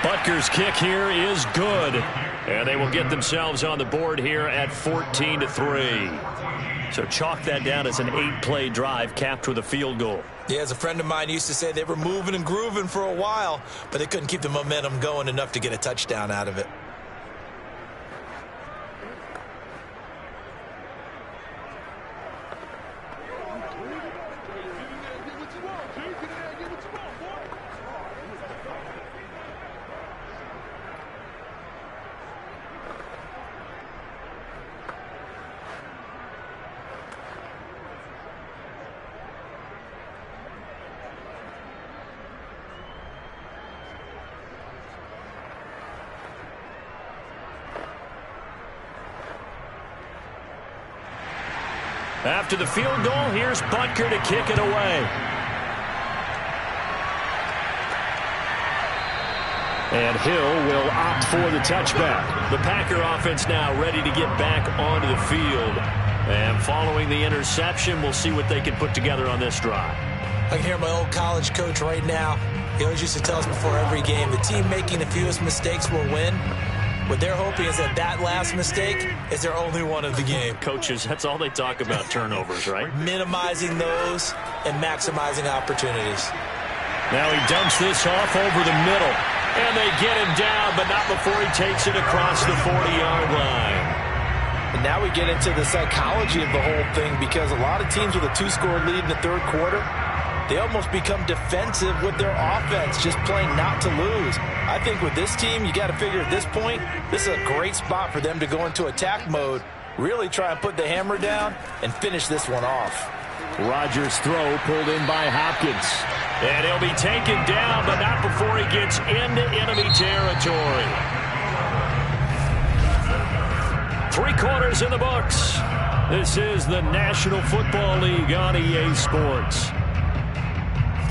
Butker's kick here is good. And they will get themselves on the board here at 14-3. So chalk that down as an 8-play drive capped with a field goal. Yeah, as a friend of mine used to say, they were moving and grooving for a while, but they couldn't keep the momentum going enough to get a touchdown out of it. After the field goal, here's Butker to kick it away. And Hill will opt for the touchback. The Packer offense now ready to get back onto the field. And following the interception, we'll see what they can put together on this drive. I can hear my old college coach right now. He always used to tell us before every game, the team making the fewest mistakes will win. What they're hoping is that last mistake is their only one of the game. Coaches, that's all they talk about, turnovers, right? Minimizing those and maximizing opportunities. Now he dumps this off over the middle. And they get him down, but not before he takes it across the 40-yard line. And now we get into the psychology of the whole thing, because a lot of teams with a 2-score lead in the third quarter, they almost become defensive with their offense, just playing not to lose. I think with this team, you got to figure at this point, this is a great spot for them to go into attack mode, really try and put the hammer down and finish this one off. Rodgers' throw pulled in by Hopkins. And he'll be taken down, but not before he gets into enemy territory. 3 quarters in the books. This is the National Football League on EA Sports.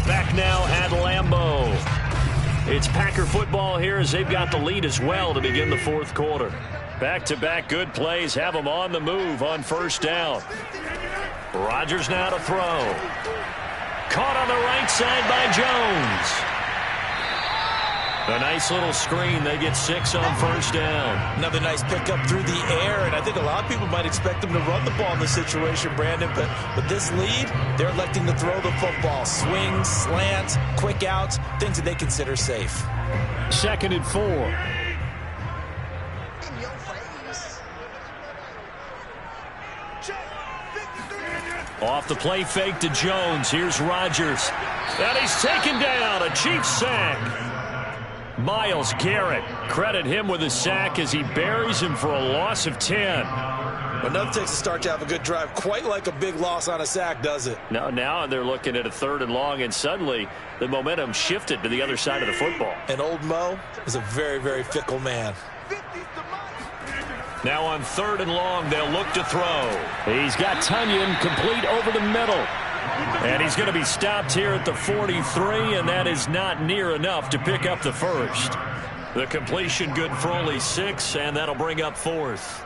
Back now at Lambeau. It's Packer football here as they've got the lead as well to begin the fourth quarter. Back-to-back good plays have them on the move on first down. Rodgers now to throw. Caught on the right side by Jones. A nice little screen. They get 6 on first down. Another nice pickup through the air, and I think a lot of people might expect them to run the ball in this situation, Brandon, but with this lead, they're electing to throw the football. Swings, slants, quick outs, things that they consider safe. 2nd and 4. Off the play fake to Jones. Here's Rodgers. And he's taken down. A Chiefs sack. Myles Garrett, credit him with a sack as he buries him for a loss of 10. But nothing takes a start to have a good drive quite like a big loss on a sack, does it? Now they're looking at a 3rd and long, and suddenly the momentum shifted to the other side of the football. And old Mo is a very, very fickle man. Now on 3rd and long, they'll look to throw. He's got Tunyon complete over the middle. And he's going to be stopped here at the 43, and that is not near enough to pick up the first. The completion good for only 6, and that'll bring up 4th.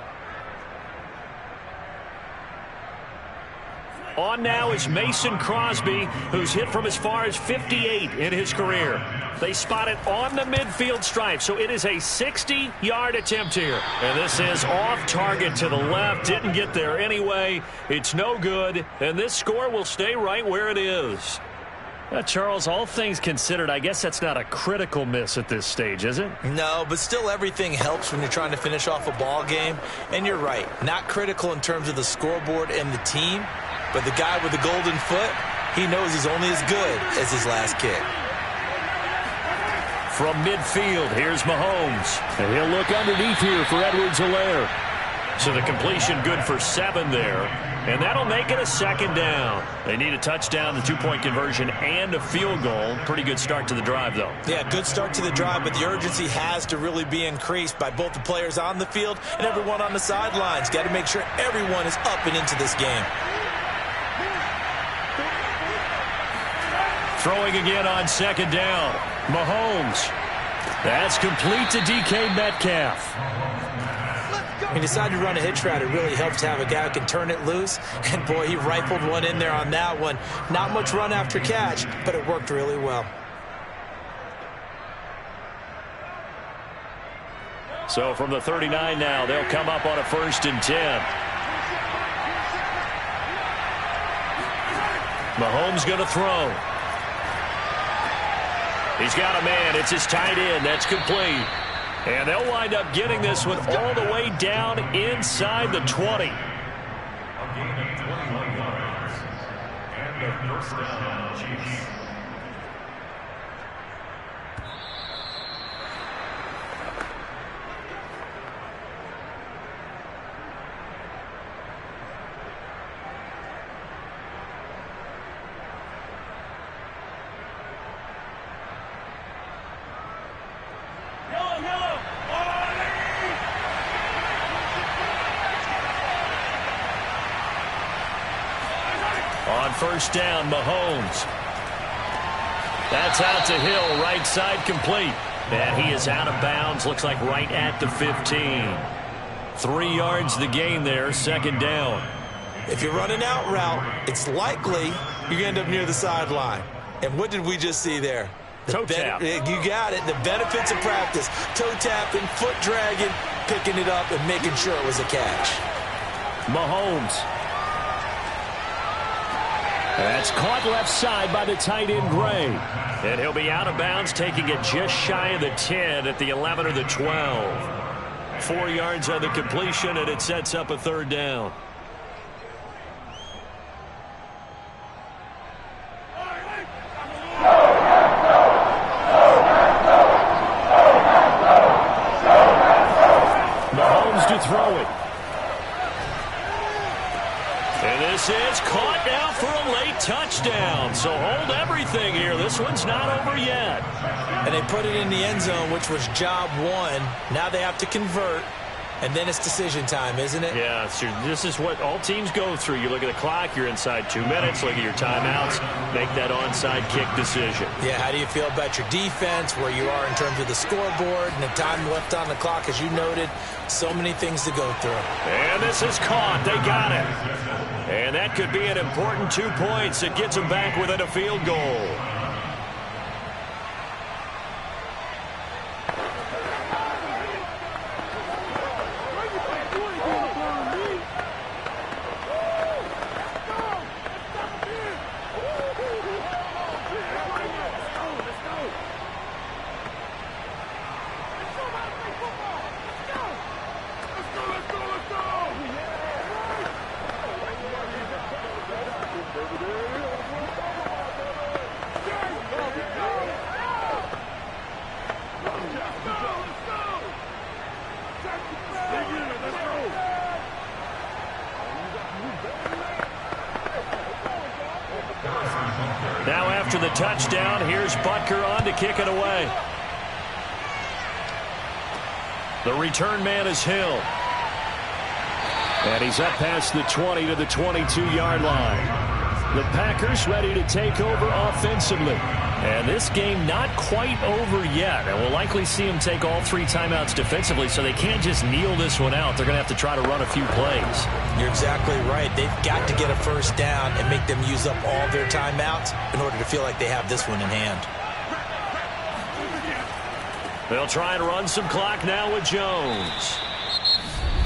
On now is Mason Crosby, who's hit from as far as 58 in his career. They spot it on the midfield stripe, so it is a 60-yard attempt here. And this is off target to the left. Didn't get there anyway. It's no good, and this score will stay right where it is. Charles, all things considered, I guess that's not a critical miss at this stage, is it? No, but still everything helps when you're trying to finish off a ball game. And you're right, not critical in terms of the scoreboard and the team. But the guy with the golden foot, he knows he's only as good as his last kick. From midfield, here's Mahomes. And he'll look underneath here for Edwards-Helaire. So the completion good for 7 there. And that'll make it a 2nd down. They need a touchdown, the 2-point conversion, and a field goal. Pretty good start to the drive, though. Yeah, good start to the drive, but the urgency has to really be increased by both the players on the field and everyone on the sidelines. Got to make sure everyone is up and into this game. Throwing again on 2nd down. Mahomes. That's complete to DK Metcalf. He decided to run a hitch route. It really helps to have a guy who can turn it loose. And, boy, he rifled one in there on that one. Not much run after catch, but it worked really well. So from the 39 now, they'll come up on a 1st and 10. Mahomes going to throw. He's got a man. It's his tight end. That's complete. And they'll wind up getting this one all the way down inside the 20. A gain of 21 yards. And a 1st down, Chiefs. On 1st down, Mahomes. That's out to Hill, right side complete. And he is out of bounds, looks like right at the 15. 3 yards the gain there, 2nd down. If you run an out route, it's likely you're going to end up near the sideline. And what did we just see there? Toe tap. You got it. The benefits of practice. Toe tapping, foot dragging, picking it up, and making sure it was a catch. Mahomes. That's caught left side by the tight end, Gray. And he'll be out of bounds, taking it just shy of the 10 at the 11 or the 12. 4 yards on the completion, and it sets up a 3rd down. Mahomes to throw it. And this is caught now for a late touchdown. So hold everything here. This one's not over yet. And they put it in the end zone, which was job 1. Now they have to convert. And then it's decision time, isn't it? Yeah, so this is what all teams go through. You look at the clock, you're inside 2 minutes, look at your timeouts, make that onside kick decision. Yeah, how do you feel about your defense, where you are in terms of the scoreboard, and the time left on the clock, as you noted, so many things to go through. And this is caught. They got it. And that could be an important 2 points. It gets them back within a field goal. Now after the touchdown, here's Butker on to kick it away. The return man is Hill. And he's up past the 20 to the 22-yard line. The Packers ready to take over offensively. And this game not quite over yet. And we'll likely see them take all 3 timeouts defensively, so they can't just kneel this one out. They're going to have to try to run a few plays. You're exactly right. They've got to get a first down and make them use up all their timeouts in order to feel like they have this one in hand. They'll try and run some clock now with Jones.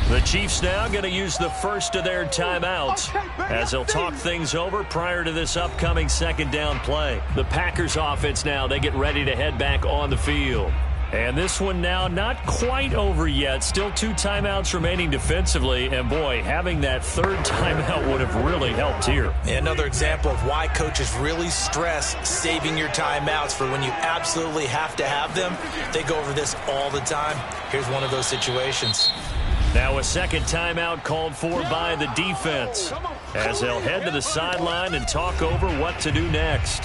The Chiefs now going to use the first of their timeouts as they'll talk things over prior to this upcoming second down play. The Packers offense now, they get ready to head back on the field. And this one now not quite over yet. Still 2 timeouts remaining defensively. And, boy, having that third timeout would have really helped here. Another example of why coaches really stress saving your timeouts for when you absolutely have to have them. They go over this all the time. Here's one of those situations. Now a second timeout called for by the defense as they'll head to the sideline and talk over what to do next.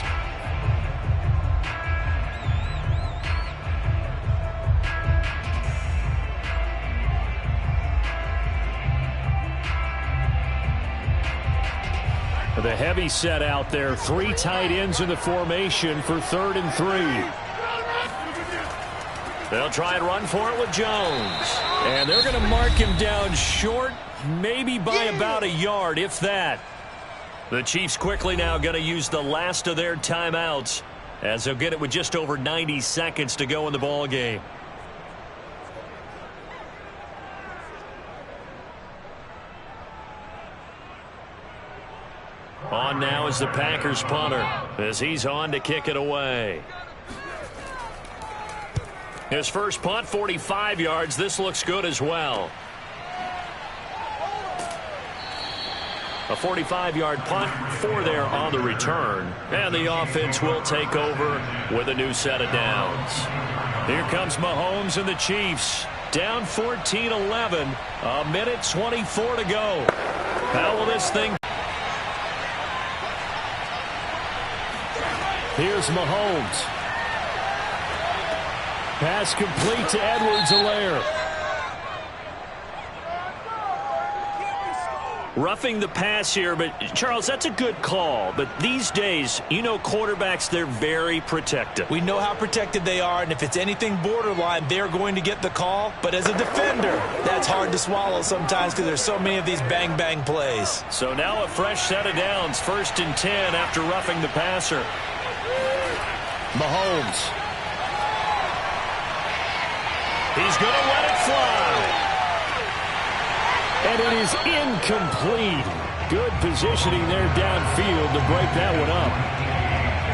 The heavy set out there, 3 tight ends in the formation for 3rd and 3. They'll try and run for it with Jones. And they're going to mark him down short, maybe by about a yard, if that. The Chiefs quickly now going to use the last of their timeouts as they'll get it with just over 90 seconds to go in the ball game. On now is the Packers punter as he's on to kick it away. His first punt, 45 yards. This looks good as well. A 45-yard punt for there on the return. And the offense will take over with a new set of downs. Here comes Mahomes and the Chiefs. Down 14-11. A minute 24 to go. How will this thing... Here's Mahomes. Pass complete to Edwards-Helaire. Roughing the pass here, but Charles, that's a good call. But these days, you know, quarterbacks, they're very protective. We know how protected they are, and if it's anything borderline, they're going to get the call. But as a defender, that's hard to swallow sometimes because there's so many of these bang-bang plays. So now a fresh set of downs, 1st and 10 after roughing the passer. Mahomes. He's going to let it fly. And it is incomplete. Good positioning there downfield to break that one up.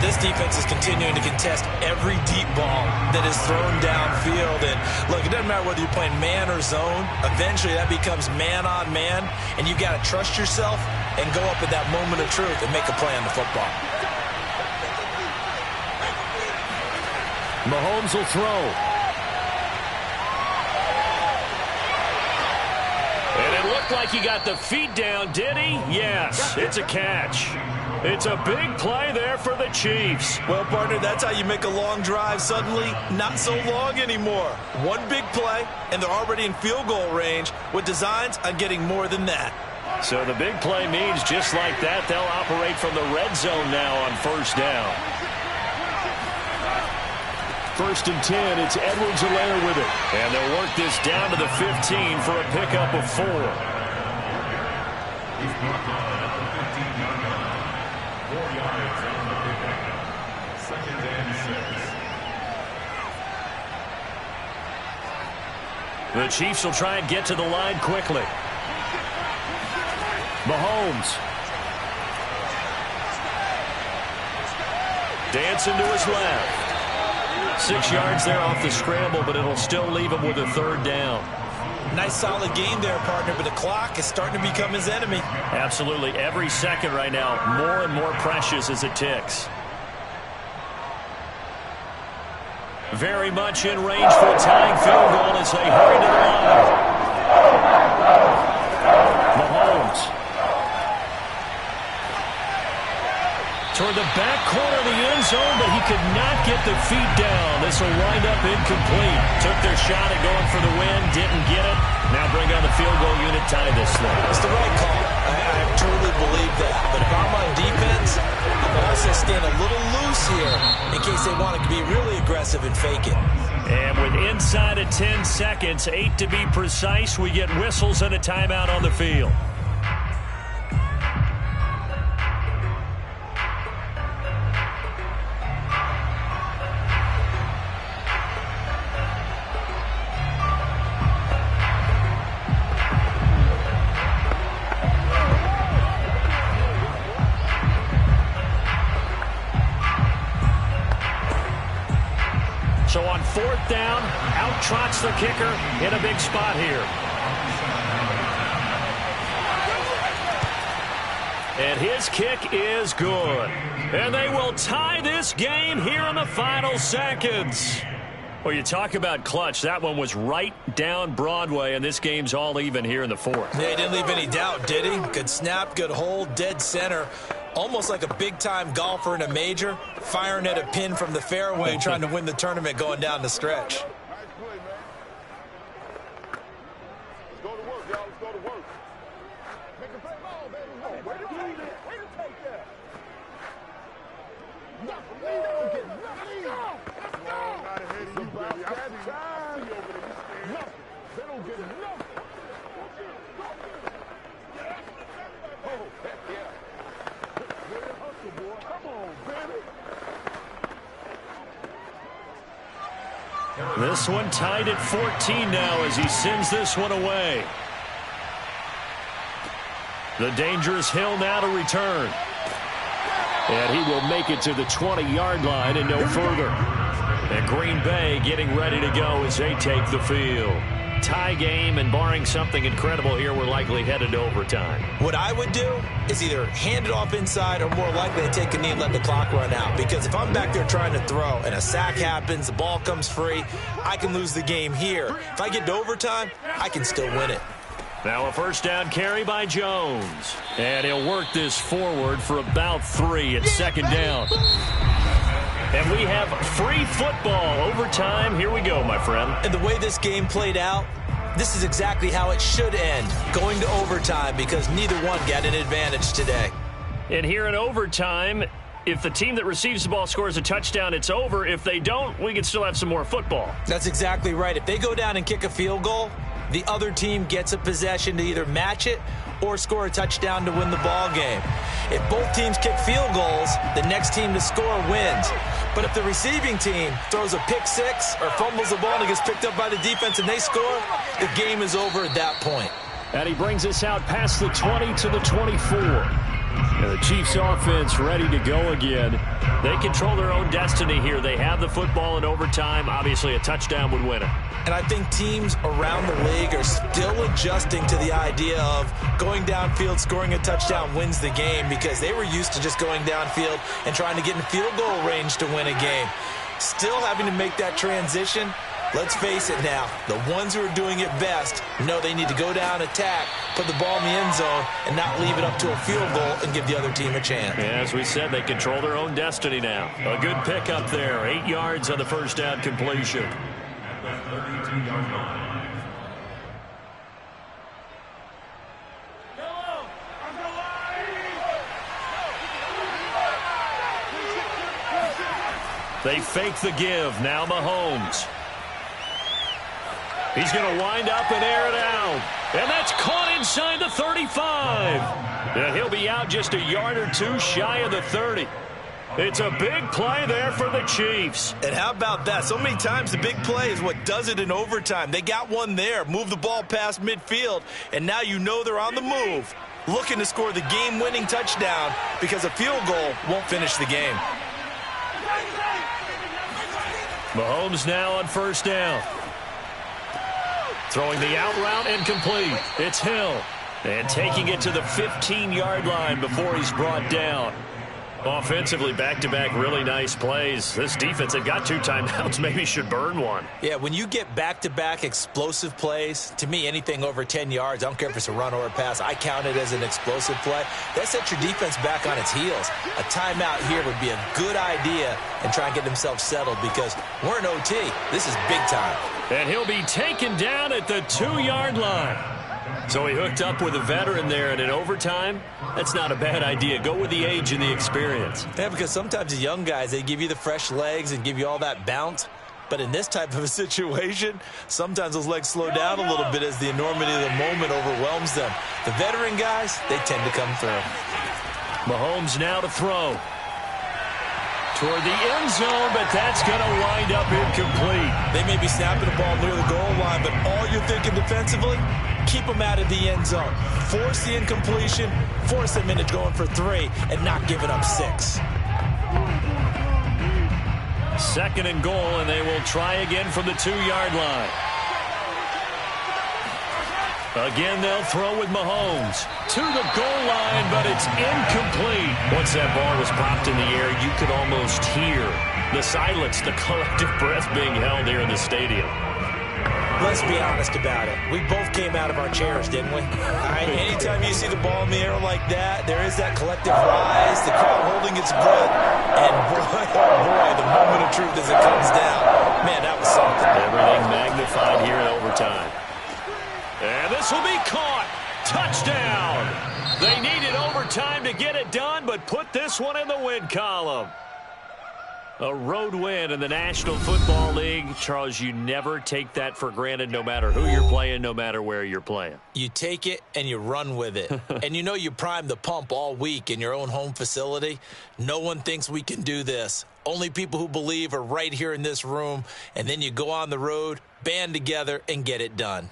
This defense is continuing to contest every deep ball that is thrown downfield. And, look, it doesn't matter whether you're playing man or zone. Eventually that becomes man on man, and you've got to trust yourself and go up at that moment of truth and make a play on the football. Mahomes will throw. And it looked like he got the feet down, did he? Yes, it's a catch. It's a big play there for the Chiefs. Well, partner, that's how you make a long drive suddenly not so long anymore. One big play, and they're already in field goal range with designs on getting more than that. So the big play means just like that, they'll operate from the red zone now on first down. 1st and 10, it's Edwards-Helaire with it. And they'll work this down to the 15 for a pickup of 4. He's blocked on at the 15-yard line. 4 yards on the pickup. 2nd and 6. The Chiefs will try and get to the line quickly. Mahomes. Dancing to his left. 6 yards there off the scramble, but it'll still leave him with a 3rd down. Nice solid game there, partner, but the clock is starting to become his enemy. Absolutely. Every second right now, more and more precious as it ticks. Very much in range for a tying field goal as they hurry to the line. Mahomes. Toward the back corner of the end zone, but he could not get the feet down. This will wind up incomplete. Took their shot at going for the win, didn't get it. Now bring on the field goal unit, tie this thing. It's the right call. I truly believe that. But if I'm on defense, I'm also staying a little loose here in case they want to be really aggressive and fake it. And with inside of 10 seconds, 8 to be precise, we get whistles and a timeout on the field. So on 4th down, out trots the kicker in a big spot here. And his kick is good. And they will tie this game here in the final seconds. Well, you talk about clutch. That one was right down Broadway, and this game's all even here in the 4th. Yeah, he didn't leave any doubt, did he? Good snap, good hold, dead center. Almost like a big-time golfer in a major, firing at a pin from the fairway, trying to win the tournament going down the stretch. Nice play, man. Let's go to work, y'all. Let's go to work. Make a play ball, baby. Oh, way to take that. Way to take that. Nothing. They don't get nothing. Let's go. Not ahead of you, baby. I see you over there. Nothing. They don't get nothing. Oh, heck yeah. Hustle, boy. Come on, baby. This one tied at 14 now as he sends this one away. The dangerous Hill now to return. And he will make it to the 20-yard line and no further. And Green Bay getting ready to go as they take the field. Tie game, and barring something incredible here, we're likely headed to overtime. What I would do is either hand it off inside or more likely to take a knee and let the clock run out. Because if I'm back there trying to throw and a sack happens, the ball comes free, I can lose the game here. If I get to overtime, I can still win it. Now a 1st down carry by Jones. And he'll work this forward for about 3 at 2nd down. And we have free football. Overtime. Here we go, my friend. And the way this game played out, this is exactly how it should end, going to overtime, because neither one got an advantage today. And here in overtime, if the team that receives the ball scores a touchdown, it's over. If they don't, we can still have some more football. That's exactly right. If they go down and kick a field goal, the other team gets a possession to either match it or score a touchdown to win the ball game. If both teams kick field goals, the next team to score wins. But if the receiving team throws a pick six or fumbles the ball and it gets picked up by the defense and they score, the game is over at that point. And he brings us out past the 20 to the 24. And the Chiefs offense ready to go again. They control their own destiny here. They have the football in overtime. Obviously, a touchdown would win it. And I think teams around the league are still adjusting to the idea of going downfield, scoring a touchdown wins the game, because they were used to just going downfield and trying to get in field goal range to win a game. Still having to make that transition, Let's face it now, the ones who are doing it best know they need to go down, attack, put the ball in the end zone, and not leave it up to a field goal and give the other team a chance. Yeah, as we said, they control their own destiny now. A good pick up there. 8 yards on the first down completion. At the 32-yard line. They fake the give. Now Mahomes. He's going to wind up and air it out. And that's caught inside the 35. And he'll be out just a yard or two shy of the 30. It's a big play there for the Chiefs. And how about that? So many times the big play is what does it in overtime. They got one there, move the ball past midfield, and now you know they're on the move, looking to score the game-winning touchdown because a field goal won't finish the game. Mahomes now on first down. Throwing the out route incomplete. It's Hill. And taking it to the 15-yard line before he's brought down. Offensively, back-to-back really nice plays. This defense, they've got 2 timeouts, maybe should burn one. Yeah, when you get back-to-back explosive plays, to me, anything over 10 yards, I don't care if it's a run or a pass, I count it as an explosive play. That sets your defense back on its heels. A timeout here would be a good idea and try and get themselves settled because we're in OT. This is big time. And he'll be taken down at the 2-yard line. So he hooked up with a veteran there, and in overtime, that's not a bad idea. Go with the age and the experience. Yeah, because sometimes the young guys, they give you the fresh legs and give you all that bounce. But in this type of a situation, sometimes those legs slow down a little bit as the enormity of the moment overwhelms them. The veteran guys, they tend to come through. Mahomes now to throw. Toward the end zone, but that's going to wind up incomplete. They may be snapping the ball near the goal line, but all you're thinking defensively, keep them out of the end zone. Force the incompletion, force them into going for 3, and not giving up 6. Second and goal, and they will try again from the 2-yard line. Again, they'll throw with Mahomes. To the goal line, but it's incomplete. Once that ball was popped in the air, you could almost hear the silence, the collective breath being held here in the stadium. Let's be honest about it. We both came out of our chairs, didn't we? Anytime you see the ball in the air like that, there is that collective rise, the crowd holding its breath, and boy, oh boy, the moment of truth as it comes down. Man, that was something. Everything magnified here in overtime. And this will be caught. Touchdown. They needed overtime to get it done, but put this one in the win column. A road win in the National Football League. Charles, you never take that for granted no matter who you're playing, no matter where you're playing. You take it and you run with it. And you know you primed the pump all week in your own home facility. No one thinks we can do this. Only people who believe are right here in this room. And then you go on the road, band together, and get it done.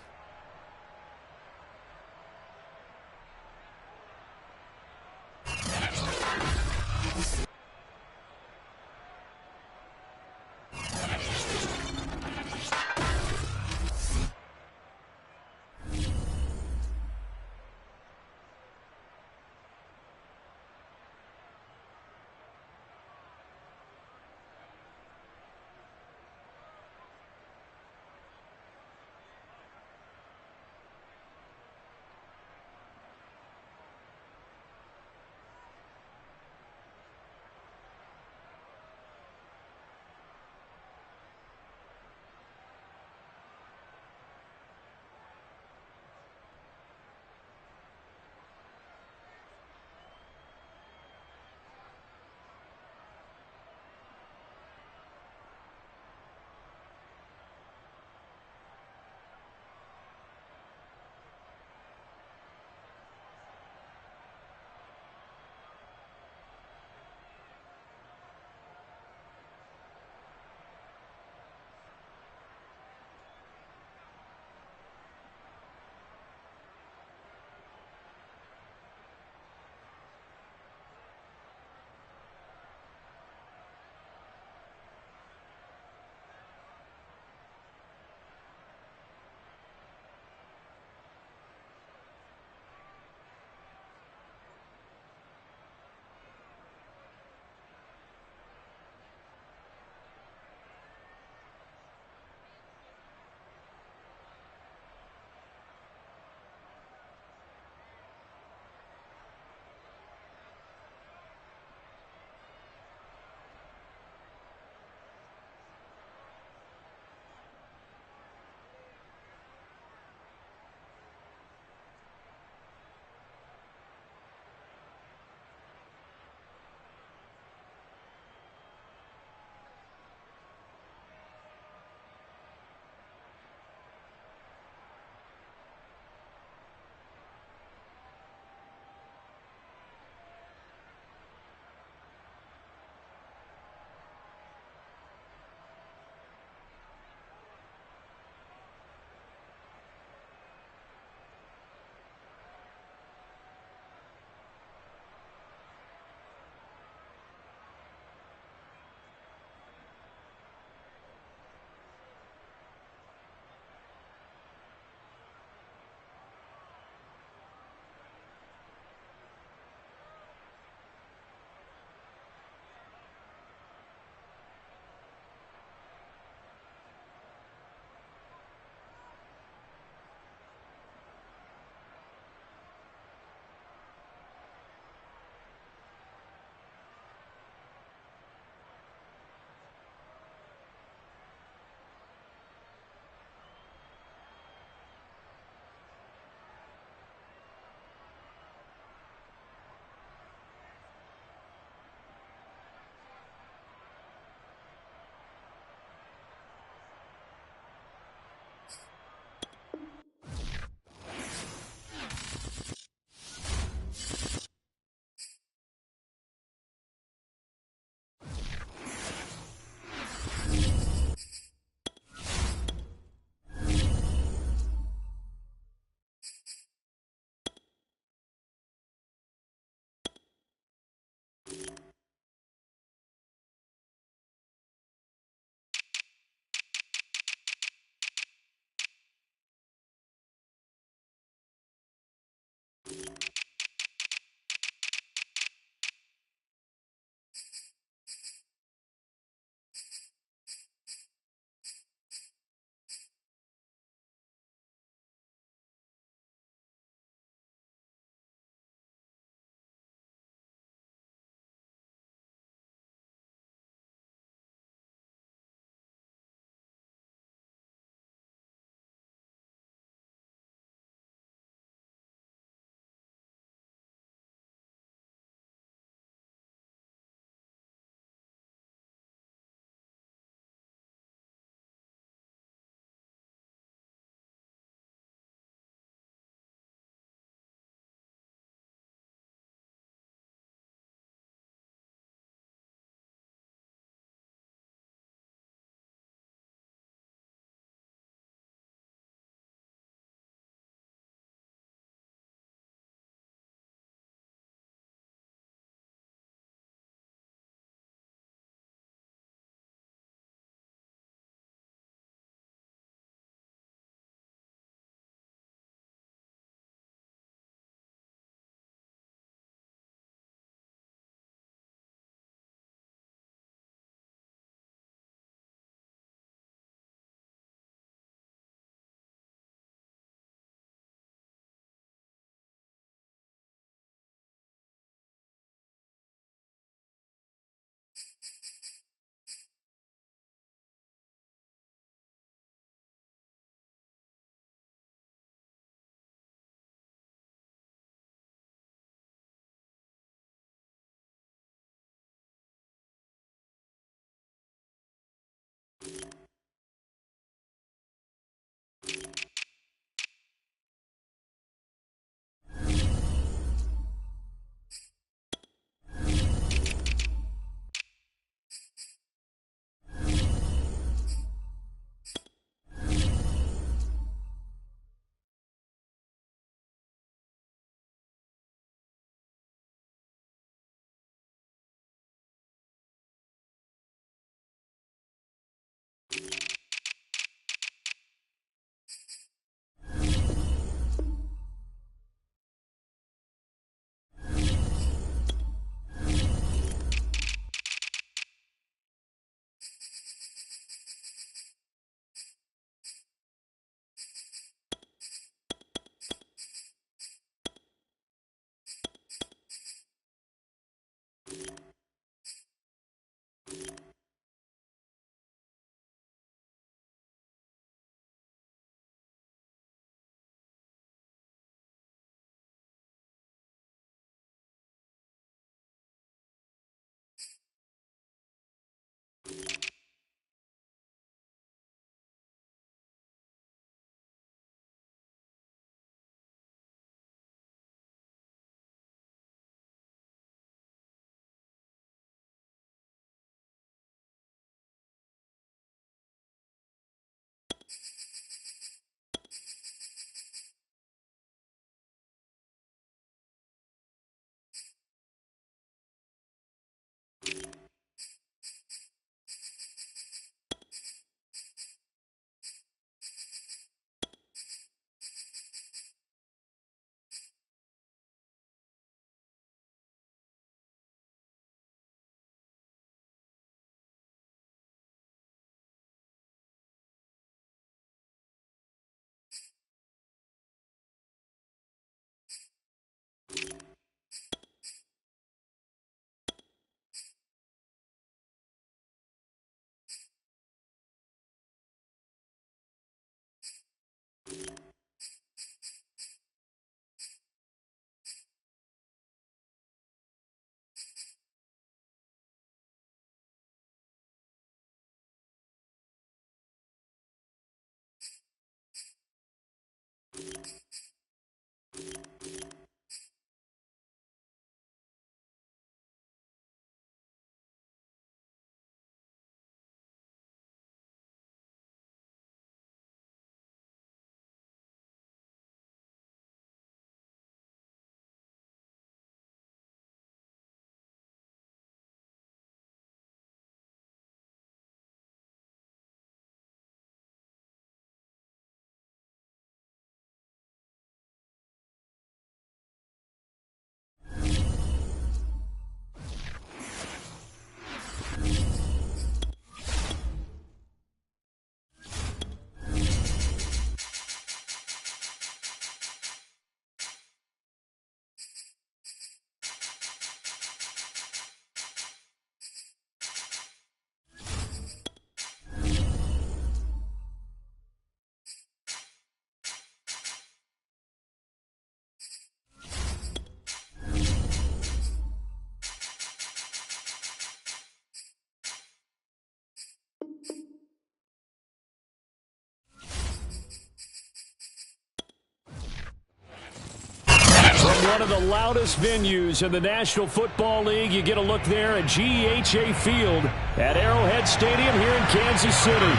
One of the loudest venues in the National Football League. You get a look there at GEHA Field at Arrowhead Stadium here in Kansas City.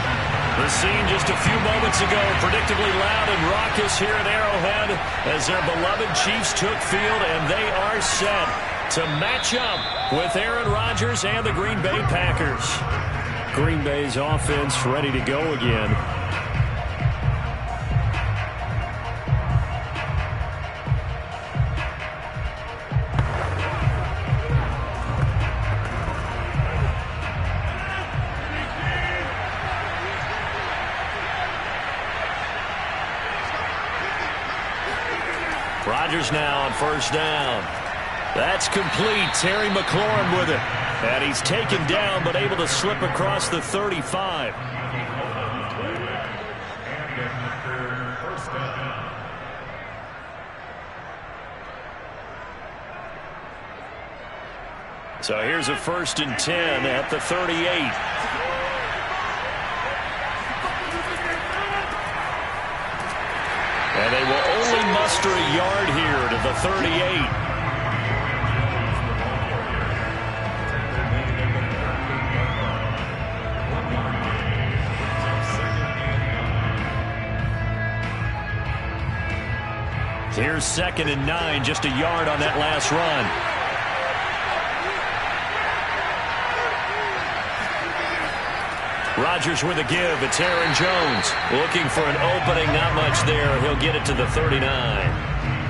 The scene just a few moments ago, predictably loud and raucous here at Arrowhead as their beloved Chiefs took field, and they are set to match up with Aaron Rodgers and the Green Bay Packers. Green Bay's offense ready to go again. Rodgers now on first down. That's complete. Terry McLaurin with it. And he's taken down but able to slip across the 35. So here's a 1st and 10 at the 38. And they will only muster a yard here to the 38. Here's 2nd and 9, just a yard on that last run. Rodgers with a give. It's Aaron Jones looking for an opening. Not much there. He'll get it to the 39.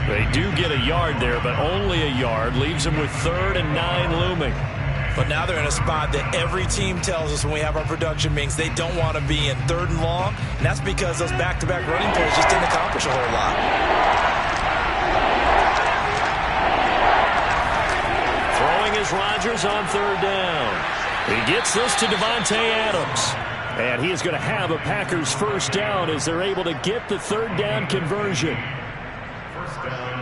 They do get a yard there, but only a yard. Leaves them with 3rd and 9 looming. But now they're in a spot that every team tells us when we have our production meetings they don't want to be in, 3rd and long. And that's because those back-to-back running plays just didn't accomplish a whole lot. Throwing is Rodgers on 3rd down. He gets this to Devontae Adams. And he is going to have a Packers 1st down as they're able to get the 3rd down conversion.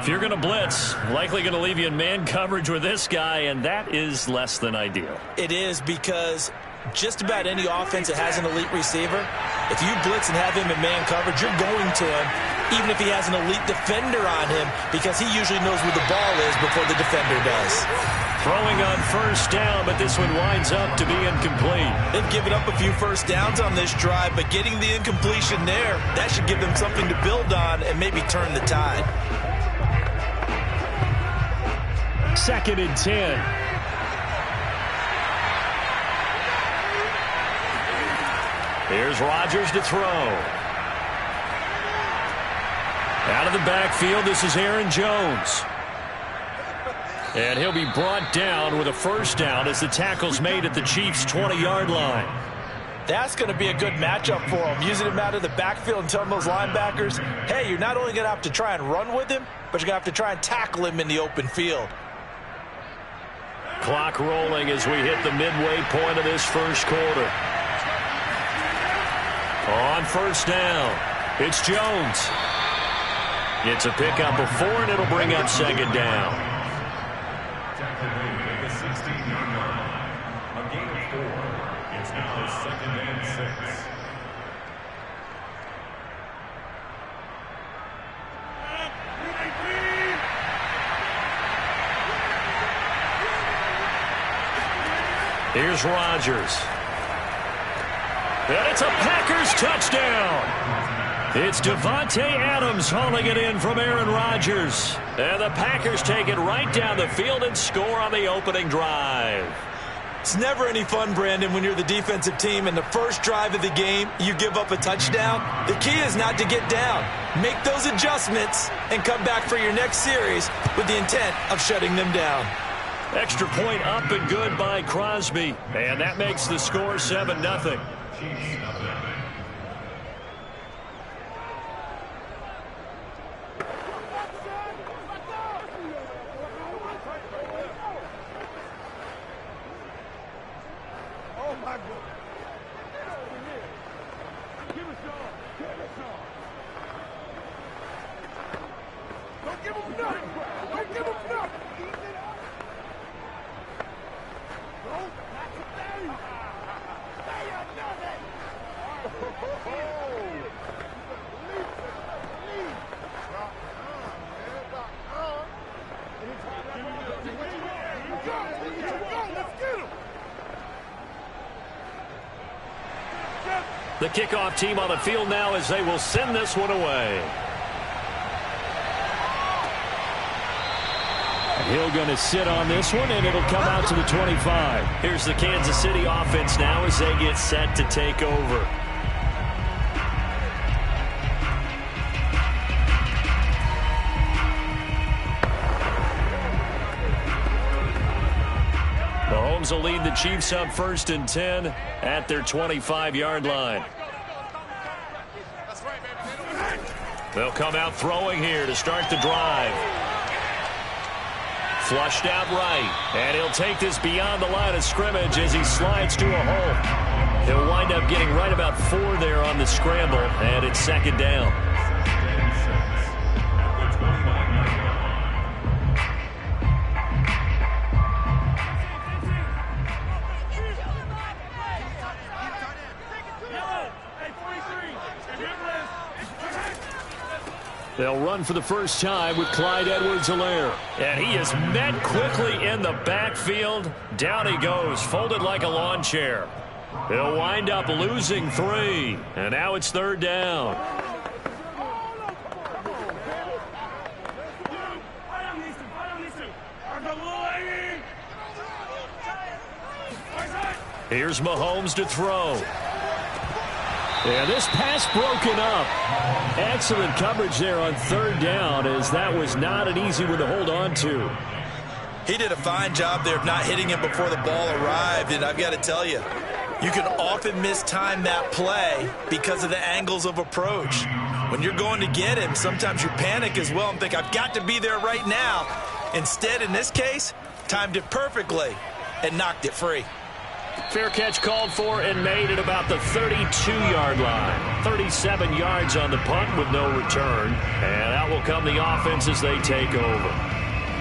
If you're going to blitz, likely going to leave you in man coverage with this guy, and that is less than ideal. It is, because just about any offense that has an elite receiver, if you blitz and have him in man coverage, you're going to him, even if he has an elite defender on him, because he usually knows where the ball is before the defender does. Throwing on 1st down, but this one winds up to be incomplete. They've given up a few 1st downs on this drive, but getting the incompletion there, that should give them something to build on and maybe turn the tide. 2nd and 10. Here's Rodgers to throw. Out of the backfield, this is Aaron Jones. And he'll be brought down with a 1st down as the tackle's made at the Chiefs' 20-yard line. That's going to be a good matchup for him, using him out of the backfield and telling those linebackers, hey, you're not only going to have to try and run with him, but you're going to have to try and tackle him in the open field. Clock rolling as we hit the midway point of this 1st quarter. On 1st down. It's Jones. It's a pickup of 4, and it'll bring up second down. Tackle made at the 16-yard line. A gain of 4. It's now 2nd and 6. Here's Rodgers. And it's a Packers touchdown. It's Davante Adams hauling it in from Aaron Rodgers. And the Packers take it right down the field and score on the opening drive. It's never any fun, Brandon, when you're the defensive team and the first drive of the game, you give up a touchdown. The key is not to get down. Make those adjustments and come back for your next series with the intent of shutting them down. Extra point up and good by Crosby. And that makes the score 7-0. The kickoff team on the field now as they will send this one away. And he'll going to sit on this one, and it'll come out to the 25. Here's the Kansas City offense now as they get set to take over. Mahomes will lead the Chiefs up 1st and 10 at their 25-yard line. They'll come out throwing here to start the drive. Flushed out right, and he'll take this beyond the line of scrimmage as he slides to a hole. He'll wind up getting right about 4 there on the scramble, and it's 2nd down. They'll run for the first time with Clyde Edwards-Helaire. And he is met quickly in the backfield. Down he goes, folded like a lawn chair. He'll wind up losing 3. And now it's 3rd down. Here's Mahomes to throw. Yeah, this pass broken up. Excellent coverage there on 3rd down, as that was not an easy one to hold on to. He did a fine job there of not hitting him before the ball arrived, and I've got to tell you, you can often mistime that play because of the angles of approach. When you're going to get him, sometimes you panic as well and think, I've got to be there right now. Instead, in this case, timed it perfectly and knocked it free. Fair catch called for and made at about the 32-yard line. 37 yards on the punt with no return. And out will come the offense as they take over.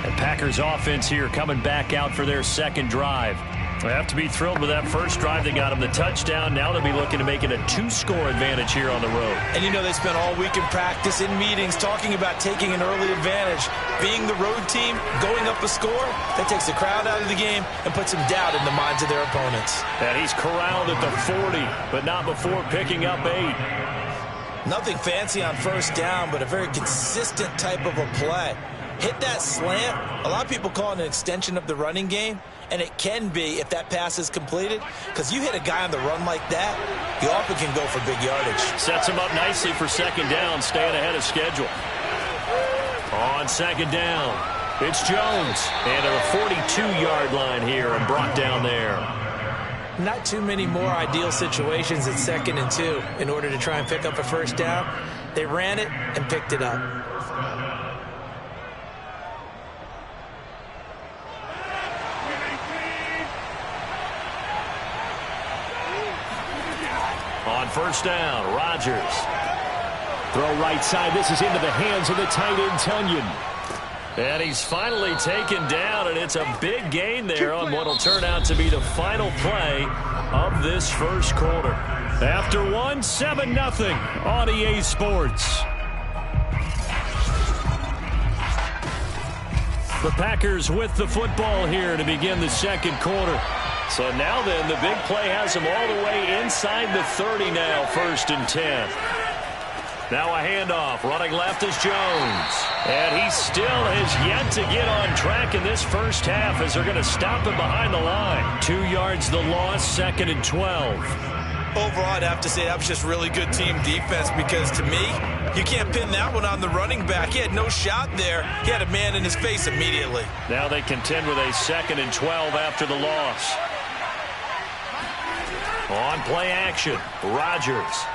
And Packers offense here coming back out for their 2nd drive. They have to be thrilled with that first drive. They got them the touchdown. Now they'll be looking to make it a 2-score advantage here on the road. And you know they spent all week in practice, in meetings, talking about taking an early advantage. Being the road team, going up a score, that takes the crowd out of the game and puts some doubt in the minds of their opponents. And he's corralled at the 40, but not before picking up 8. Nothing fancy on 1st down, but a very consistent type of a play. Hit that slant. A lot of people call it an extension of the running game. And it can be if that pass is completed, because you hit a guy on the run like that, you often can go for big yardage. Sets him up nicely for 2nd down, staying ahead of schedule. On 2nd down, it's Jones. And at a 42-yard line here and brought down there. Not too many more ideal situations at 2nd and 2 in order to try and pick up a 1st down. They ran it and picked it up. On 1st down, Rodgers. Throw right side. This is into the hands of the tight end, Tunyon. And he's finally taken down, and it's a big gain there on what will turn out to be the final play of this first quarter. After one, 7-0 on EA Sports. The Packers with the football here to begin the second quarter. So now then, the big play has them all the way inside the 30 now, 1st and 10. Now a handoff. Running left is Jones. And he still has yet to get on track in this first half as they're going to stop him behind the line. 2 yards the loss, 2nd and 12. Overall, I'd have to say that was just really good team defense because, to me, you can't pin that one on the running back. He had no shot there. He had a man in his face immediately. Now they contend with a 2nd and 12 after the loss. On play action, Rodgers.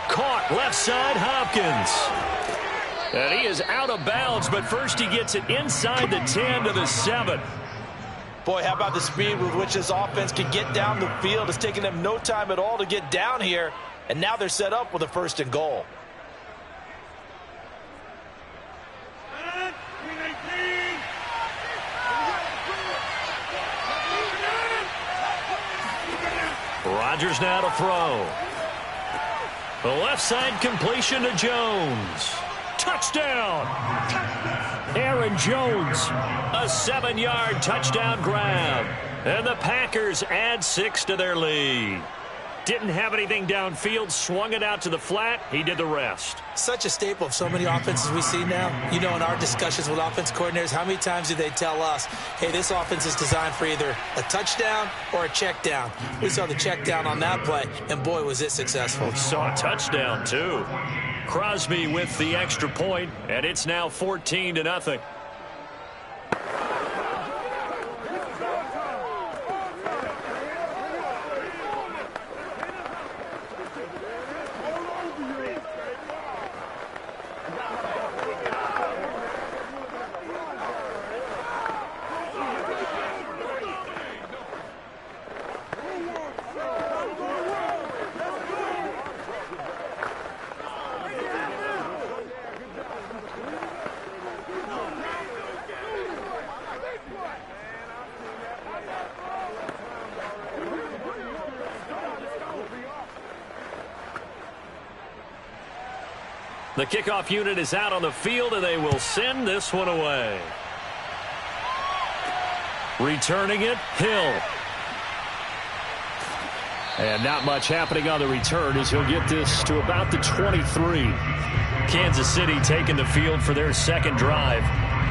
Caught left side, Hopkins. And he is out of bounds, but first he gets it inside the 10 to the 7. Boy, how about the speed with which this offense can get down the field? It's taken them no time at all to get down here, and now they're set up with a 1st and goal. Rodgers now to throw. The left side completion to Jones. Touchdown! Aaron Jones, a 7-yard touchdown grab. And the Packers add 6 to their lead. Didn't have anything downfield, swung it out to the flat. He did the rest. Such a staple of so many offenses we see now. You know, in our discussions with offense coordinators, how many times do they tell us, hey, this offense is designed for either a touchdown or a check down. We saw the check down on that play, and boy, was it successful. We saw a touchdown, too. Crosby with the extra point, and it's now 14-0. The kickoff unit is out on the field, and they will send this one away. Returning it, Hill. And not much happening on the return as he'll get this to about the 23. Kansas City taking the field for their second drive.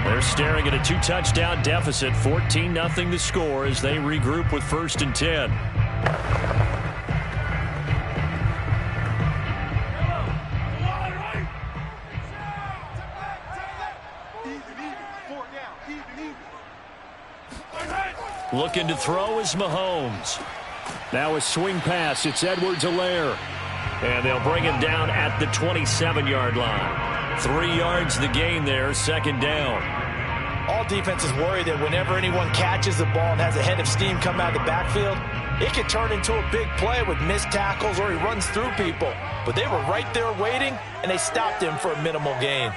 They're staring at a 2-touchdown deficit, 14-0 the score as they regroup with 1st and 10. Looking to throw is Mahomes. Now a swing pass. It's Edwards-Helaire. And they'll bring him down at the 27-yard line. 3 yards the gain there, 2nd down. All defenses worry that whenever anyone catches the ball and has a head of steam come out of the backfield, it could turn into a big play with missed tackles or he runs through people. But they were right there waiting, and they stopped him for a minimal gain.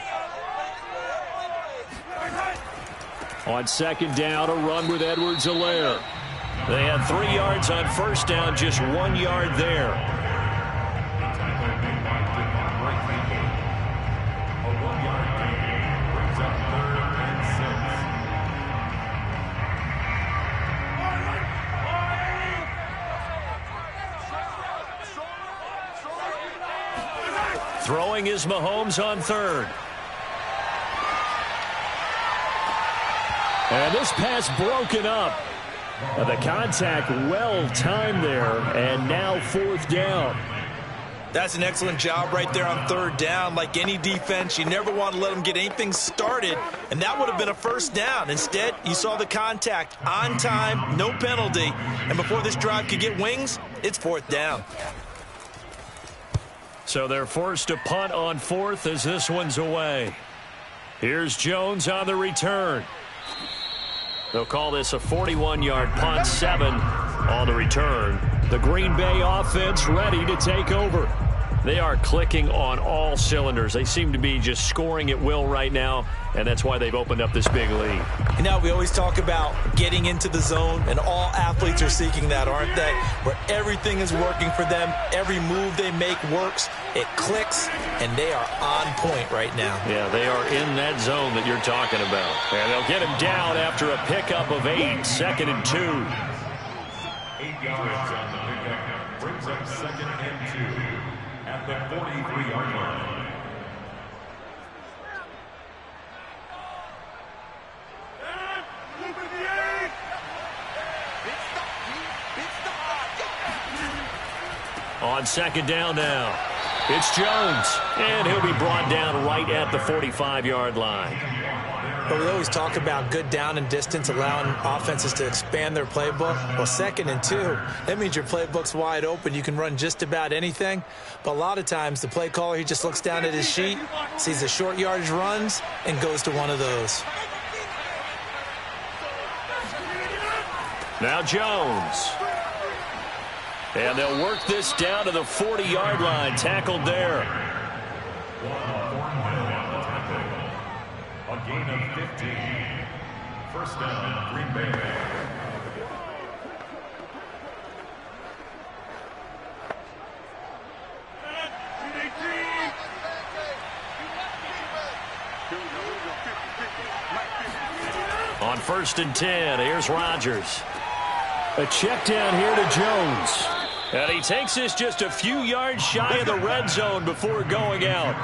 On 2nd down, a run with Edwards-Helaire. They had 3 yards on 1st down, just 1 yard there. Throwing is Mahomes on 3rd. And this pass broken up. The contact well timed there, and now 4th down. That's an excellent job right there on 3rd down. Like any defense, you never want to let them get anything started, and that would have been a 1st down. Instead, you saw the contact on time, no penalty, and before this drive could get wings, it's 4th down. So they're forced to punt on 4th as this one's away. Here's Jones on the return. They'll call this a 41-yard punt, 7 on the return. The Green Bay offense ready to take over. They are clicking on all cylinders. They seem to be just scoring at will right now, and that's why they've opened up this big lead. You know, we always talk about getting into the zone, and all athletes are seeking that, aren't they? Where everything is working for them. Every move they make works. It clicks, and they are on point right now. Yeah, they are in that zone that you're talking about. And they'll get him down after a pickup of 8, 2nd and 2. 8 yards on the pickup. Brings up 2nd and 2 at the 43-yard line. On 2nd down now, it's Jones, and he'll be brought down right at the 45-yard line. But we always talk about good down and distance, allowing offenses to expand their playbook. Well, 2nd and 2, that means your playbook's wide open. You can run just about anything. But a lot of times, the play caller, he just looks down at his sheet, sees the short yardage runs, and goes to one of those. Now Jones. And they'll work this down to the 40-yard line. Tackled there. A gain of 15. First down, Green Bay. On 1st and 10, here's Rodgers. A check down here to Jones. And he takes this just a few yards shy of the red zone before going out.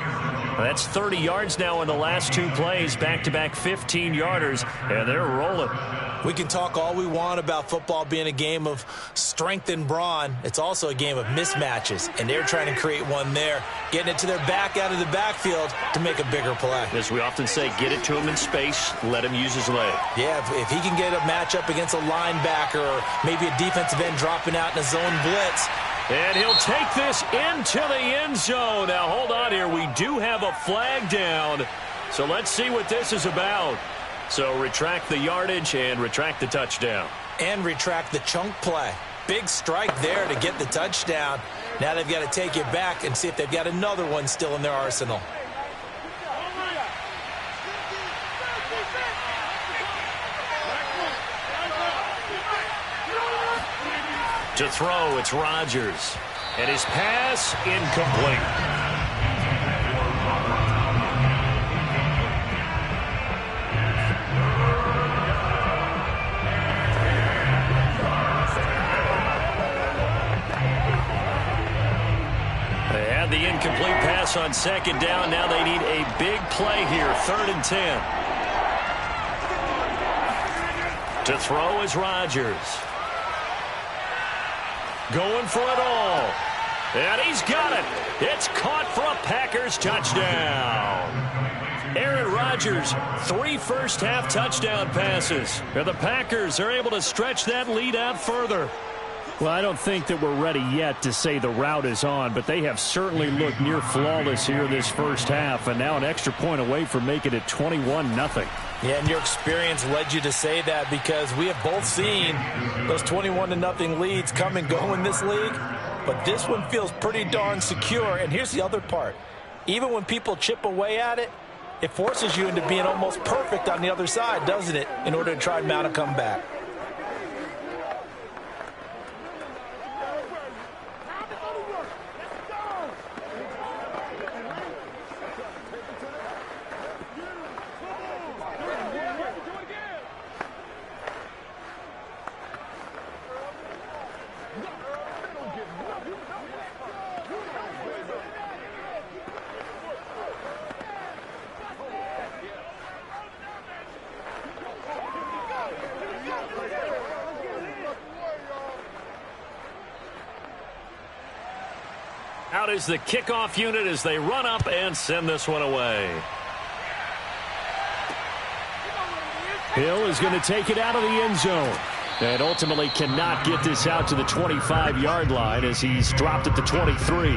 That's 30 yards now in the last 2 plays, back-to-back 15-yarders, and they're rolling. We can talk all we want about football being a game of strength and brawn. It's also a game of mismatches, and they're trying to create one there, getting it to their back out of the backfield to make a bigger play. As we often say, get it to him in space, let him use his leg. Yeah, if he can get a matchup against a linebacker or maybe a defensive end dropping out in a zone blitz. And he'll take this into the end zone. Now, hold on here. We do have a flag down, so let's see what this is about. So retract the yardage and retract the touchdown. And retract the chunk play. Big strike there to get the touchdown. Now they've got to take it back and see if they've got another one still in their arsenal. To throw, it's Rodgers. And his pass, incomplete. The incomplete pass on 2nd down. Now they need a big play here. 3rd and 10. To throw is Rodgers. Going for it all. And he's got it. It's caught for a Packers touchdown. Aaron Rodgers, 3 first-half touchdown passes. And the Packers are able to stretch that lead out further. Well, I don't think that we're ready yet to say the route is on, but they have certainly looked near flawless here this first half, and now an extra point away from making it 21-0. Yeah, and your experience led you to say that because we have both seen those 21-0 leads come and go in this league, but this one feels pretty darn secure. And here's the other part. Even when people chip away at it, it forces you into being almost perfect on the other side, doesn't it, in order to try and mount a comeback. Out is the kickoff unit as they run up and send this one away. Hill is going to take it out of the end zone and ultimately cannot get this out to the 25-yard line as he's dropped at the 23.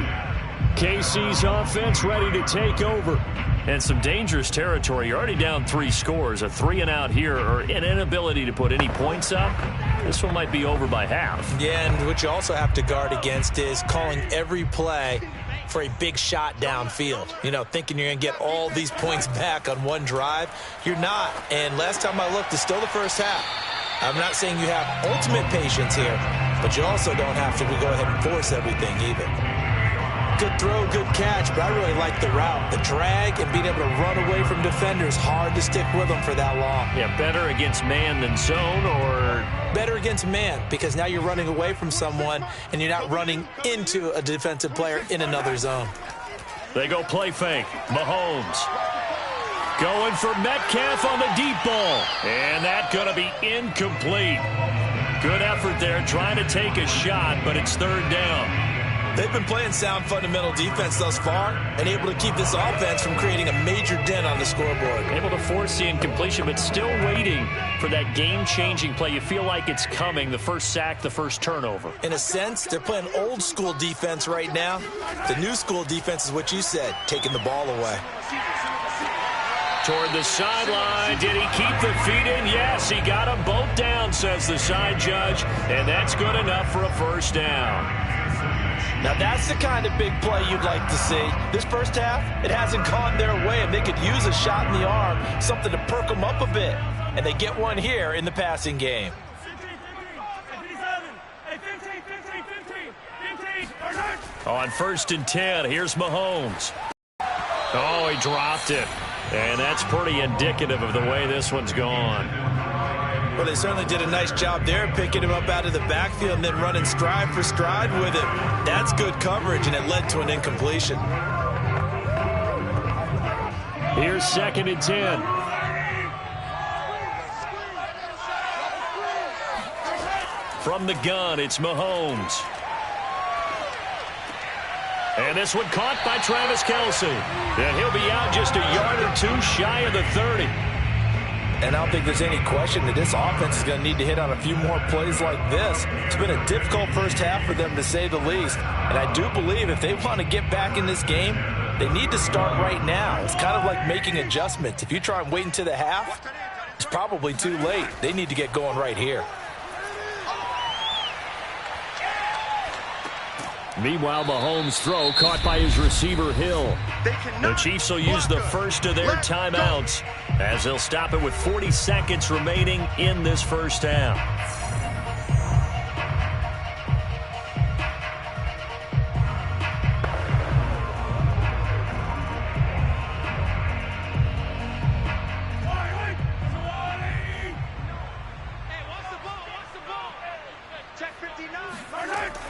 KC's offense ready to take over. And some dangerous territory. You're already down 3 scores. A 3-and-out here or an inability to put any points up. This one might be over by half. Yeah, and what you also have to guard against is calling every play for a big shot downfield. You know, thinking you're going to get all these points back on one drive. You're not. And last time I looked, it's still the first half. I'm not saying you have ultimate patience here, but you also don't have to go ahead and force everything either. Good throw, good catch, but I really like the route. The drag and being able to run away from defenders, hard to stick with them for that long. Yeah, better against man than zone, or better against man, because now you're running away from someone and you're not running into a defensive player in another zone. They go play fake. Mahomes going for Metcalf on the deep ball, and that's going to be incomplete. Good effort there, trying to take a shot, but it's third down. They've been playing sound fundamental defense thus far and able to keep this offense from creating a major dent on the scoreboard. Able to force the incompletion, but still waiting for that game-changing play. You feel like it's coming, the first sack, the first turnover. In a sense, they're playing old-school defense right now. The new-school defense is what you said, taking the ball away. Toward the sideline. Did he keep the feet in? Yes, he got them both down, says the side judge, and that's good enough for a first down. Now, that's the kind of big play you'd like to see. This first half, it hasn't gone their way, and they could use a shot in the arm, something to perk them up a bit. And they get one here in the passing game. On 1st and 10, here's Mahomes. Oh, he dropped it. And that's pretty indicative of the way this one's gone. Well, they certainly did a nice job there, picking him up out of the backfield and then running stride for stride with him. That's good coverage, and it led to an incompletion. Here's 2nd and 10. From the gun, it's Mahomes. And this one caught by Travis Kelce. And he'll be out just a yard or two shy of the 30. And I don't think there's any question that this offense is going to need to hit on a few more plays like this. It's been a difficult first half for them, to say the least. And I do believe if they want to get back in this game, they need to start right now. It's kind of like making adjustments. If you try and wait until the half, it's probably too late. They need to get going right here. Meanwhile, Mahomes' throw caught by his receiver, Hill. The Chiefs will use the first of their timeouts as they'll stop it with 40 seconds remaining in this first half.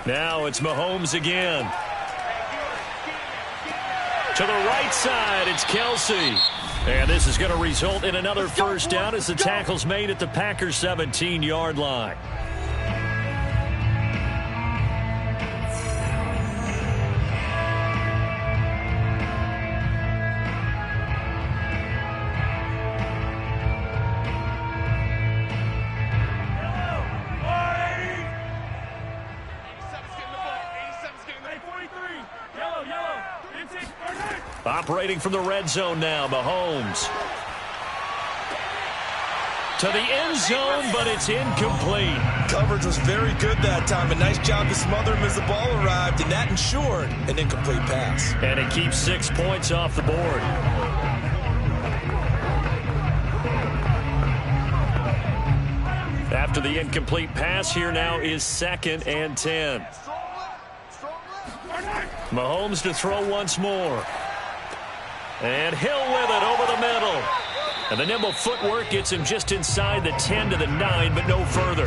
Now it's Mahomes again. To the right side, it's Kelce. And this is going to result in another first down as the tackle's made at the Packers' 17-yard line. Operating from the red zone now, Mahomes. To the end zone, but it's incomplete. Coverage was very good that time. A nice job to smother him as the ball arrived, and that ensured an incomplete pass. And it keeps 6 points off the board. After the incomplete pass, here now is 2nd and 10. Mahomes to throw once more. And Hill with it over the middle. And the nimble footwork gets him just inside the 10 to the 9, but no further.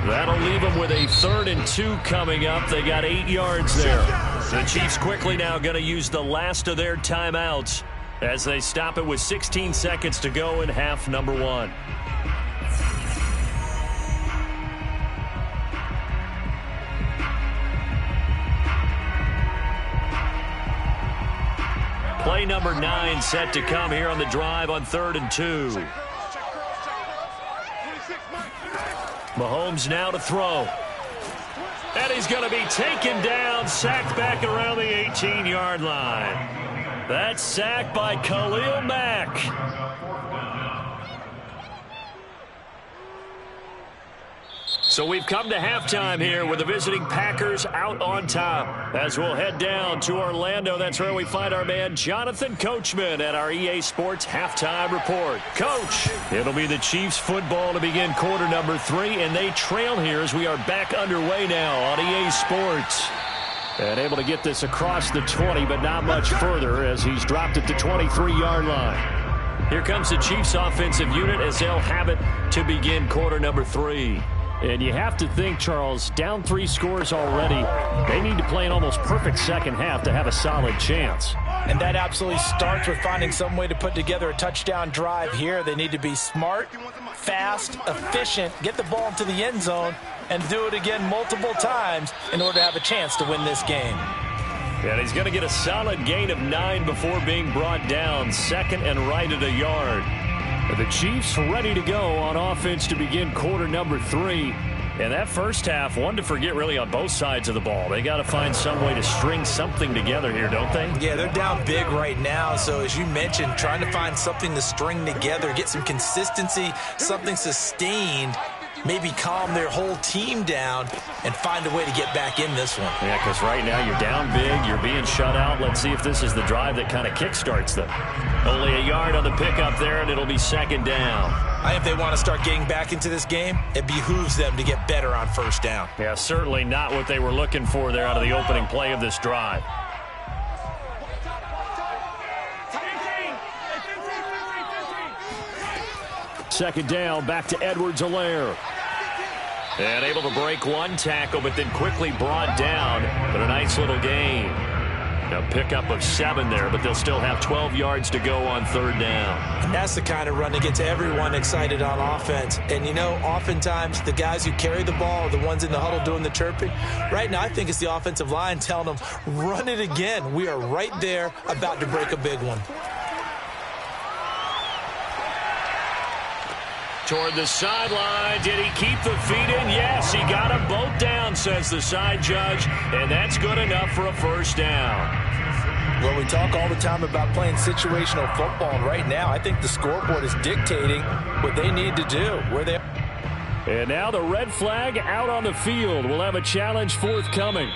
That'll leave him with a 3rd and 2 coming up. They got 8 yards there. The Chiefs quickly now going to use the last of their timeouts as they stop it with 16 seconds to go in half number 1. Play number 9 set to come here on the drive on 3rd and 2. Mahomes now to throw. And he's going to be taken down, sacked back around the 18-yard line. That's sacked by Khalil Mack. So we've come to halftime here with the visiting Packers out on top. As we'll head down to Orlando, that's where we find our man Jonathan Coachman at our EA Sports Halftime Report. Coach, it'll be the Chiefs football to begin quarter number 3, and they trail here as we are back underway now on EA Sports. And able to get this across the 20, but not much further as he's dropped at the 23-yard line. Here comes the Chiefs offensive unit as they'll have it to begin quarter number 3. And you have to think, Charles, down 3 scores already. They need to play an almost perfect second half to have a solid chance. And that absolutely starts with finding some way to put together a touchdown drive here. They need to be smart, fast, efficient, get the ball into the end zone, and do it again multiple times in order to have a chance to win this game. And he's going to get a solid gain of 9 before being brought down, second and right at a yard. The Chiefs ready to go on offense to begin quarter number 3. And that first half, one to forget really on both sides of the ball. They got to find some way to string something together here, don't they? Yeah, they're down big right now. So as you mentioned, trying to find something to string together, get some consistency, something sustained, maybe calm their whole team down and find a way to get back in this one. Yeah, because right now you're down big, you're being shut out. Let's see if this is the drive that kind of kickstarts them. Only a yard on the pickup there, and it'll be second down. I think if they want to start getting back into this game, it behooves them to get better on first down. Yeah, certainly not what they were looking for there out of the opening play of this drive. Second down, back to Edwards-Helaire. And able to break one tackle, but then quickly brought down. But a nice little gain. A pickup of 7 there, but they'll still have 12 yards to go on third down. And that's the kind of run that gets everyone excited on offense. And, you know, oftentimes the guys who carry the ball are the ones in the huddle doing the chirping. Right now, I think it's the offensive line telling them, run it again. We are right there about to break a big one. Toward the sideline. Did he keep the feet in? Yes, he got them both down, says the side judge, and that's good enough for a first down. Well, we talk all the time about playing situational football, and right now I think the scoreboard is dictating what they need to do. And now the red flag out on the field. We'll have a challenge forthcoming.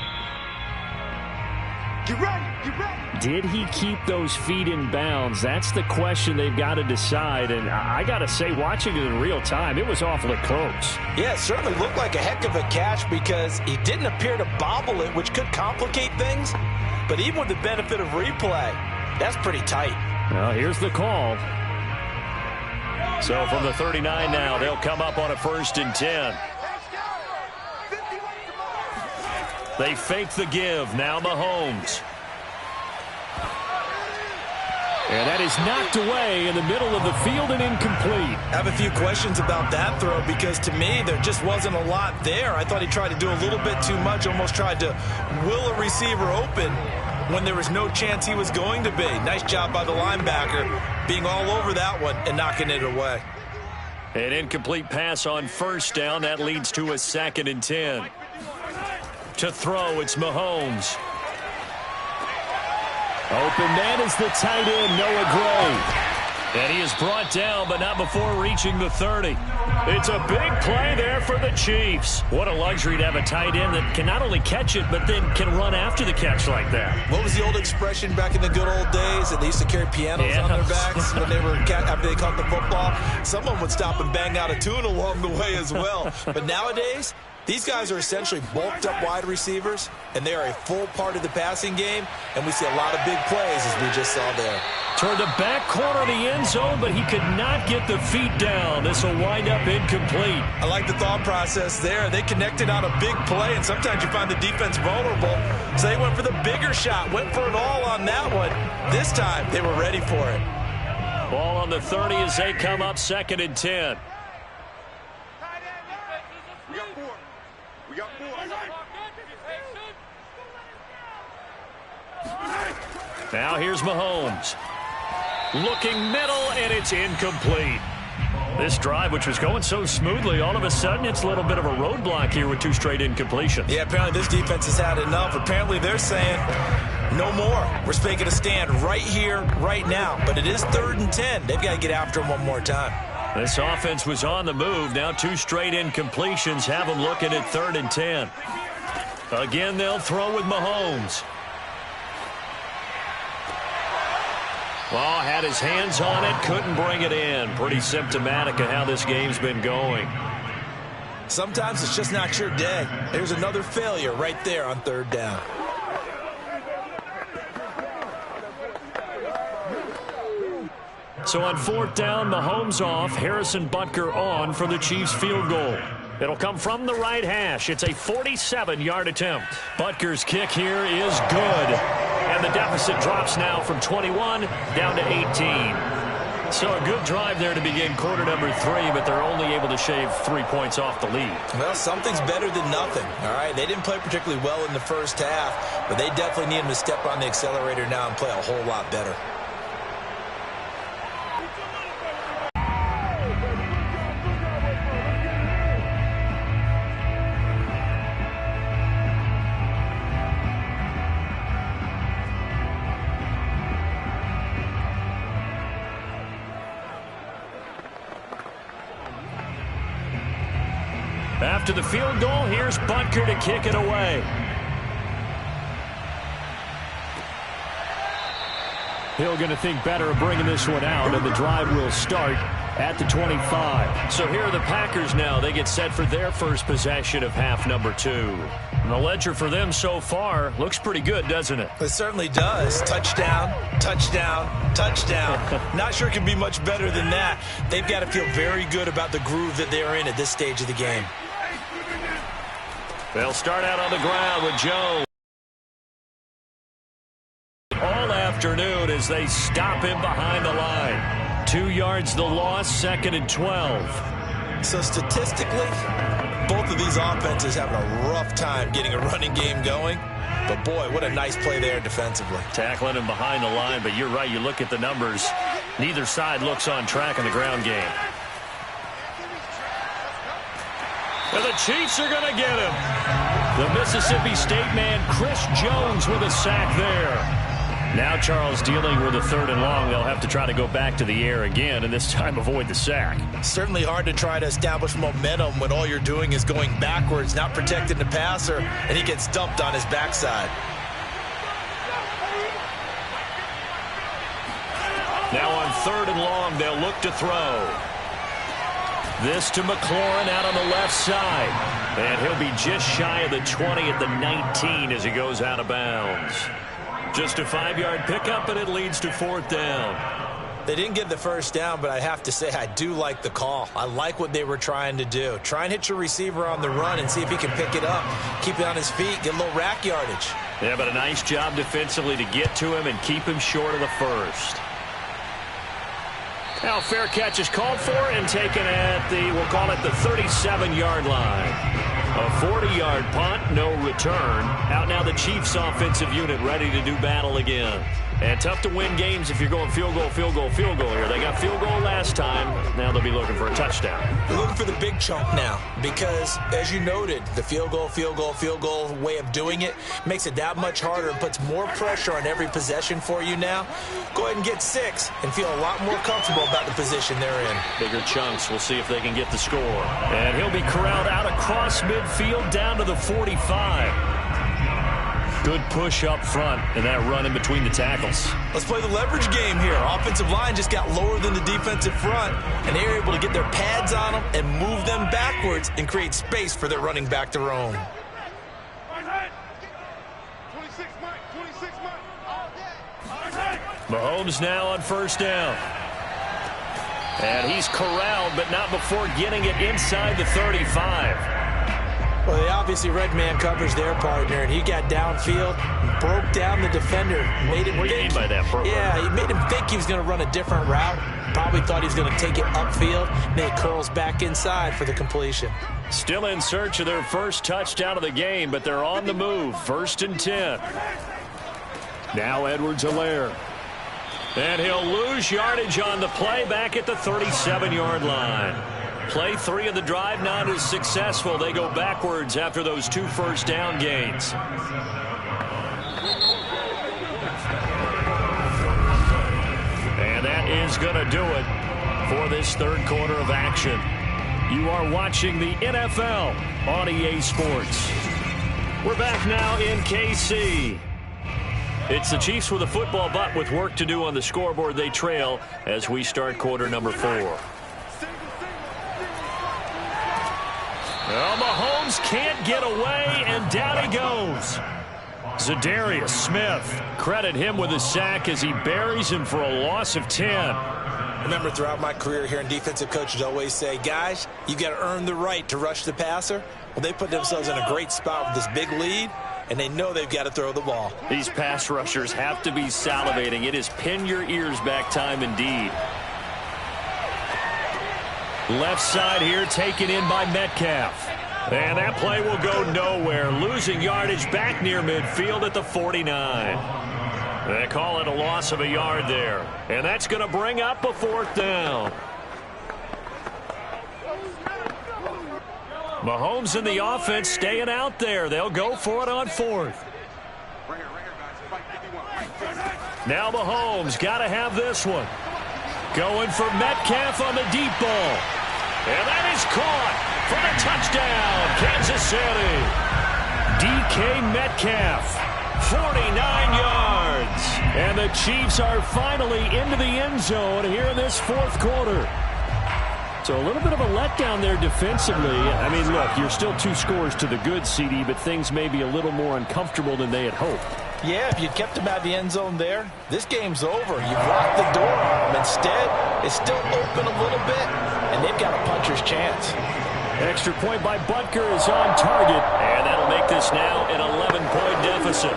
Get ready, get ready. Did he keep those feet in bounds? That's the question they've got to decide. And I got to say, watching it in real time, it was awfully close. Yeah, it certainly looked like a heck of a catch because he didn't appear to bobble it, which could complicate things. But even with the benefit of replay, that's pretty tight. Well, here's the call. So from the 39 now, they'll come up on a 1st and 10. They fake the give. Now Mahomes. And that is knocked away in the middle of the field and incomplete. I have a few questions about that throw because to me there just wasn't a lot there. I thought he tried to do a little bit too much, almost tried to will a receiver open when there was no chance he was going to be. Nice job by the linebacker being all over that one and knocking it away. An incomplete pass on first down. That leads to a 2nd and 10. To throw, it's Mahomes. Open man is the tight end, Noah Gray. And he is brought down, but not before reaching the 30. It's a big play there for the Chiefs. What a luxury to have a tight end that can not only catch it, but then can run after the catch like that. What was the old expression back in the good old days that they used to carry pianos on their backs when after they caught the football? Someone would stop and bang out a tune along the way as well. But nowadays, these guys are essentially bulked up wide receivers, and they are a full part of the passing game, and we see a lot of big plays as we just saw there. Toward the back corner of the end zone, but he could not get the feet down. This will wind up incomplete. I like the thought process there. They connected on a big play, and sometimes you find the defense vulnerable. So they went for the bigger shot, went for it all on that one. This time, they were ready for it. Ball on the 30 as they come up 2nd and 10. We got 4. Now here's Mahomes. Looking middle, and it's incomplete. This drive, which was going so smoothly, all of a sudden it's a little bit of a roadblock here with 2 straight incompletions. Yeah, apparently this defense has had enough. Apparently they're saying, no more. We're making a stand right here, right now. But it is 3rd and 10. They've got to get after him one more time. This offense was on the move. Now 2 straight incompletions have them looking at 3rd and 10. Again, they'll throw with Mahomes. Well, had his hands on it, couldn't bring it in. Pretty symptomatic of how this game's been going. Sometimes it's just not your day. There's another failure right there on 3rd down. So on 4th down, Mahomes off, Harrison Butker on for the Chiefs field goal. It'll come from the right hash. It's a 47-yard attempt. Butker's kick here is good. And the deficit drops now from 21 down to 18. So a good drive there to begin quarter number 3, but they're only able to shave 3 points off the lead. Well, something's better than nothing, all right? They didn't play particularly well in the first half, but they definitely need him to step on the accelerator now and play a whole lot better. After the field goal, here's Butker to kick it away. Hill going to think better of bringing this one out, and the drive will start at the 25. So here are the Packers now. They get set for their first possession of half number 2. And the ledger for them so far looks pretty good, doesn't it? It certainly does. Touchdown, touchdown, touchdown. Not sure it can be much better than that. They've got to feel very good about the groove that they're in at this stage of the game. They'll start out on the ground with Jones. All afternoon as they stop him behind the line. 2 yards the loss, 2nd and 12. So statistically, both of these offenses having a rough time getting a running game going. But boy, what a nice play there defensively. Tackling him behind the line, but you're right, you look at the numbers. Neither side looks on track in the ground game. And the Chiefs are going to get him. The Mississippi State man, Chris Jones, with a sack there. Now Charles dealing with a 3rd and long. They'll have to try to go back to the air again, and this time avoid the sack. Certainly hard to try to establish momentum when all you're doing is going backwards, not protecting the passer, and he gets dumped on his backside. Now on 3rd and long, they'll look to throw. This to McLaurin out on the left side. And he'll be just shy of the 20 at the 19 as he goes out of bounds. Just a 5-yard pickup, and it leads to 4th down. They didn't get the first down, but I have to say I do like the call. I like what they were trying to do. Try and hit your receiver on the run and see if he can pick it up. Keep it on his feet, get a little rack yardage. Yeah, but a nice job defensively to get to him and keep him short of the first. Now fair catch is called for and taken at the, we'll call it the 37-yard line. A 40-yard punt, no return. Out now the Chiefs offensive unit ready to do battle again. And tough to win games if you're going field goal, field goal, field goal here. They got field goal last time. Now they'll be looking for a touchdown. They're looking for the big chunk now because, as you noted, the field goal, field goal, field goal way of doing it makes it that much harder and puts more pressure on every possession for you now. Go ahead and get 6 and feel a lot more comfortable about the position they're in. Bigger chunks. We'll see if they can get the score. And he'll be corralled out across midfield down to the 45. Good push up front and that run in between the tackles. Let's play the leverage game here. Offensive line just got lower than the defensive front, and they were able to get their pads on them and move them backwards and create space for their running back to roam. 26, Mike. 26, Mike. Mahomes now on 1st down. And he's corralled, but not before getting it inside the 35. Well, they obviously read man coverage their partner, and he got downfield, broke down the defender, made him What do you mean by that, bro? Yeah, he made him think he was going to run a different route. Probably thought he was going to take it upfield, and then it curls back inside for the completion. Still in search of their first touchdown of the game, but they're on the move. 1st and 10. Now Edwards-Helaire. And he'll lose yardage on the play back at the 37-yard line. Play 3 of the drive not as successful. They go backwards after those 2 first down gains. And that is going to do it for this third quarter of action. You are watching the NFL on EA Sports. We're back now in KC. It's the Chiefs with a football, but with work to do on the scoreboard, they trail as we start quarter number 4. Well, Mahomes can't get away, and down he goes. Zadarius Smith, credit him with a sack as he buries him for a loss of 10. Remember, throughout my career here in defensive coaches always say, guys, you got to earn the right to rush the passer. Well, they put themselves in a great spot with this big lead, and they know they've got to throw the ball. These pass rushers have to be salivating. It is pin your ears back time indeed. Left side here taken in by Metcalf. And that play will go nowhere. Losing yardage back near midfield at the 49. They call it a loss of a yard there. And that's going to bring up a 4th down. Mahomes and the offense staying out there. They'll go for it on 4th. Now Mahomes got to have this one. Going for Metcalf on the deep ball. And that is caught for the touchdown, Kansas City. DK Metcalf, 49 yards. And the Chiefs are finally into the end zone here in this 4th quarter. So a little bit of a letdown there defensively. I mean, look, you're still 2 scores to the good, CD, but things may be a little more uncomfortable than they had hoped. Yeah, if you kept them out of the end zone there, this game's over. You've locked the door on them. Instead, it's still open a little bit, and they've got a puncher's chance. Extra point by Butker is on target, and that'll make this now an 11-point deficit.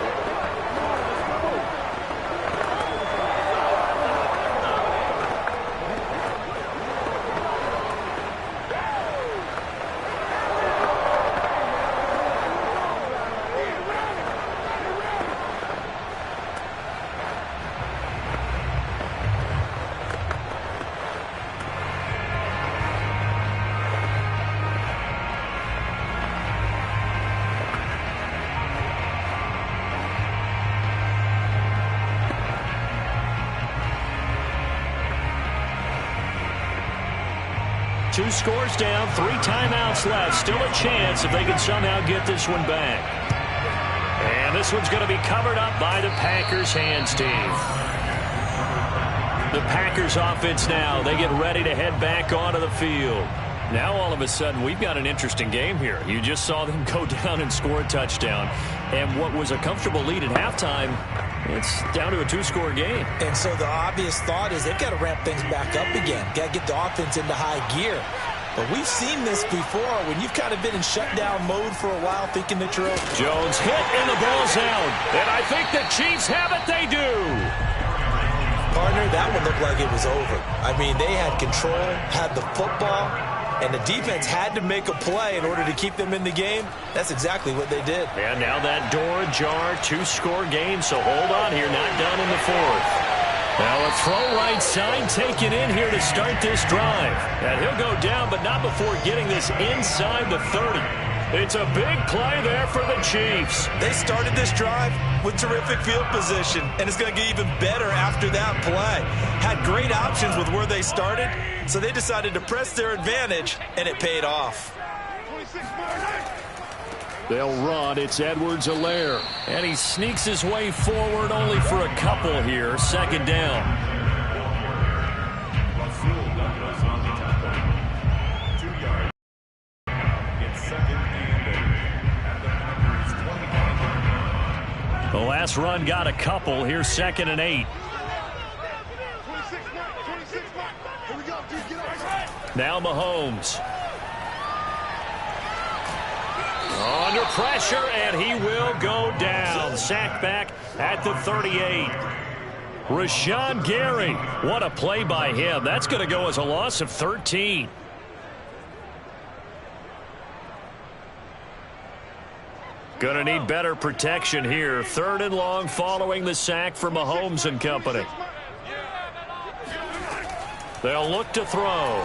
Two scores down, 3 timeouts left. Still a chance if they can somehow get this one back. And this one's going to be covered up by the Packers hands team. The Packers offense now. They get ready to head back onto the field. Now all of a sudden we've got an interesting game here. You just saw them go down and score a touchdown. And what was a comfortable lead at halftime, it's down to a 2-score game. And so the obvious thought is they've got to ramp things back up again. Got to get the offense into high gear. But we've seen this before when you've kind of been in shutdown mode for a while thinking that you're okay. Jones hit and the ball's out. And I think the Chiefs have it. They do. Partner, that one looked like it was over. I mean, they had control, had the football, and the defense had to make a play in order to keep them in the game. That's exactly what they did. And now that door ajar, 2-score game, so hold on here, not done in the 4th. Now a throw right side taken in here to start this drive. And he'll go down, but not before getting this inside the 30. It's a big play there for the Chiefs. They started this drive with terrific field position, and it's going to get even better after that play. Had great options with where they started, so they decided to press their advantage, and it paid off. They'll run. It's Edwards-Helaire. And he sneaks his way forward only for a couple here. 2nd down. The last run got a couple. Here's 2nd and 8. Now Mahomes. Under pressure, and he will go down. Sacked back at the 38. Rashawn Gary. What a play by him. That's going to go as a loss of 13. Going to need better protection here. 3rd and long following the sack for Mahomes and company. They'll look to throw.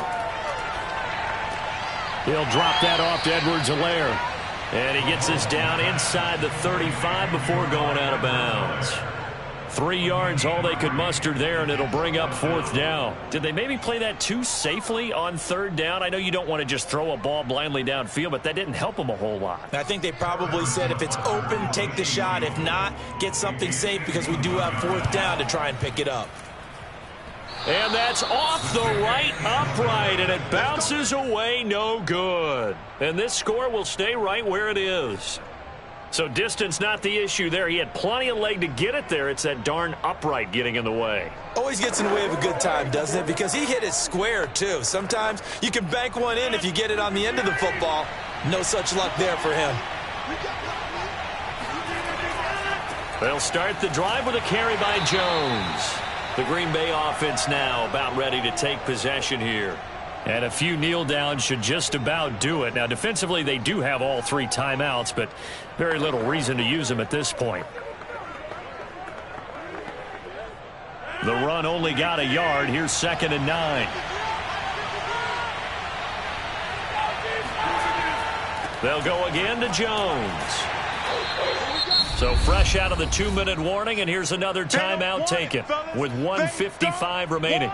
He'll drop that off to Edwards-Helaire. And he gets this down inside the 35 before going out of bounds. 3 yards, all they could muster there, and it'll bring up 4th down. Did they maybe play that too safely on 3rd down? I know you don't want to just throw a ball blindly downfield, but that didn't help them a whole lot. I think they probably said if it's open, take the shot. If not, get something safe because we do have 4th down to try and pick it up. And that's off the right upright, and it bounces away, no good. And this score will stay right where it is. So distance not the issue there. He had plenty of leg to get it there. It's that darn upright getting in the way. Always gets in the way of a good time, doesn't it? Because he hit it square, too. Sometimes you can bank one in if you get it on the end of the football. No such luck there for him. They'll start the drive with a carry by Jones. The Green Bay offense now about ready to take possession here. And a few kneel downs should just about do it. Now, defensively, they do have all 3 timeouts, but very little reason to use them at this point. The run only got a yard. Here's 2nd and 9. They'll go again to Jones. So fresh out of the 2-minute warning, and here's another timeout taken with 1:55 remaining.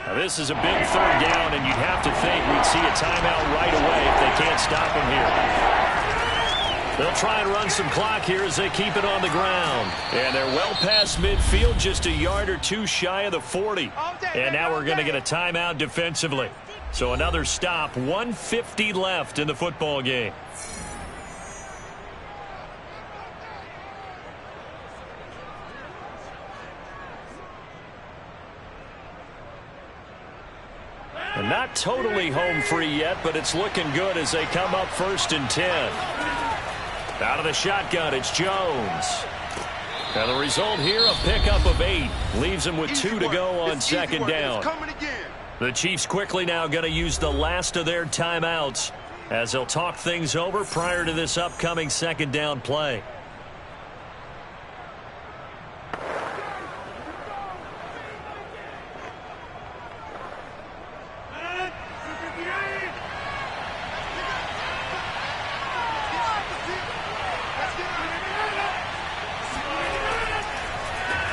Now this is a big 3rd down, and you'd have to think we'd see a timeout right away if they can't stop him here. They'll try and run some clock here as they keep it on the ground. And they're well past midfield, just a yard or 2 shy of the 40. And now we're going to get a timeout defensively. So another stop, 1:50 left in the football game. And not totally home free yet, but it's looking good as they come up 1st and 10. Out of the shotgun, it's Jones. And the result here, a pickup of 8. Leaves him with 2 to go on 2nd down. The Chiefs quickly now going to use the last of their timeouts as they'll talk things over prior to this upcoming 2nd down play.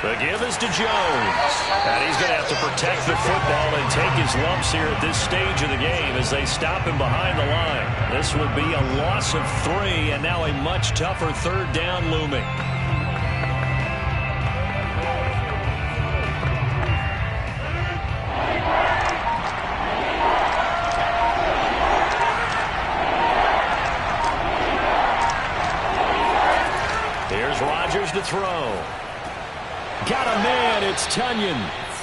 The give is to Jones. And he's going to have to protect the football and take his lumps here at this stage of the game as they stop him behind the line. This will be a loss of 3, and now a much tougher 3rd down looming. Here's Rodgers to throw. Got a man, it's Tunyon.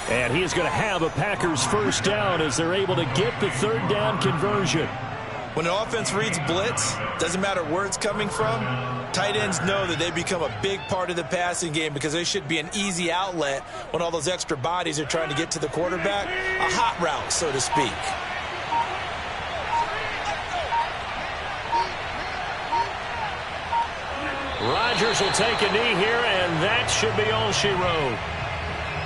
And he is going to have a Packers 1st down as they're able to get the 3rd down conversion. When an offense reads blitz, doesn't matter where it's coming from, tight ends know that they become a big part of the passing game because they should be an easy outlet when all those extra bodies are trying to get to the quarterback. A hot route, so to speak. Rodgers will take a knee here, and that should be all she wrote.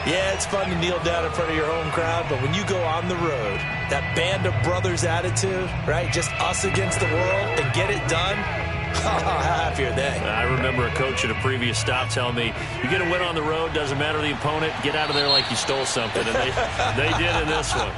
Yeah, it's fun to kneel down in front of your home crowd, but when you go on the road, that band of brothers attitude, right, just us against the world, and get it done, how happy are they? I remember a coach at a previous stop telling me, you get a win on the road, doesn't matter the opponent, get out of there like you stole something, and they did in this one.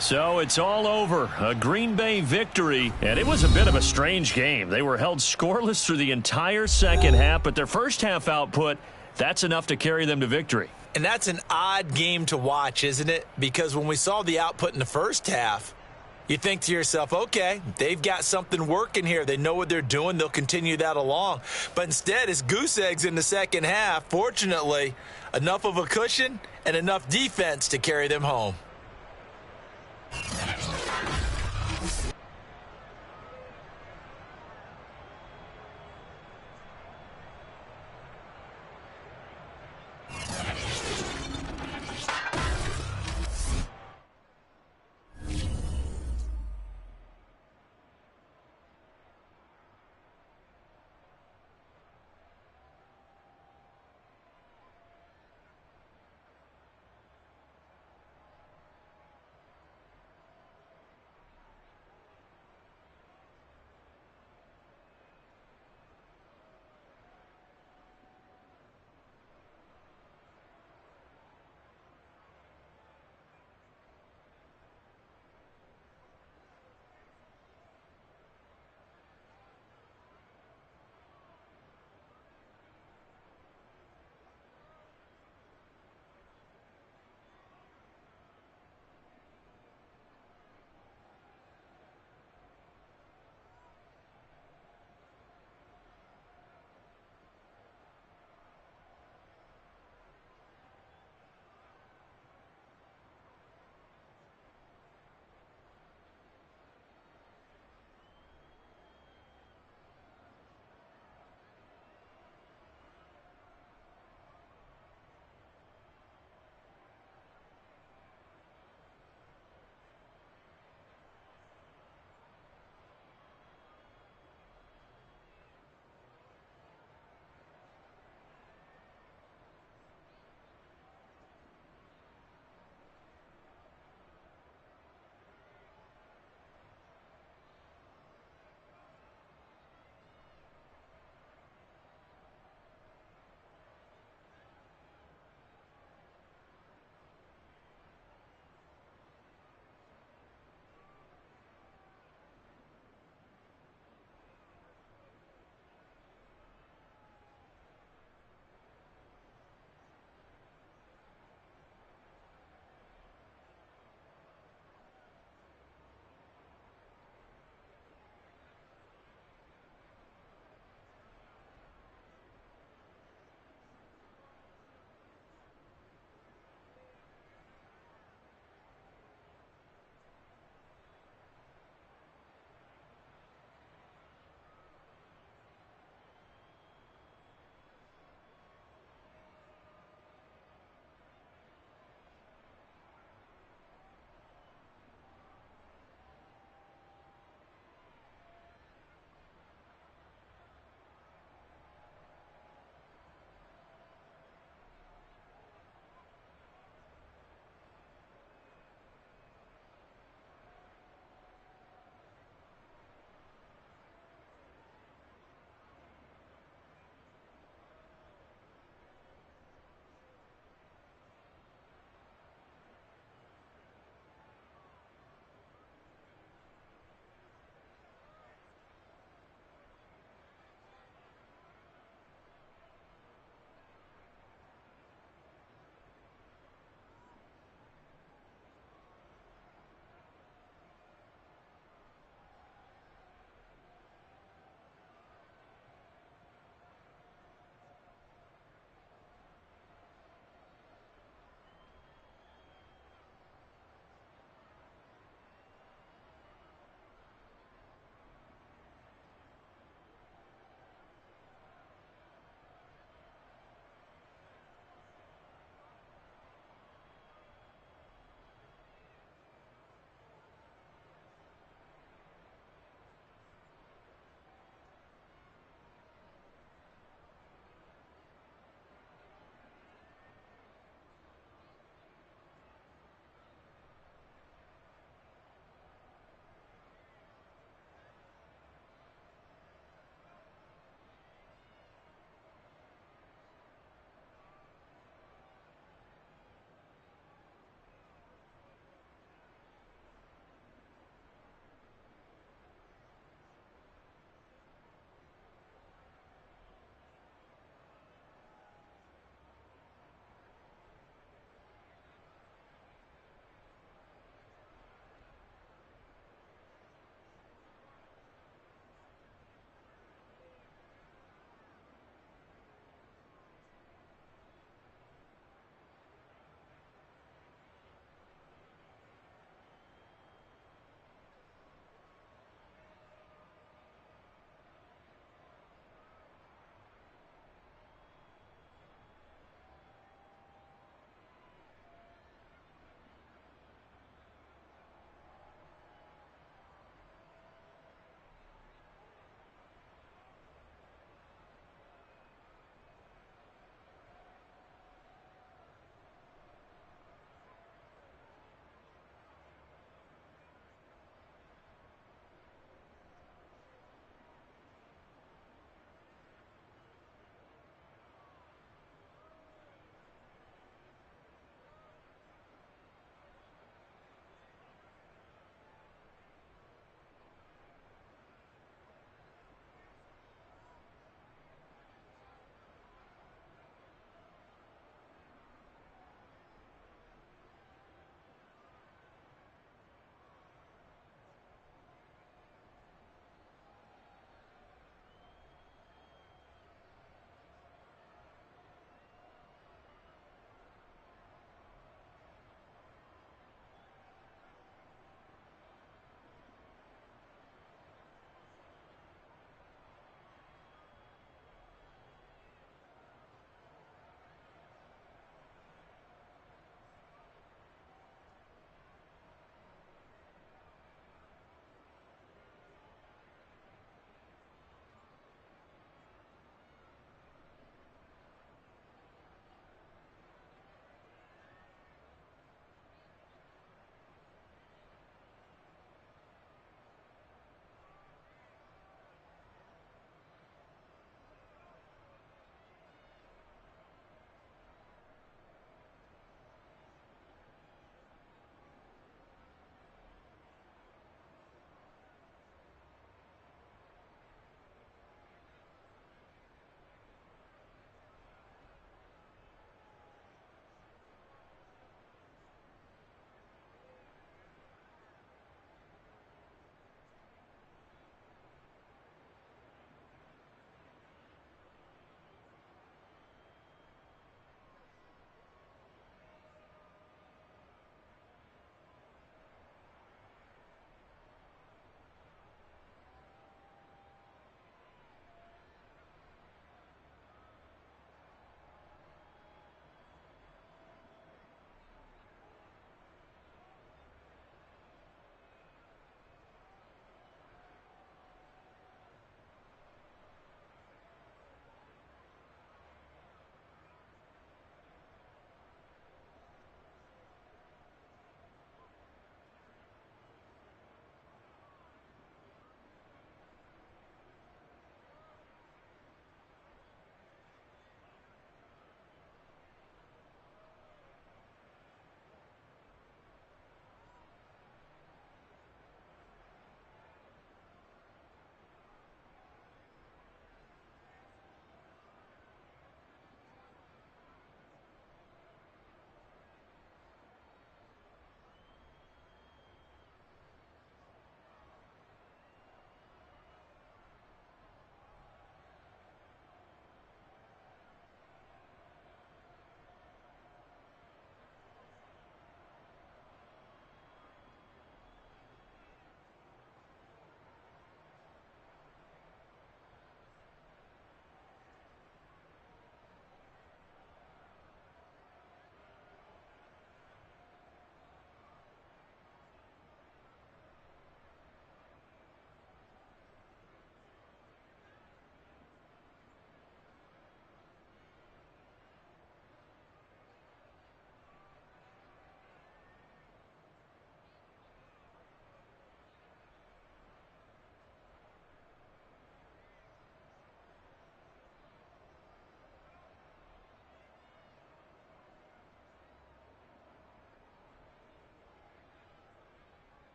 So it's all over. A Green Bay victory, and it was a bit of a strange game. They were held scoreless through the entire 2nd half, but their 1st half output, that's enough to carry them to victory. And that's an odd game to watch, isn't it? Because when we saw the output in the 1st half, you think to yourself, okay, they've got something working here. They know what they're doing. They'll continue that along. But instead, it's goose eggs in the 2nd half. Fortunately, enough of a cushion and enough defense to carry them home.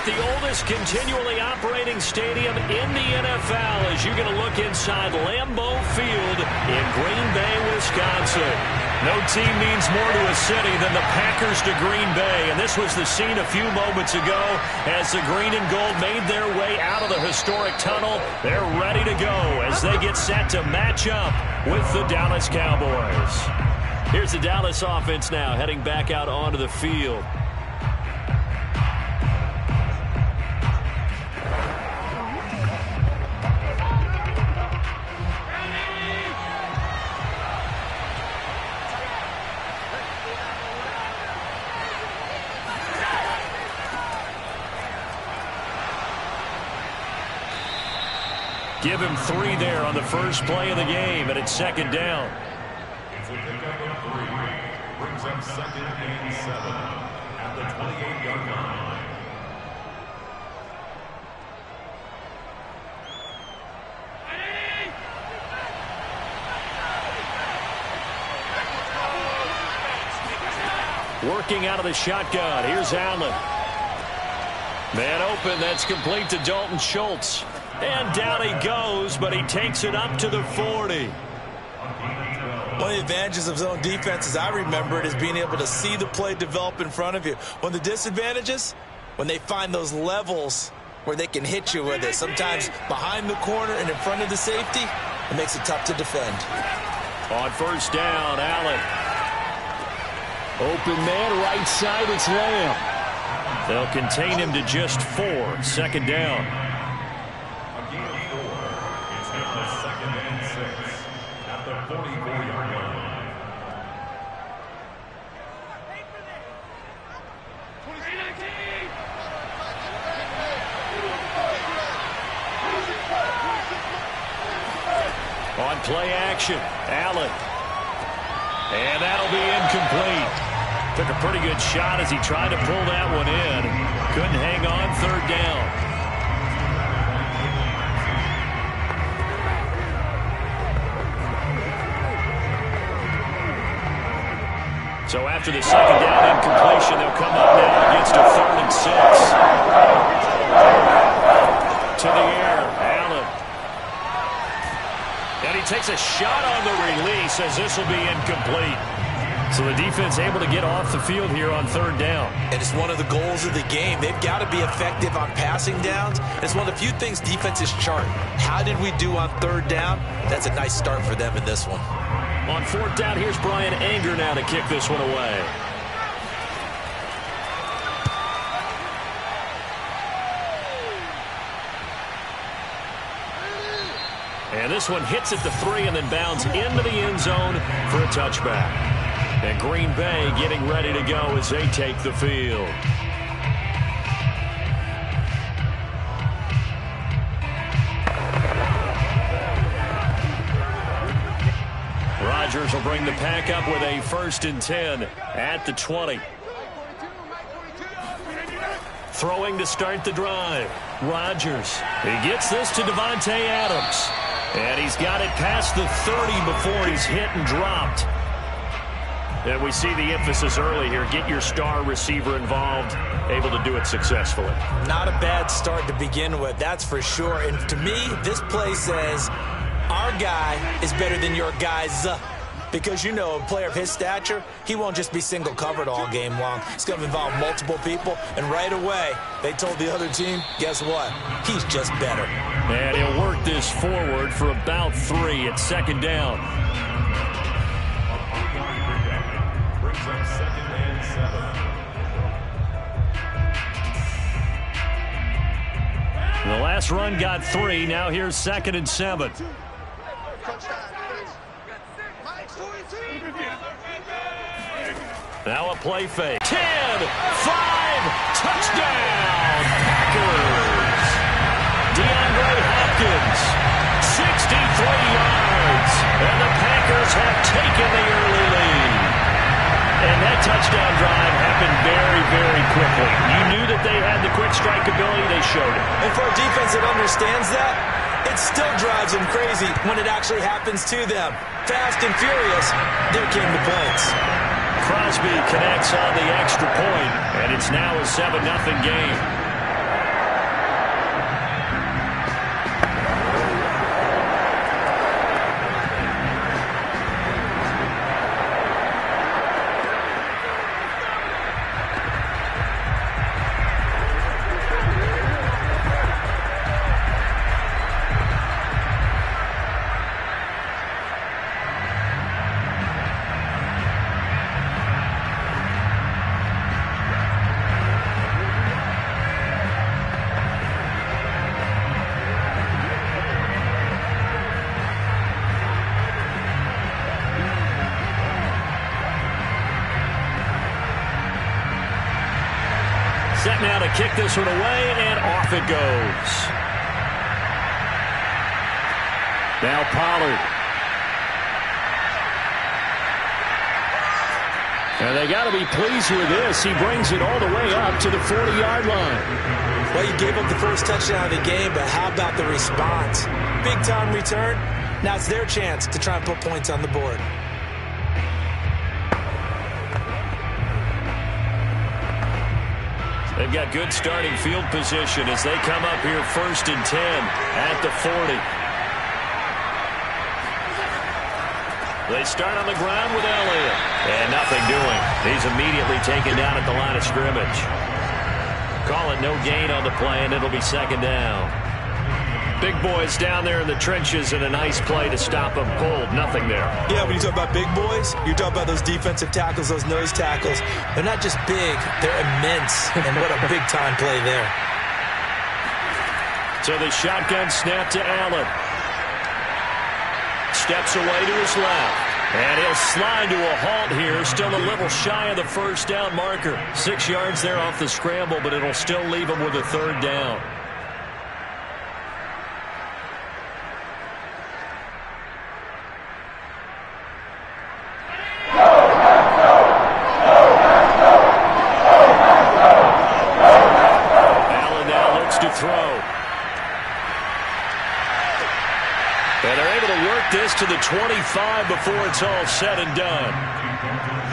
The oldest continually operating stadium in the NFL as you're going to look inside Lambeau Field in Green Bay, Wisconsin. No team means more to a city than the Packers to Green Bay, and this was the scene a few moments ago as the green and gold made their way out of the historic tunnel. They're ready to go as they get set to match up with the Dallas Cowboys. Here's the Dallas offense now heading back out onto the field. Give him 3 there on the first play of the game, and it's second down. It's a pickup of 3. Brings up 2nd and 7 at the 28-yard line. Working out of the shotgun. Here's Allen. Man open. That's complete to Dalton Schultz. And down he goes, but he takes it up to the 40. One of the advantages of zone defense, as I remember it, is being able to see the play develop in front of you. One of the disadvantages, when they find those levels where they can hit you with it, sometimes behind the corner and in front of the safety, it makes it tough to defend. On first down, Allen. Open man, right side, it's Lamb. They'll contain him to just 4. Second down. A gain of 4. It's now 2nd and 6 at the 44-yard line. On play action, Allen. And that'll be incomplete. Took a pretty good shot as he tried to pull that one in. Couldn't hang on, third down. So after the second down incompletion, they'll come up now against a 3rd and 6. To the air, Allen. And he takes a shot on the release as this will be incomplete. So the defense able to get off the field here on third down. And it's one of the goals of the game. They've got to be effective on passing downs. It's one of the few things defenses chart. How did we do on third down? That's a nice start for them in this one. On fourth down, here's Brian Anger now to kick this one away. And this one hits at the 3 and then bounds into the end zone for a touchback. And Green Bay getting ready to go as they take the field. Rodgers will bring the pack up with a 1st and 10 at the 20. Throwing to start the drive. Rodgers. He gets this to Devontae Adams. And he's got it past the 30 before he's hit and dropped. And we see the emphasis early here. Get your star receiver involved. Able to do it successfully. Not a bad start to begin with, that's for sure. And to me, this play says our guy is better than your guys. Because, you know, a player of his stature, he won't just be single covered all game long. It's going to involve multiple people. And right away, they told the other team, guess what? He's just better. And he'll work this forward for about 3 at second down. Brings up 2nd and 7. The last run got 3. Now here's 2nd and 7. Now a play fake. 10, 5, touchdown, Packers. DeAndre Hopkins, 63 yards. And the Packers have taken the early lead. And that touchdown drive happened very, very quickly. You knew that they had the quick strike ability. They showed it. And for a defense that understands that, it still drives them crazy when it actually happens to them. Fast and furious, there came the points. Crosby connects on the extra point, and it's now a 7-0 game. Set now to kick this one away, and off it goes. Now Pollard. And they got to be pleased with this. He brings it all the way up to the 40-yard line. Well, you gave up the first touchdown of the game, but how about the response? Big-time return. Now it's their chance to try and put points on the board. They've got good starting field position as they come up here 1st and 10 at the 40. They start on the ground with Elliott. And nothing doing. He's immediately taken down at the line of scrimmage. Call it no gain on the play, and it'll be 2nd down. Big boys down there in the trenches, and a nice play to stop them cold. Nothing there. Yeah, when you talk about big boys, you talk about those defensive tackles, those nose tackles. They're not just big, they're immense. And what a big-time play there. So the shotgun snap to Allen. Steps away to his left. And he'll slide to a halt here, still a little shy of the 1st down marker. 6 yards there off the scramble, but it'll still leave him with a 3rd down. Allen now looks to throw. And they're able to work this to the 25 before it's all said and done.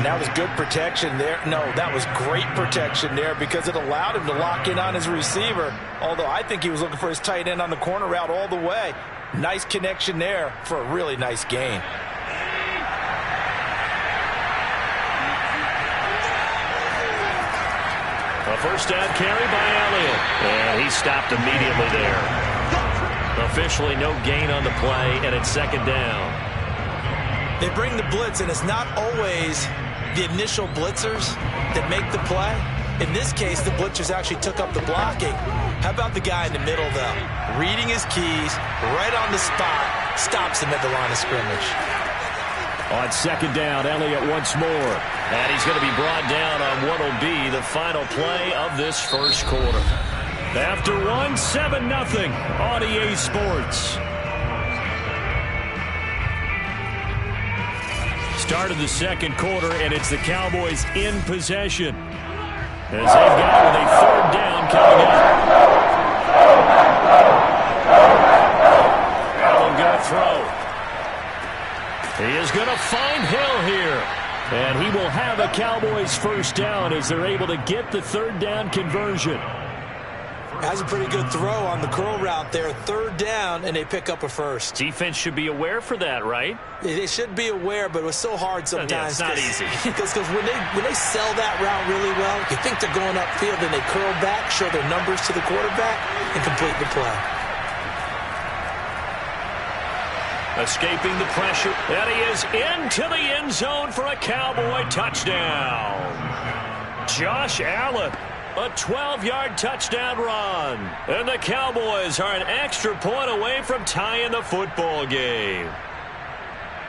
That was good protection there. No, that was great protection there because it allowed him to lock in on his receiver. Although I think he was looking for his tight end on the corner route all the way. Nice connection there for a really nice gain. A 1st down carry by Elliott. And he stopped immediately there. Officially no gain on the play, and it's 2nd down. They bring the blitz, and it's not always the initial blitzers that make the play. In this case, the blitzers actually took up the blocking. How about the guy in the middle, though? Reading his keys, right on the spot, stops him at the line of scrimmage. On 2nd down, Elliott once more. And he's going to be brought down on what will be the final play of this 1st quarter. After 7-0 on EA Sports. Start of the 2nd quarter, and it's the Cowboys in possession. As they've got with a 3rd down coming up. Allen going to throw. He is going to find Hill here. And he will have a Cowboys 1st down as they're able to get the 3rd down conversion. Has a pretty good throw on the curl route there. 3rd down, and they pick up a 1st. Defense should be aware for that, right? They should be aware, but it was so hard sometimes. Yeah, it's not easy. Because when they sell that route really well, you think they're going upfield, and they curl back, show their numbers to the quarterback, and complete the play. Escaping the pressure, and he is into the end zone for a Cowboy touchdown. Josh Allen. A 12-yard touchdown run. And the Cowboys are an extra point away from tying the football game.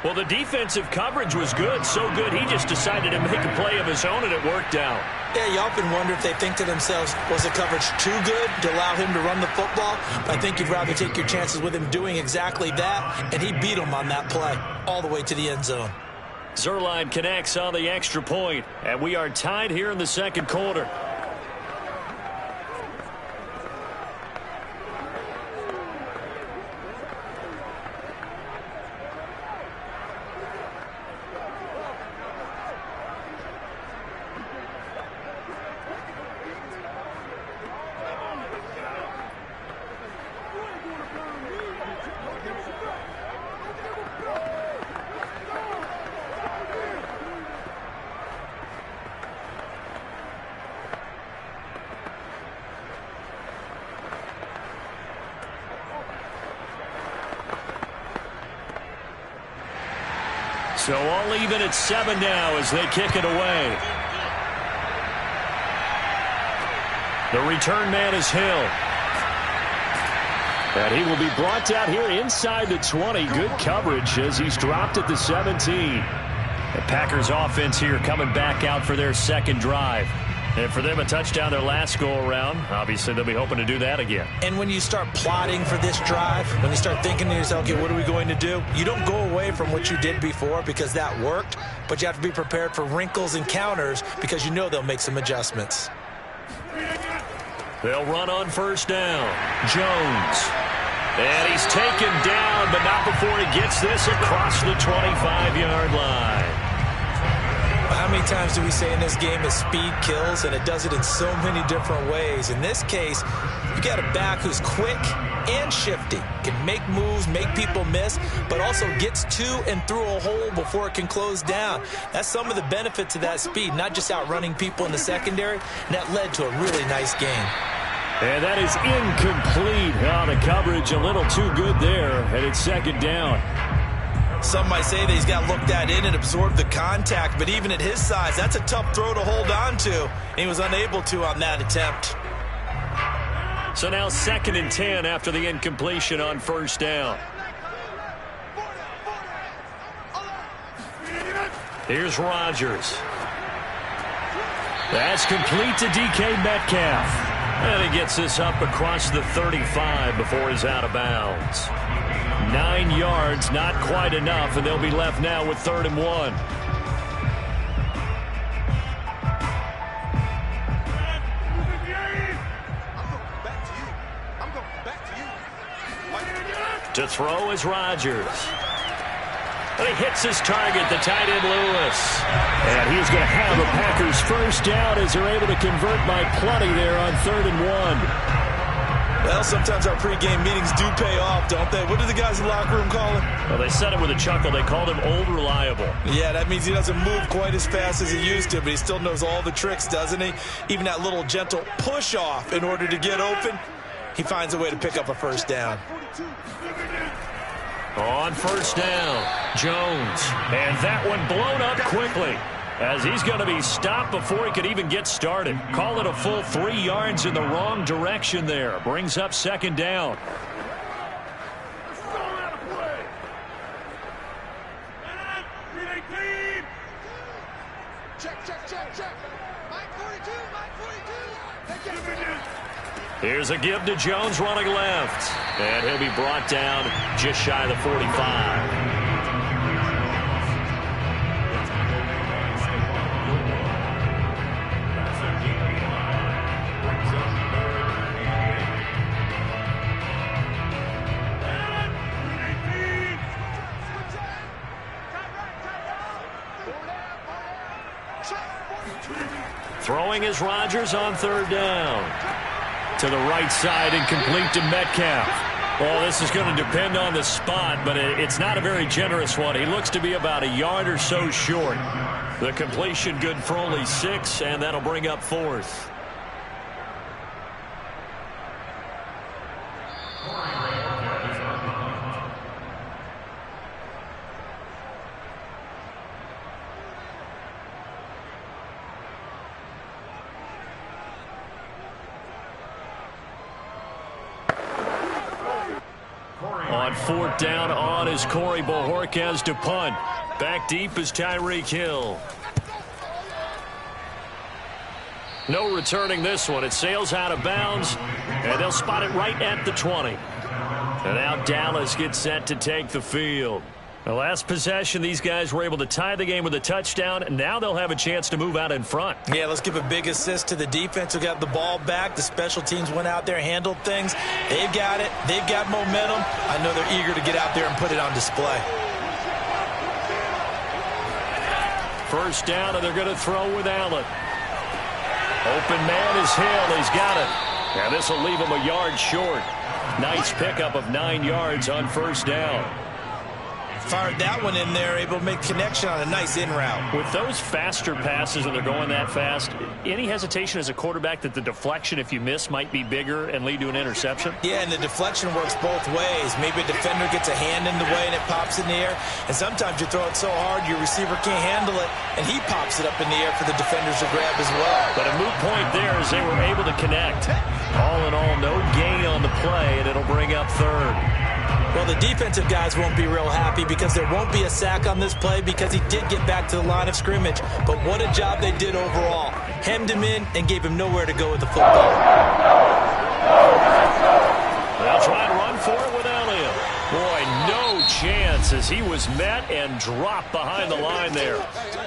Well, the defensive coverage was good. So good, he just decided to make a play of his own, and it worked out. Yeah, you often wonder if they think to themselves, was the coverage too good to allow him to run the football? I think you'd rather take your chances with him doing exactly that, and he beat him on that play all the way to the end zone. Zuerlein connects on the extra point, and we are tied here in the 2nd quarter. So all even at 7 now as they kick it away. The return man is Hill. And he will be brought down here inside the 20. Good coverage as he's dropped at the 17. The Packers offense here coming back out for their 2nd drive. And for them, a touchdown their last go-around. Obviously, they'll be hoping to do that again. And when you start plotting for this drive, when you start thinking to yourself, okay, what are we going to do? You don't go away from what you did before because that worked, but you have to be prepared for wrinkles and counters because you know they'll make some adjustments. They'll run on first down. Jones. And he's taken down, but not before he gets this across the 25-yard line. How many times do we say in this game that speed kills, and it does it in so many different ways? In this case, you got a back who's quick and shifty, can make moves, make people miss, but also gets to and through a hole before it can close down. That's some of the benefits of that speed, not just outrunning people in the secondary, and that led to a really nice game. And that is incomplete. Oh, the coverage a little too good there, and it's second down. Some might say that he's got looked at in and absorbed the contact, but even at his size, that's a tough throw to hold on to. And he was unable to on that attempt. So now 2nd and 10 after the incompletion on first down. Here's Rodgers. That's complete to DK Metcalf. And he gets this up across the 35 before he's out of bounds. 9 yards, not quite enough, and they'll be left now with 3rd and 1. To throw is Rodgers. And he hits his target, the tight end Lewis. And he's going to have the Packers first down as they're able to convert by plenty there on 3rd and 1. Well, sometimes our pregame meetings do pay off, don't they? What do the guys in the locker room call him? Well, they said it with a chuckle. They called him Old Reliable. Yeah, that means he doesn't move quite as fast as he used to, but he still knows all the tricks, doesn't he? Even that little gentle push-off in order to get open, he finds a way to pick up a first down. On first down, Jones. And that one blown up quickly, as he's going to be stopped before he could even get started. Call it a full 3 yards in the wrong direction there. Brings up 2nd down. Here's a give to Jones running left. And he'll be brought down just shy of the 45. Throwing is Rodgers on 3rd down. To the right side and complete to Metcalf. Well, this is going to depend on the spot, but it's not a very generous one. He looks to be about a yard or so short. The completion good for only 6, and that'll bring up 4th. On 4th down, on is Corey Bojorquez to punt. Back deep is Tyreek Hill. No returning this one. It sails out of bounds, and they'll spot it right at the 20. And now Dallas gets set to take the field. The last possession, these guys were able to tie the game with a touchdown, and now they'll have a chance to move out in front. Yeah, let's give a big assist to the defense who got the ball back. The special teams went out there, handled things. They've got it. They've got momentum. I know they're eager to get out there and put it on display. First down, and they're going to throw with Allen. Open man is Hill. He's got it. And this will leave him a yard short. Nice pickup of 9 yards on first down. Fired that one in there, able to make connection on a nice in route. With those faster passes when they're going that fast, any hesitation as a quarterback that the deflection, if you miss, might be bigger and lead to an interception? Yeah, and the deflection works both ways. Maybe a defender gets a hand in the way and it pops in the air. And sometimes you throw it so hard your receiver can't handle it, and he pops it up in the air for the defenders to grab as well. But a moot point there as they were able to connect. All in all, no gain on the play, and it'll bring up 3rd. Well, the defensive guys won't be real happy because there won't be a sack on this play because he did get back to the line of scrimmage. But what a job they did overall. Hemmed him in and gave him nowhere to go with the football. They'll try and run for it with Elliott. Boy, no chance as he was met and dropped behind the line there.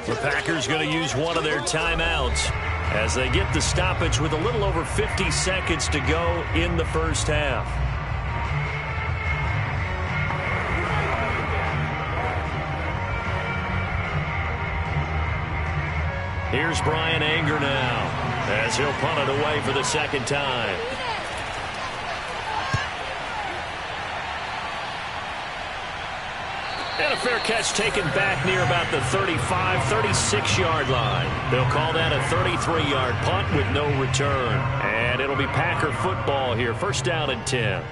The Packers going to use one of their timeouts as they get the stoppage with a little over 50 seconds to go in the first half. Here's Brian Anger now as he'll punt it away for the second time. And a fair catch taken back near about the 35, 36-yard line. They'll call that a 33-yard punt with no return. And it'll be Packer football here. First down and 10.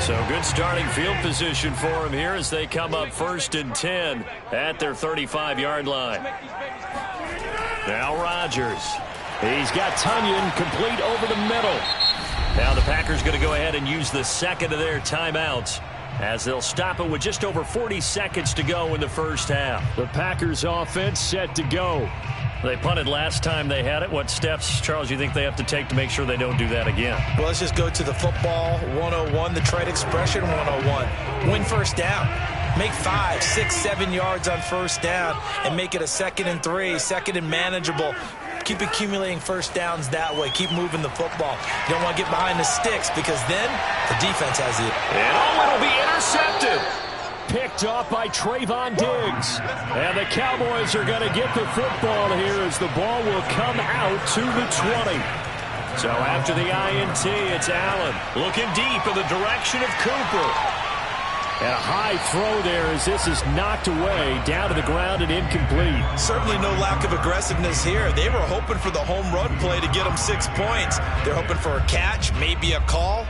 So good starting field position for him here as they come up first and 10 at their 35-yard line. Now Rodgers. He's got Tunyon complete over the middle. Now the Packers going to go ahead and use the second of their timeouts as they'll stop it with just over 40 seconds to go in the first half. The Packers offense set to go. They punted last time they had it. What steps, Charles, you think they have to take to make sure they don't do that again? Well, let's just go to the football 101, the trade expression 101. Win first down. Make 5, 6, 7 yards on first down and make it a 2nd and 3, 2nd and manageable. Keep accumulating first downs that way. Keep moving the football. You don't want to get behind the sticks because then the defense has it. And it'll be intercepted. Picked off by Trayvon Diggs. And the Cowboys are going to get the football here as the ball will come out to the 20. So after the INT, it's Allen looking deep in the direction of Cooper. And a high throw there as this is knocked away, down to the ground and incomplete. Certainly no lack of aggressiveness here. They were hoping for the home run play to get them 6 points. They're hoping for a catch, maybe a call,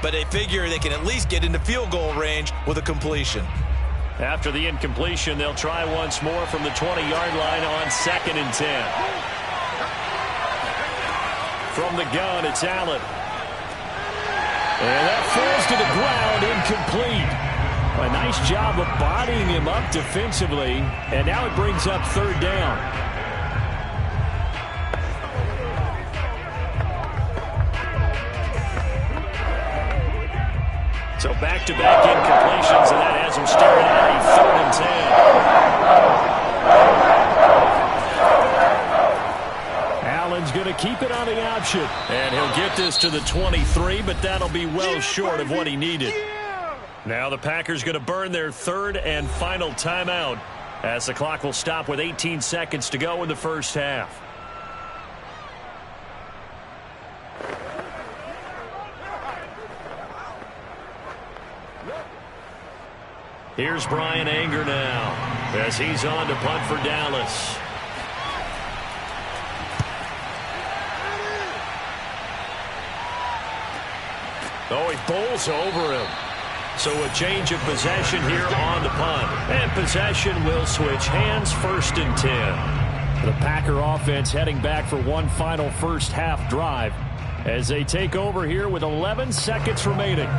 but they figure they can at least get into field goal range with a completion. After the incompletion, they'll try once more from the 20-yard line on 2nd and 10. From the gun, it's Allen. And that falls to the ground, incomplete. A nice job of bodying him up defensively, and now it brings up 3rd down. So back-to-back incompletions, and that has him staring at a 3rd and 10. Allen's going to keep it on the option, and he'll get this to the 23, but that'll be well short of what he needed. Now the Packers going to burn their 3rd and final timeout as the clock will stop with 18 seconds to go in the first half. Here's Brian Anger now as he's on to punt for Dallas. Oh, he bowls over him. So a change of possession here on the punt. And possession will switch hands, 1st and 10. The Packer offense heading back for one final first half drive as they take over here with 11 seconds remaining.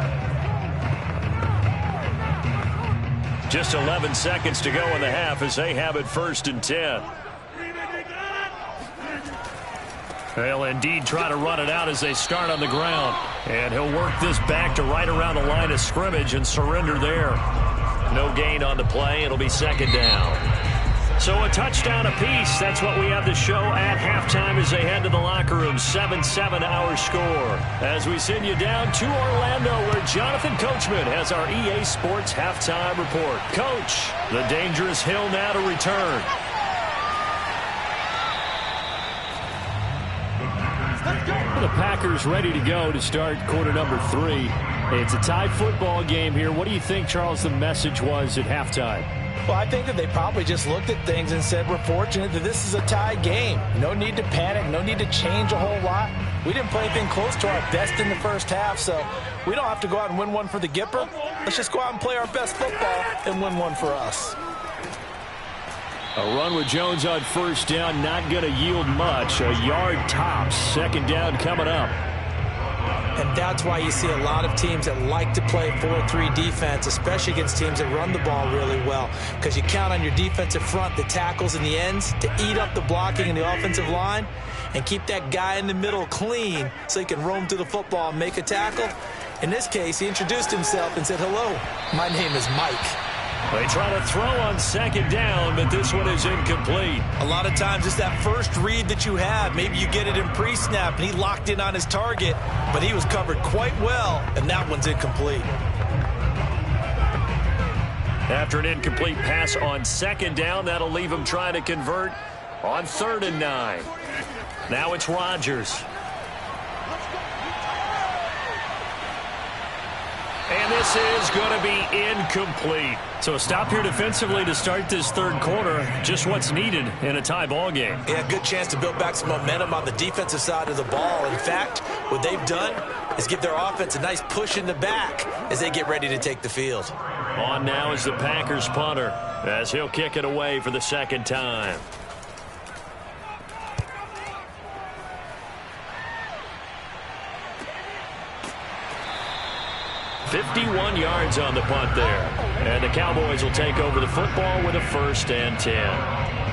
Just 11 seconds to go in the half as they have it 1st and 10. They'll indeed try to run it out as they start on the ground. And he'll work this back to right around the line of scrimmage and surrender there. No gain on the play. It'll be 2nd down. So a touchdown apiece. That's what we have to show at halftime as they head to the locker room. 7-7 our score. As we send you down to Orlando where Jonathan Coachman has our EA Sports halftime report. Coach, the dangerous hill now to return. The Packers ready to go to start quarter number 3. It's a tied football game here. What do you think, Charles, the message was at halftime? Well, I think that they probably just looked at things and said, we're fortunate that this is a tied game. No need to panic. No need to change a whole lot. We didn't play anything close to our best in the first half, so we don't have to go out and win one for the Gipper. Let's just go out and play our best football and win one for us. A run with Jones on first down, not going to yield much. A yard tops. Second down coming up. And that's why you see a lot of teams that like to play 4-3 defense, especially against teams that run the ball really well, because you count on your defensive front, the tackles and the ends, to eat up the blocking in the offensive line and keep that guy in the middle clean so he can roam through the football and make a tackle. In this case, he introduced himself and said, "Hello, my name is Mike." They try to throw on second down, but this one is incomplete. A lot of times it's that first read that you have. Maybe you get it in pre-snap, and he locked in on his target, but he was covered quite well, and that one's incomplete. After an incomplete pass on second down, that'll leave him trying to convert on 3rd and 9. Now it's Rodgers. And this is going to be incomplete. So a stop here defensively to start this third quarter. Just what's needed in a tie ball game. Yeah, good chance to build back some momentum on the defensive side of the ball. In fact, what they've done is give their offense a nice push in the back as they get ready to take the field. On now is the Packers punter as he'll kick it away for the second time. 51 yards on the punt there. And the Cowboys will take over the football with a 1st and 10.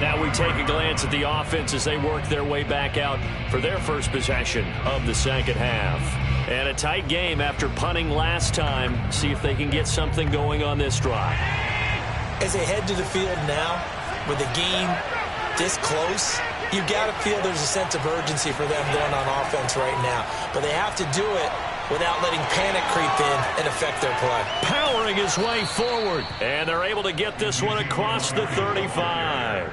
Now we take a glance at the offense as they work their way back out for their first possession of the second half. And a tight game after punting last time. See if they can get something going on this drive. As they head to the field now, with the game this close, you got to feel there's a sense of urgency for them going on offense right now. But they have to do it without letting panic creep in and affect their play. Powering his way forward. And they're able to get this one across the 35.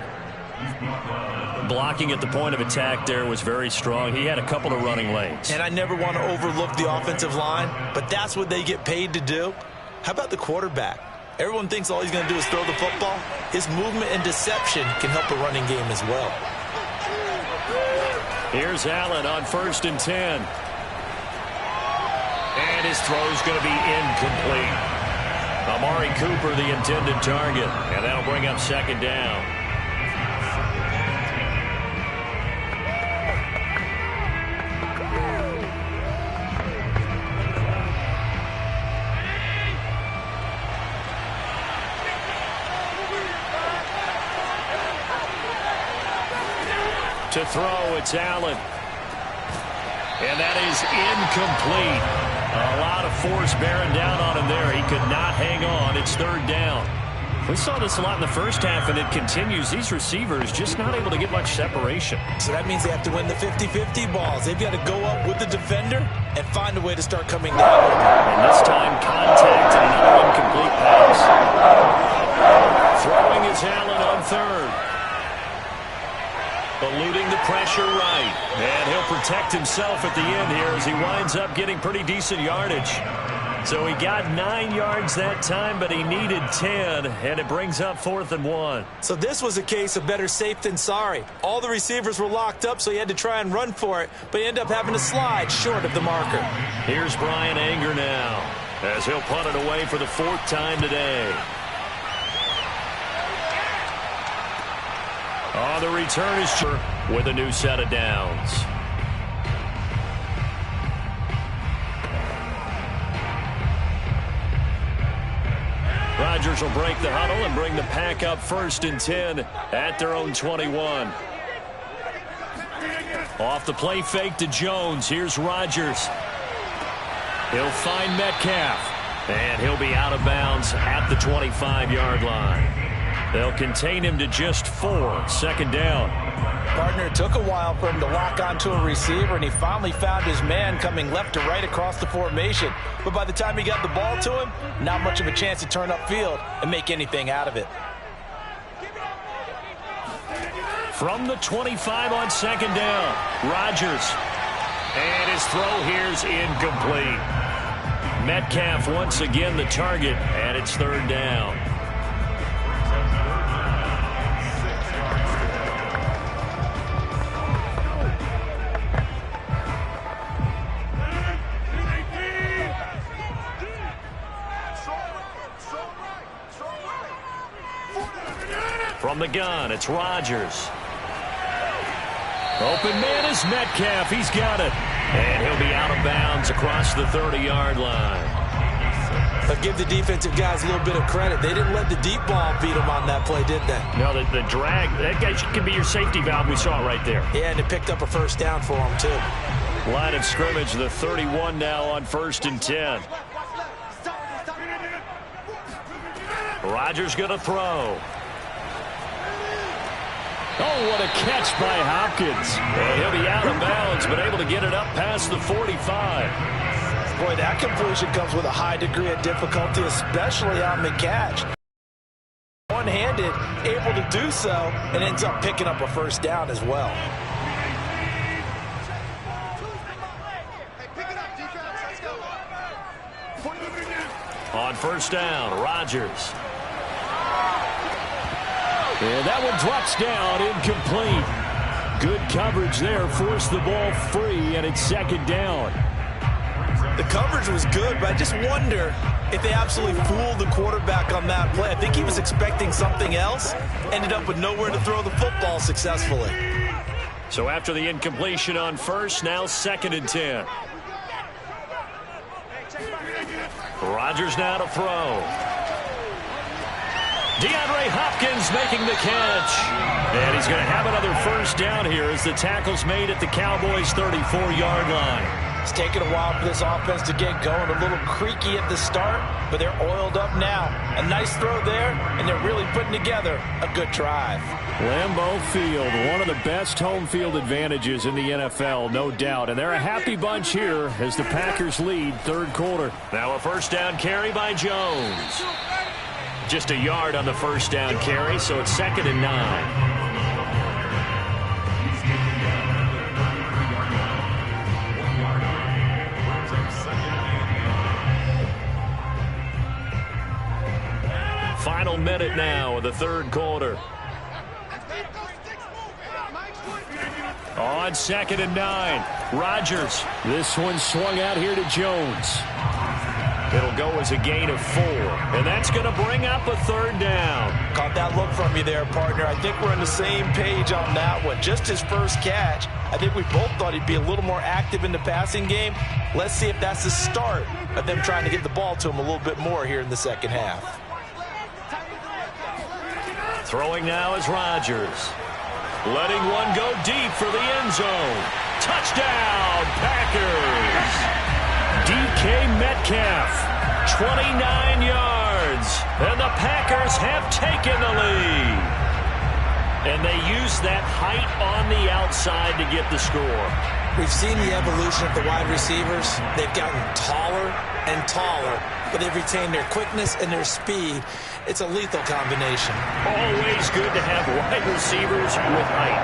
Blocking at the point of attack there was very strong. He had a couple of running lanes. And I never want to overlook the offensive line, but that's what they get paid to do. How about the quarterback? Everyone thinks all he's going to do is throw the football. His movement and deception can help a running game as well. Here's Allen on 1st and 10. And his throw's going to be incomplete. Amari Cooper, the intended target. And that'll bring up second down. To throw, it's Allen. And that is incomplete. A lot of force bearing down on him there. He could not hang on. It's 3rd down. We saw this a lot in the first half, and it continues. These receivers just not able to get much separation. So that means they have to win the 50-50 balls. They've got to go up with the defender and find a way to start coming down. And this time, contact and another incomplete pass. Throwing is Allen on 3rd. Eluding the pressure right. And he'll protect himself at the end here as he winds up getting pretty decent yardage. So he got 9 yards that time, but he needed 10, and it brings up 4th and 1. So this was a case of better safe than sorry. All the receivers were locked up, so he had to try and run for it, but he ended up having to slide short of the marker. Here's Brian Anger now as he'll punt it away for the 4th time today. On the return is with a new set of downs. Rodgers will break the huddle and bring the pack up 1st and 10 at their own 21. Off the play fake to Jones. Here's Rodgers. He'll find Metcalf. And he'll be out of bounds at the 25-yard line. They'll contain him to just 4. 2nd down. Partner, it took a while for him to lock onto a receiver, and he finally found his man coming left to right across the formation. But by the time he got the ball to him, not much of a chance to turn upfield and make anything out of it. From the 25 on 2nd down, Rodgers. And his throw here's incomplete. Metcalf once again the target, and it's 3rd down. From From the gun, it's Rodgers. Open man is Metcalf. He's got it. And he'll be out of bounds across the 30-yard line. But give the defensive guys a little bit of credit. They didn't let the deep ball beat them on that play, did they? No, the drag, that guy could be your safety valve. We saw it right there. Yeah, and it picked up a first down for them, too. Line of scrimmage, the 31 now on 1st and 10. Rodgers going to throw. Oh, what a catch by Hopkins. And he'll be out of bounds, but able to get it up past the 45. Boy, that completion comes with a high degree of difficulty, especially on the catch. One-handed, able to do so, and ends up picking up a first down as well. On 1st down, Rodgers. And that one drops down, incomplete. Good coverage there, forced the ball free, and it's 2nd down. The coverage was good, but I just wonder if they absolutely fooled the quarterback on that play. I think he was expecting something else, ended up with nowhere to throw the football successfully. So after the incompletion on 1st, now 2nd and 10. Rodgers now to throw. DeAndre Hopkins making the catch. And he's going to have another first down here as the tackle's made at the Cowboys' 34-yard line. It's taken a while for this offense to get going. A little creaky at the start, but they're oiled up now. A nice throw there, and they're really putting together a good drive. Lambeau Field, one of the best home field advantages in the NFL, no doubt. And they're a happy bunch here as the Packers lead 3rd quarter. Now a first down carry by Jones. Just a yard on the first down carry, so it's 2nd and 9. Final minute now of the 3rd quarter. On 2nd and 9, Rodgers. This one swung out here to Jones. It'll go as a gain of 4, and that's going to bring up a 3rd down. Caught that look from you there, partner. I think we're on the same page on that one. Just his first catch. I think we both thought he'd be a little more active in the passing game. Let's see if that's the start of them trying to get the ball to him a little bit more here in the second half. Throwing now is Rodgers. Letting one go deep for the end zone. Touchdown, Packers! DK Metcalf, 29 yards, and the Packers have taken the lead. And they use that height on the outside to get the score. We've seen the evolution of the wide receivers. They've gotten taller and taller, but they've retained their quickness and their speed. It's a lethal combination. Always good to have wide receivers with height.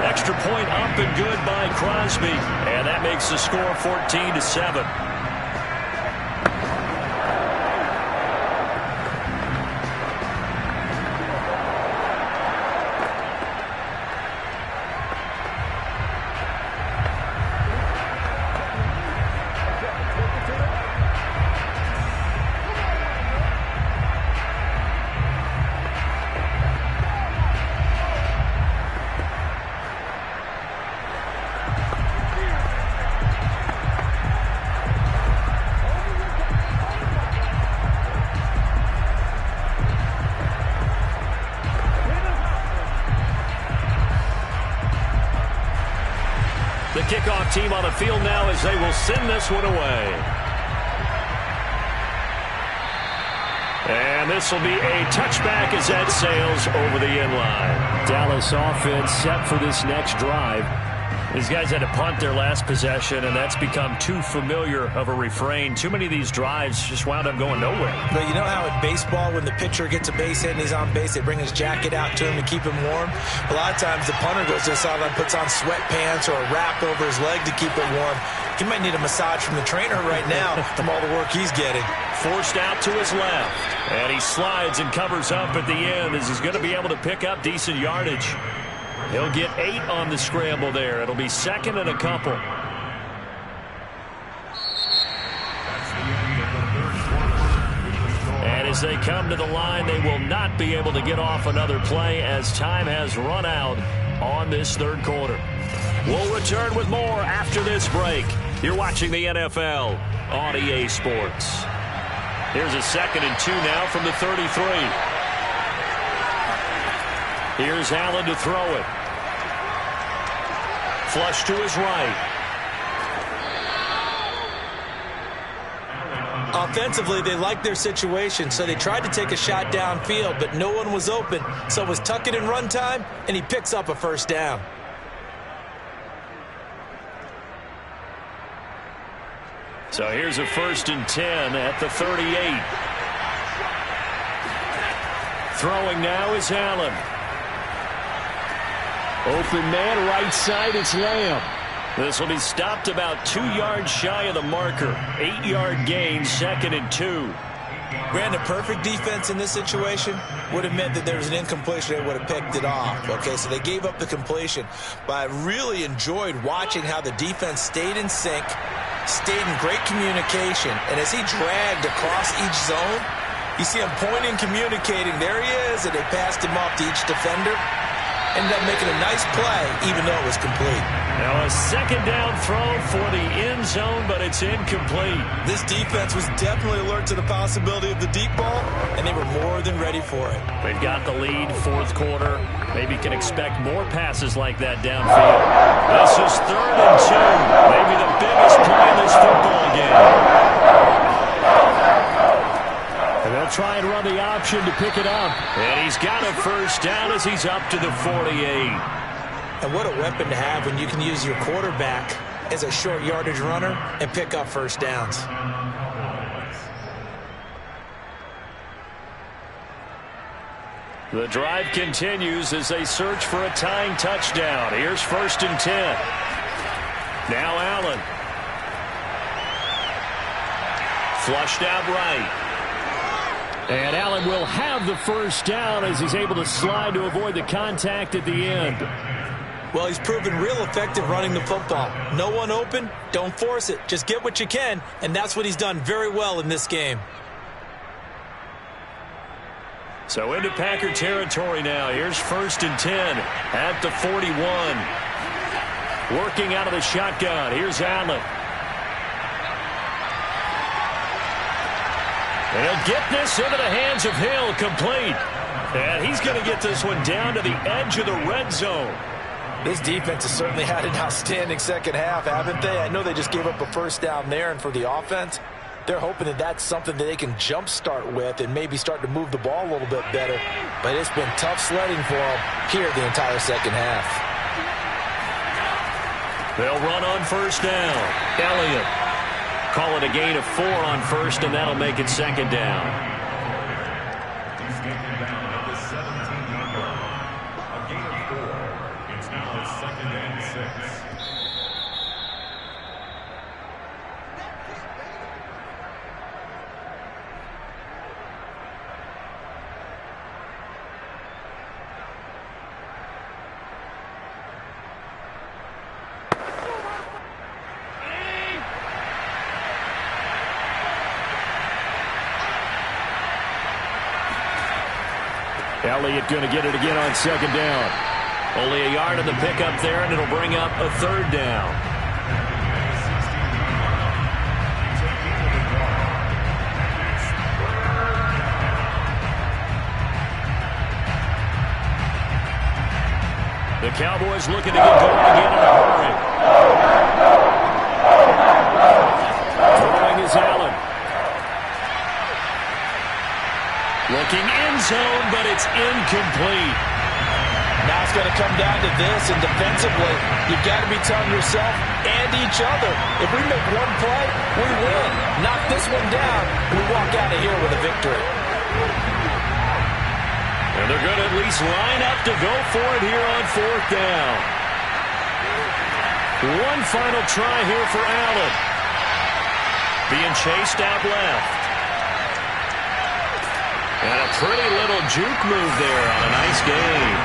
Extra point up and good by Crosby, and that makes the score 14-7. The kickoff team on the field now as they will send this one away. And this will be a touchback as that sails over the end line. Dallas offense set for this next drive. These guys had to punt their last possession, and that's become too familiar of a refrain. Too many of these drives just wound up going nowhere. But you know how in baseball, when the pitcher gets a base hit and he's on base, they bring his jacket out to him to keep him warm? A lot of times the punter goes to the sideline, puts on sweatpants or a wrap over his leg to keep it warm. He might need a massage from the trainer right now from all the work he's getting. Forced out to his left. And he slides and covers up at the end as he's going to be able to pick up decent yardage. He'll get 8 on the scramble there. It'll be 2nd and a couple. And And as they come to the line, they will not be able to get off another play as time has run out on this third quarter. We'll return with more after this break. You're watching the NFL on EA Sports. Here's a 2nd and 2 now from the 33. Here's Allen to throw it. Flush to his right. Offensively, they liked their situation, so they tried to take a shot downfield, but no one was open, so it was tuck it and run time, and he picks up a first down. So here's a 1st and 10 at the 38. Throwing now is Allen. Open man, right side, it's Lamb. This will be stopped about 2 yards shy of the marker. 8-yard gain, 2nd and 2. Granted, perfect defense in this situation would have meant that there was an incompletion. They would have picked it off. Okay, so they gave up the completion. But I really enjoyed watching how the defense stayed in sync, stayed in great communication. And as he dragged across each zone, you see him pointing, communicating. There he is, and they passed him off to each defender. Ended up making a nice play, even though it was complete. Now a 2nd down throw for the end zone, but it's incomplete. This defense was definitely alert to the possibility of the deep ball, and they were more than ready for it. They've got the lead, 4th quarter. Maybe can expect more passes like that downfield. This is 3rd and 2. Maybe the biggest play in this football game. And they'll try and run the option to pick it up. And he's got a first down as he's up to the 48. And what a weapon to have when you can use your quarterback as a short yardage runner and pick up first downs. The drive continues as they search for a tying touchdown. Here's 1st and 10. Now Allen. Flushed out right. And Allen will have the first down as he's able to slide to avoid the contact at the end. Well, he's proven real effective running the football. No one open, don't force it. Just get what you can, and that's what he's done very well in this game. So into Packer territory now. Here's 1st and 10 at the 41. Working out of the shotgun. Here's Allen. And he'll get this into the hands of Hill, complete. And he's going to get this one down to the edge of the red zone. This defense has certainly had an outstanding second half, haven't they? I know they just gave up a first down there, and for the offense, they're hoping that that's something that they can jumpstart with and maybe start to move the ball a little bit better. But it's been tough sledding for them here the entire second half. They'll run on first down. Elliott. Call it a gain of 4 on first, and that'll make it 2nd down. He's taken down at the 17-yard line. A gain of 4. It's now 2nd and 6. Elliott going to get it again on 2nd down. Only a yard in the pickup there, and it'll bring up a 3rd down. The Cowboys looking to get going again in a hurry. Throwing is Allen. Looking end zone, but it's incomplete. Now it's going to come down to this, and defensively, you've got to be telling yourself and each other, if we make one play, we win. Knock this one down, and we walk out of here with a victory. And they're going to at least line up to go for it here on 4th down. One final try here for Allen. Being chased out left. And a pretty little juke move there on a nice game.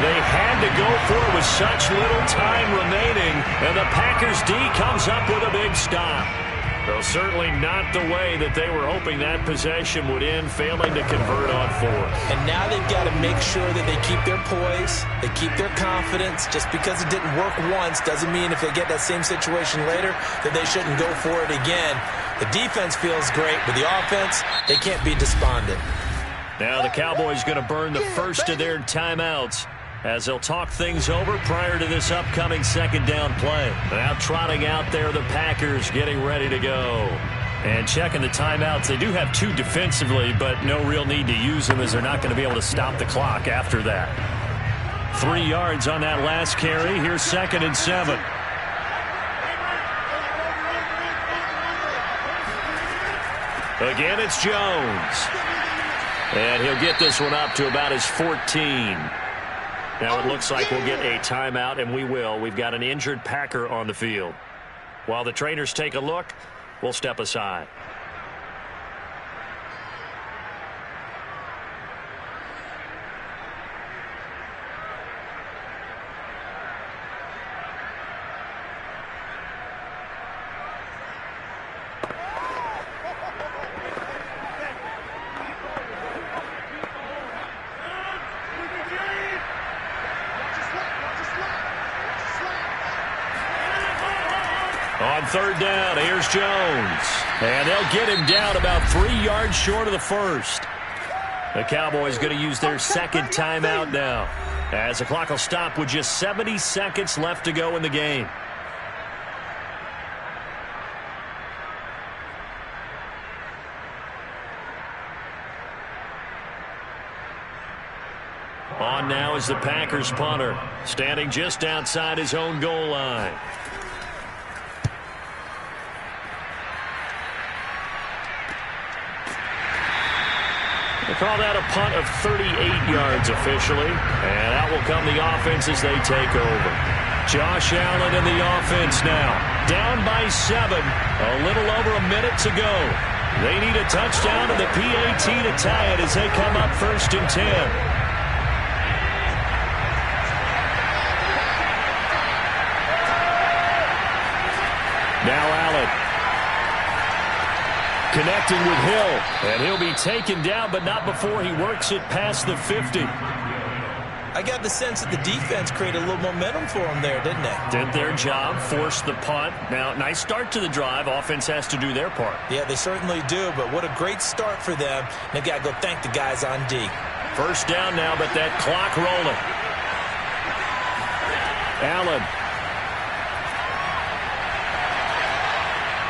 They had to go for it with such little time remaining, and the Packers D comes up with a big stop. Well, certainly not the way that they were hoping that possession would end, failing to convert on fourth. And now they've got to make sure that they keep their poise, they keep their confidence. Just because it didn't work once doesn't mean if they get that same situation later that they shouldn't go for it again. The defense feels great, but the offense, they can't be despondent. Now the Cowboys going to burn the first of their timeouts as they'll talk things over prior to this upcoming second down play. Now trotting out there, the Packers getting ready to go. And checking the timeouts. They do have 2 defensively, but no real need to use them as they're not going to be able to stop the clock after that. 3 yards on that last carry. Here's 2nd and 7. Again, it's Jones. And he'll get this one up to about his 14. Now it looks like we'll get a timeout, and we will. We've got an injured Packer on the field. While the trainers take a look, we'll step aside. On 3rd down, here's Jones. And they'll get him down about 3 yards short of the first. The Cowboys going to use their 2nd timeout now, as the clock will stop with just 70 seconds left to go in the game. On now is the Packers punter, standing just outside his own goal line. They call that a punt of 38 yards officially, and out will come the offense as they take over. Josh Allen in the offense now, down by 7, a little over a minute to go. They need a touchdown and the PAT to tie it as they come up 1st and 10. Now Allen. Connecting with Hill, and he'll be taken down, but not before he works it past the 50. I got the sense that the defense created a little momentum for them there, didn't they? Did their job, forced the punt. Now, nice start to the drive. Offense has to do their part. Yeah, they certainly do, but what a great start for them. They've got to go thank the guys on D. 1st down now, but that clock rolling. Allen.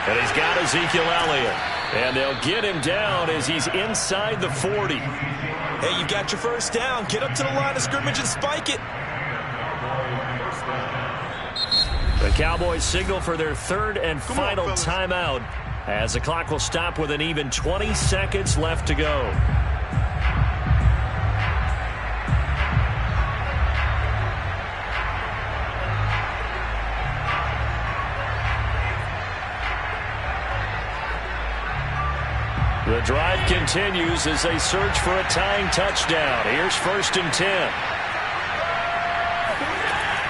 And he's got Ezekiel Elliott. And they'll get him down as he's inside the 40. Hey, you got your 1st down. Get up to the line of scrimmage and spike it. The Cowboys signal for their 3rd and final timeout as the clock will stop with an even 20 seconds left to go. The drive continues as they search for a tying touchdown. Here's 1st and 10.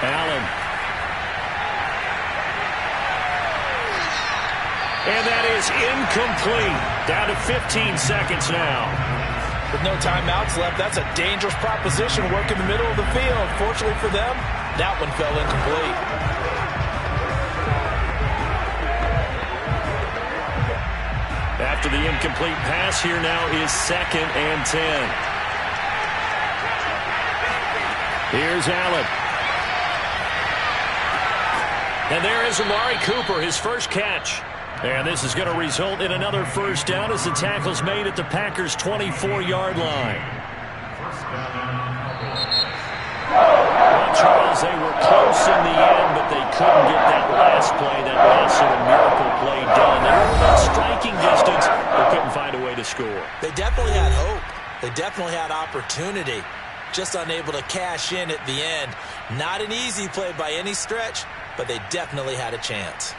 Allen. And that is incomplete. Down to 15 seconds now. With no timeouts left, that's a dangerous proposition. Work in the middle of the field. Fortunately for them, that one fell incomplete. After the incomplete pass, here now is 2nd and 10. Here's Allen. And there is Amari Cooper, his first catch. And this is going to result in another 1st down as the tackle's made at the Packers' 24-yard line. Well, Charles, they were close in the end, but they couldn't get that last play, that last sort of miracle play done. They were within striking distance, but couldn't find a way to score. They definitely had hope. They definitely had opportunity. Just unable to cash in at the end. Not an easy play by any stretch, but they definitely had a chance.